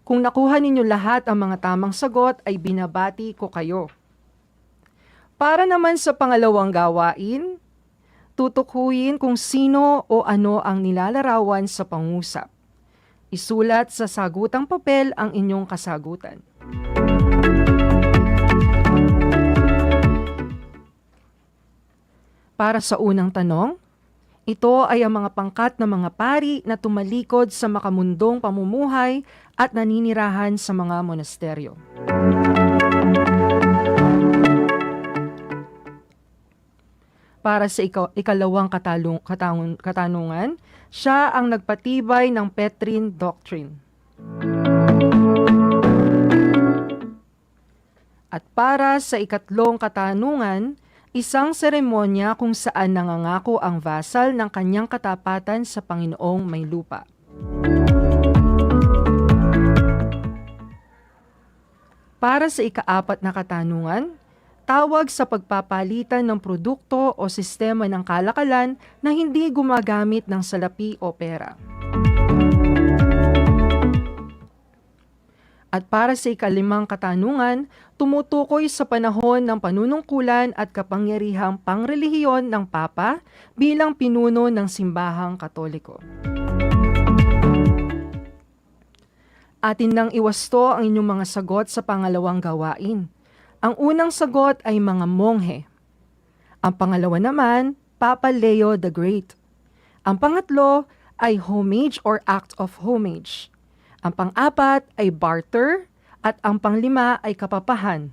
Kung nakuha ninyo lahat ang mga tamang sagot ay binabati ko kayo. Para naman sa pangalawang gawain, tutukuyin kung sino o ano ang nilalarawan sa pangusap. Isulat sa sagutang papel ang inyong kasagutan. Para sa unang tanong, ito ay ang mga pangkat ng mga pari na tumalikod sa makamundong pamumuhay at naninirahan sa mga monasteryo. Para sa ikalawang katanungan, siya ang nagpatibay ng Petrine Doctrine. At para sa ikatlong katanungan, isang seremonya kung saan nangangako ang vasal ng kanyang katapatan sa Panginoong may lupa. Para sa ikaapat na katanungan, tawag sa pagpapalitan ng produkto o sistema ng kalakalan na hindi gumagamit ng salapi o pera. At para sa ikalimang katanungan, tumutukoy sa panahon ng panunungkulan at kapangyarihang pangrelihiyon ng Papa bilang pinuno ng Simbahang Katoliko. Atin nang iwasto ang inyong mga sagot sa pangalawang gawain. Ang unang sagot ay mga monghe. Ang pangalawa naman, Papa Leo the Great. Ang pangatlo ay homage or act of homage. Ang pang-apat ay barter at ang panglima ay kapapahan.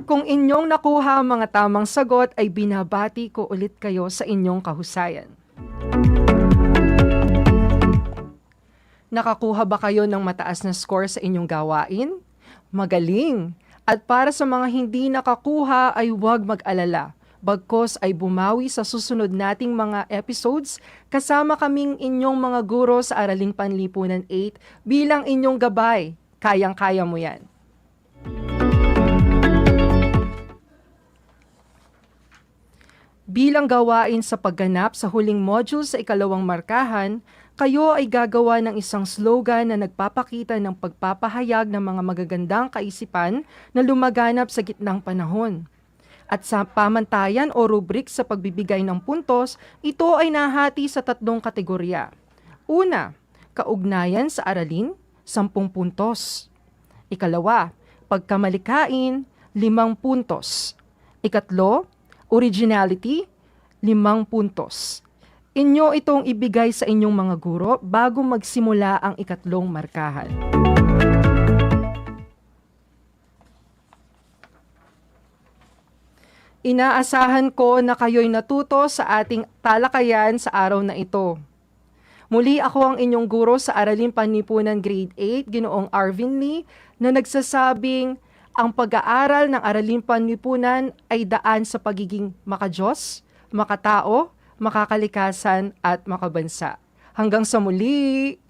Kung inyong nakuha ang mga tamang sagot ay binabati ko ulit kayo sa inyong kahusayan. Nakakuha ba kayo ng mataas na score sa inyong gawain? Magaling! At para sa mga hindi nakakuha ay huwag mag-alala. Bagkos ay bumawi sa susunod nating mga episodes kasama kaming inyong mga guro sa Araling Panlipunan 8 bilang inyong gabay. Kayang-kaya mo yan. Bilang gawain sa pagganap sa huling module sa ikalawang markahan, kayo ay gagawa ng isang slogan na nagpapakita ng pagpapahayag ng mga magagandang kaisipan na lumaganap sa gitnang panahon. At sa pamantayan o rubrik sa pagbibigay ng puntos, ito ay nahati sa 3 kategorya. Una, kaugnayan sa aralin, 10 puntos. Ikalawa, pagkamalikain, 5 puntos. Ikatlo, originality, 5 puntos. Inyo itong ibigay sa inyong mga guro bago magsimula ang ikatlong markahan. Inaasahan ko na kayo'y natuto sa ating talakayan sa araw na ito. Muli ako ang inyong guro sa Araling Panlipunan Grade 8, Ginoong Arvin Lee, na nagsasabing ang pag-aaral ng Araling Panlipunan ay daan sa pagiging makadiyos, makatao, makakalikasan at makabansa. Hanggang sa muli!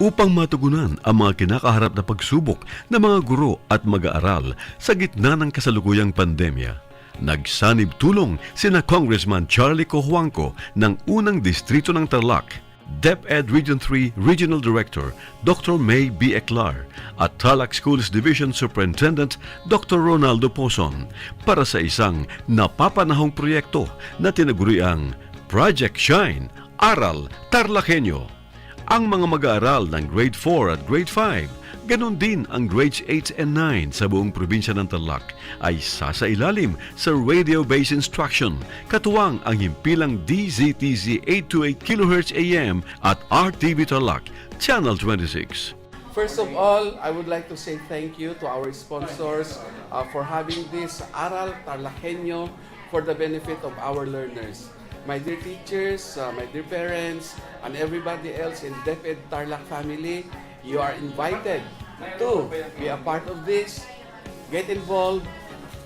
upang matugunan ang mga kinakaharap na pagsubok ng mga guro at mag-aaral sa gitna ng kasalukuyang pandemya. Nagsanib tulong sina Congressman Charlie Cojuangco ng unang distrito ng Tarlac, DEPED Region 3 Regional Director Dr. May B. Eclar at Tarlac Schools Division Superintendent Dr. Ronaldo Poson para sa isang napapanahong proyekto na tinaguriang Project Shine, Aral TarlakHenyo. Ang mga mag-aaral ng Grade 4 at Grade 5, ganon din ang Grades 8 and 9 sa buong probinsya ng Tarlac ay sasailalim sa radio-based instruction, katuwang ang himpilang DZTZ 828 kHz AM at RTV Tarlac, Channel 26. First of all, I would like to say thank you to our sponsors for having this Aral TarlakHenyo for the benefit of our learners. My dear teachers, my dear parents, and everybody else in DEPED Tarlac family, you are invited to be a part of this, get involved,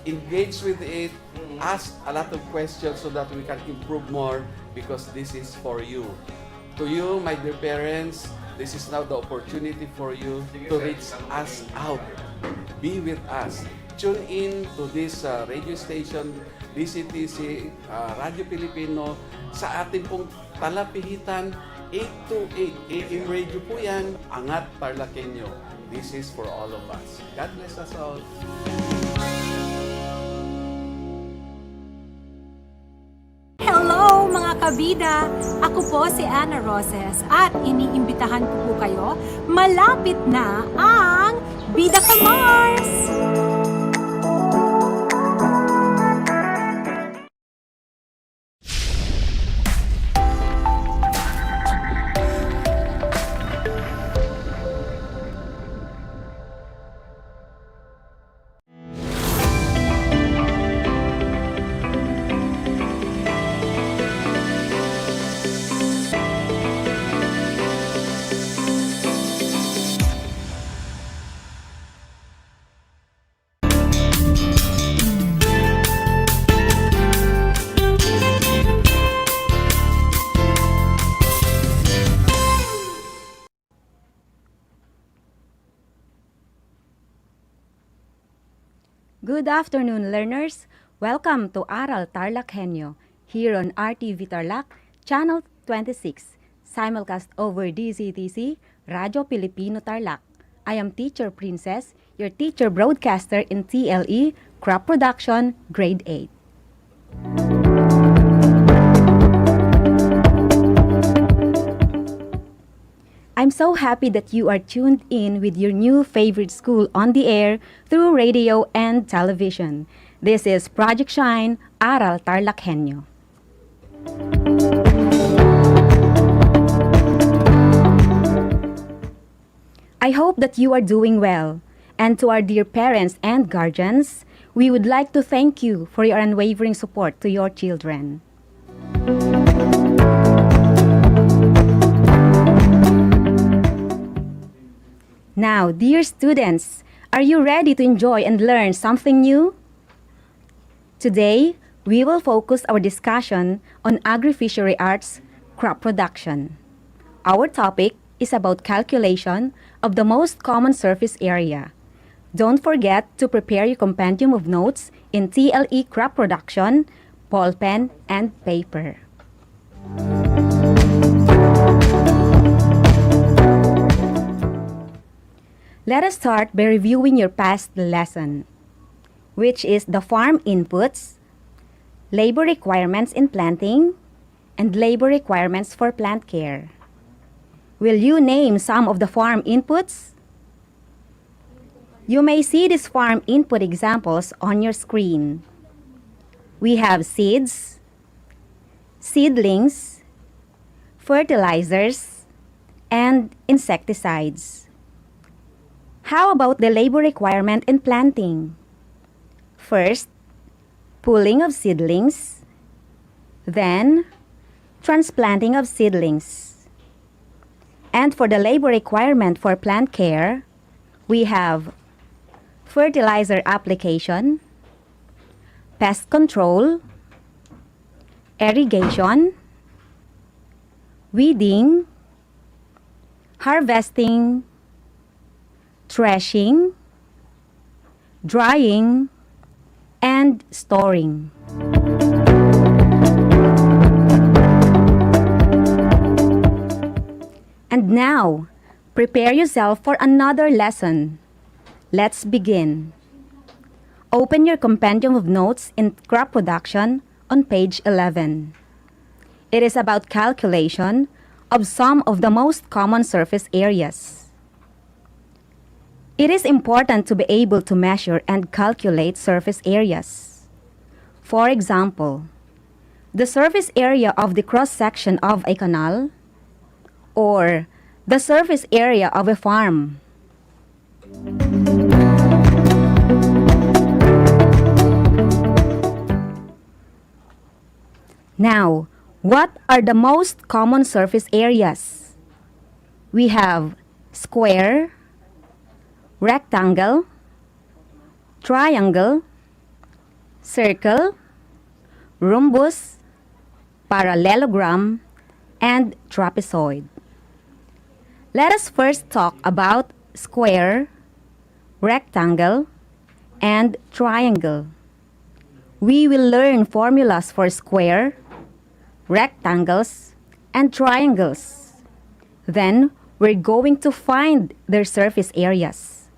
engage with it, ask a lot of questions so that we can improve more because this is for you. To you, my dear parents, this is now the opportunity for you to reach us out. Be with us. Tune in to this radio station, DCTC, Radio Pilipino, sa ating pong talapihitan, 828 AM radio po yan, Angat TarlakHenyo. This is for all of us. God bless us all. Hello mga kabida! Ako po si Ana Roses at iniimbitahan ko po kayo, malapit na ang Bida Ka Mars! Good afternoon, learners. Welcome to Aral TarlakHenyo here on RTV Tarlac, Channel 26, simulcast over DZTC, Radio Pilipino Tarlac. I am Teacher Princess, your teacher broadcaster in TLE, Crop Production, Grade 8. I'm so happy that you are tuned in with your new favorite school on the air through radio and television. This is Project Shine, Aral TarlakHenyo. I hope that you are doing well. And to our dear parents and guardians, we would like to thank you for your unwavering support to your children. Now, dear students, are you ready to enjoy and learn something new? Today, we will focus our discussion on agri-fishery arts crop production. Our topic is about calculation of the most common surface area. Don't forget to prepare your compendium of notes in TLE crop production, ball pen, and paper. Let us start by reviewing your past lesson, which is the farm inputs, labor requirements in planting, and labor requirements for plant care. Will you name some of the farm inputs? You may see these farm input examples on your screen. We have seeds, seedlings, fertilizers, and insecticides. How about the labor requirement in planting? First, pulling of seedlings, then transplanting of seedlings. And for the labor requirement for plant care, we have fertilizer application, pest control, irrigation, weeding, harvesting, threshing, drying, and storing. And now, prepare yourself for another lesson. Let's begin. Open your compendium of notes in crop production on page 11. It is about calculation of some of the most common surface areas. It is important to be able to measure and calculate surface areas. For example, the surface area of the cross-section of a canal, or the surface area of a farm. Now, what are the most common surface areas? We have square, rectangle, triangle, circle, rhombus, parallelogram, and trapezoid. Let us first talk about square, rectangle, and triangle. We will learn formulas for square, rectangles, and triangles. Then, we're going to find their surface areas.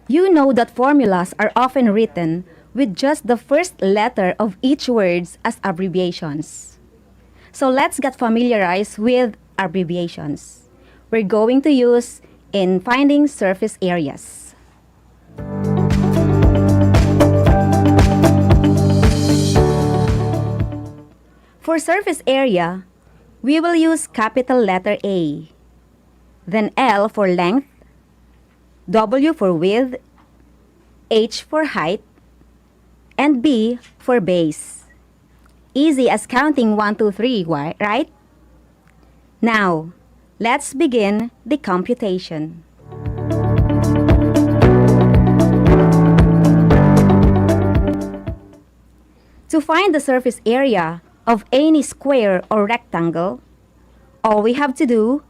You know that formulas are often written with just the first letter of each word as abbreviations. So let's get familiarized with abbreviations. We're going to use in finding surface areas. For surface area, we will use capital letter A, then L for length, W for width, H for height, and B for base. Easy as counting 1, 2, 3, right? Now, let's begin the computation. To find the surface area of any square or rectangle, all we have to do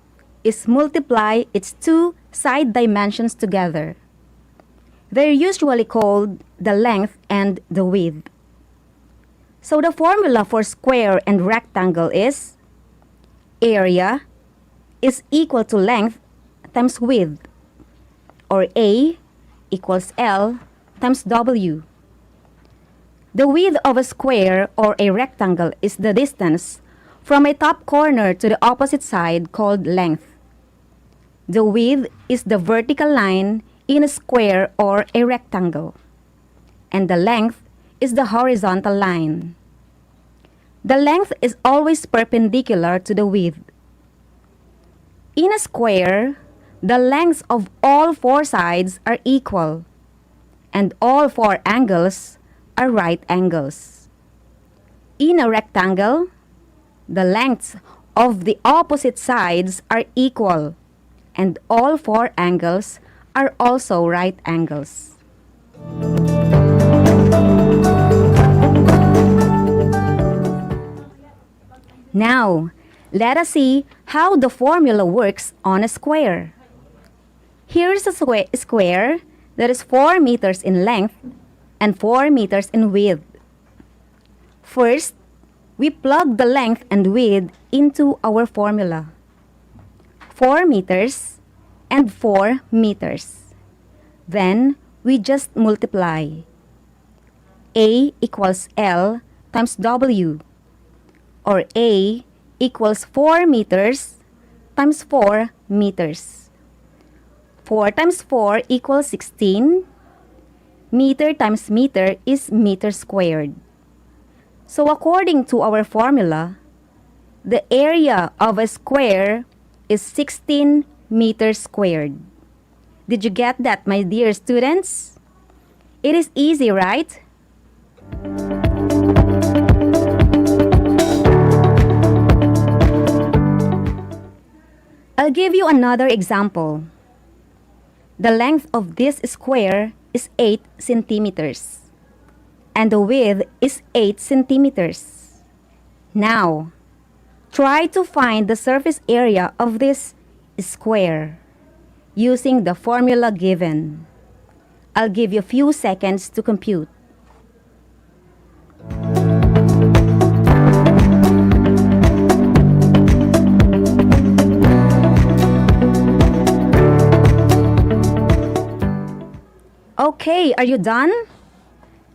is multiply its two side dimensions together. They're usually called the length and the width. So the formula for square and rectangle is area is equal to length times width, or A equals L times W. The width of a square or a rectangle is the distance from a top corner to the opposite side called length. The width is the vertical line in a square or a rectangle, and the length is the horizontal line. The length is always perpendicular to the width. In a square, the lengths of all four sides are equal, and all four angles are right angles. In a rectangle, the lengths of the opposite sides are equal, and all four angles are also right angles. Now, let us see how the formula works on a square. Here is a square that is 4 meters in length and 4 meters in width. First, we plug the length and width into our formula. 4 meters and 4 meters. Then, we just multiply. A equals L times W, or A equals 4 meters times 4 meters. 4 times 4 equals 16. Meter times meter is meter squared. So according to our formula, the area of a square is 16 meters squared. Did you get that, my dear students? It is easy, right? I'll give you another example. The length of this square is 8 centimeters. and the width is 8 centimeters. Now, try to find the surface area of this square using the formula given. I'll give you a few seconds to compute. Okay, are you done?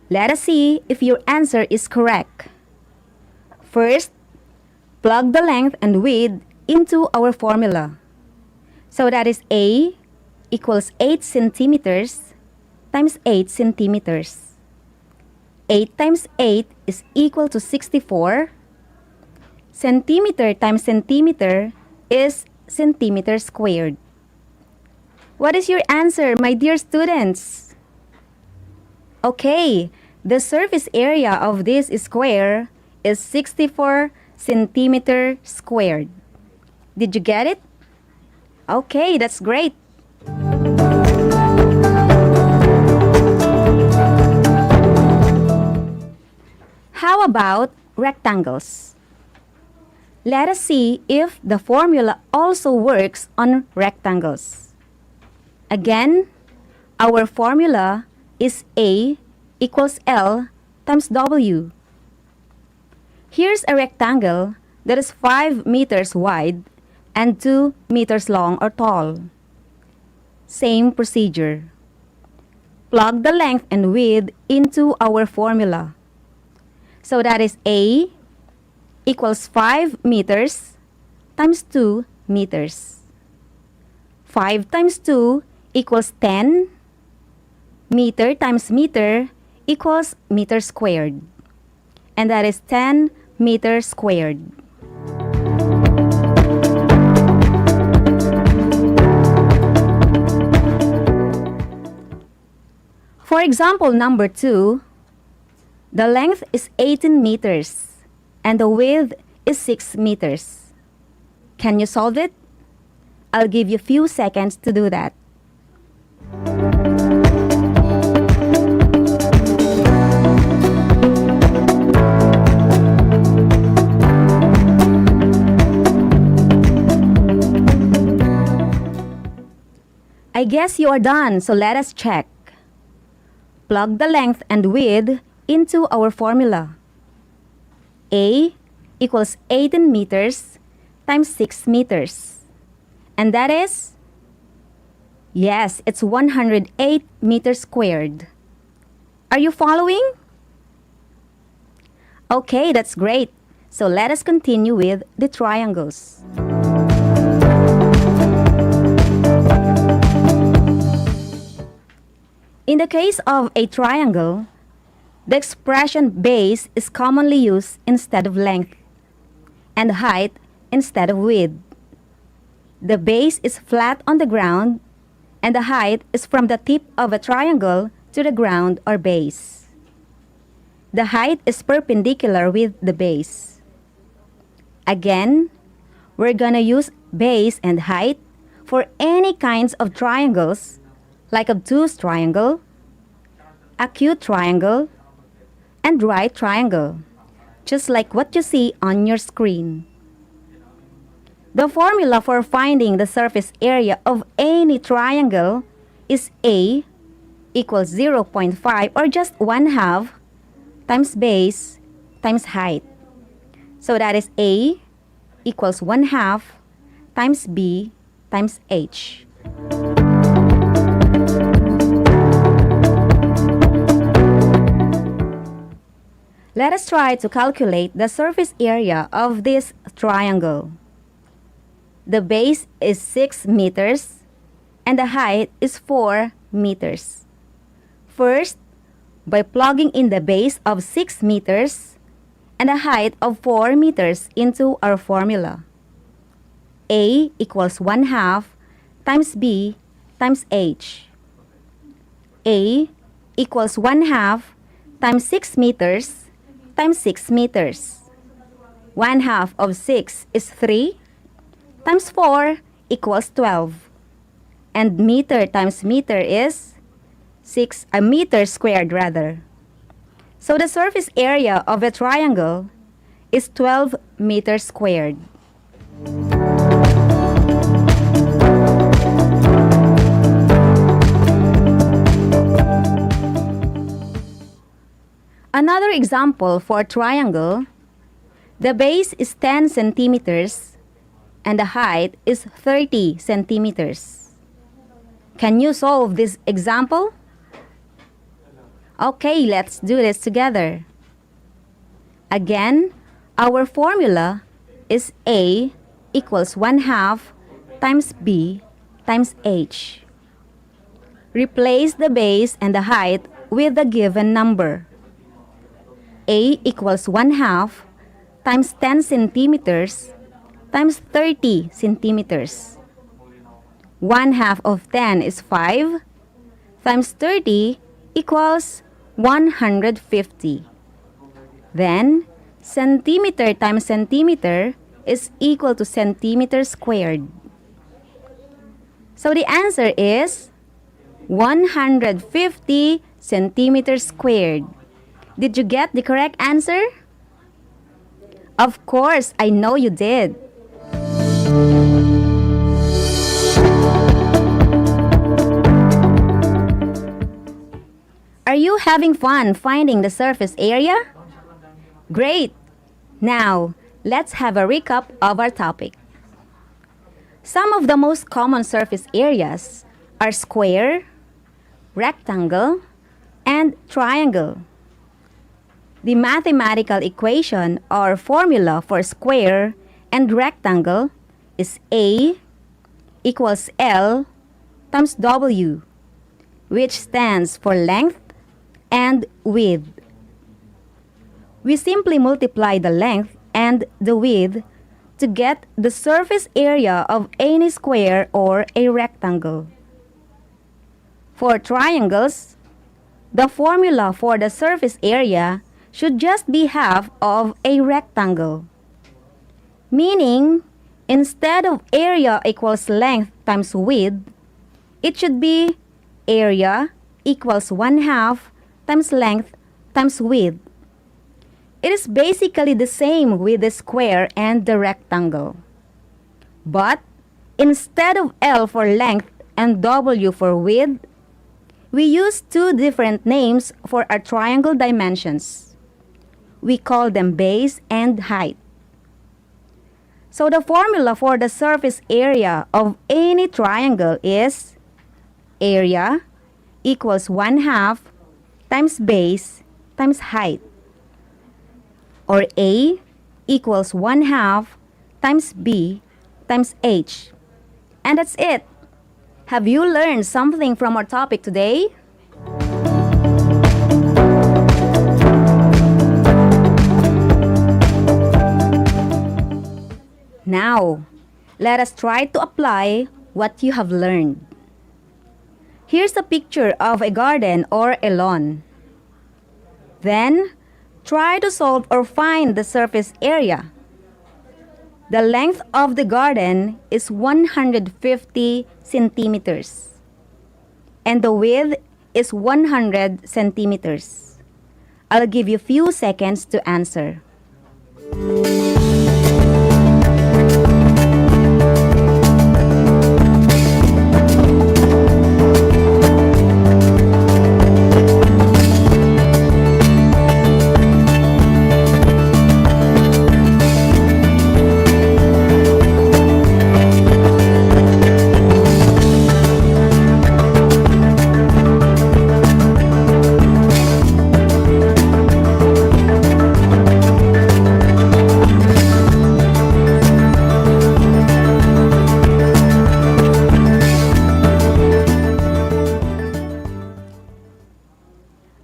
Let us see if your answer is correct. First, plug the length and width into our formula. So that is A equals 8 centimeters times 8 centimeters. 8 times 8 is equal to 64. Centimeter times centimeter is centimeter squared. What is your answer, my dear students? Okay, the surface area of this square is 64 centimeter squared. Did you get it? Okay, that's great. How about rectangles? Let us see if the formula also works on rectangles. Again, our formula is A equals L times W. Here's a rectangle that is 5 meters wide and 2 meters long or tall. Same procedure. Plug the length and width into our formula. So that is A equals 5 meters times 2 meters. 5 times 2 equals 10. Meter times meter equals meter squared. And that is 10 meters squared. For example number 2, the length is 18 meters and the width is 6 meters. Can you solve it? I'll give you a few seconds to do that. I guess you are done, so let us check. Plug the length and width into our formula. A equals 18 meters times 6 meters. And that is? Yes, it's 108 meters squared. Are you following? Okay, that's great. So let us continue with the triangles. In the case of a triangle, the expression base is commonly used instead of length, and height instead of width. The base is flat on the ground, and the height is from the tip of a triangle to the ground or base. The height is perpendicular with the base. Again, we're gonna use base and height for any kinds of triangles, like obtuse triangle, acute triangle, and right triangle, just like what you see on your screen. The formula for finding the surface area of any triangle is A equals 0.5 or just 1/2 times base times height. So that is A equals 1/2 times B times H. Let us try to calculate the surface area of this triangle. The base is 6 meters and the height is 4 meters. First, by plugging in the base of 6 meters and the height of 4 meters into our formula. A equals 1/2 times B times H. A equals 1/2 times 6 meters times 6 meters. 1/2 of 6 is 3, times 4 equals 12. And meter times meter is a meter squared rather. So the surface area of a triangle is 12 meters squared. Another example for a triangle, the base is 10 centimeters and the height is 30 centimeters. Can you solve this example? Okay, let's do this together. Again, our formula is A equals 1/2 times B times H. Replace the base and the height with the given number. A equals 1/2 times 10 centimeters times 30 centimeters. 1/2 of 10 is 5 times 30 equals 150. Then, centimeter times centimeter is equal to centimeter squared. So the answer is 150 centimeters squared. Did you get the correct answer? Of course, I know you did. Are you having fun finding the surface area? Great! Now, let's have a recap of our topic. Some of the most common surface areas are square, rectangle, and triangle. The mathematical equation or formula for square and rectangle is A equals L times W, which stands for length and width. We simply multiply the length and the width to get the surface area of any square or a rectangle. For triangles, the formula for the surface area should just be half of a rectangle. Meaning, instead of area equals length times width, it should be area equals 1/2 times length times width. It is basically the same with the square and the rectangle. But instead of L for length and W for width, we use two different names for our triangle dimensions. We call them base and height. So the formula for the surface area of any triangle is area equals 1/2 times base times height. Or A equals 1/2 times B times H. And that's it. Have you learned something from our topic today? Now, let us try to apply what you have learned. Here's a picture of a garden or a lawn. Then, try to solve or find the surface area. The length of the garden is 150 centimeters. And the width is 100 centimeters. I'll give you a few seconds to answer.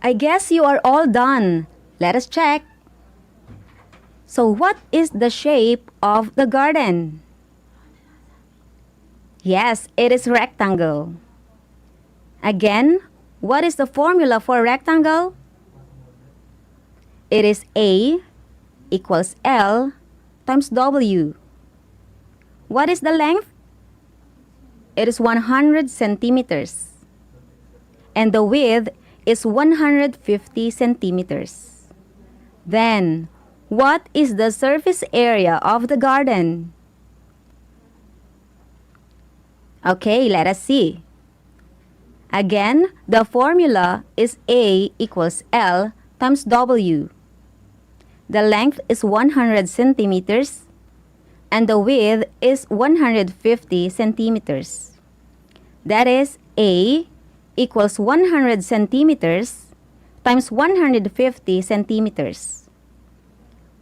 I guess you are all done. Let us check. So what is the shape of the garden? Yes, it is rectangle. Again, what is the formula for rectangle? It is A equals L times W. What is the length? It is 100 centimeters. And the width is 150 centimeters. Then, what is the surface area of the garden? Okay, let us see. Again, the formula is A equals L times W. The length is 100 centimeters and the width is 150 centimeters. That is A equals 100 centimeters times 150 centimeters.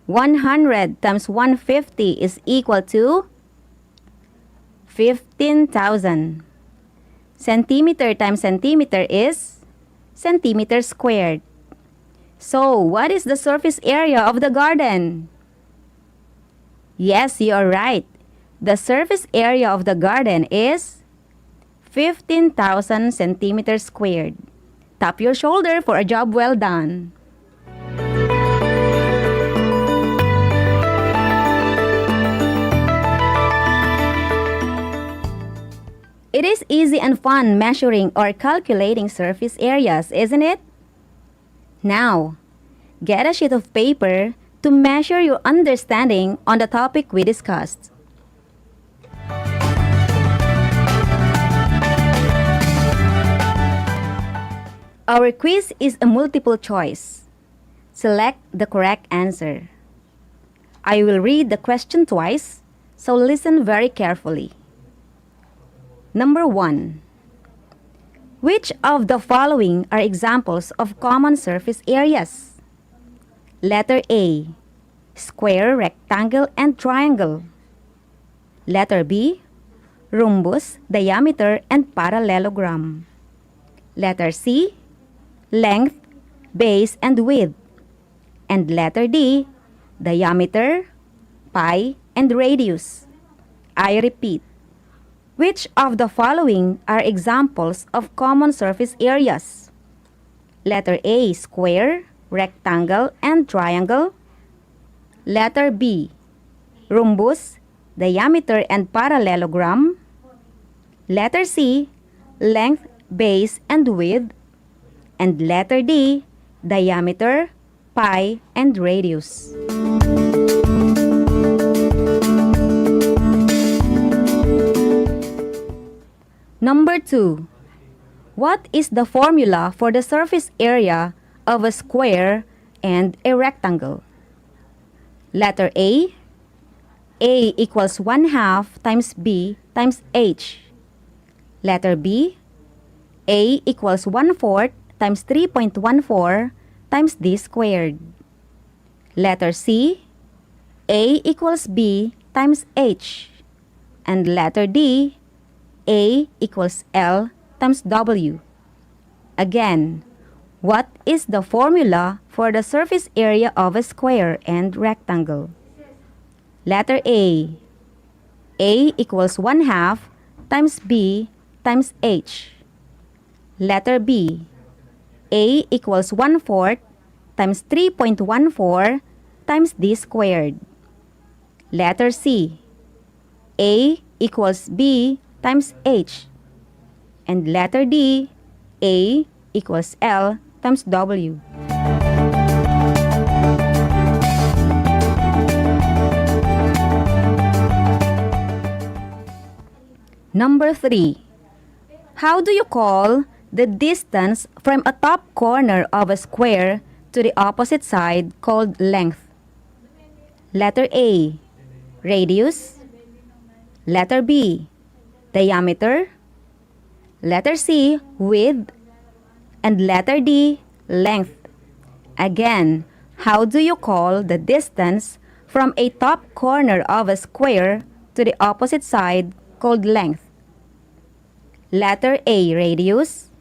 100 times 150 is equal to 15,000. Centimeter times centimeter is centimeter squared. So, what is the surface area of the garden? Yes, you are right. The surface area of the garden is 15,000 centimeters squared. Tap your shoulder for a job well done. It is easy and fun measuring or calculating surface areas, isn't it? Now, get a sheet of paper to measure your understanding on the topic we discussed. Our quiz is a multiple choice. Select the correct answer. I will read the question twice, so listen very carefully. Number 1. Which of the following are examples of common surface areas? Letter A. Square, rectangle, and triangle. Letter B. Rhombus, diameter, and parallelogram. Letter C. Length, base, and width. And letter D. Diameter, pi, and radius. I repeat. Which of the following are examples of common surface areas? Letter A. Square, rectangle, and triangle. Letter B. Rhombus, diameter, and parallelogram. Letter C. Length, base, and width. And letter D. Diameter, pi, and radius. Number 2. What is the formula for the surface area of a square and a rectangle? Letter A. A equals 1/2 times B times H. Letter B. A equals 1/4 times 3.14 times D squared. Letter C. A equals B times H. And letter D. A equals L times W. Again, what is the formula for the surface area of a square and rectangle? Letter A. A equals 1/2 times B times H. Letter B. A equals 1/4 times 3.14 times D squared. Letter C. A equals B times H. And letter D. A equals L times W. Number 3. How do you call the distance from a top corner of a square to the opposite side called length? Letter A. Radius. Letter B. Diameter. Letter C. Width. And letter D. Length. Again, how do you call the distance from a top corner of a square to the opposite side called length? Letter A. Radius.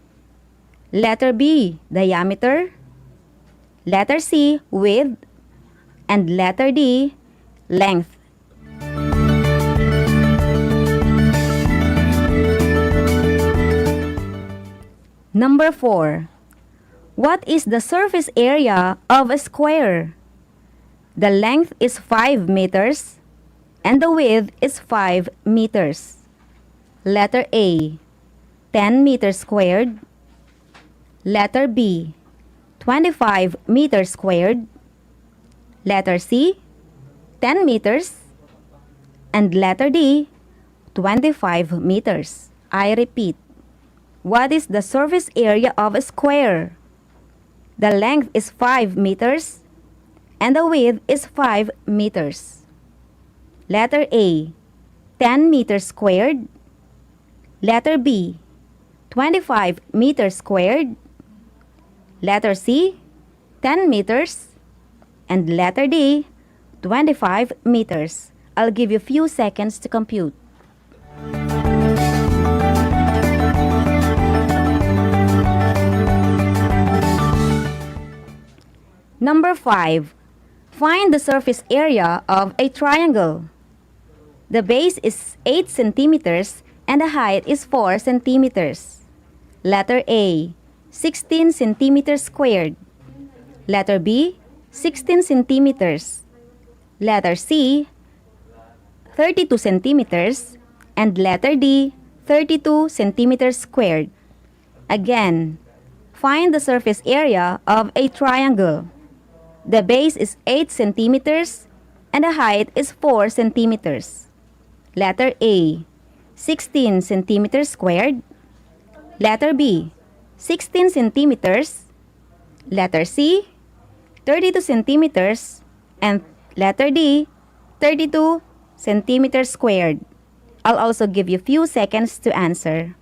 Letter B. Diameter. Letter C. Width. And letter D. Length. Number 4. What is the surface area of a square? The length is 5 meters and the width is 5 meters. Letter A. 10 meters squared. Letter B, 25 meters squared. Letter C, 10 meters. And letter D, 25 meters. I repeat, what is the surface area of a square? The length is 5 meters and the width is 5 meters. Letter A, 10 meters squared. Letter B, 25 meters squared. Letter C, 10 meters. And letter D, 25 meters. I'll give you a few seconds to compute. Number 5. Find the surface area of a triangle. The base is 8 centimeters and the height is 4 centimeters. Letter A, 16 centimeters squared. Letter B, 16 centimeters. Letter C, 32 centimeters. And letter D, 32 centimeters squared. Again, find the surface area of a triangle. The base is 8 centimeters and the height is 4 centimeters. Letter A, 16 centimeters squared. Letter B, 16 centimeters. Letter C, 32 centimeters. And letter D, 32 centimeters squared. I'll also give you a few seconds to answer.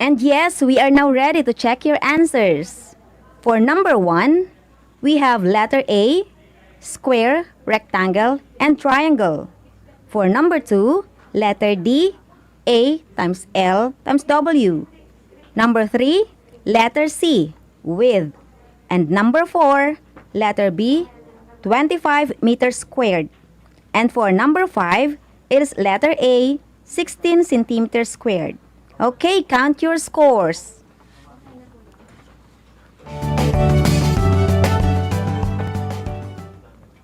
And yes, we are now ready to check your answers. For number 1, we have letter A, square, rectangle, and triangle. For number 2, letter D, A times L times W. Number 3, letter C, width. And number 4, letter B, 25 meters squared. And for number 5, it is letter A, 16 centimeters squared. Okay, count your scores.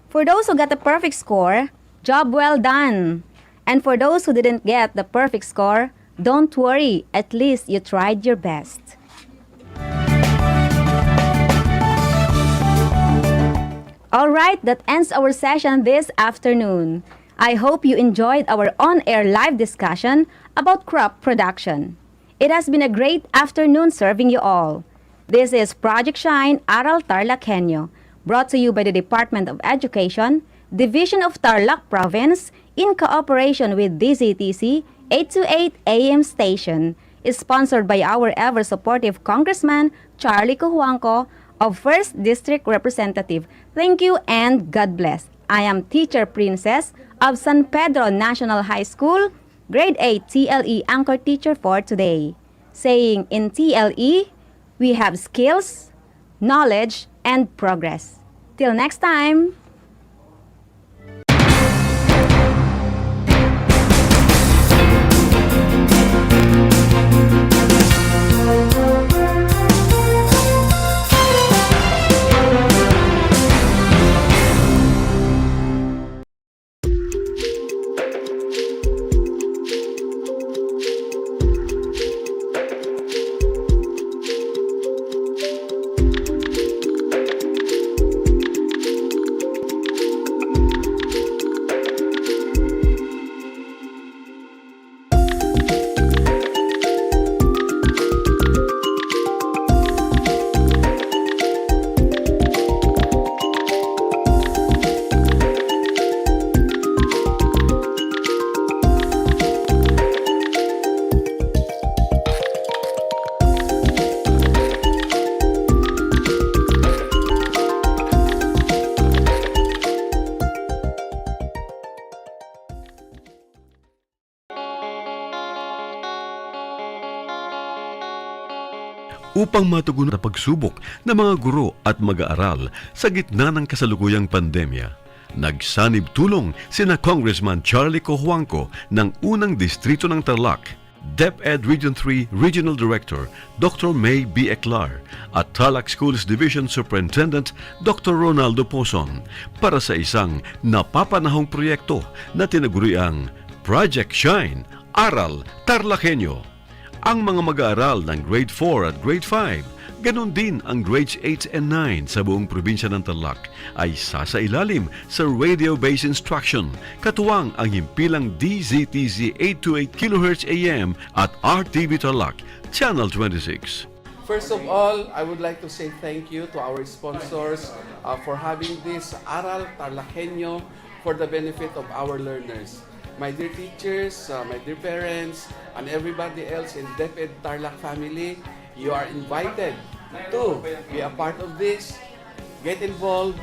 For those who got the perfect score, job well done. And for those who didn't get the perfect score, don't worry, at least you tried your best. Alright, that ends our session this afternoon. I hope you enjoyed our on-air live discussion about crop production. It has been a great afternoon serving you all. This is Project Shine Aral TarlakHenyo, brought to you by the Department of Education, Division of Tarlac Province, in cooperation with DZTC 828 AM station, is sponsored by our ever-supportive Congressman Charlie Cojuangco of 1st District Representative. Thank you and God bless. I am Teacher Princess of San Pedro National High School, Grade 8 TLE Anchor Teacher for today. Saying in TLE, we have skills, knowledge, and progress. Till next time! upang matugunan ang pagsubok ng mga guro at mag-aaral sa gitna ng kasalukuyang pandemya. Nagsanib tulong sina Congressman Charlie Cojuangco ng unang distrito ng Tarlac, DEPED Region 3 Regional Director Dr. May B. Eclar at Tarlac Schools Division Superintendent Dr. Ronaldo Poson para sa isang napapanahong proyekto na tinaguriang Project Shine Aral TarlakHenyo. Ang mga mag-aaral ng Grade 4 at Grade 5, ganon din ang Grades 8 and 9 sa buong probinsya ng Tarlac ay sasailalim sa radio-based instruction, katuwang ang himpilang DZTZ 828 kHz AM at RTV Tarlac, Channel 26. First of all, I would like to say thank you to our sponsors for having this Aral TarlakHenyo for the benefit of our learners. My dear teachers, my dear parents, and everybody else in DEPED Tarlac family, you are invited to be a part of this, get involved,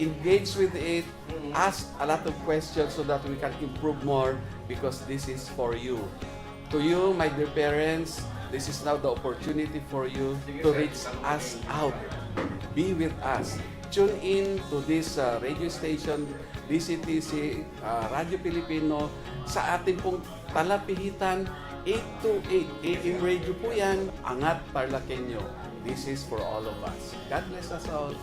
engage with it, ask a lot of questions so that we can improve more because this is for you. To you, my dear parents, this is now the opportunity for you to reach us out. Be with us. Tune in to this radio station, DCTC, Radio Pilipino, sa ating pong talapihitan, 828 AM radio po yan, Angat TarlakHenyo. This is for all of us. God bless us all.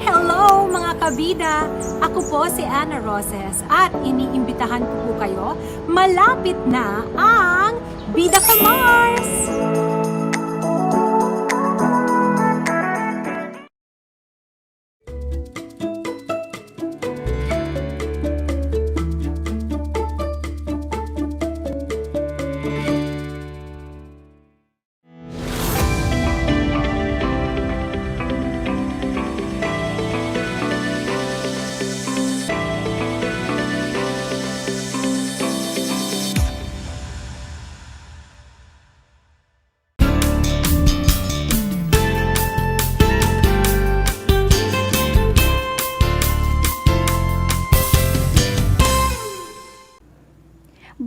Hello mga kabida! Ako po si Ana Roses at iniimbitahan ko po kayo, malapit na ang Bida Ka Mars!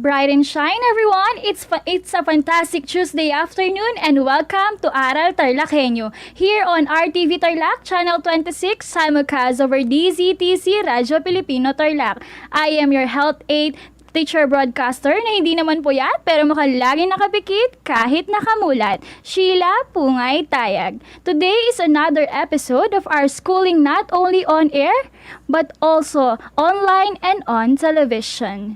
Bright and shine, everyone! It's a fantastic Tuesday afternoon and welcome to Aral TarlakHenyo here on RTV Tarlac, Channel 26, simulcast over DZTC Radio Pilipino Tarlac. I am your Health Aid teacher broadcaster na hindi naman puyat pero mukhang laging nakapikit kahit nakamulat, Sheila Pungay Tayag. Today is another episode of our schooling not only on air but also online and on television.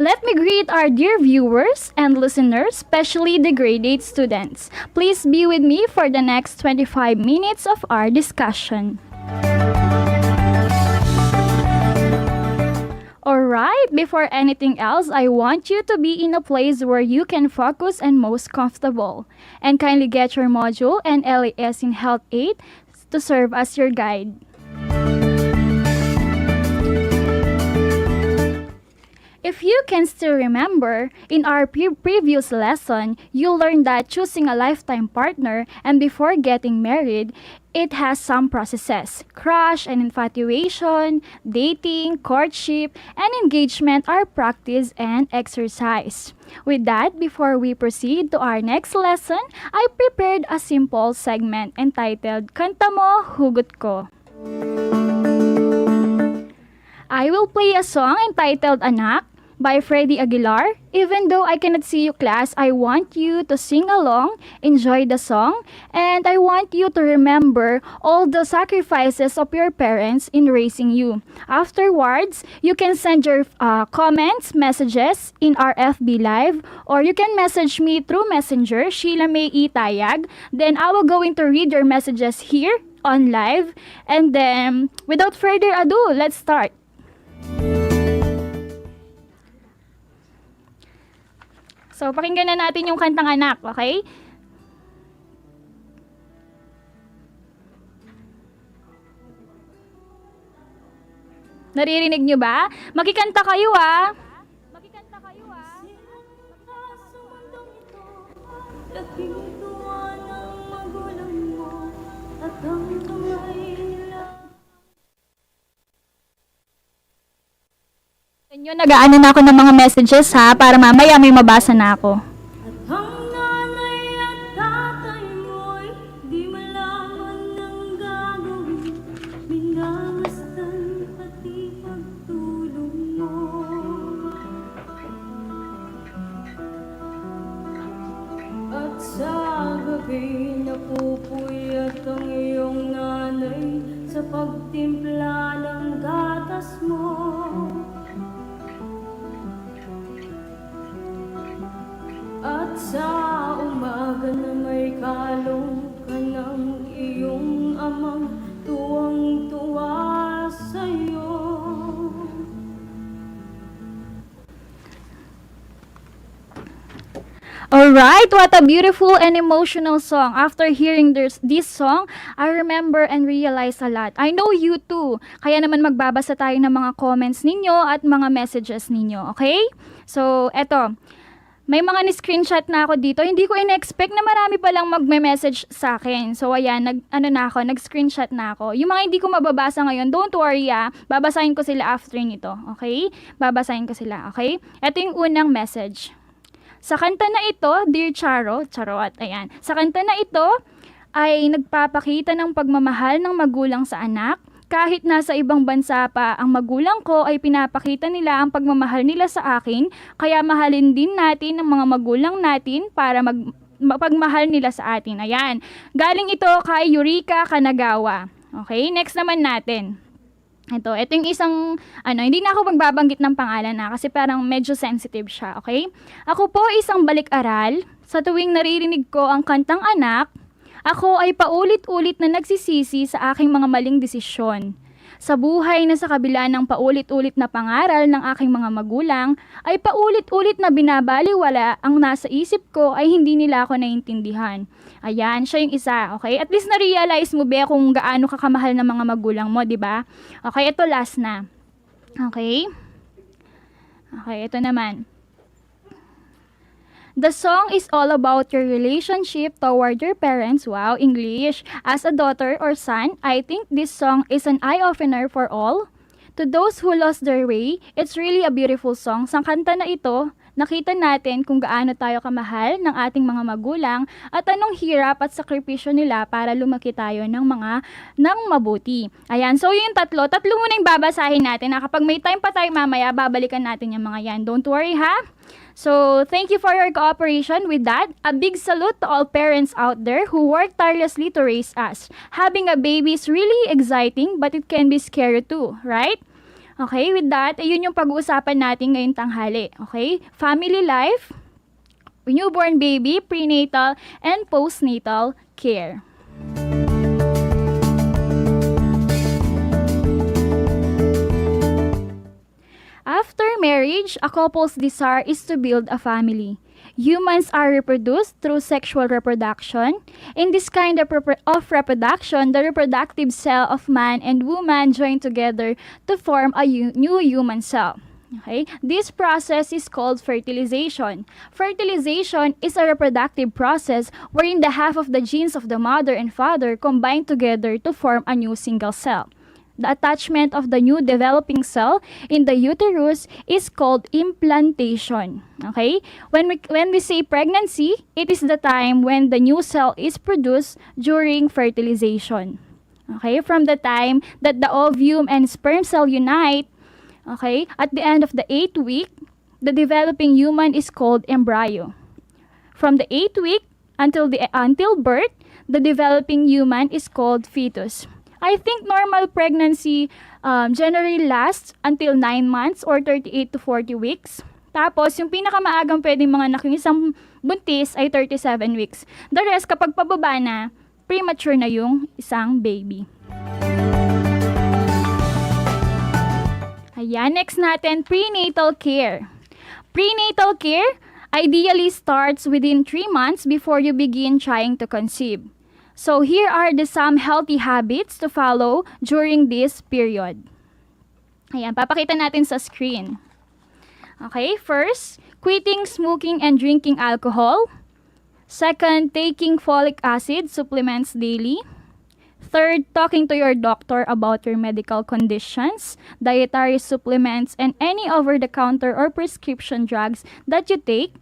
Let me greet our dear viewers and listeners, especially the grade 8 students. Please be with me for the next 25 minutes of our discussion. Alright, before anything else, I want you to be in a place where you can focus and most comfortable. And kindly get your module and LAS in Health 8 to serve as your guide. If you can still remember, in our previous lesson, you learned that choosing a lifetime partner and before getting married, it has some processes. Crush and infatuation, dating, courtship, and engagement are practice and exercise. With that, before we proceed to our next lesson, I prepared a simple segment entitled Kanta Mo, Hugot Ko. I will play a song entitled Anak by Freddie Aguilar. Even though I cannot see you, class, I want you to sing along, enjoy the song, and I want you to remember all the sacrifices of your parents in raising you. Afterwards, you can send your comments, messages in our FB Live, or you can message me through Messenger, Sheila May Itayag. Then I will going to read your messages here on live. And then, without further ado, let's start. So, pakinggan na natin yung kantang Anak, okay? Naririnig nyo ba? Makikanta kayo, ah! Makikanta kayo, ah! Laking tuwa ng magulang mo at ang kamay nila. Inyo, nag-aano na ako ng mga messages ha, para mamaya may mabasa na ako. At ang nanay at tatay mo'y di malaman ng gagawin, minamasdan pati pagtulong mo. At sa gabi napupuyat ang iyong nanay sa pagtimpla ng gatas mo. At sa umaga na may kalong ka ng iyong amang tuwang-tuwa sa'yo. Alright, what a beautiful and emotional song. After hearing this song, I remember and realize a lot. I know you too. Kaya naman magbabasa tayo ng mga comments ninyo at mga messages ninyo, okay? So, eto. May mga ni-screenshot na ako dito. Hindi ko in-expect na marami palang magme-message sa akin. So, ayan, nag-screenshot na ako. Yung mga hindi ko mababasa ngayon, don't worry babasahin ko sila after nito, okay? Babasahin ko sila, okay? Ito yung unang message. Sa kanta na ito, Dear Charot, ayan. Sa kanta na ito ay nagpapakita ng pagmamahal ng magulang sa anak. Kahit nasa ibang bansa pa ang magulang ko ay pinapakita nila ang pagmamahal nila sa akin. Kaya mahalin din natin ang mga magulang natin para mapagmahal nila sa atin. Ayan. Galing ito kay Eureka Kanagawa. Okay, next naman natin. Ito yung isang, hindi na ako magbabanggit ng pangalan kasi parang medyo sensitive siya, okay? Ako po isang balik-aral. Sa tuwing naririnig ko ang kantang anak, ako ay paulit-ulit na nagsisisi sa aking mga maling desisyon. Sa buhay na sa kabila ng paulit-ulit na pangaral ng aking mga magulang, ay paulit-ulit na binabaliwala ang nasa isip ko ay hindi nila ako naiintindihan. Ayan, siya yung isa, okay? At least na-realize mo ba kung gaano kakamahal ng mga magulang mo, di ba? Okay, ito last na. Okay? Okay, ito naman. The song is all about your relationship toward your parents. Wow, English. As a daughter or son, I think this song is an eye-opener for all. To those who lost their way, it's really a beautiful song. Sa kanta na ito, nakita natin kung gaano tayo kamahal ng ating mga magulang at anong hirap at sakripisyo nila para lumaki tayo ng mabuti. Ayan, so yung tatlo muna yung babasahin natin. Kapag may time pa tayo mamaya, babalikan natin yung mga yan. Don't worry ha. So, thank you for your cooperation with that. A big salute to all parents out there who work tirelessly to raise us. Having a baby is really exciting, but it can be scary too, right? Okay, with that, ayun yung pag-uusapan natin ngayong tanghali. Okay? Family life, newborn baby, prenatal, and postnatal care. After marriage, a couple's desire is to build a family. Humans are reproduced through sexual reproduction. In this kind of reproduction, the reproductive cell of man and woman join together to form a new human cell. Okay? This process is called fertilization. Fertilization is a reproductive process wherein the half of the genes of the mother and father combine together to form a new single cell. The attachment of the new developing cell in the uterus is called implantation. Okay? When we say pregnancy, it is the time when the new cell is produced during fertilization. Okay? From the time that the ovum and sperm cell unite, okay, at the end of the 8th week, the developing human is called embryo. From the 8th week until birth, the developing human is called fetus. I think normal pregnancy generally lasts until 9 months or 38 to 40 weeks. Tapos, yung pinakamaagang pwedeng mga anak yung isang buntis ay 37 weeks. The rest, kapag pababa na, premature na yung isang baby. Ayan, next natin, prenatal care. Prenatal care ideally starts within 3 months before you begin trying to conceive. So here are some healthy habits to follow during this period. Ayan, papakita natin sa screen. Okay, first, quitting smoking and drinking alcohol. Second, taking folic acid supplements daily. Third, talking to your doctor about your medical conditions, dietary supplements, and any over-the-counter or prescription drugs that you take.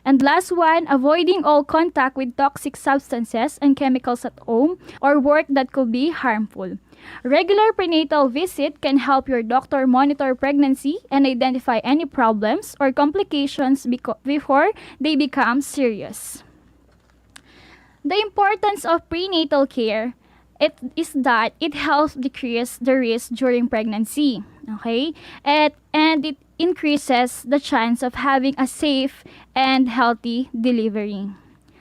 And last one, avoiding all contact with toxic substances and chemicals at home or work that could be harmful. Regular prenatal visit can help your doctor monitor pregnancy and identify any problems or complications before they become serious. The importance of prenatal care it helps decrease the risk during pregnancy. Okay? And it increases the chance of having a safe and healthy delivery.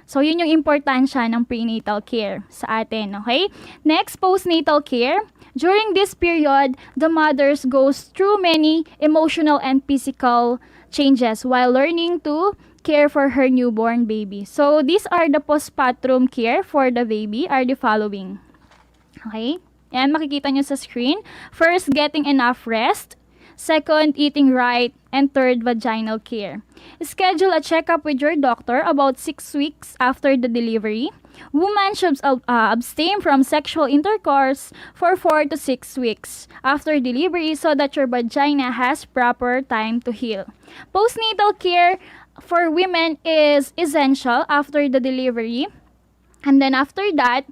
So, yun yung importansya ng prenatal care sa atin, okay? Next, postnatal care. During this period, the mothers goes through many emotional and physical changes while learning to care for her newborn baby. So, these are the postpartum care for the baby are the following. Okay? Yan, makikita nyo sa screen. First, getting enough rest. Second, eating right. And third, vaginal care. Schedule a checkup with your doctor about 6 weeks after the delivery. Women should abstain from sexual intercourse for 4 to 6 weeks after delivery so that your vagina has proper time to heal. Postnatal care for women is essential after the delivery. And then after that,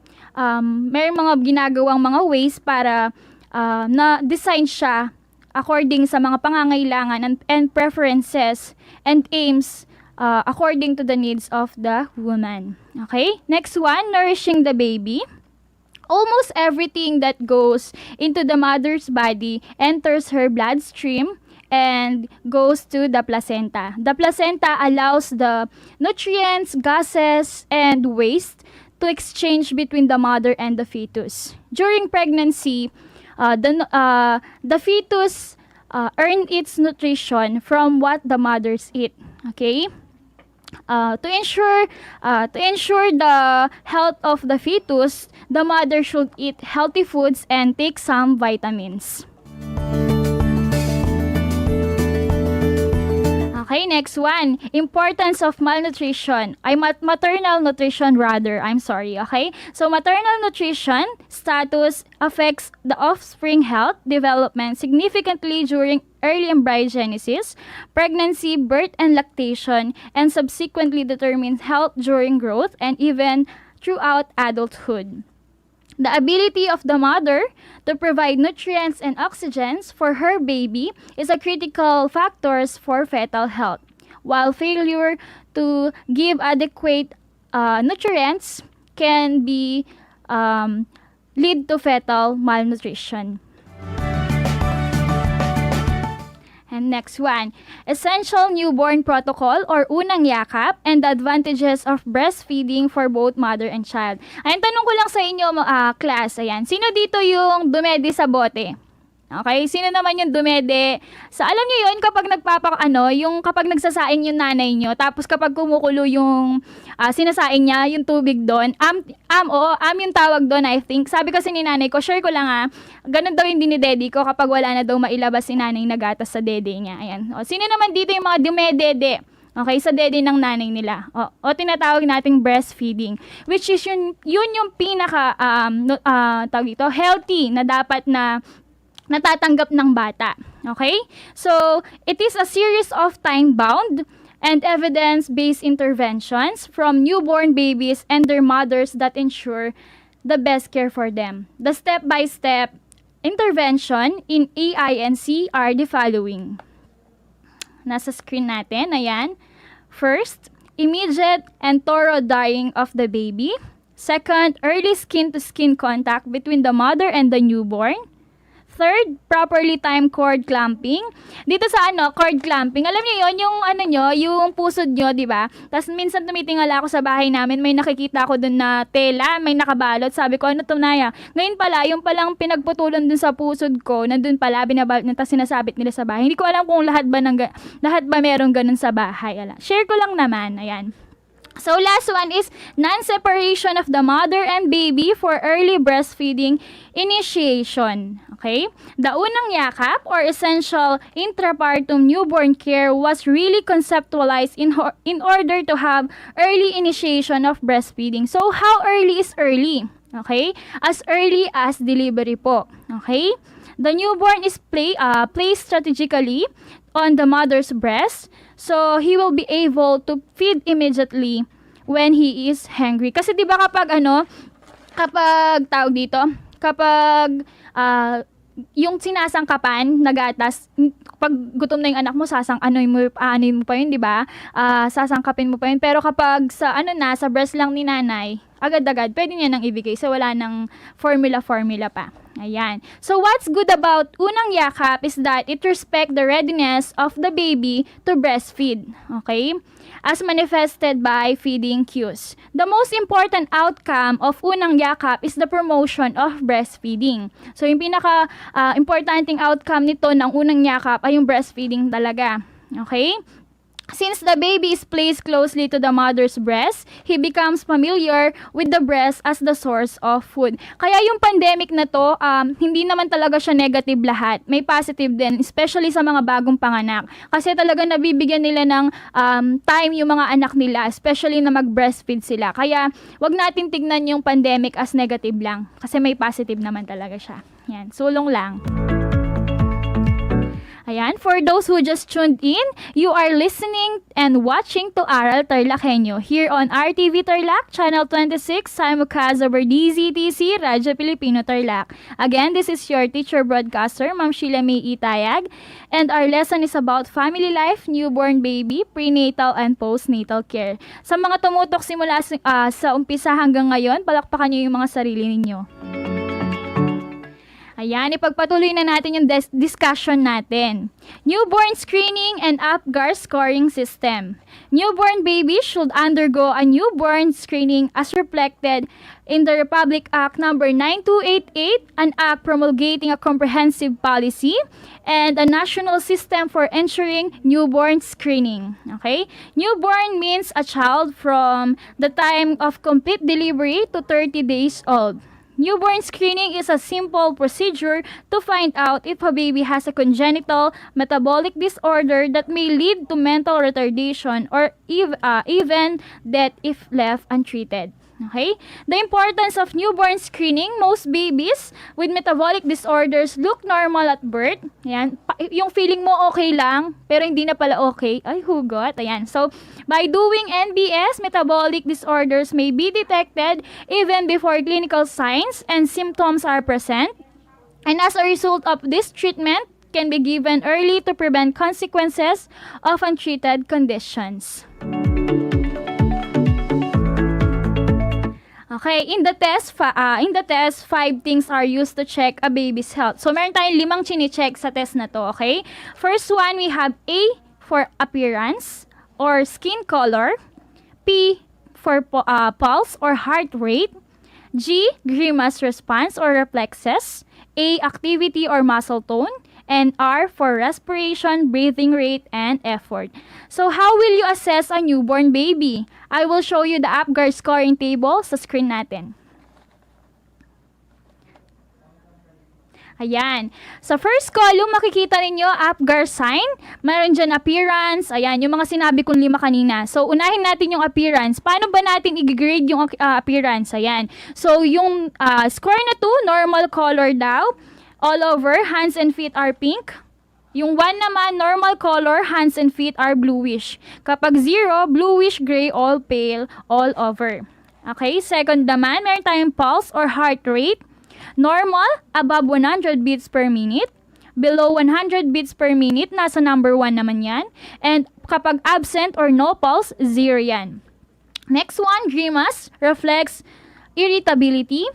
may mga ginagawang mga ways para na-design siya according sa mga pangangailangan and preferences and aims according to the needs of the woman. Okay? Next one, nourishing the baby. Almost everything that goes into the mother's body enters her bloodstream and goes to the placenta. The placenta allows the nutrients, gases, and waste to exchange between the mother and the fetus. During pregnancy, the fetus earn its nutrition from what the mothers eat. Okay? To ensure the health of the fetus, the mother should eat healthy foods and take some vitamins. Okay, next one. Importance of malnutrition. Maternal nutrition rather. I'm sorry, okay? So, maternal nutrition status affects the offspring health development significantly during early embryogenesis, pregnancy, birth, and lactation, and subsequently determines health during growth and even throughout adulthood. The ability of the mother to provide nutrients and oxygens for her baby is a critical factor for fetal health, while failure to give adequate nutrients can be lead to fetal malnutrition. And next one, essential newborn protocol or unang yakap and the advantages of breastfeeding for both mother and child. Ayan, tanong ko lang sa inyo, class, ayan, sino dito yung dumedi sa bote? Okay, sino naman yung dumede? Alam niyo yun, kapag yung kapag nagsasaing yung nanay niyo, tapos kapag kumukulo yung sinasaing niya, yung tubig doon, yung tawag doon, I think. Sabi kasi ni nanay ko, share ko lang ganun daw yung dinidedi ko kapag wala na daw mailabas si nanay na gatas sa dede niya. Ayan. Sino naman dito yung mga dumedede? Okay, sa dede ng nanay nila. O tinatawag nating breastfeeding, which is yun yung pinaka tawag dito, healthy na dapat na natatanggap ng bata. Okay? So, it is a series of time-bound and evidence-based interventions from newborn babies and their mothers that ensure the best care for them. The step-by-step intervention in AINC are the following. Nasa screen natin, ayan. First, immediate and thorough drying of the baby. Second, early skin-to-skin contact between the mother and the newborn. Third, properly timed cord clamping. Dito sa cord clamping, alam niyo yon yung pusod nyo, di ba? Tapos minsan tumitingala ako sa bahay namin, may nakikita ako dun na tela, may nakabalot. Sabi ko, ano to, Naya? Ngayon pala, yung palang pinagputulan dun sa pusod ko, nandun pala, binabalot na, tapos sinasabit nila sa bahay. Hindi ko alam kung lahat ba meron ganun sa bahay. Share ko lang naman, ayan. So, last one is non-separation of the mother and baby for early breastfeeding initiation. Okay? The unang yakap or essential intrapartum newborn care was really conceptualized in order to have early initiation of breastfeeding. So, how early is early? Okay? As early as delivery po. Okay? The newborn is placed strategically on the mother's breast. So, he will be able to feed immediately when he is hungry. Kasi 'di ba kapag yung sinasangkapan na gatas, pag gutom na yung anak mo, aanuin mo pa yun, 'di ba? Sasangkapin mo pa yun. Pero kapag sa breast lang ni nanay, agad-agad, pwede niya nang ibigay. So, wala nang formula pa. Ayan. So, what's good about unang yakap is that it respect the readiness of the baby to breastfeed. Okay? As manifested by feeding cues. The most important outcome of unang yakap is the promotion of breastfeeding. So, yung pinaka-importanting outcome nito ng unang yakap ay yung breastfeeding talaga. Okay? Since the baby is placed closely to the mother's breast, he becomes familiar with the breast as the source of food. Kaya yung pandemic na to, hindi naman talaga siya negative lahat. May positive din, especially sa mga bagong panganak. Kasi talaga nabibigyan nila ng time yung mga anak nila, especially na mag-breastfeed sila. Kaya wag natin tignan yung pandemic as negative lang. Kasi may positive naman talaga siya. Yan, sulong lang. Ayan, for those who just tuned in, you are listening and watching to Aral TarlakHenyo here on RTV Tarlac, Channel 26, simulcast over DZTC, Radyo Pilipino Tarlac. Again, this is your teacher broadcaster, Ma'am Sheila May Itayag, and our lesson is about family life, newborn baby, prenatal and postnatal care. Sa mga tumutok simula sa umpisa hanggang ngayon, palakpakan niyo yung mga sarili ninyo. Ayan, ipagpatuloy na natin yung discussion natin. Newborn screening and APGAR scoring system. Newborn babies should undergo a newborn screening as reflected in the Republic Act Number 9288, an act promulgating a comprehensive policy and a national system for ensuring newborn screening. Okay? Newborn means a child from the time of complete delivery to 30 days old. Newborn screening is a simple procedure to find out if a baby has a congenital metabolic disorder that may lead to mental retardation or even death if left untreated. Okay? The importance of newborn screening, most babies with metabolic disorders look normal at birth. Ayan. Yung feeling mo okay lang, pero hindi na pala okay. Ay, hugot. Ayan. So, by doing NBS, metabolic disorders may be detected even before clinical signs and symptoms are present. And as a result of this treatment, can be given early to prevent consequences of untreated conditions. Okay, in the test, 5 things are used to check a baby's health. So, meron tayong 5 chine-check sa test na to, okay? First one, we have A for appearance or skin color, P for pulse or heart rate, G, grimace response or reflexes, A, activity or muscle tone, and R for respiration, breathing rate, and effort. So, how will you assess a newborn baby? I will show you the APGAR scoring table sa screen natin. Ayan. Sa first column, makikita ninyo APGAR sign. Meron dyan appearance. Ayan, yung mga sinabi kong 5 kanina. So, unahin natin yung appearance. Paano ba natin i-grade yung appearance? Ayan. So, yung score na 2, normal color daw. All over, hands and feet are pink. Yung 1 naman, normal color, hands and feet are bluish. Kapag 0, bluish gray, all pale, all over. Okay, second naman, meron tayong pulse or heart rate. Normal, above 100 beats per minute. Below 100 beats per minute, nasa number 1 naman yan. And kapag absent or no pulse, 0 yan. Next one, grimace, reflects irritability.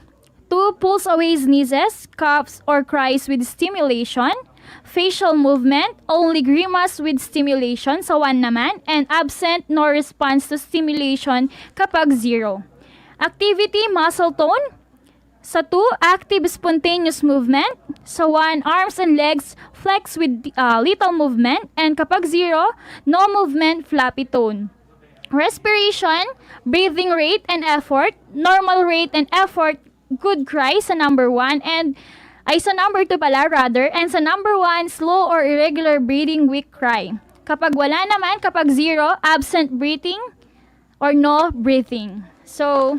2, pulls away sneezes, coughs, or cries with stimulation. Facial movement, only grimace with stimulation sa 1 naman, and absent, no response to stimulation kapag 0. Activity, muscle tone. Sa 2, active spontaneous movement. Sa 1, arms and legs flex with little movement, and kapag 0, no movement, flappy tone. Respiration, breathing rate and effort, normal rate and effort, good cry sa number 1 and sa number 2 pala rather, and sa number 1 slow or irregular breathing, weak cry. Kapag wala naman, kapag 0, absent breathing or no breathing. So,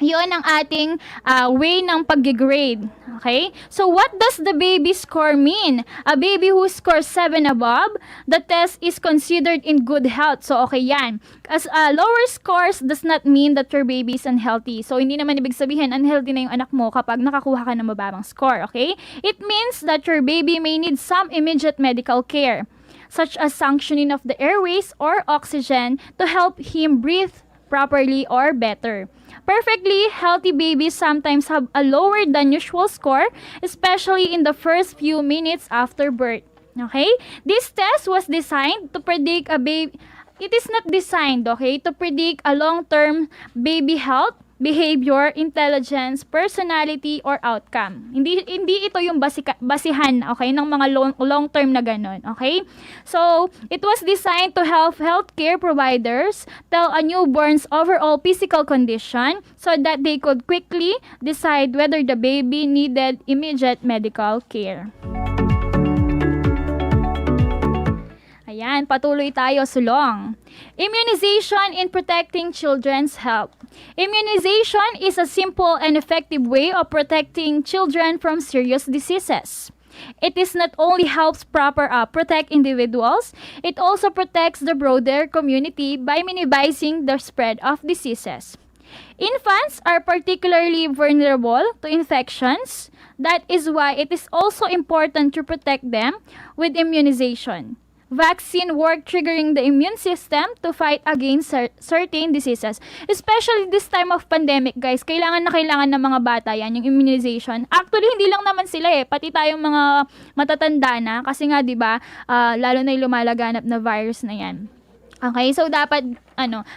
yun ang ating way ng pag-grade. Okay? So, what does the baby score mean? A baby who scores 7 above, the test is considered in good health. So, okay yan. As lower scores does not mean that your baby is unhealthy. So, hindi naman ibig sabihin unhealthy na yung anak mo kapag nakakuha ka ng mababang score. Okay? It means that your baby may need some immediate medical care, such as suctioning of the airways or oxygen to help him breathe properly or better. Perfectly healthy babies sometimes have a lower than usual score, especially in the first few minutes after birth. Okay? This test was designed to predict a baby. It is not designed, okay, to predict a long-term baby health, behavior, intelligence, personality, or outcome. Hindi ito yung basihan, okay, ng mga long-term na ganun, okay? So, it was designed to help healthcare providers tell a newborn's overall physical condition so that they could quickly decide whether the baby needed immediate medical care. Ayan, patuloy tayo sulong. Immunization in protecting children's health. Immunization is a simple and effective way of protecting children from serious diseases. It is not only helps protect individuals, it also protects the broader community by minimizing the spread of diseases. Infants are particularly vulnerable to infections. That is why it is also important to protect them with immunization. Vaccine work triggering the immune system to fight against certain diseases. Especially this time of pandemic, guys, kailangan ng mga bata yan, yung immunization. Actually, hindi lang naman sila pati tayong mga matatanda na, kasi nga, di ba, lalo na yung lumalaganap na virus na yan. Okay, so dapat,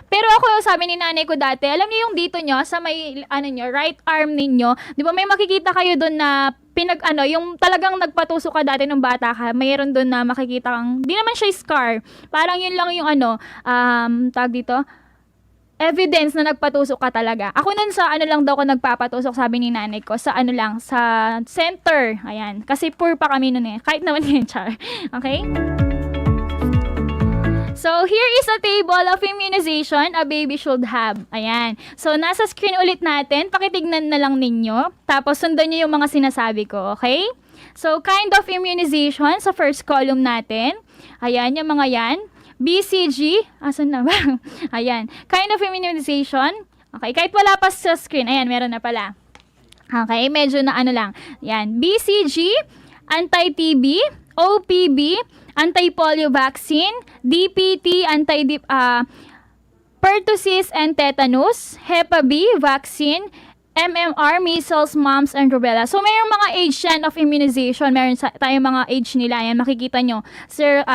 pero ako, sabi ni nanay ko dati, alam niyo yung dito nyo, sa may, right arm ninyo, di ba may makikita kayo doon na, yung talagang nagpatusok ka dati nung bata ka, mayroon doon na makikita kang, di naman siya scar, parang yun lang yung tag dito, evidence na nagpatusok ka talaga. Ako nun sa lang daw ko nagpapatusok, sabi ni nanay ko, sa sa center, ayan, kasi poor pa kami nun kahit naman yun, char, okay? So, here is a table of immunization a baby should have. Ayan. So, nasa screen ulit natin. Pakitignan na lang ninyo. Tapos, sundan nyo yung mga sinasabi ko. Okay? So, kind of immunization sa first column natin. Ayan, yung mga yan. BCG. Asan na ba? Ayan. Kind of immunization. Okay, kahit wala pa sa screen. Ayan, meron na pala. Okay, medyo na lang. Ayan. BCG, anti-TB, OPB, anti-polio vaccine, DPT, pertussis and tetanus, Hep B vaccine, MMR, measles, mumps, and rubella. So, mayroong mga age yan of immunization. Meron tayong mga age nila. Yan, makikita nyo. 0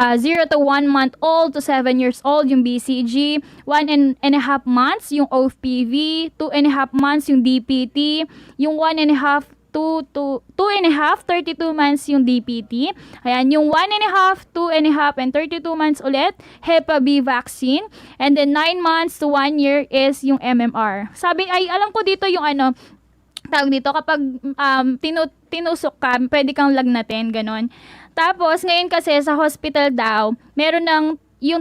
to 1 month old to 7 years old, yung BCG. 1.5 months, yung OPV. 2.5 months, yung DPT. Yung 1.5 to 2.5, 32 months yung DPT. Ayan, yung 1.5, 2.5, and 32 months ulit, Hep B vaccine. And then 9 months to 1 year is yung MMR. Alam ko dito yung tawag dito, kapag tinusok ka, pwede kang lagnatin, ganon. Tapos, ngayon kasi sa hospital daw, meron ng yung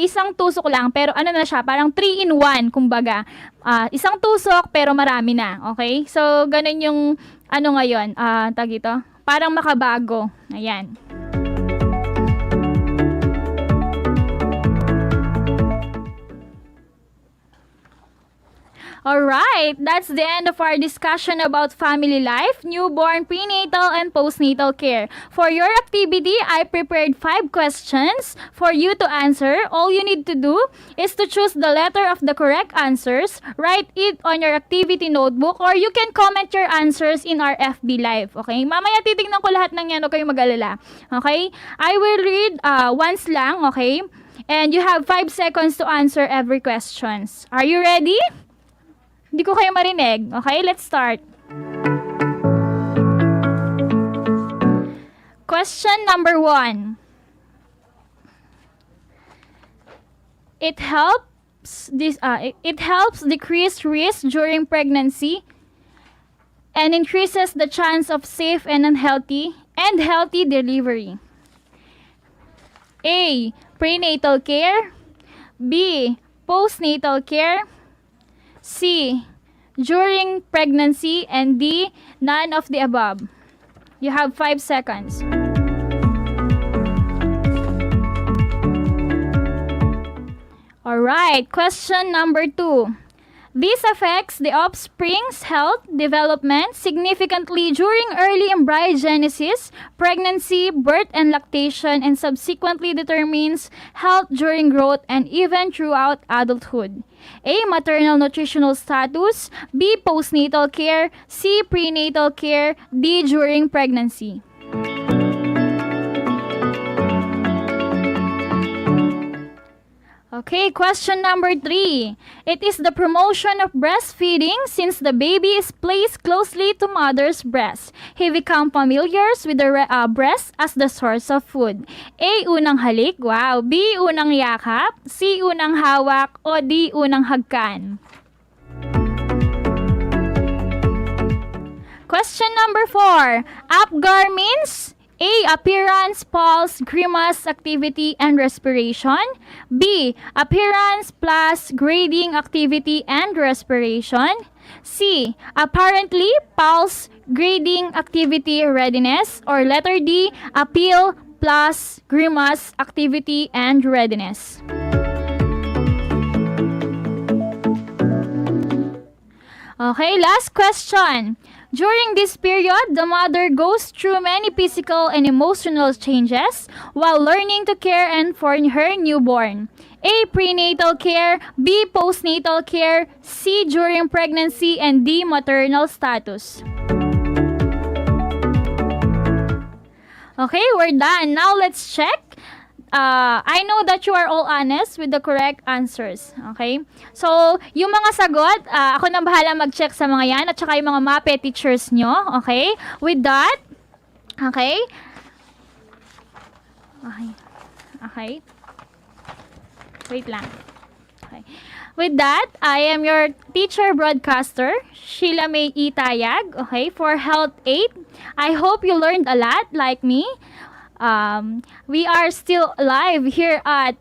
isang tusok lang, pero na siya, parang 3-in-1, kumbaga. Isang tusok, pero marami na, okay? So, ganun yung, ngayon, tag ito, parang makabago. Ayan. Alright, that's the end of our discussion about family life, newborn, prenatal, and postnatal care. For your activity, I prepared 5 questions for you to answer. All you need to do is to choose the letter of the correct answers, write it on your activity notebook, or you can comment your answers in our FB Live. Okay? Mamaya titignan ko lahat ng yan, huwag kayong mag-alala. Okay? I will read once lang, okay? And you have 5 seconds to answer every questions. Are you ready? Hindi ko kayo marinig. Okay, let's start. Question number 1. It helps decrease risk during pregnancy and increases the chance of safe and healthy delivery. A. Prenatal care. B. Postnatal care. C. During pregnancy, and D. None of the above. You have 5 seconds. Alright, question number 2. This affects the offspring's health development significantly during early embryogenesis, pregnancy, birth and lactation, and subsequently determines health during growth and even throughout adulthood. A. Maternal nutritional status. B. Postnatal care. C. Prenatal care. D. During pregnancy. Okay, question number 3. It is the promotion of breastfeeding since the baby is placed closely to mother's breast. He becomes familiar with the breast as the source of food. A. Unang halik. Wow. B. Unang yakap. C. Unang hawak. O D. Unang hagkan. Question number 4. APGAR means A. Appearance, pulse, grimace, activity, and respiration. B. Appearance plus grading, activity, and respiration. C. Apparently, pulse, grading, activity, readiness. Or letter D. Appeal plus grimace, activity, and readiness. Okay, last question. During this period, the mother goes through many physical and emotional changes while learning to care and for her newborn. A. Prenatal care. B. Postnatal care. C. During pregnancy. And D. Maternal status. Okay, we're done. Now let's check. I know that you are all honest with the correct answers. Okay? So, yung mga sagot, ako nang bahala mag-check sa mga yan at saka yung mga MAPE teachers nyo. Okay? With that, okay? Okay. Wait lang. Okay. With that, I am your teacher broadcaster, Sheila May Itayag, okay, for Health 8. I hope you learned a lot like me. We are still live here at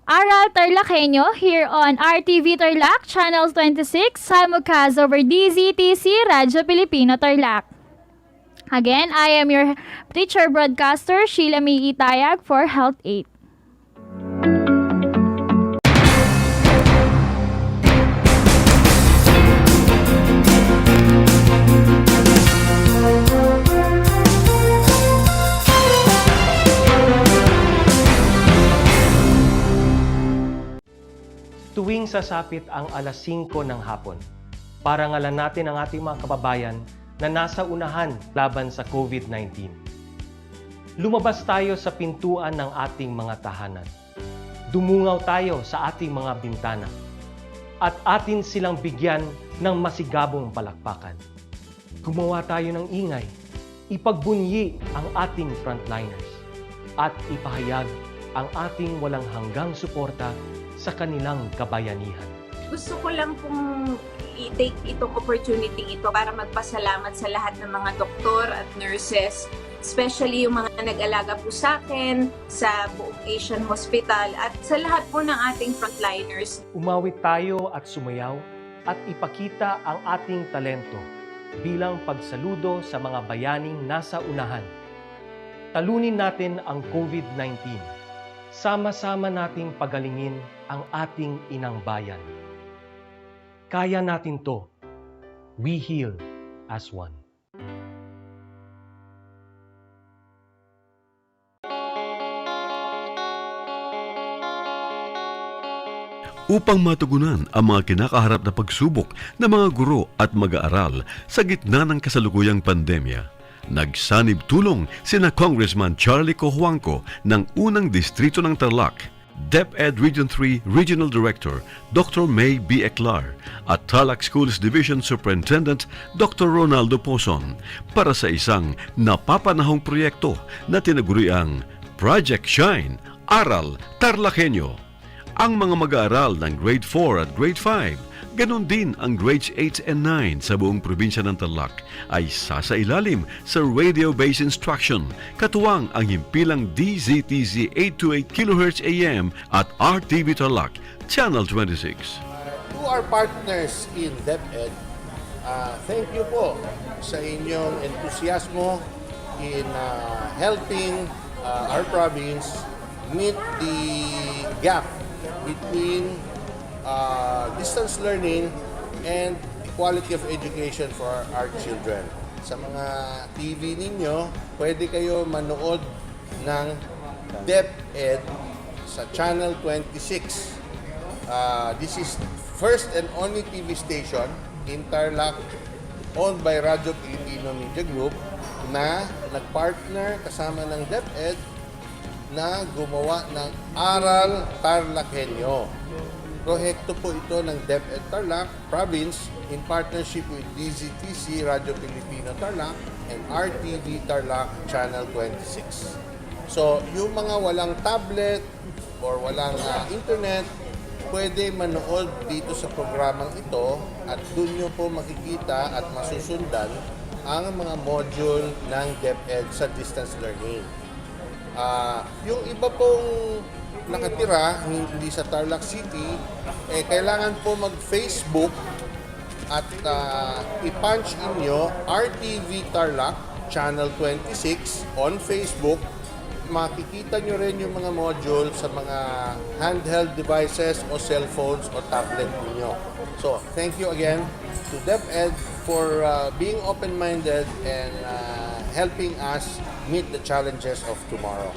Aral TarlakHenyo here on RTV Tarlac, Channel 26, simulcast over DZTC, Radyo Pilipino Tarlac. Again, I am your teacher broadcaster, Sheila May Itayag for Health 8. Tuwing sasapit ang alas 5 ng hapon, parangalan natin ang ating mga kababayan na nasa unahan laban sa COVID-19. Lumabas tayo sa pintuan ng ating mga tahanan. Dumungaw tayo sa ating mga bintana. At atin silang bigyan ng masigabong palakpakan. Gumawa tayo ng ingay. Ipagbunyi ang ating frontliners. At ipahayag ang ating walang hanggang suporta sa kanilang kabayanihan. Gusto ko lang pong i-take itong opportunity ito para magpasalamat sa lahat ng mga doktor at nurses, especially yung mga nag-alaga po sa akin, sa buong Asian Hospital at sa lahat po ng ating frontliners. Umawit tayo at sumayaw at ipakita ang ating talento bilang pagsaludo sa mga bayaning nasa unahan. Talunin natin ang COVID-19. Sama-sama nating pagalingin ang ating inang bayan. Kaya natin to. We heal as one. Upang matugunan ang mga kinakaharap na pagsubok ng mga guro at mag-aaral sa gitna ng kasalukuyang pandemya, nagsanib tulong sina Congressman Charlie Cojuangco ng unang distrito ng Tarlac, DEPED Region 3 Regional Director Dr. May B. Eclar at Tarlac Schools Division Superintendent Dr. Ronaldo Poson para sa isang napapanahong proyekto na tinaguriang Project Shine, Aral TarlakHenyo. Ang mga mag-aaral ng Grade 4 at Grade 5, ganon din ang Grades 8 and 9 sa buong probinsya ng Tarlac ay sasailalim sa radio-based instruction, katuwang ang himpilang DZTZ 828 kHz AM at RTV Tarlac, Channel 26. To our partners in DEPED, thank you po sa inyong entusiasmo in helping our province meet the gap between distance learning and quality of education for our children. Sa mga TV ninyo, pwede kayo manood ng DEPED sa Channel 26. This is first and only TV station in Tarlac owned by Radio Pilipino Media Group na nagpartner kasama ng DEPED na gumawa ng Aral TarlakHenyo. Proyekto po ito ng DEPED Tarlac Province in partnership with DZTC, Radio Pilipino Tarlac, and RTV Tarlac Channel 26. So, yung mga walang tablet or walang internet, pwede manood dito sa programang ito at doon nyo po makikita at masusundan ang mga module ng DEPED sa distance learning. Yung iba pong nakatira, hindi sa Tarlac City, kailangan po mag-Facebook at i-punch in nyo RTV Tarlac Channel 26 on Facebook. Makikita nyo rin yung mga module sa mga handheld devices o cellphones o tablet ninyo. So, thank you again to DEPED for being open-minded and helping us meet the challenges of tomorrow.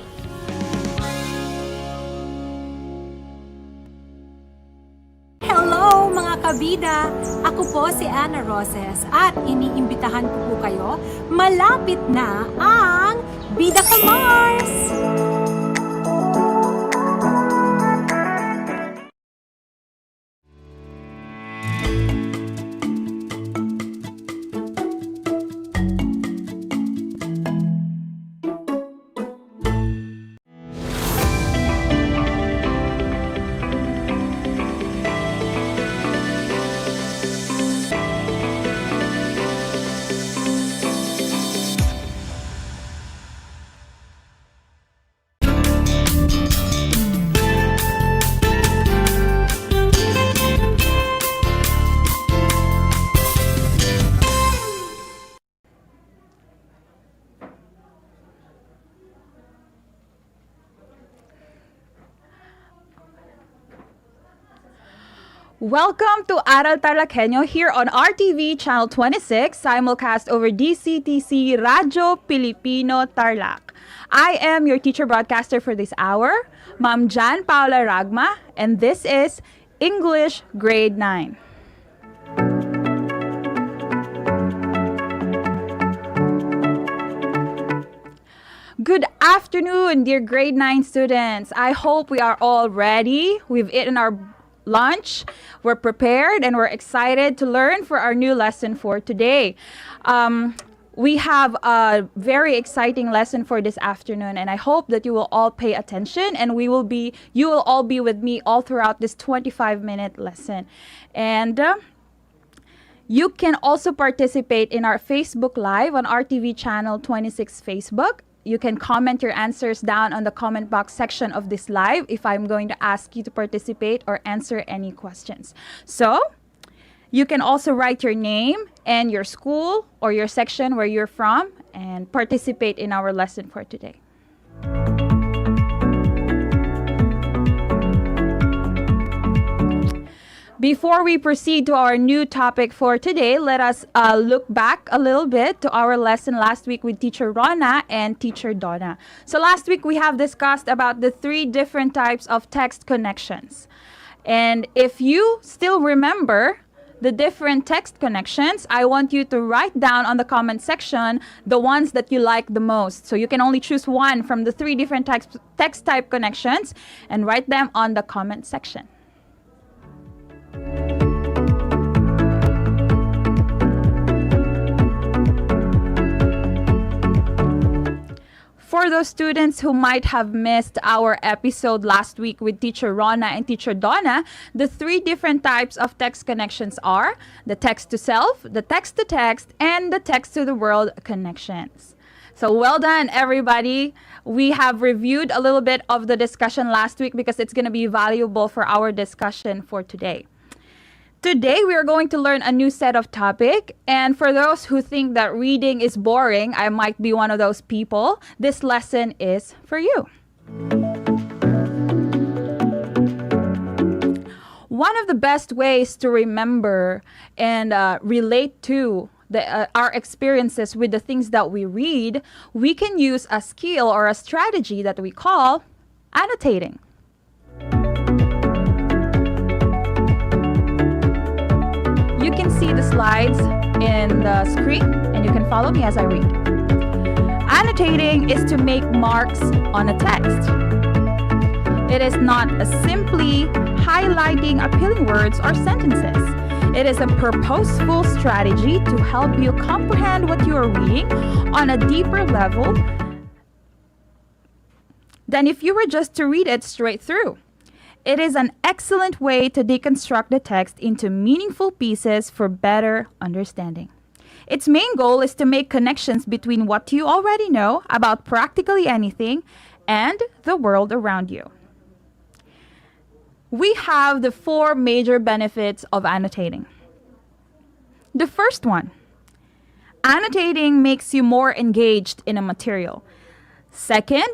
Hello mga kabida! Ako po si Ana Roses at iniimbitahan ko po kayo, malapit na ang Bida Ka Mars! Welcome to Aral TarlakHenyo here on RTV Channel 26, simulcast over DCTC Radio Pilipino Tarlac. I am your teacher broadcaster for this hour, Ma'am Jan Paula Ragma, and this is English Grade 9. Good afternoon, dear grade 9 students. I hope we are all ready. We've eaten our lunch, we're prepared, and we're excited to learn for our new lesson for today. We have a very exciting lesson for this afternoon, and I hope that you will all pay attention, and you will all be with me all throughout this 25-minute lesson. And you can also participate in our Facebook Live on RTV Channel 26 Facebook. You can comment your answers down on the comment box section of this live if I'm going to ask you to participate or answer any questions. So, you can also write your name and your school or your section where you're from and participate in our lesson for today. Before we proceed to our new topic for today, let us look back a little bit to our lesson last week with Teacher Rona and Teacher Donna. So last week we have discussed about the 3 different types of text connections. And if you still remember the different text connections, I want you to write down on the comment section the ones that you like the most. So you can only choose one from the 3 different text type connections and write them on the comment section. For those students who might have missed our episode last week with Teacher Rona and Teacher Donna, the 3 different types of text connections are the text to self, the text to text, and the text to the world connections. So well done, everybody. We have reviewed a little bit of the discussion last week because it's going to be valuable for our discussion for today. Today, we are going to learn a new set of topic, and for those who think that reading is boring, I might be one of those people, this lesson is for you. One of the best ways to remember and relate to our experiences with the things that we read, we can use a skill or a strategy that we call annotating. You can see the slides in the screen and you can follow me as I read. Annotating is to make marks on a text. It is not simply highlighting appealing words or sentences. It is a purposeful strategy to help you comprehend what you are reading on a deeper level than if you were just to read it straight through. It is an excellent way to deconstruct the text into meaningful pieces for better understanding. Its main goal is to make connections between what you already know about practically anything and the world around you. We have the 4 major benefits of annotating. The first one, annotating makes you more engaged in a material. Second,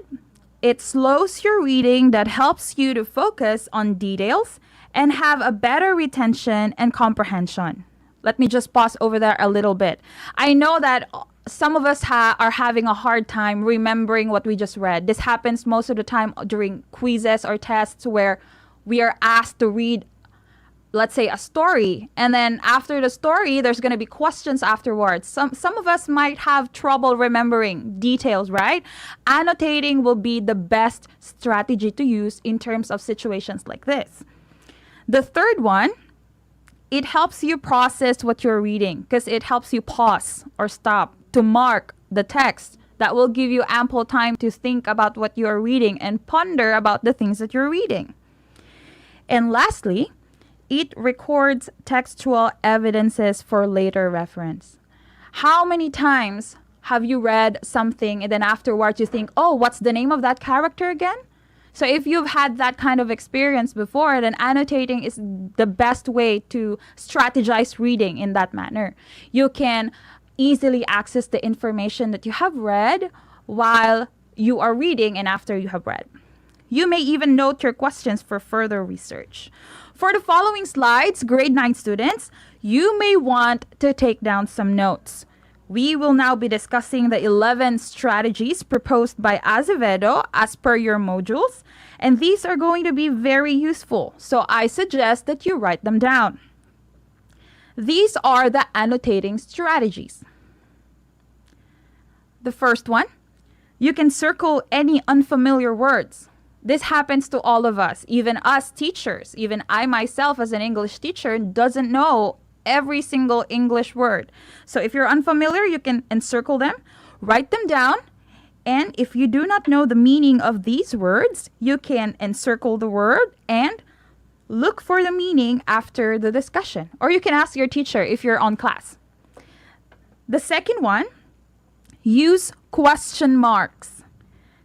it slows your reading that helps you to focus on details and have a better retention and comprehension. Let me just pause over there a little bit. I know that some of us are having a hard time remembering what we just read. This happens most of the time during quizzes or tests where we are asked to read, let's say, a story. And then after the story, there's going to be questions afterwards. Some of us might have trouble remembering details, right? Annotating will be the best strategy to use in terms of situations like this. The third one, it helps you process what you're reading because it helps you pause or stop to mark the text. That will give you ample time to think about what you're reading and ponder about the things that you're reading. And lastly, it records textual evidences for later reference. How many times have you read something and then afterwards you think, oh, what's the name of that character again? So if you've had that kind of experience before, then annotating is the best way to strategize reading in that manner. You can easily access the information that you have read while you are reading and after you have read. You may even note your questions for further research. For the following slides, grade 9 students, you may want to take down some notes. We will now be discussing the 11 strategies proposed by Azevedo as per your modules, and these are going to be very useful, so I suggest that you write them down. These are the annotating strategies. The first one, you can circle any unfamiliar words. This happens to all of us, even us teachers. Even I myself as an English teacher doesn't know every single English word. So if you're unfamiliar, you can encircle them, write them down, and if you do not know the meaning of these words, you can encircle the word and look for the meaning after the discussion. Or you can ask your teacher if you're on class. The second one, use question marks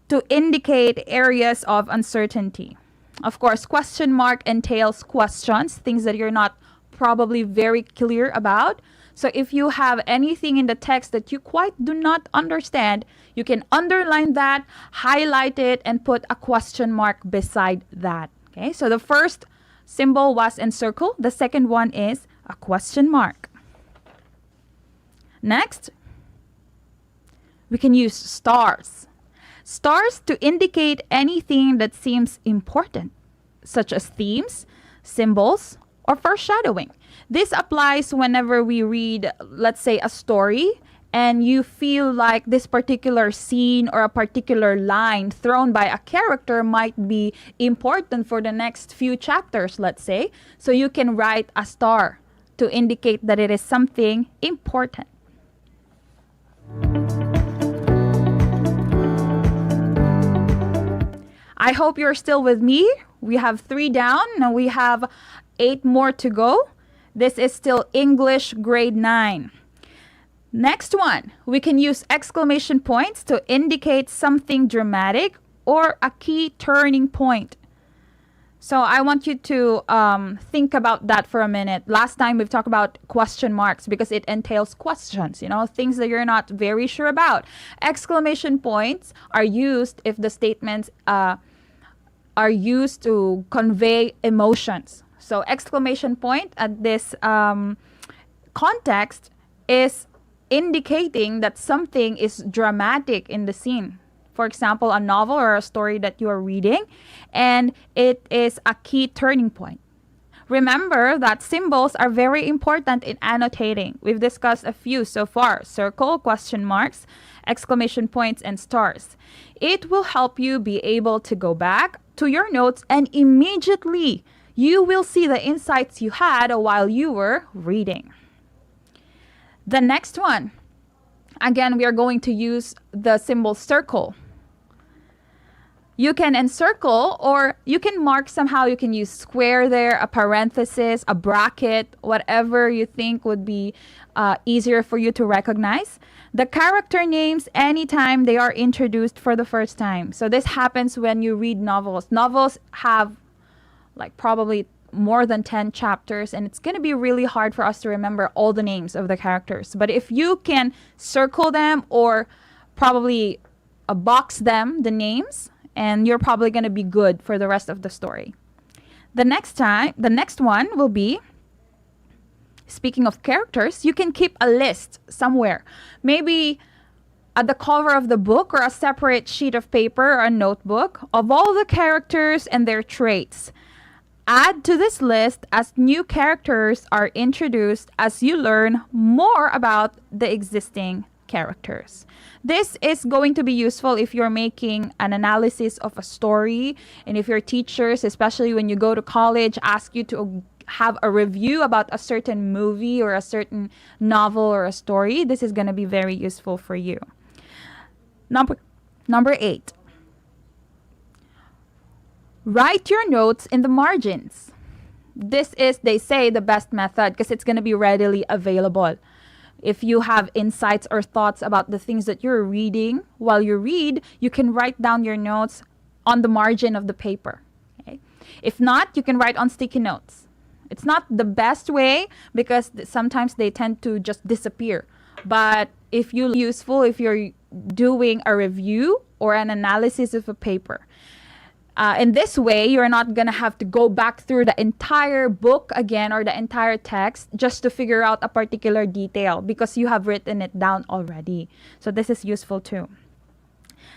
to indicate areas of uncertainty. Of course, question mark entails questions, things that you're not probably very clear about. So if you have anything in the text that you quite do not understand, you can underline that, highlight it, and put a question mark beside that. Okay, so the first symbol was encircle. The second one is a question mark. Next, we can use stars. Stars to indicate anything that seems important, such as themes, symbols, or foreshadowing. This applies whenever we read, let's say, a story, and you feel like this particular scene or a particular line thrown by a character might be important for the next few chapters, let's say. So you can write a star to indicate that it is something important. I hope you're still with me. We have 3 down. Now we have 8 more to go. This is still English grade 9. Next one, we can use exclamation points to indicate something dramatic or a key turning point. So I want you to think about that for a minute. Last time we've talked about question marks because it entails questions, things that you're not very sure about. Exclamation points are used if the statements are used to convey emotions. So exclamation point at this context is indicating that something is dramatic in the scene. For example, a novel or a story that you are reading, and it is a key turning point. Remember that symbols are very important in annotating. We've discussed a few so far: circle, question marks, exclamation points, and stars. It will help you be able to go back to your notes, and immediately you will see the insights you had while you were reading. The next one, again, we are going to use the symbol circle. You can encircle, or you can mark somehow. You can use square there, a parenthesis, a bracket, whatever you think would be easier for you to recognize. The character names anytime they are introduced for the first time. So this happens when you read novels. Novels have like probably more than 10 chapters, and it's going to be really hard for us to remember all the names of the characters. But if you can circle them or probably box them, the names, and you're probably going to be good for the rest of the story. The next one will be, speaking of characters, you can keep a list somewhere. Maybe at the cover of the book, or a separate sheet of paper or a notebook, of all the characters and their traits. Add to this list as new characters are introduced as you learn more about the existing characters. This is going to be useful if you're making an analysis of a story, and if your teachers, especially when you go to college, ask you to have a review about a certain movie or a certain novel or a story. This is going to be very useful for you. Number 8. Write your notes in the margins. This is, they say, the best method because it's going to be readily available. If you have insights or thoughts about the things that you're reading, while you read, you can write down your notes on the margin of the paper. Okay? If not, you can write on sticky notes. It's not the best way because sometimes they tend to just disappear. But if you're doing a review or an analysis of a paper, in this way, you're not going to have to go back through the entire book again or the entire text just to figure out a particular detail because you have written it down already. So this is useful too.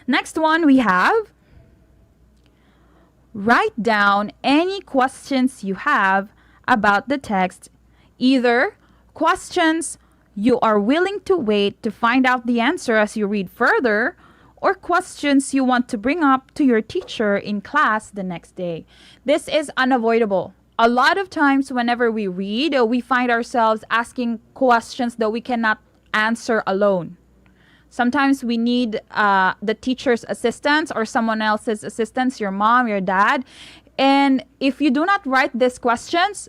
Next one we have, write down any questions you have about the text, either questions you are willing to wait to find out the answer as you read further, or questions you want to bring up to your teacher in class the next day. This is unavoidable. A lot of times whenever we read, we find ourselves asking questions that we cannot answer alone. Sometimes we need the teacher's assistance or someone else's assistance, your mom, your dad. And if you do not write these questions,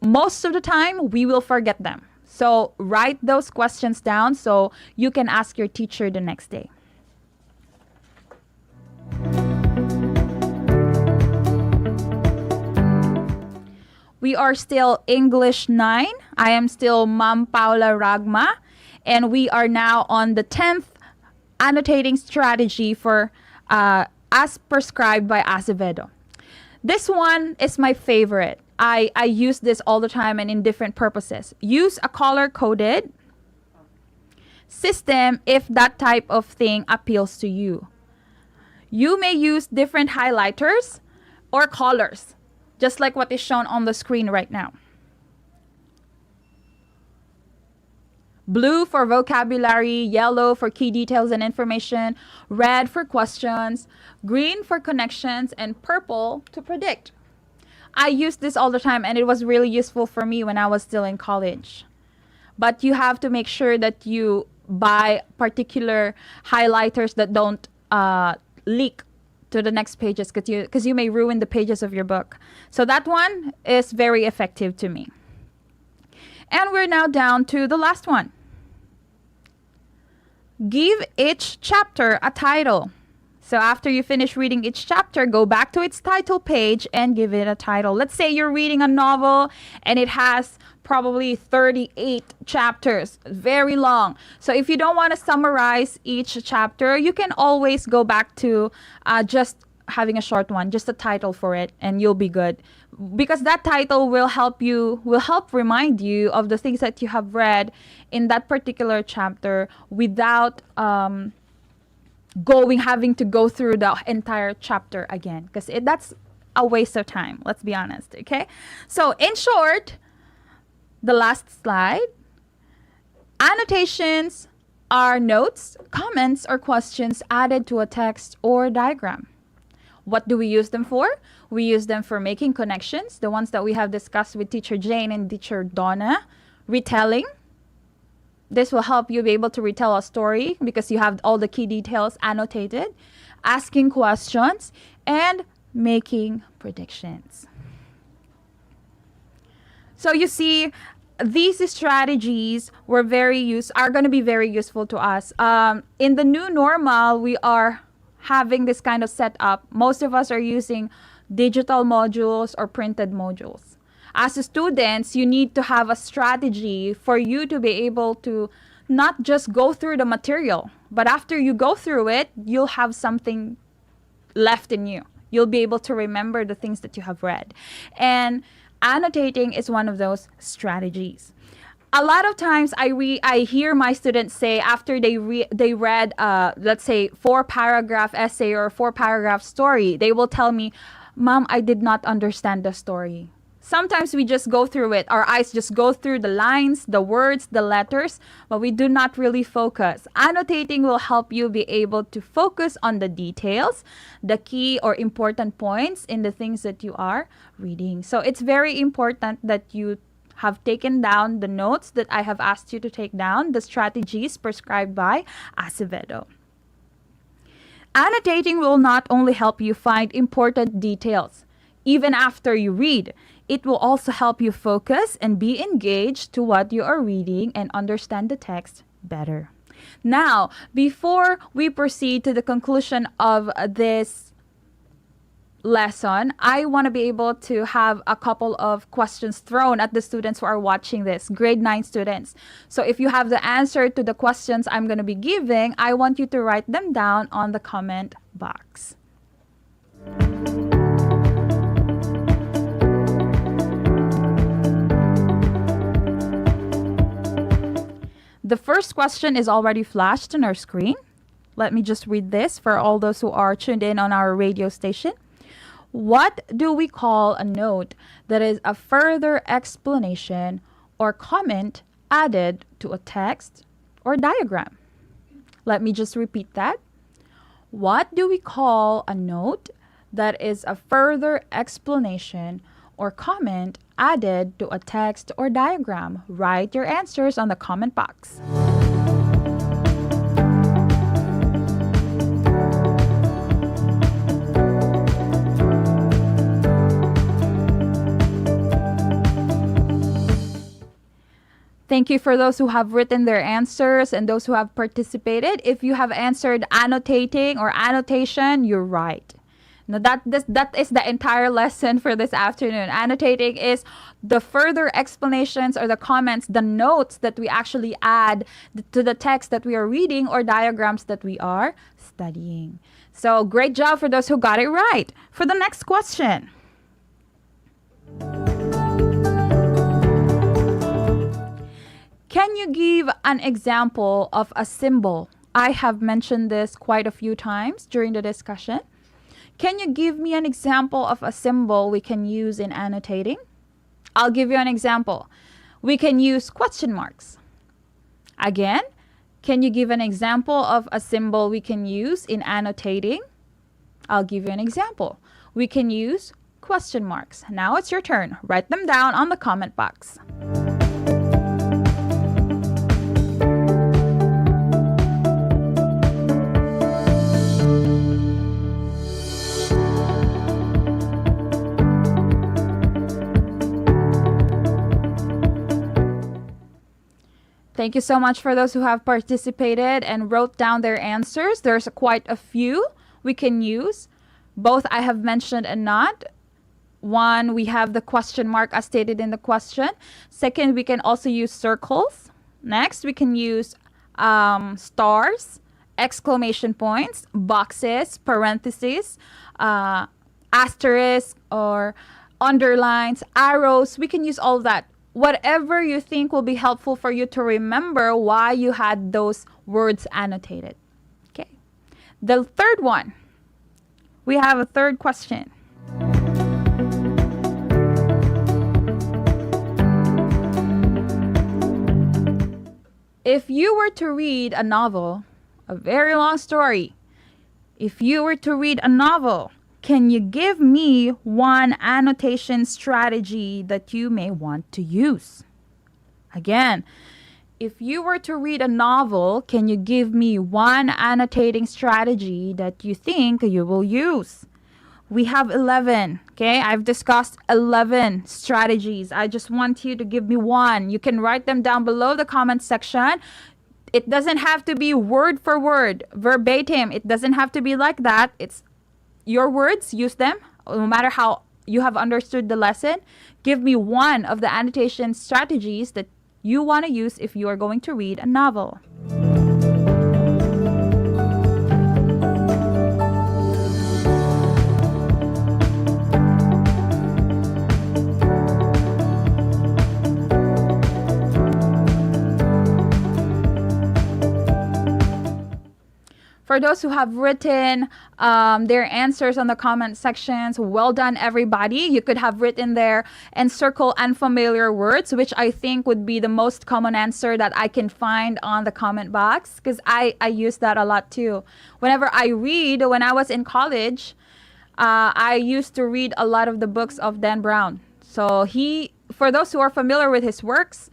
most of the time we will forget them. So write those questions down so you can ask your teacher the next day. We are still English 9. I am still Ma'am Paula Ragma, and we are now on the 10th annotating strategy for as prescribed by Acevedo. This one is my favorite. I use this all the time and in different purposes. Use a color-coded system if that type of thing appeals to you. You may use different highlighters or colors, just like what is shown on the screen right now. Blue for vocabulary, yellow for key details and information, red for questions, green for connections, and purple to predict. I use this all the time and it was really useful for me when I was still in college. But you have to make sure that you buy particular highlighters that don't leak to the next pages because you may ruin the pages of your book. So that one is very effective to me. And we're now down to the last one. Give each chapter a title. So after you finish reading each chapter, go back to its title page and give it a title. Let's say you're reading a novel and it has probably 38 chapters, very long. So if you don't want to summarize each chapter, you can always go back to just having a short one, just a title for it, and you'll be good. Because that title will help remind you of the things that you have read in that particular chapter without having to go through the entire chapter again. Because that's a waste of time, let's be honest, okay? So in short, the last slide, annotations are notes, comments, or questions added to a text or diagram. What do we use them for? We use them for making connections, the ones that we have discussed with Teacher Jane and Teacher Donna. Retelling. This will help you be able to retell a story because you have all the key details annotated. Asking questions and making predictions. So you see, these strategies are going to be very useful to us. In the new normal, we are having this kind of setup. Most of us are using digital modules or printed modules. As students, you need to have a strategy for you to be able to not just go through the material, but after you go through it, you'll have something left in you. You'll be able to remember the things that you have read. And annotating is one of those strategies. A lot of times I hear my students say after they read, let's say, 4-paragraph essay or 4-paragraph story, they will tell me, "Mom, I did not understand the story." Sometimes we just go through it. Our eyes just go through the lines, the words, the letters, but we do not really focus. Annotating will help you be able to focus on the details, the key or important points in the things that you are reading. So it's very important that you have taken down the notes that I have asked you to take down, the strategies prescribed by Acevedo. Annotating will not only help you find important details, even after you read, it will also help you focus and be engaged to what you are reading and understand the text better. Now, before we proceed to the conclusion of this lesson, I want to be able to have a couple of questions thrown at the students who are watching this, grade 9 students. So if you have the answer to the questions I'm going to be giving, I want you to write them down on the comment box. The first question is already flashed on our screen. Let me just read this for all those who are tuned in on our radio station. What do we call a note that is a further explanation or comment added to a text or diagram? Let me just repeat that. What do we call a note that is a further explanation or comment added to a text or diagram? Write your answers on the comment box. Thank you for those who have written their answers and those who have participated. If you have answered annotating or annotation, you're right. Now that is the entire lesson for this afternoon. Annotating is the further explanations or the comments, the notes that we actually add to the text that we are reading or diagrams that we are studying. So great job for those who got it right. For the next question. Can you give an example of a symbol? I have mentioned this quite a few times during the discussion. Can you give me an example of a symbol we can use in annotating? I'll give you an example. We can use question marks. Again, can you give an example of a symbol we can use in annotating? I'll give you an example. We can use question marks. Now it's your turn. Write them down on the comment box. Thank you so much for those who have participated and wrote down their answers. There's quite a few we can use. Both I have mentioned and not. One, we have the question mark as stated in the question. Second, we can also use circles. Next, we can use stars. exclamation points, boxes, parentheses, asterisk, or underlines, arrows. We can use all of that. Whatever you think will be helpful for you to remember why you had those words annotated. Okay. The third one. We have a third question. If you were to read a novel, a very long story, if you were to read a novel, can you give me one annotation strategy that you may want to use? Again, if you were to read a novel, can you give me one annotating strategy that you think you will use? We have 11, okay? I've discussed 11 strategies. I just want you to give me one. You can write them down below the comment section. It doesn't have to be word for word, verbatim. It doesn't have to be like that. It's your words, use them. No matter how you have understood the lesson, give me one of the annotation strategies that you want to use if you are going to read a novel. For those who have written their answers on the comment sections, well done, everybody. You could have written there and circle unfamiliar words, which I think would be the most common answer that I can find on the comment box, because I use that a lot too. Whenever I read, when I was in college, I used to read a lot of the books of Dan Brown. So for those who are familiar with his works,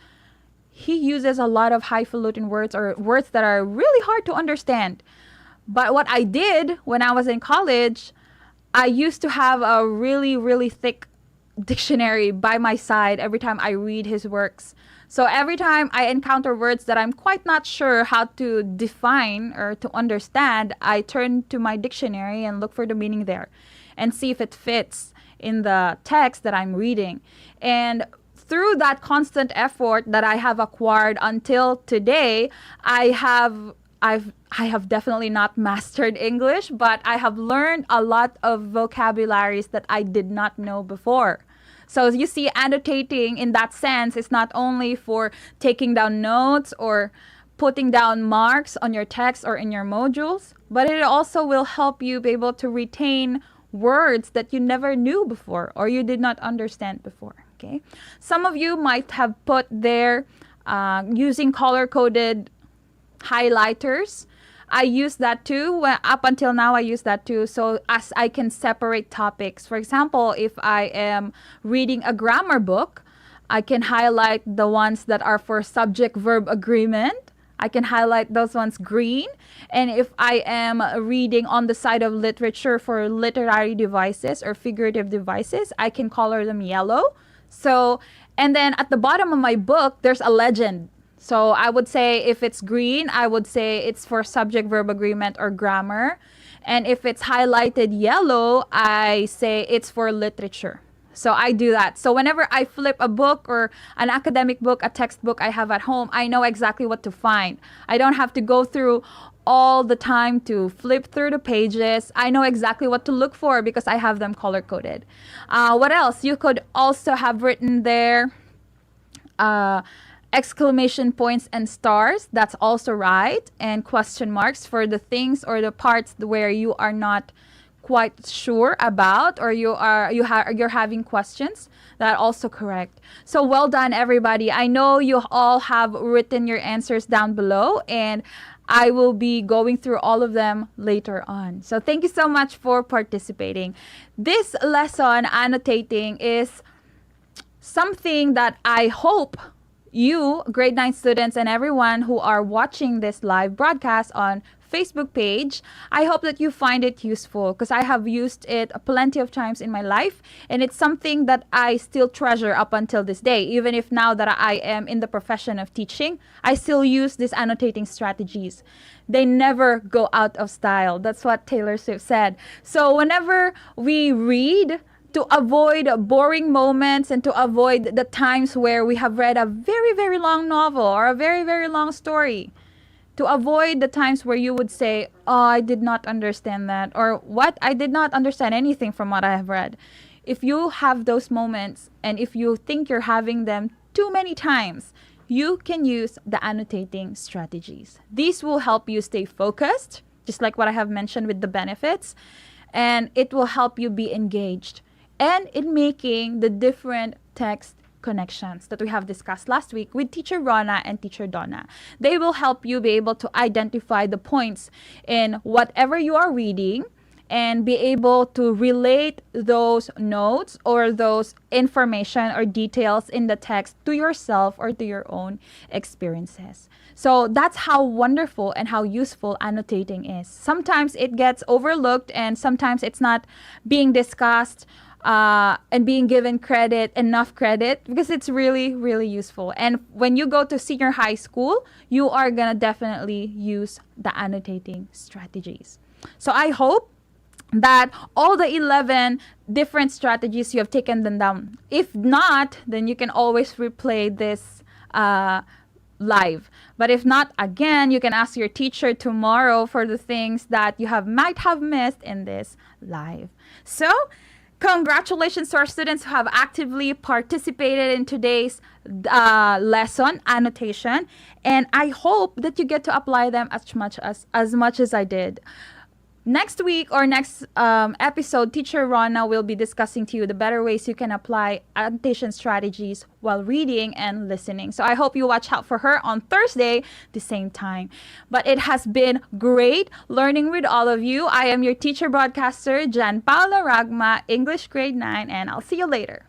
he uses a lot of highfalutin words or words that are really hard to understand. But what I did when I was in college, I used to have a really, really thick dictionary by my side every time I read his works. So every time I encounter words that I'm quite not sure how to define or to understand, I turn to my dictionary and look for the meaning there and see if it fits in the text that I'm reading. And through that constant effort that I have acquired until today, I have definitely not mastered English, but I have learned a lot of vocabularies that I did not know before. So you see, annotating in that sense is not only for taking down notes or putting down marks on your text or in your modules, but it also will help you be able to retain words that you never knew before or you did not understand before. Okay, some of you might have put there using color-coded highlighters. I use that too. Up until now, I use that too. So as I can separate topics. For example, if I am reading a grammar book, I can highlight the ones that are for subject-verb agreement. I can highlight those ones green. And if I am reading on the side of literature for literary devices or figurative devices, I can color them yellow. So, and then at the bottom of my book, there's a legend. So I would say if it's green, I would say it's for subject-verb agreement or grammar. And if it's highlighted yellow, I say it's for literature. So I do that. So whenever I flip a book or an academic book, a textbook I have at home, I know exactly what to find. I don't have to go through all the time to flip through the pages. I know exactly what to look for because I have them color-coded. What else? You could also have written there exclamation points and stars. That's also right. And question marks for the things or the parts where you are not quite sure about or you're having questions. That also correct. So well done, everybody. I know you all have written your answers down below, and I will be going through all of them later on. So thank you so much for participating. This lesson, annotating, is something that I hope you, grade 9 students, and everyone who are watching this live broadcast on Facebook page, I hope that you find it useful, because I have used it plenty of times in my life, and it's something that I still treasure up until this day. Even if now that I am in the profession of teaching, I still use these annotating strategies. They never go out of style. That's what Taylor Swift said. So whenever we read, to avoid boring moments and to avoid the times where we have read a very, very long novel or a very, very long story, to avoid the times where you would say, oh, I did not understand that, or what, I did not understand anything from what I have read. If you have those moments, and if you think you're having them too many times, you can use the annotating strategies. These will help you stay focused, just like what I have mentioned with the benefits, and it will help you be engaged and in making the different text connections that we have discussed last week with Teacher Rona and Teacher Donna. They will help you be able to identify the points in whatever you are reading and be able to relate those notes or those information or details in the text to yourself or to your own experiences. So that's how wonderful and how useful annotating is. Sometimes it gets overlooked and sometimes it's not being discussed and being given enough credit, because it's really, really useful. And when you go to senior high school, you are gonna definitely use the annotating strategies. So I hope that all the 11 different strategies you have taken them down. If not, then you can always replay this live. But if not, again, you can ask your teacher tomorrow for the things that you might have missed in this live. So, congratulations to our students who have actively participated in today's lesson, annotation, and I hope that you get to apply them as much as I did. Next week or next episode, Teacher Rona will be discussing to you the better ways you can apply annotation strategies while reading and listening. So I hope you watch out for her on Thursday, the same time. But it has been great learning with all of you. I am your teacher broadcaster, Jan Paula Ragma, English Grade 9, and I'll see you later.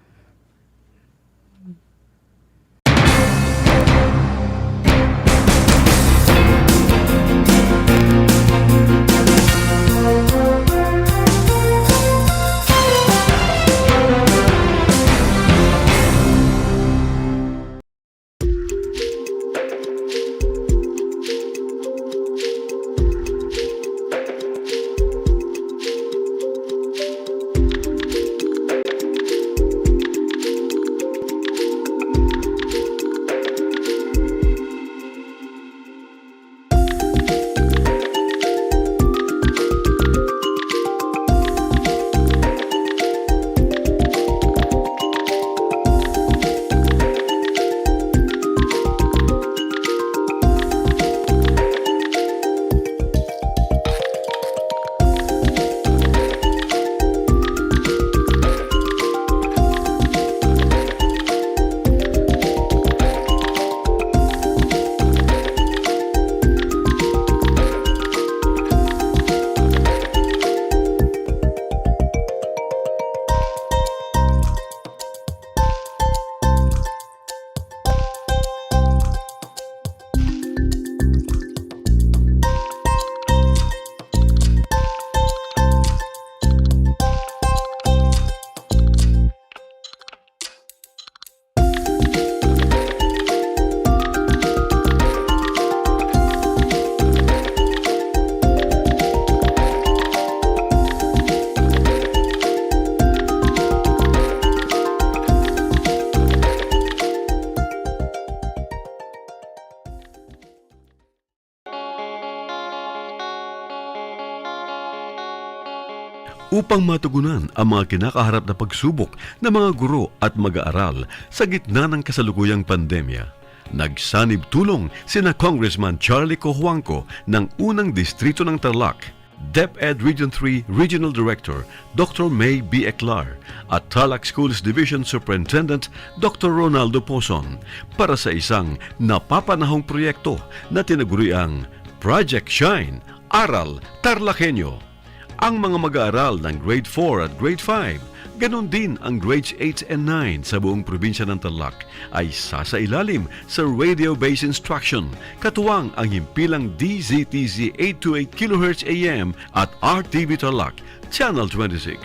upang matugunan ang mga kinakaharap na pagsubok ng mga guro at mag-aaral sa gitna ng kasalukuyang pandemya. Nagsanib tulong sina Congressman Charlie Cojuangco ng unang distrito ng Tarlac, DEPED Region 3 Regional Director Dr. May B. Eclar at Tarlac Schools Division Superintendent Dr. Ronaldo Poson para sa isang napapanahong proyekto na tinaguriang Project Shine, Aral TarlakHenyo. Ang mga mag-aaral ng Grade 4 at Grade 5, ganon din ang Grades 8 and 9 sa buong probinsya ng Tarlac ay sasailalim sa radio-based instruction, katuwang ang himpilang DZTZ 828 kHz AM at RTV Tarlac, Channel 26.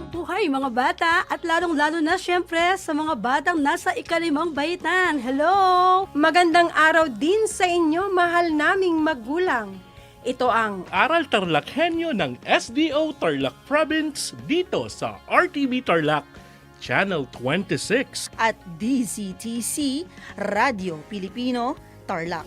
Buhay mga bata at lalong-lalo na syempre sa mga batang nasa ika-5 baitan. Hello! Magandang araw din sa inyo, mahal naming magulang. Ito ang Aral TarlakHenyo ng SDO Tarlac Province dito sa RTV Tarlac, Channel 26. At DZTC, Radio Pilipino, Tarlac.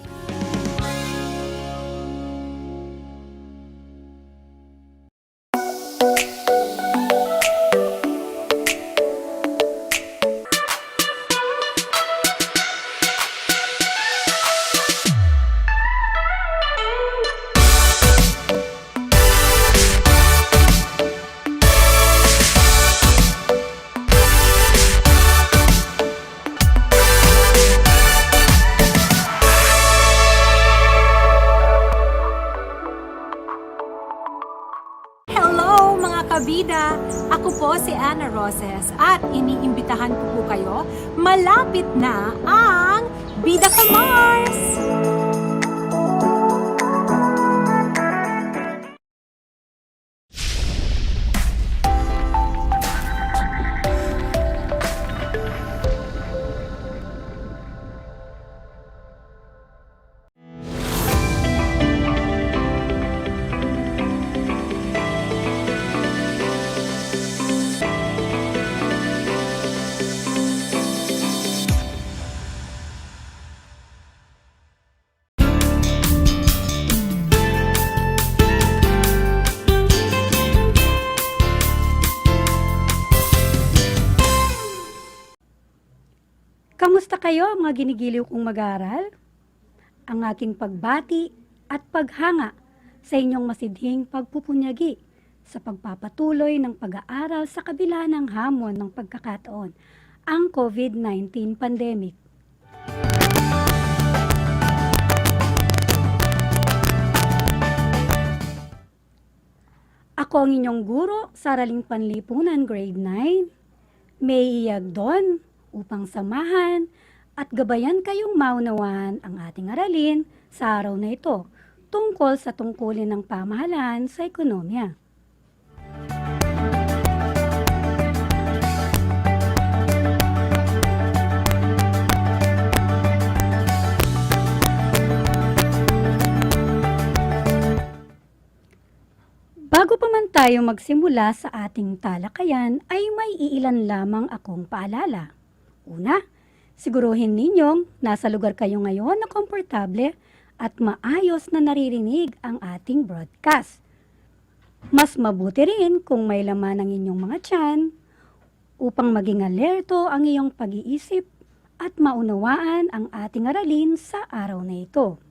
Hello mga kabida! Ako po si Ana Roses at iniimbitahan ko po kayo, malapit na ang Bida Ka Mars! Kamusta kayo mga ginigiliw kong mag-aaral? Ang aking pagbati at paghanga sa inyong masidhing pagpupunyagi sa pagpapatuloy ng pag-aaral sa kabila ng hamon ng pagkakataon, ang COVID-19 pandemic. Ako ang inyong guro sa Araling Panlipunan Grade 9, May Iyagdon, upang samahan at gabayan kayong maunawaan ang ating aralin sa araw na ito tungkol sa tungkulin ng pamahalaan sa ekonomiya. Bago pa man tayo magsimula sa ating talakayan ay may iilan lamang akong paalala. Una, siguruhin ninyong nasa lugar kayo ngayon na komportable at maayos na naririnig ang ating broadcast. Mas mabuti rin kung may laman ang inyong mga tiyan upang maging alerto ang iyong pag-iisip at maunawaan ang ating aralin sa araw na ito.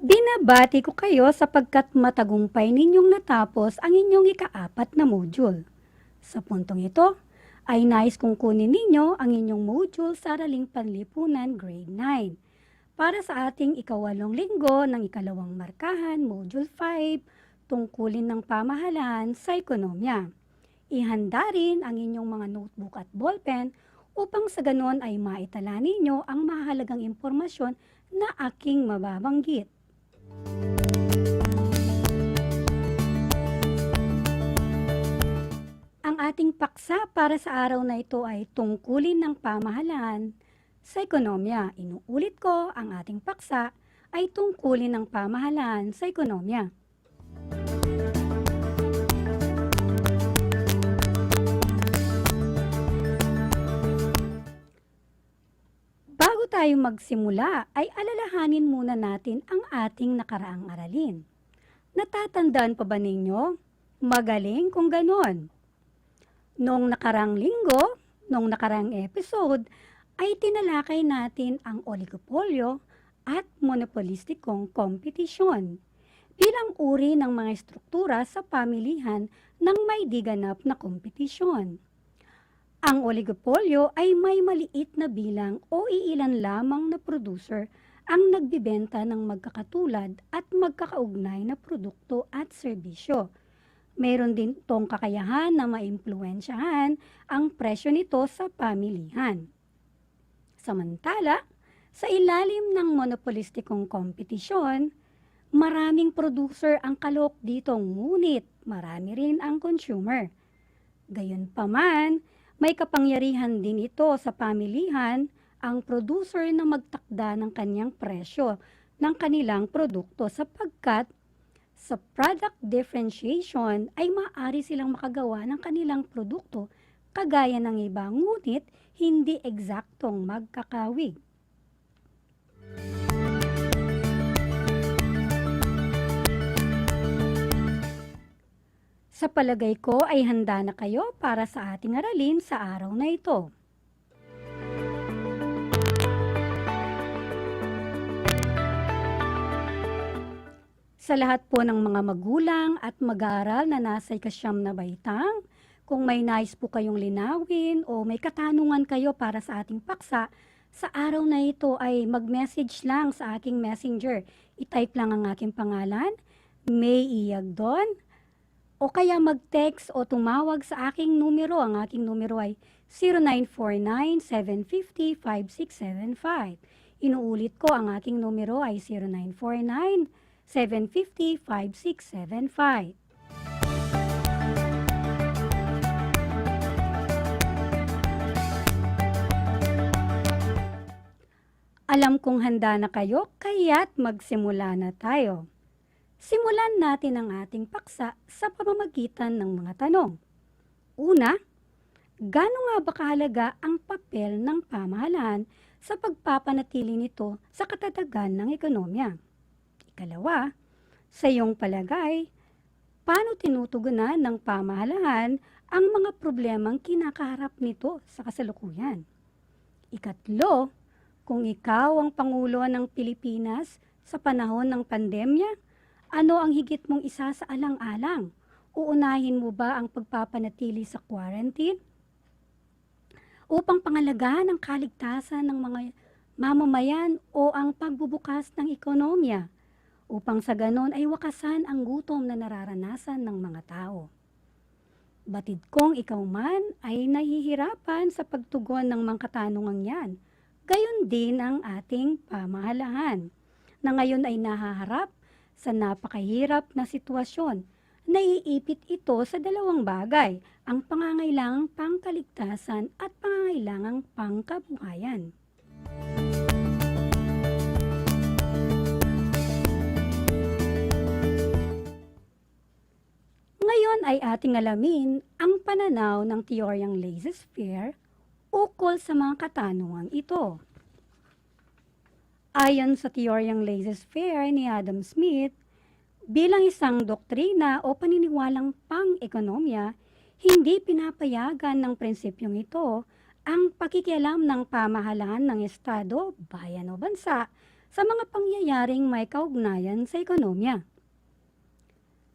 Binabati ko kayo sapagkat matagumpay ninyong natapos ang inyong ika-4 na module. Sa puntong ito, ay nais kong kunin ninyo ang inyong module sa Araling Panlipunan Grade 9 para sa ating ika-8 linggo ng ikalawang markahan, Module 5, tungkulin ng pamahalaan sa ekonomiya. Ihanda rin ang inyong mga notebook at ballpen upang sa ganon ay maitala ninyo ang mahalagang impormasyon na aking mababanggit. Ang ating paksa para sa araw na ito ay tungkulin ng pamahalaan sa ekonomiya. Inuulit ko, ang ating paksa ay tungkulin ng pamahalaan sa ekonomiya. Bago tayo magsimula, ay alalahanin muna natin ang ating nakaraang aralin. Natatandaan pa ba ninyo? Magaling kung ganon. Noong nakaraang linggo, noong nakaraang episode, ay tinalakay natin ang oligopolyo at monopolistikong kompetisyon bilang uri ng mga struktura sa pamilihan ng may diganap na kompetisyon. Ang oligopolyo ay may maliit na bilang o iilan lamang na producer ang nagbibenta ng magkakatulad at magkakaugnay na produkto at serbisyo. Mayroon din itong kakayahan na maimpluwensyahan ang presyo nito sa pamilihan. Samantala, sa ilalim ng monopolistikong kompetisyon, maraming producer ang kalok dito, ngunit marami rin ang consumer. Gayunpaman, may kapangyarihan din ito sa pamilihan ang producer na magtakda ng kanyang presyo ng kanilang produkto sapagkat Sa product differentiation ay maaari silang makagawa ng kanilang produkto kagaya ng iba, ngunit hindi eksaktong magkakawig. Sa palagay ko ay handa na kayo para sa ating aralin sa araw na ito. Sa lahat po ng mga magulang at mag-aaral na nasa ikasyam na baitang, kung may nais po kayong linawin o may katanungan kayo para sa ating paksa, sa araw na ito ay mag-message lang sa aking messenger. I-type lang ang aking pangalan, May Iyagdon, o kaya mag-text o tumawag sa aking numero. Ang aking numero ay 0949-750-5675. Inuulit ko, ang aking numero ay 0949-750-5675. Alam kong handa na kayo, kaya't magsimula na tayo. Simulan natin ang ating paksa sa pamamagitan ng mga tanong. Una, gaano nga ba kahalaga ang papel ng pamahalaan sa pagpapanatili nito sa katatagan ng ekonomiya? Ikalawa, sa iyong palagay, paano tinutugunan ng pamahalaan ang mga problemang kinakaharap nito sa kasalukuyan? Ikatlo, kung ikaw ang Pangulo ng Pilipinas sa panahon ng pandemya, ano ang higit mong isa sa alang-alang? Uunahin mo ba ang pagpapanatili sa quarantine upang pangalagaan ang kaligtasan ng mga mamamayan o ang pagbubukas ng ekonomiya upang sa ganon ay wakasan ang gutom na nararanasan ng mga tao? Batid kong ikaw man ay nahihirapan sa pagtugon ng mga katanungang yan. Gayon din ang ating pamahalaan na ngayon ay nahaharap sa napakahirap na sitwasyon. Naiipit ito sa dalawang bagay, ang pangangailangang pangkaligtasan at pangangailangang pangkabuhayan. Ngayon ay ating alamin ang pananaw ng teoryang laissez-faire ukol sa mga katanungang ito. Ayon sa teoryang laissez-faire ni Adam Smith, bilang isang doktrina o paniniwalang pang-ekonomiya, hindi pinapayagan ng prinsipyong ito ang pakikialam ng pamahalaan ng estado, bayan o bansa sa mga pangyayaring may kaugnayan sa ekonomiya.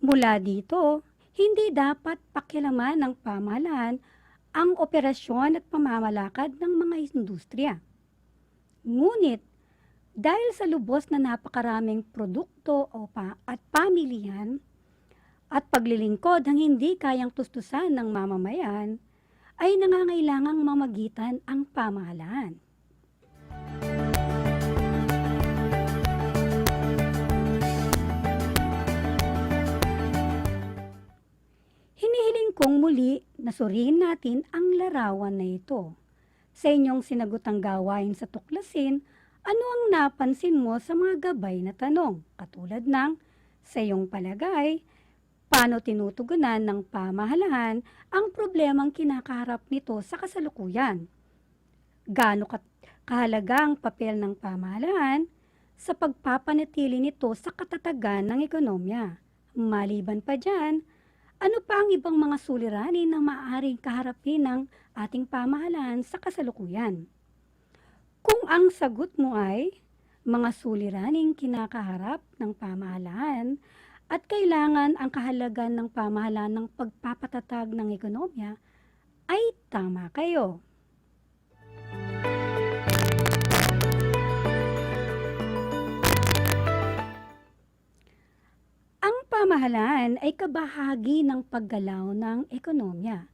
Mula dito, hindi dapat pakialaman ng pamahalaan ang operasyon at pamamalakad ng mga industriya. Ngunit, dahil sa lubos na napakaraming produkto at pamilihan at paglilingkod ang hindi kayang tustusan ng mamamayan, ay nangangailangang mamagitan ang pamahalaan. Hinihiling kong muli na suriin natin ang larawan na ito. Sa inyong sinagutang gawain sa tuklasin, ano ang napansin mo sa mga gabay na tanong? Katulad ng, sa iyong palagay, paano tinutugunan ng pamahalaan ang problemang kinakaharap nito sa kasalukuyan? Gaano kahalaga ang papel ng pamahalaan sa pagpapanatili nito sa katatagan ng ekonomiya? Maliban pa dyan, ano pa ang ibang mga suliranin na maaaring kaharapin ng ating pamahalaan sa kasalukuyan? Kung ang sagot mo ay mga suliraning kinakaharap ng pamahalaan at kailangan ang kahalagan ng pamahalaan ng pagpapatatag ng ekonomiya, ay tama kayo. Ang pamahalaan ay kabahagi ng paggalaw ng ekonomiya,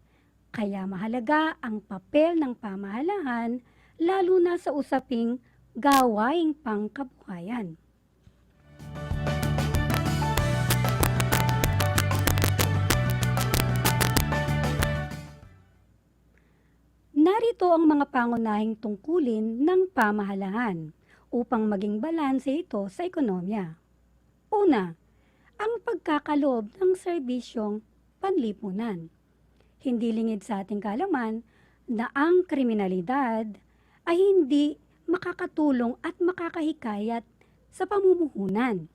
kaya mahalaga ang papel ng pamahalaan lalo na sa usaping gawaing pangkabuhayan. Narito ang mga pangunahing tungkulin ng pamahalaan upang maging balanse ito sa ekonomiya. Una, ang pagkakaloob ng serbisyong panlipunan. Hindi lingid sa ating kaalaman na ang kriminalidad ay hindi makakatulong at makakahikayat sa pamumuhunan.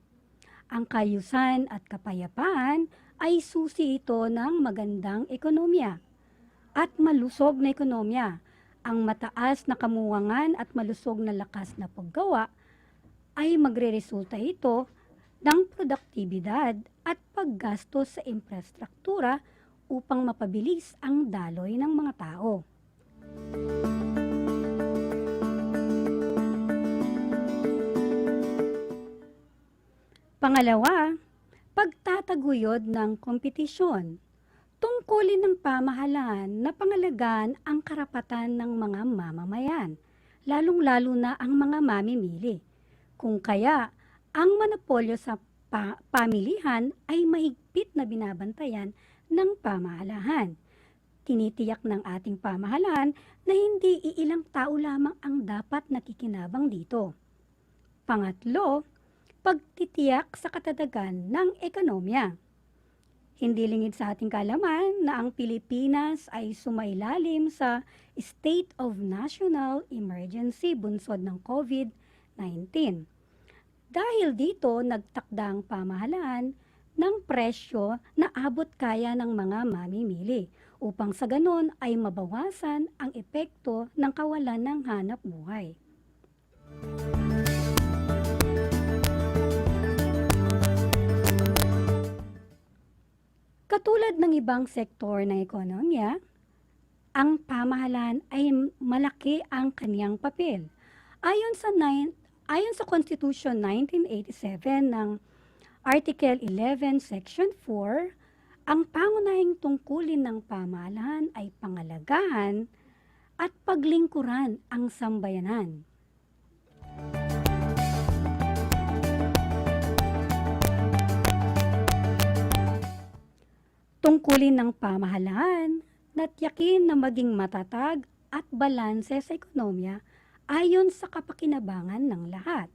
Ang kaayusan at kapayapaan ay susi ito ng magandang ekonomiya at malusog na ekonomiya. Ang mataas na kamuwangan at malusog na lakas na paggawa ay magreresulta ito ng produktibidad at paggastos sa infrastruktura upang mapabilis ang daloy ng mga tao. Pangalawa, pagtataguyod ng kompetisyon. Tungkulin ng pamahalaan na pangalagaan ang karapatan ng mga mamamayan, lalong-lalo na ang mga mamimili. Kung kaya, ang monopolyo sa pamilihan ay mahigpit na binabantayan ng pamahalaan. Tinitiyak ng ating pamahalaan na hindi iilang tao lamang ang dapat nakikinabang dito. Pangatlo, pagtitiyak sa katatagan ng ekonomiya. Hindi lingid sa ating kaalaman na ang Pilipinas ay sumailalim sa State of National Emergency bunsod ng COVID-19. Dahil dito, nagtakda ang pamahalaan ng presyo na abot kaya ng mga mamimili upang sa ganon ay mabawasan ang epekto ng kawalan ng hanap buhay. Katulad ng ibang sektor ng ekonomiya, ang pamahalaan ay malaki ang kaniyang papel. Ayon sa Constitution 1987 ng Article 11, Section 4, ang pangunahing tungkulin ng pamahalaan ay pangalagahan at paglingkuran ang sambayanan. Tungkulin ng pamahalaan na tiyakin na maging matatag at balanse sa ekonomiya ayon sa kapakinabangan ng lahat.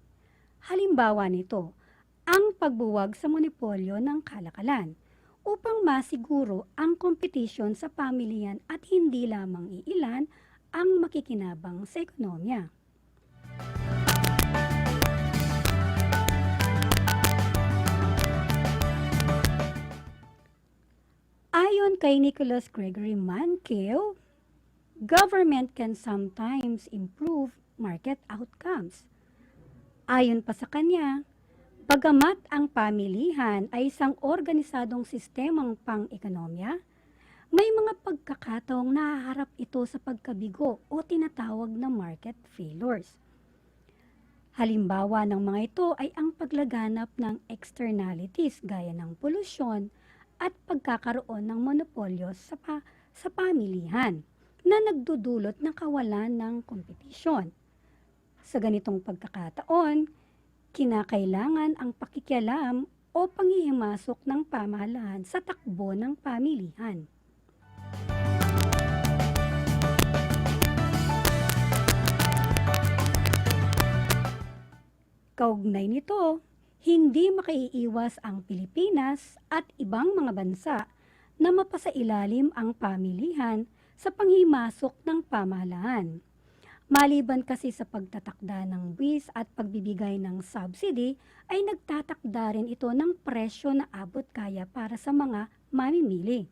Halimbawa nito, ang pagbuwag sa monopolyo ng kalakalan upang masiguro ang kompetisyon sa pamilyan at hindi lamang iilan ang makikinabang sa ekonomiya. Ayon kay Nicholas Gregory Mankiw, government can sometimes improve market outcomes. Ayon pa sa kanya, bagamat ang pamilihan ay isang organisadong sistemang pang-ekonomiya, may mga pagkakataong nahaharap ito sa pagkabigo o tinatawag na market failures. Halimbawa ng mga ito ay ang paglaganap ng externalities gaya ng polusyon at pagkakaroon ng monopolyo sa pamilihan na nagdudulot ng kawalan ng kompetisyon. Sa ganitong pagkakataon, kinakailangan ang pakikialam o panghihimasok ng pamahalaan sa takbo ng pamilihan. Kaugnay nito, hindi makaiiwas ang Pilipinas at ibang mga bansa na mapasailalim ang pamilihan sa panghimasok ng pamahalaan. Maliban kasi sa pagtatakda ng buwis at pagbibigay ng subsidy, ay nagtatakda rin ito ng presyo na abot kaya para sa mga mamimili.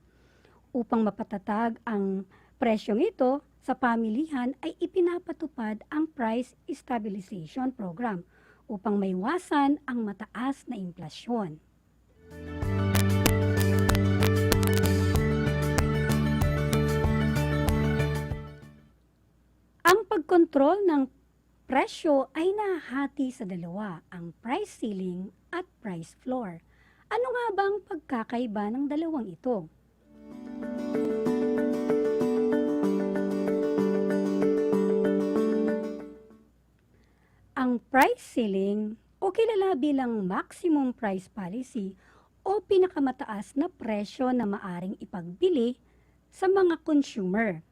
Upang mapatatag ang presyong ito sa pamilihan ay ipinapatupad ang Price Stabilization Program upang maiwasan ang mataas na inflasyon. Ang pagkontrol ng presyo ay nahati sa dalawa, ang price ceiling at price floor. Ano nga ba ang pagkakaiba ng dalawang ito? Ang price ceiling o kilala bilang maximum price policy o pinakamataas na presyo na maaring ipagbili sa mga consumer.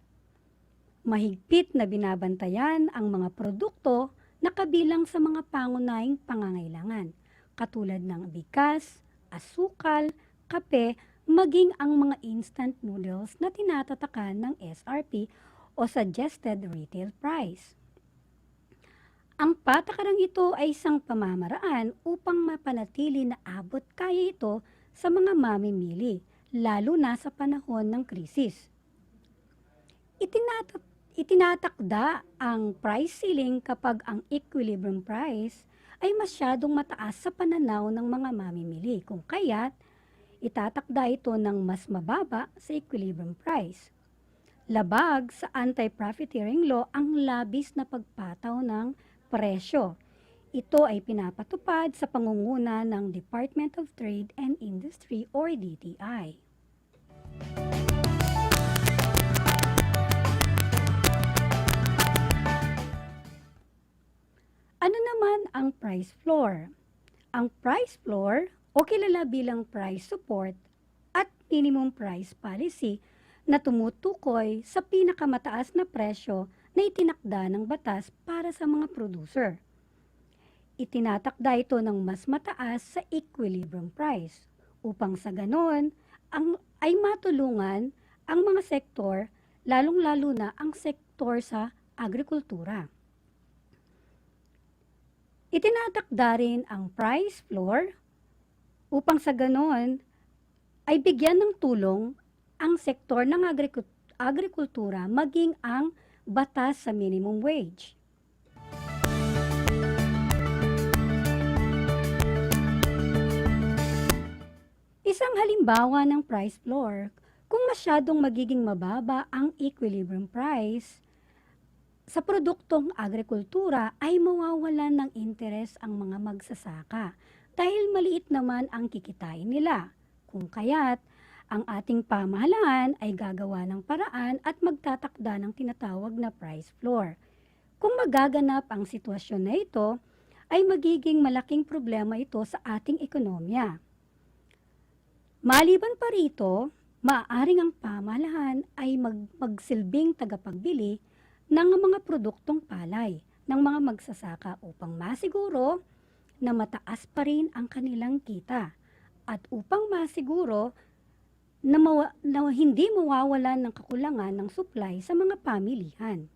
Mahigpit na binabantayan ang mga produkto na kabilang sa mga pangunahing pangangailangan, katulad ng bigas, asukal, kape, maging ang mga instant noodles na tinatatakan ng SRP o Suggested Retail Price. Ang patakarang ito ay isang pamamaraan upang mapanatili na abot kaya ito sa mga mamimili, lalo na sa panahon ng krisis. Itinatakda ang price ceiling kapag ang equilibrium price ay masyadong mataas sa pananaw ng mga mamimili, kung kaya't itatakda ito ng mas mababa sa equilibrium price. Labag sa anti-profiteering law ang labis na pagpataw ng presyo. Ito ay pinapatupad sa pangunguna ng Department of Trade and Industry or DTI. Ano naman ang price floor? Ang price floor o kilala bilang price support at minimum price policy na tumutukoy sa pinakamataas na presyo na itinakda ng batas para sa mga producer. Itinatakda ito ng mas mataas sa equilibrium price upang sa ganon ay matulungan ang mga sektor, lalong-lalo na ang sektor sa agrikultura. Itinatakda rin ang price floor upang sa ganon ay bigyan ng tulong ang sektor ng agrikultura maging ang batas sa minimum wage. Isang halimbawa ng price floor, kung masyadong magiging mababa ang equilibrium price sa produktong agrikultura ay mawawalan ng interes ang mga magsasaka dahil maliit naman ang kikitain nila. Kung kaya't ang ating pamahalaan ay gagawa ng paraan at magtatakda ng tinatawag na price floor. Kung magaganap ang sitwasyon na ito, ay magiging malaking problema ito sa ating ekonomiya. Maliban pa rito, maaaring ang pamahalaan ay magsilbing tagapagbili ng mga produktong palay ng mga magsasaka upang masiguro na mataas pa rin ang kanilang kita at upang masiguro na hindi mawawalan ng kakulangan ng supply sa mga pamilihan.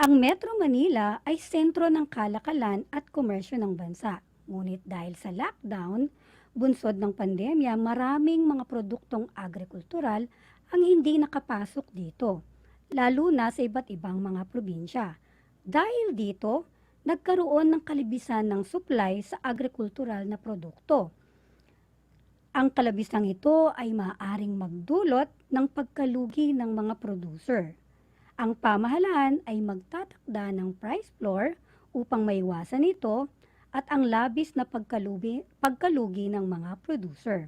Ang Metro Manila ay sentro ng kalakalan at komersyo ng bansa. Ngunit dahil sa lockdown, bunsod ng pandemya, maraming mga produktong agrikultural ang hindi nakapasok dito, lalo na sa iba't ibang mga probinsya. Dahil dito, nagkaroon ng kalibisan ng supply sa agrikultural na produkto. Ang kalabisang ito ay maaaring magdulot ng pagkalugi ng mga producer. Ang pamahalaan ay magtatakda ng price floor upang maiwasan ito at ang labis na pagkalugi ng mga producer.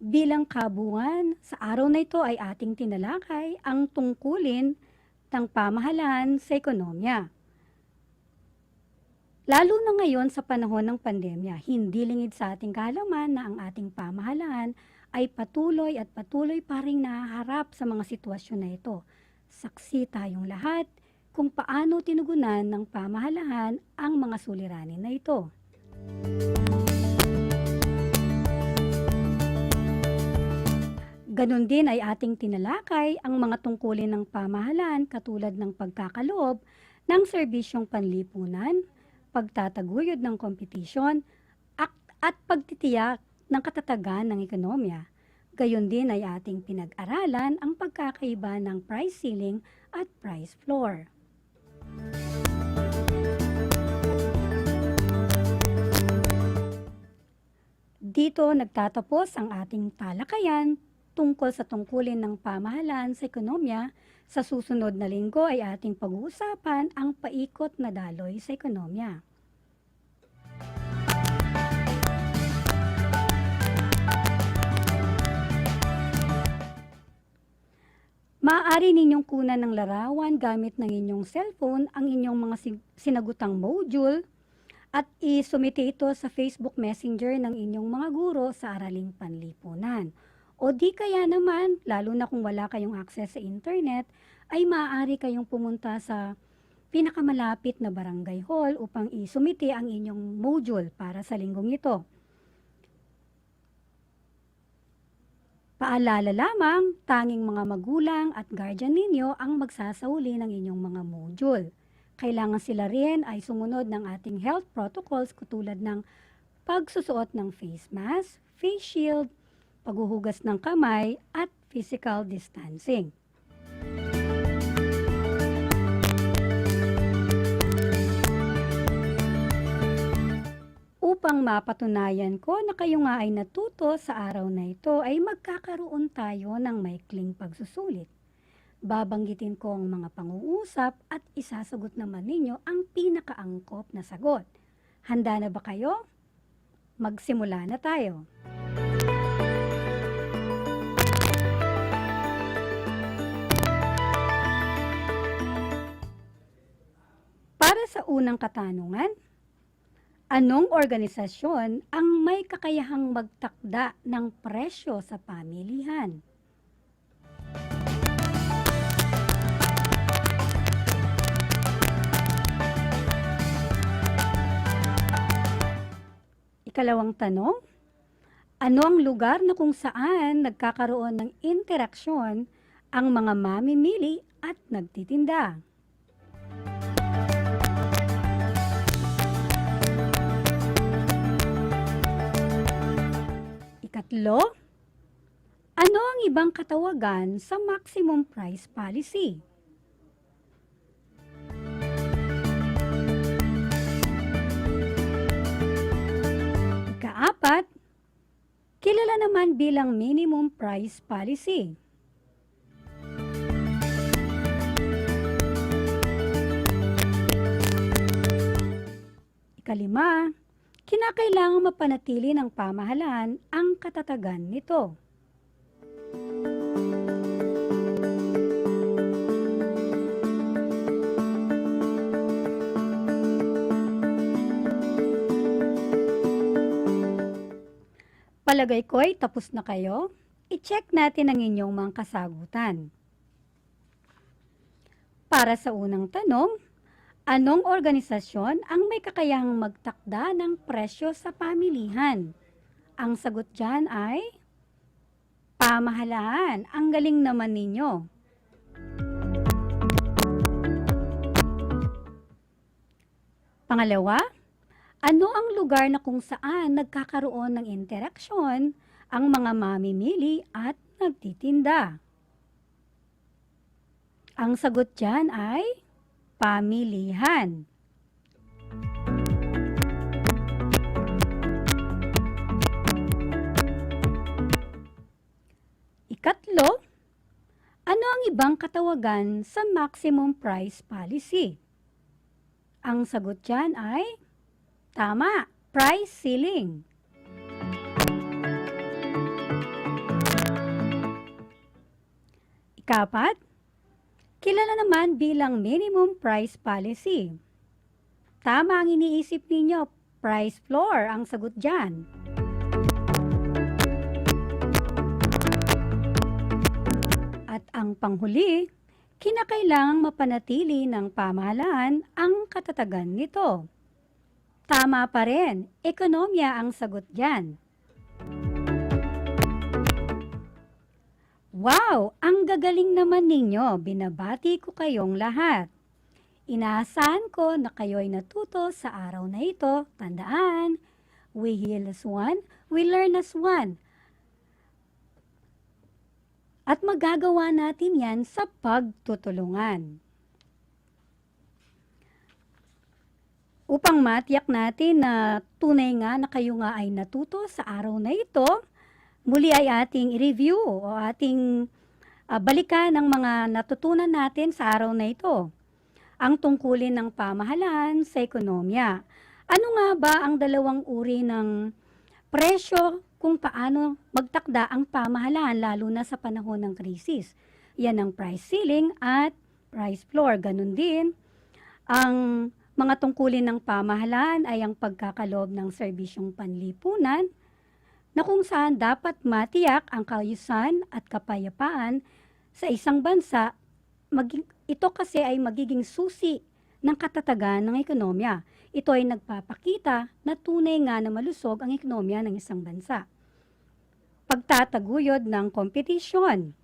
Bilang kabuuan, sa araw na ito ay ating tinalakay ang tungkulin ng pamahalaan sa ekonomiya. Lalo na ngayon sa panahon ng pandemya, hindi lingid sa ating kaalaman na ang ating pamahalaan ay patuloy pa ring nahaharap sa mga sitwasyon na ito. Saksi tayong lahat kung paano tinugunan ng pamahalaan ang mga suliranin na ito. Ganon din ay ating tinalakay ang mga tungkulin ng pamahalaan katulad ng pagkakaloob ng serbisyong panlipunan, pagtataguyod ng kompetisyon, at pagtitiyak ng katatagan ng ekonomiya. Gayon din ay ating pinag-aralan ang pagkakaiba ng price ceiling at price floor. Dito nagtatapos ang ating talakayan tungkol sa tungkulin ng pamahalaan sa ekonomiya. Sa susunod na linggo ay ating pag-uusapan ang paikot na daloy sa ekonomiya. Maaari ninyong kunan ng larawan gamit ng inyong cellphone ang inyong mga sinagutang module at isumite ito sa Facebook Messenger ng inyong mga guro sa Araling Panlipunan. O di kaya naman, lalo na kung wala kayong access sa internet, ay maaari kayong pumunta sa pinakamalapit na barangay hall upang isumite ang inyong module para sa linggong ito. Paalala lamang, tanging mga magulang at guardian ninyo ang magsasauli ng inyong mga module. Kailangan sila rin ay sumunod ng ating health protocols katulad ng pagsusuot ng face mask, face shield, paghuhugas ng kamay at physical distancing. Upang mapatunayan ko na kayo nga ay natuto sa araw na ito ay magkakaroon tayo ng maikling pagsusulit. Babanggitin ko ang mga pang-uusap at isasagot naman ninyo ang pinakaangkop na sagot. Handa na ba kayo? Magsimula na tayo. Para sa unang katanungan, anong organisasyon ang may kakayahang magtakda ng presyo sa pamilihan? Ikalawang tanong, ano ang lugar na kung saan nagkakaroon ng interaksyon ang mga mamimili at nagtitinda? Ikatlo, ano ang ibang katawagan sa maximum price policy? Ikaapat, kilala naman bilang minimum price policy. Ikalima, kinakailangang mapanatili ng pamahalaan ang katatagan nito. Palagay ko ay tapos na kayo. I-check natin ang inyong mga kasagutan. Para sa unang tanong, anong organisasyon ang may kakayahang magtakda ng presyo sa pamilihan? Ang sagot dyan ay pamahalaan. Ang galing naman ninyo. Pangalawa, ano ang lugar na kung saan nagkakaroon ng interaksyon ang mga mamimili at nagtitinda? Ang sagot dyan ay pamilihan. Ikatlo, ano ang ibang katawagan sa maximum price policy? Ang sagot dyan ay tama, price ceiling. Ikapat, kilala naman bilang minimum price policy. Tama ang iniisip ninyo, price floor ang sagot dyan. At ang panghuli, kinakailangang mapanatili ng pamahalaan ang katatagan nito. Tama pa rin, ekonomiya ang sagot dyan. Wow! Ang gagaling naman ninyo, binabati ko kayong lahat. Inaasahan ko na kayo ay natuto sa araw na ito. Tandaan, we heal as one, we learn as one. At magagawa natin yan sa pagtutulungan. Upang matiyak natin na tunay nga na kayo nga ay natuto sa araw na ito, muli ay ating i-review o ating balikan ang mga natutunan natin sa araw na ito. Ang tungkulin ng pamahalaan sa ekonomiya. Ano nga ba ang dalawang uri ng presyo kung paano magtakda ang pamahalaan lalo na sa panahon ng krisis? Yan ang price ceiling at price floor. Ganun din ang Mga tungkulin ng pamahalaan ay ang pagkakaloob ng serbisyong panlipunan na kung saan dapat matiyak ang kaayusan at kapayapaan sa isang bansa. Ito kasi ay magiging susi ng katatagan ng ekonomiya. Ito ay nagpapakita na tunay nga na malusog ang ekonomiya ng isang bansa. Pagtataguyod ng kompetisyon.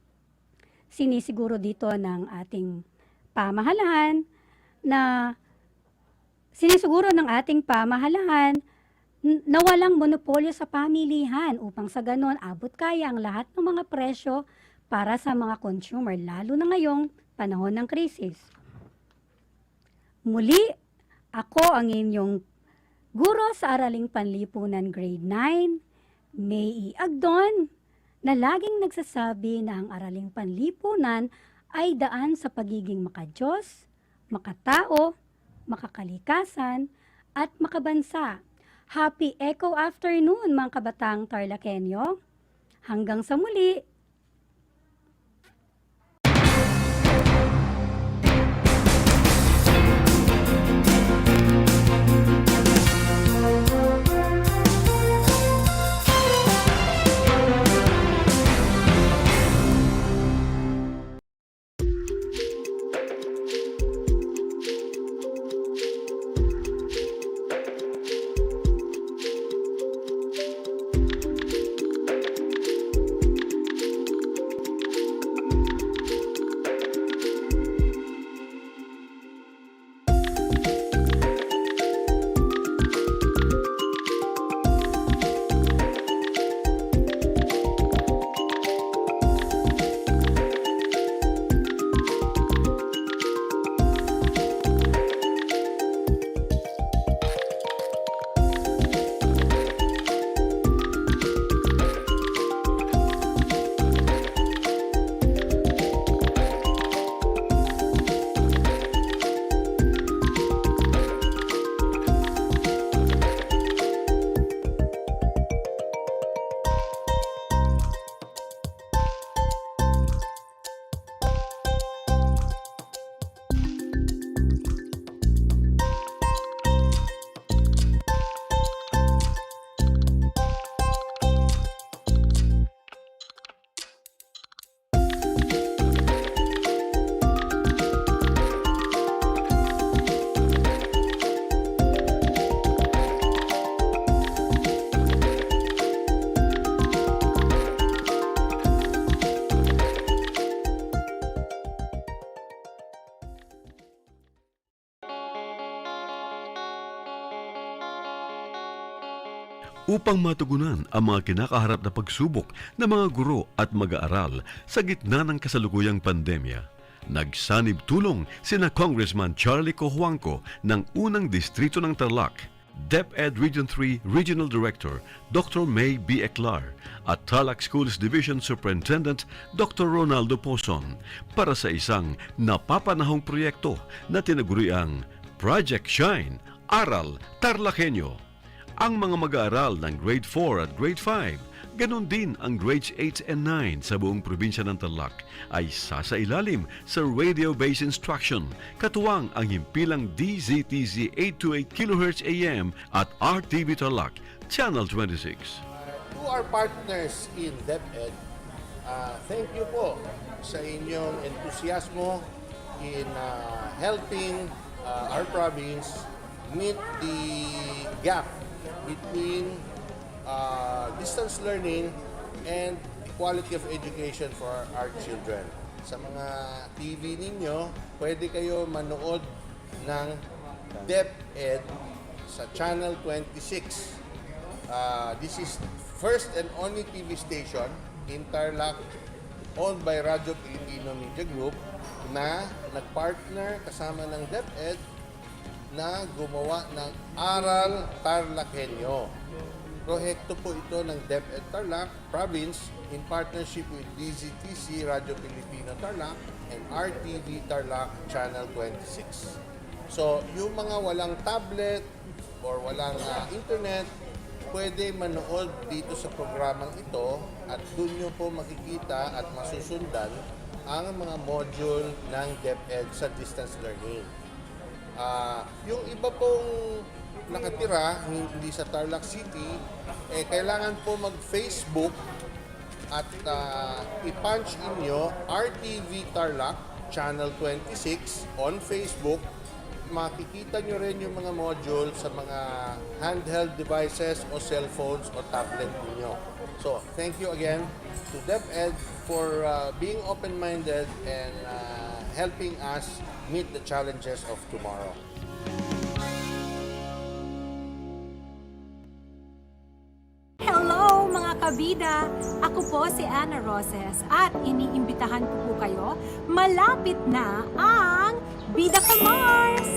Sinisiguro dito ng ating pamahalaan na na walang monopolyo sa pamilihan upang sa ganon abot kaya ang lahat ng mga presyo para sa mga consumer, lalo na ngayong panahon ng krisis. Muli, ako ang inyong guro sa Araling Panlipunan Grade 9, May Agdon, na laging nagsasabi na ang Araling Panlipunan ay daan sa pagiging makadiyos, makatao, makakalikasan, at makabansa. Happy Eco Afternoon mga kabatang TARLAKHENYO. Hanggang sa muli! upang matugunan ang mga kinakaharap na pagsubok ng mga guro at mag-aaral sa gitna ng kasalukuyang pandemya. Nagsanib tulong sina Congressman Charlie Cojuangco ng unang distrito ng Tarlac, DEPED Region 3 Regional Director Dr. May B. Eclar at Tarlac Schools Division Superintendent Dr. Ronaldo Poson para sa isang napapanahong proyekto na tinaguriang Project Shine, Aral TarlakHenyo. Ang mga mag-aaral ng Grade 4 at Grade 5, ganon din ang Grades 8 and 9 sa buong probinsya ng Tarlac ay sasailalim sa radio-based instruction, katuwang ang himpilang DZTZ 828 kHz AM at RTV Tarlac, Channel 26. To our partners in DEPED, thank you po sa inyong entusiasmo in helping our province meet the gap between distance learning and quality of education for our children. Sa mga TV ninyo, pwede kayo manood ng DEPED sa Channel 26. This is first and only TV station in Tarlac owned by Radio Pilipino Media Group na nagpartner kasama ng DEPED na gumawa ng Aral TarlakHenyo. Proyekto po ito ng DEPED Tarlac Province in partnership with DZTC Radio Pilipino Tarlac and RTV Tarlac Channel 26. So, yung mga walang tablet or walang internet, pwede manood dito sa programang ito at doon nyo po makikita at masusundan ang mga module ng DEPED sa distance learning. Yung iba pong nakatira, hindi sa Tarlac City, kailangan po mag-Facebook at i-punch in nyo RTV Tarlac Channel 26 on Facebook. Makikita nyo rin yung mga module sa mga handheld devices o cellphones o tablet ninyo. So, thank you again to DEPED for being open-minded and helping us meet the challenges of tomorrow. Hello mga kabida! Ako po si Ana Roses at iniimbitahan ko po kayo, malapit na ang Bida Ka Mars!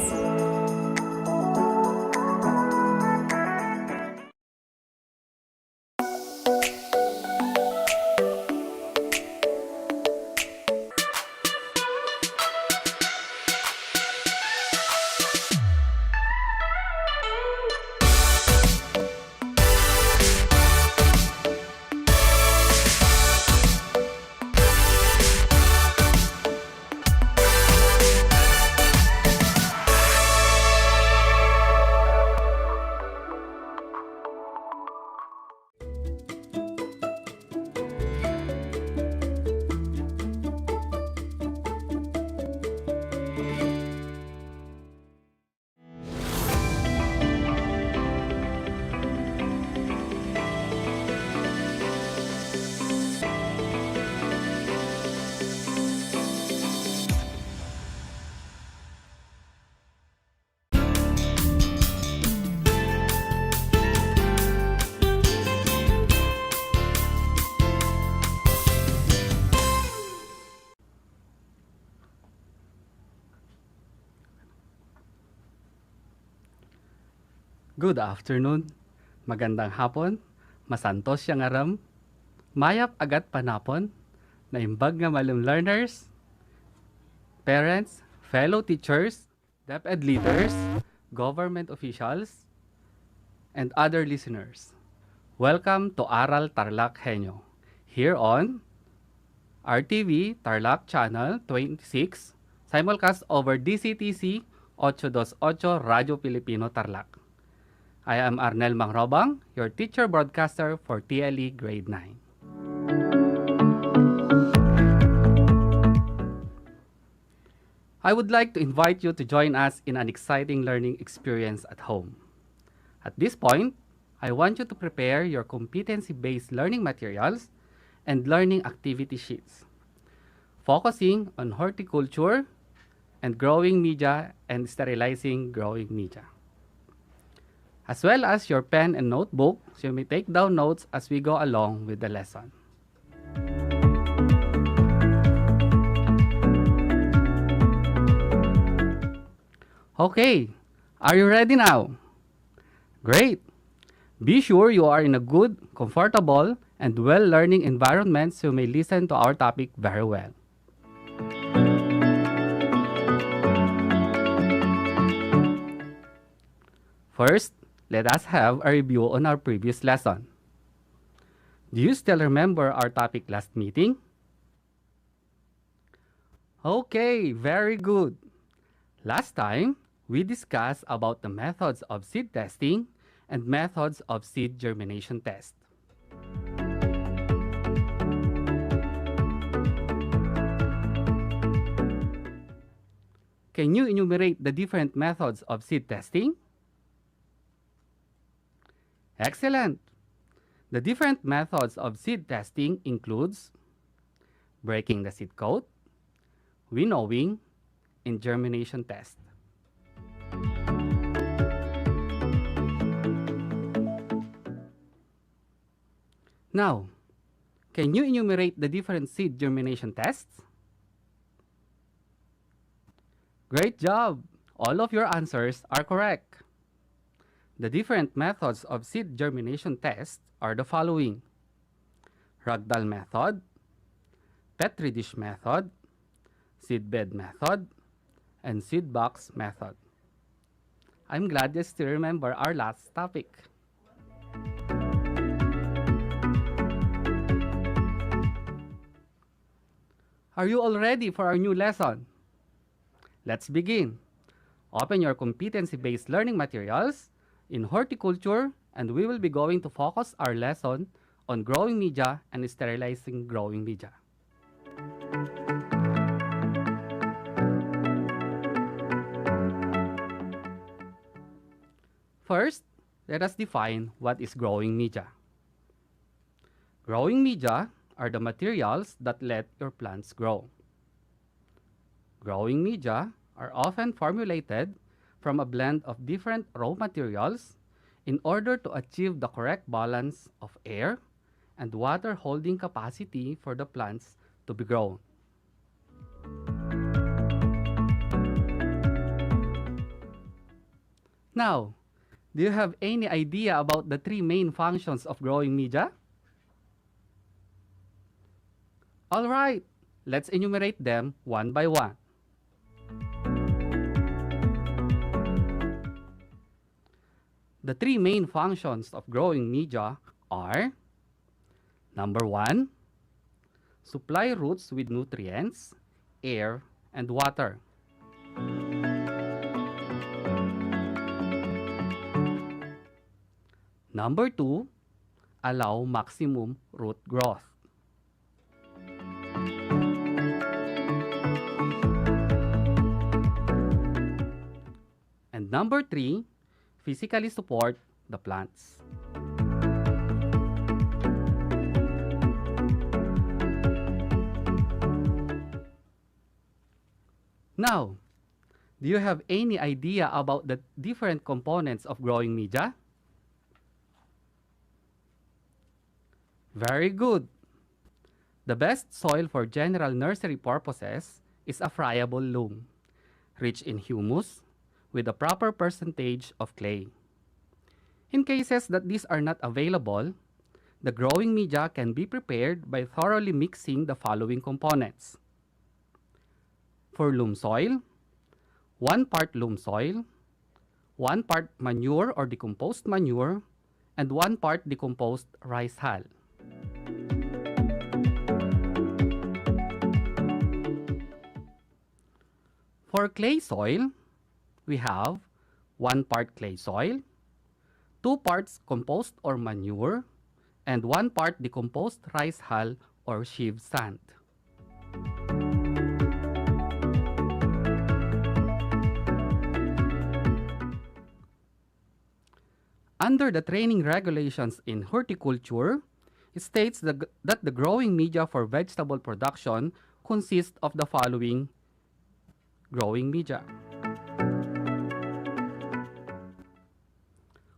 Good afternoon, magandang hapon, masantos siyang aram, mayap agat panapon, naimbag nga malum learners, parents, fellow teachers, DEPED leaders, government officials, and other listeners. Welcome to Aral TarlakHenyo, here on RTV Tarlac Channel 26, simulcast over DCTC 828 Radio Pilipino Tarlac. I am Arnel Mangrobang, your teacher broadcaster for TLE Grade 9. I would like to invite you to join us in an exciting learning experience at home. At this point, I want you to prepare your competency-based learning materials and learning activity sheets, focusing on horticulture and growing media and sterilizing growing media, as well as your pen and notebook, so you may take down notes as we go along with the lesson. Okay, are you ready now? Great! Be sure you are in a good, comfortable, and well-learning environment so you may listen to our topic very well. First, let us have a review on our previous lesson. Do you still remember our topic last meeting? Okay, very good. Last time, we discussed about the methods of seed testing and methods of seed germination test. Can you enumerate the different methods of seed testing? Excellent! The different methods of seed testing includes breaking the seed coat, winnowing, and germination test. Now, can you enumerate the different seed germination tests? Great job! All of your answers are correct. The different methods of seed germination test are the following: ragdoll method, petri dish method, seedbed method, and seed box method. I'm glad you still remember our last topic. Are you all ready for our new lesson? Let's begin. Open your competency-based learning materials in horticulture, and we will be going to focus our lesson on growing media and sterilizing growing media. First, let us define what is growing media. Growing media are the materials that let your plants grow. Growing media are often formulated from a blend of different raw materials in order to achieve the correct balance of air and water holding capacity for the plants to be grown. Now, do you have any idea about the three main functions of growing media? All right, let's enumerate them one by one. The three main functions of growing media are: number 1, supply roots with nutrients, air, and water. Number 2, allow maximum root growth. And number 3, physically support the plants. Now, do you have any idea about the different components of growing media? Very good. The best soil for general nursery purposes is a friable loam, rich in humus, with a proper percentage of clay. In cases that these are not available, the growing media can be prepared by thoroughly mixing the following components. For loam soil, 1 part loam soil, 1 part manure or decomposed manure, and 1 part decomposed rice hull. For clay soil, we have 1 part clay soil, 2 parts compost or manure, and 1 part decomposed rice hull or sheave sand. Under the training regulations in horticulture, it states that the growing media for vegetable production consists of the following growing media: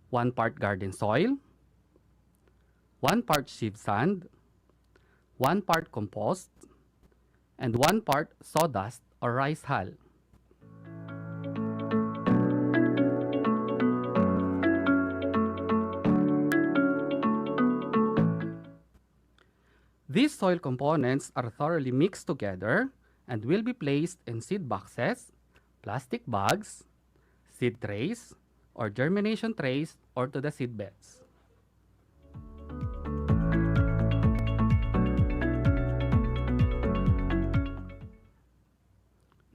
1 part garden soil, 1 part sheave sand, 1 part compost, and 1 part sawdust or rice hull. These soil components are thoroughly mixed together and will be placed in seed boxes, plastic bags, seed trays, or germination trays, or to the seed beds.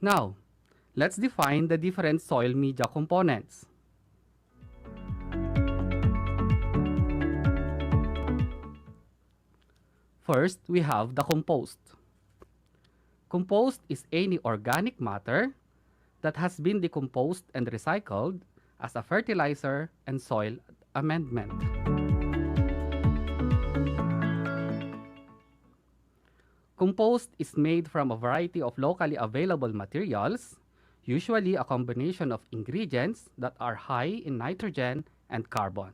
Now, let's define the different soil media components. First, we have the compost. Compost is any organic matter that has been decomposed and recycled as a fertilizer and soil amendment. Compost is made from a variety of locally available materials, usually a combination of ingredients that are high in nitrogen and carbon.